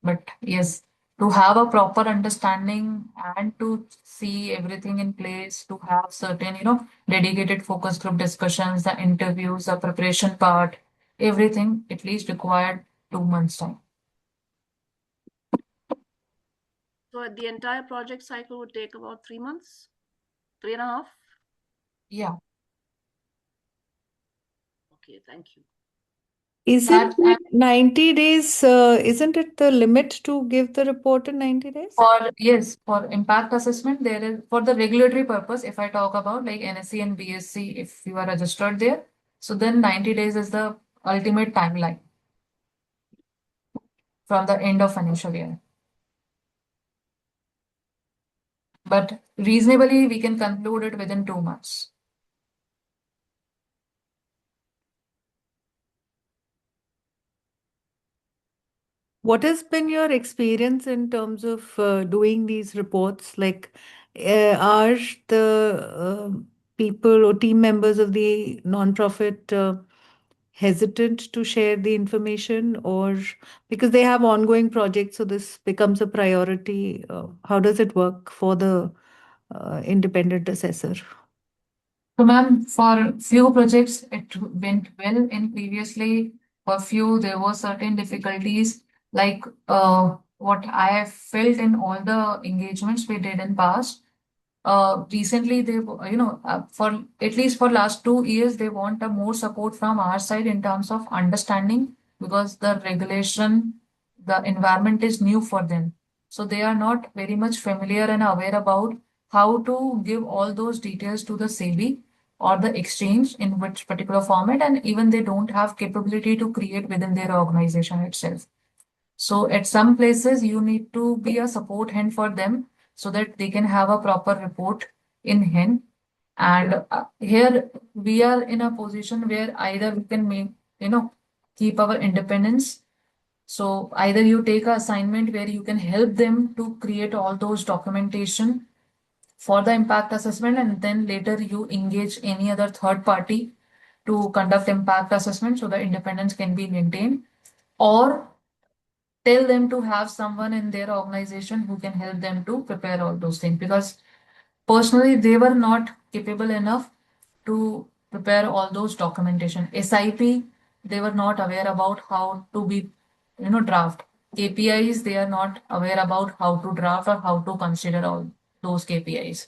But yes, to have a proper understanding and to see everything in place, to have certain, dedicated focus group discussions, the interviews, the preparation part, everything at least required 2 months time. So the entire project cycle would take about 3 months, 3.5. Yeah. Okay, thank you. Isn't it 90 days? Isn't it the limit to give the report in 90 days? For impact assessment, there is for the regulatory purpose, if I talk about like NSC and BSc, if you are registered there, so then 90 days is the ultimate timeline from the end of financial year. But reasonably, we can conclude it within 2 months. What has been your experience in terms of doing these reports? Like, are the people or team members of the nonprofit hesitant to share the information, or because they have ongoing projects, so this becomes a priority? How does it work for the independent assessor? So, ma'am, for few projects, it went well in previously. For few, there were certain difficulties, like what I have felt in all the engagements we did in past. Recently, for at least for last 2 years, they want a more support from our side in terms of understanding, because the regulation, the environment is new for them. So they are not very much familiar and aware about how to give all those details to the SEBI or the exchange in which particular format, and even they don't have capability to create within their organization itself. So at some places you need to be a support hand for them so that they can have a proper report in hand. And here we are in a position where either we can keep our independence. So either you take an assignment where you can help them to create all those documentation for the impact assessment, and then later you engage any other third party to conduct impact assessment so the independence can be maintained, or tell them to have someone in their organization who can help them to prepare all those things, because personally they were not capable enough to prepare all those documentation. SIP, they were not aware about how to be draft. KPIs, they are not aware about how to draft or how to consider all those KPIs.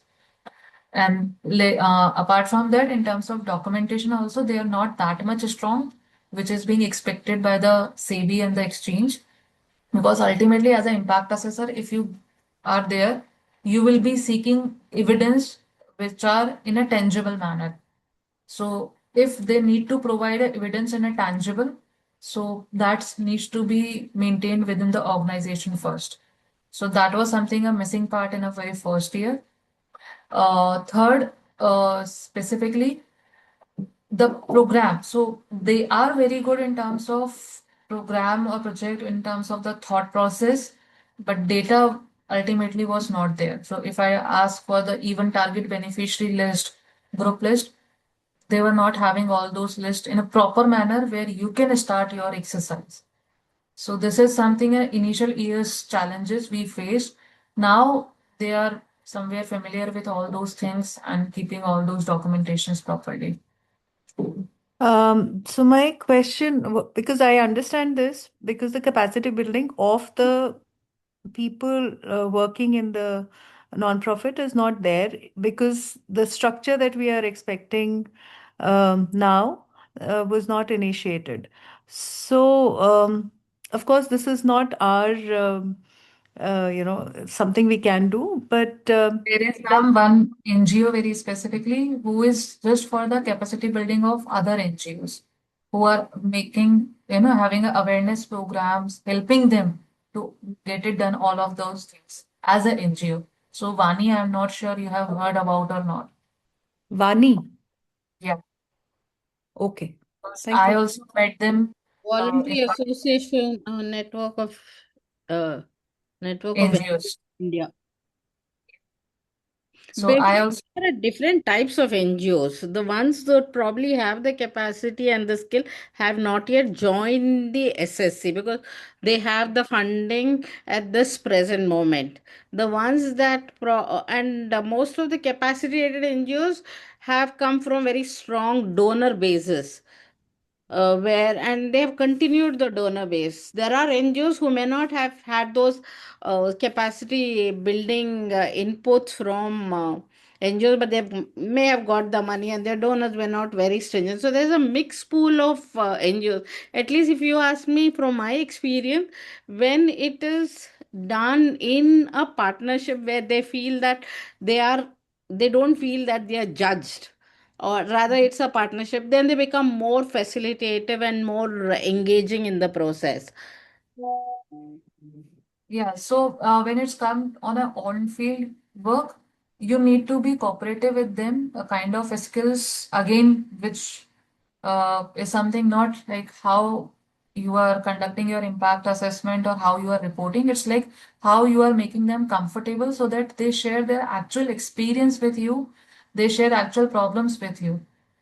And apart from that, in terms of documentation also, they are not that much strong, which is being expected by the SEBI and the exchange. Because ultimately, as an impact assessor, if you are there, you will be seeking evidence which are in a tangible manner. So if they need to provide evidence in a tangible, so that needs to be maintained within the organization first. So that was something a missing part in a very first year. Third, specifically, the program. So they are very good in terms of program or project in terms of the thought process, but data ultimately was not there. So if I ask for the even target beneficiary list, group list, they were not having all those lists in a proper manner where you can start your exercise. So this is something initial years challenges we faced. Now they are somewhere familiar with all those things and keeping all those documentations properly. So my question, because I understand this, because the capacity building of the people working in the nonprofit is not there, because the structure that we are expecting now was not initiated. So, of course, this is not our something we can do. But There is one NGO very specifically who is just for the capacity building of other NGOs who are making, having awareness programs, helping them to get it done, all of those things as an NGO. So, Vani, I'm not sure you have heard about or not. Vani. Yeah. Okay. Thank I you. also met them Voluntary in Association Network of NGOs. India. So I also There are different types of NGOs. The ones that probably have the capacity and the skill have not yet joined the SSC because they have the funding at this present moment. The ones that most of the capacitated NGOs have come from very strong donor bases, where and they have continued the donor base. There are NGOs who may not have had those capacity building inputs from NGOs, but they may have got the money and their donors were not very stringent. So there's a mixed pool of NGOs. At least if you ask me from my experience, when it is done in a partnership where they feel that they don't feel that they are judged, or rather it's a partnership, then they become more facilitative and more engaging in the process. Yeah, so when it's come on a on-field work, you need to be cooperative with them, a kind of skills again, which is something not like how you are conducting your impact assessment or how you are reporting. It's like how you are making them comfortable so that they share their actual experience with you, they share actual problems with you.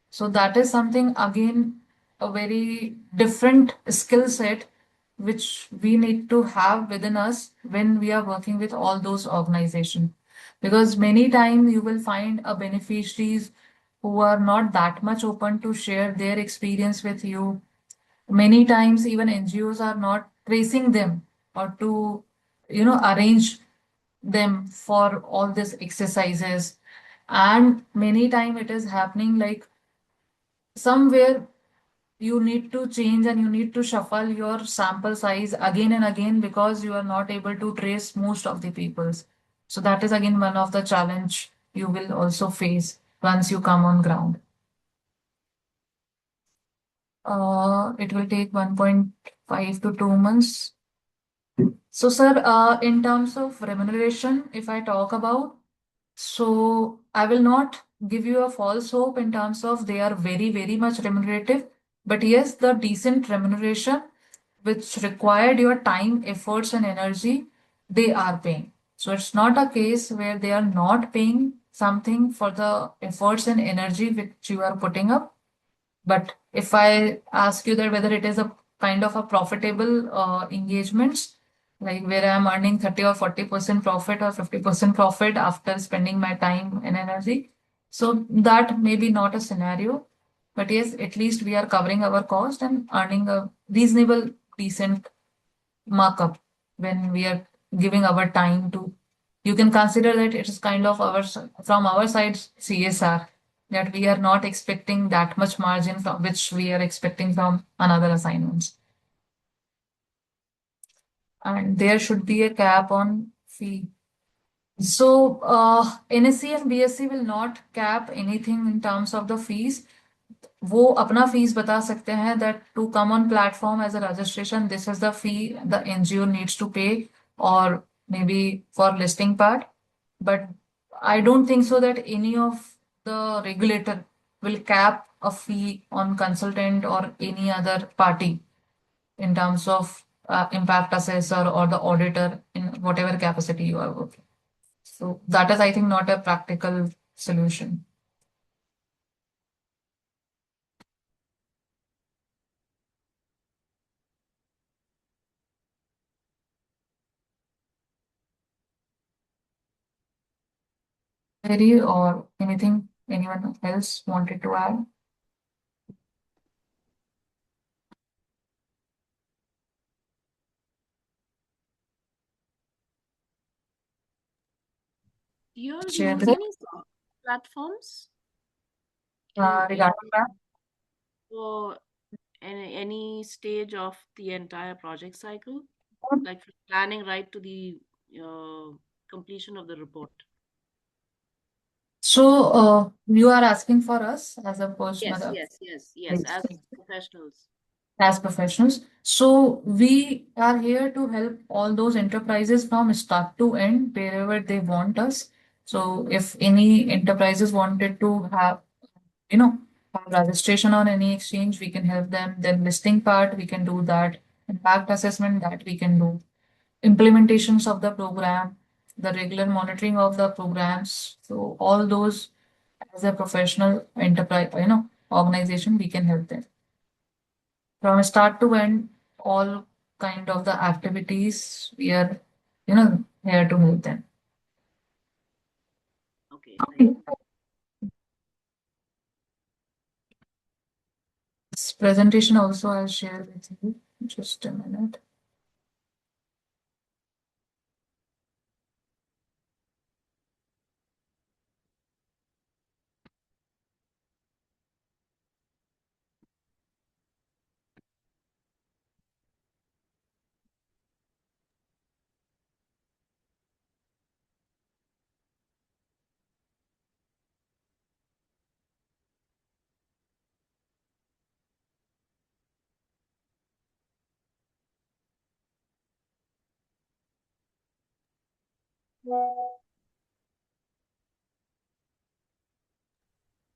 So that is something again a very different skill set which we need to have within us when we are working with all those organizations. Because many times you will find a beneficiaries who are not that much open to share their experience with you. Many times even NGOs are not tracing them or to, arrange them for all these exercises. And many times it is happening like somewhere you need to change and you need to shuffle your sample size again and again because you are not able to trace most of the peoples. So that is again one of the challenge you will also face once you come on ground. It will take 1.5 to 2 months. So, sir, in terms of remuneration, if I talk about, so I will not give you a false hope in terms of they are very, very much remunerative. But yes, the decent remuneration which required your time, efforts, and energy, they are paying. So it's not a case where they are not paying something for the efforts and energy which you are putting up. But if I ask you that whether it is a kind of a profitable engagements, like where I'm earning 30 or 40% profit or 50% profit after spending my time and energy, so that may be not a scenario. But yes, at least we are covering our cost and earning a reasonable, decent markup when we are giving our time to. You can consider that it is kind of our from our side CSR, that we are not expecting that much margin from which we are expecting from another assignments. And there should be a cap on fee. So NSC and BSc will not cap anything in terms of the fees. वो अपना fees बता सकते हैं that to come on platform as a registration, this is the fee the NGO needs to pay, or maybe for listing part. But I don't think so that any of the regulator will cap a fee on consultant or any other party in terms of impact assessor or the auditor in whatever capacity you are working. So that is, I think, not a practical solution. Very or anything anyone else wanted to add? Do you all Share use the any platforms regarding that. for any stage of the entire project cycle, like from planning right to the completion of the report? So you are asking for us as a Yes, personal, yes, as professionals. as professionals. So we are here to help all those enterprises from start to end wherever they want us. So if any enterprises wanted to have, you know, have registration on any exchange, we can help them. Then listing part, we can do that. Impact assessment, that we can do. Implementations of the program, the regular monitoring of the programs. So all those as a professional enterprise, organization, we can help them. From start to end, all kind of the activities, we are, here to help them. Okay, thank you. This presentation also I'll share with you. Just a minute.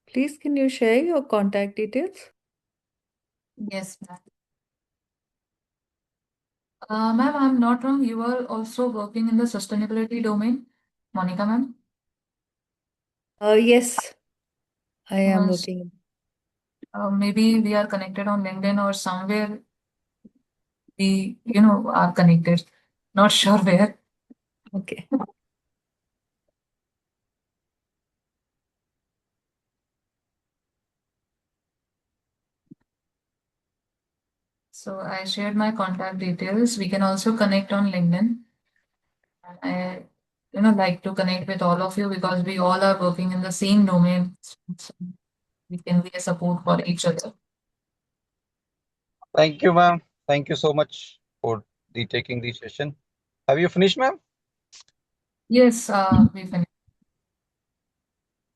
Please, can you share your contact details? Yes, ma'am. Ma'am, I'm not wrong. You are also working in the sustainability domain, Monica, ma'am? Yes, I am Uh, working. maybe we are connected on LinkedIn or somewhere we, are connected. Not sure where. Okay. So I shared my contact details. We can also connect on LinkedIn. I, like to connect with all of you because we all are working in the same domain. So we can be a support for each other. Thank you, ma'am. Thank you so much for taking the session. Have you finished, ma'am? Yes, we finished.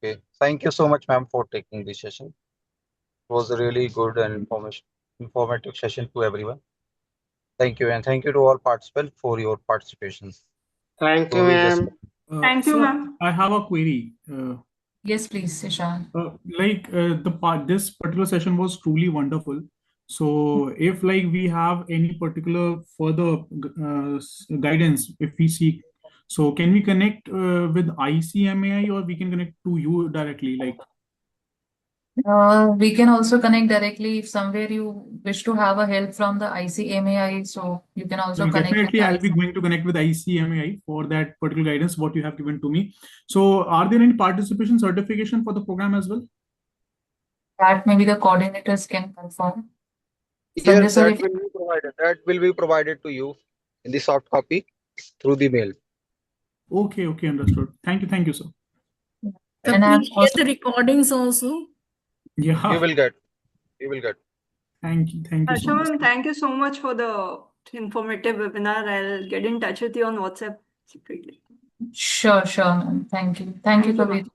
Okay. Thank you so much, ma'am, for taking the session. It was a really good and informative session to everyone. Thank you, and thank you to all participants for your participation. Thank So you, we just ma'am. Thank you, Sir, ma'am. I have a query. Yes, please, Ishan. This particular session was truly wonderful. So if like we have any particular further guidance, if we seek, so can we connect with ICMAI or we can connect to you directly? Like We can also connect directly if somewhere you wish to have a help from the ICMAI, so you can also connect with definitely the I'll be going to connect with ICMAI for that particular guidance what you have given to me. So are there any participation certification for the program as well? that maybe the coordinators can confirm. Yes, Sanjay sir, that will be provided. That will be provided to you in the soft copy through the mail. Okay, understood. Thank you, sir. So and I'm please share also the recordings also. Yeah. You will get. You will get. Thank you so Harsha much. ma'am, thank you so much for the informative webinar. I'll get in touch with you on WhatsApp separately. sure, ma'am. Thank you. Thank you, Thank you, Kavita. ma'am.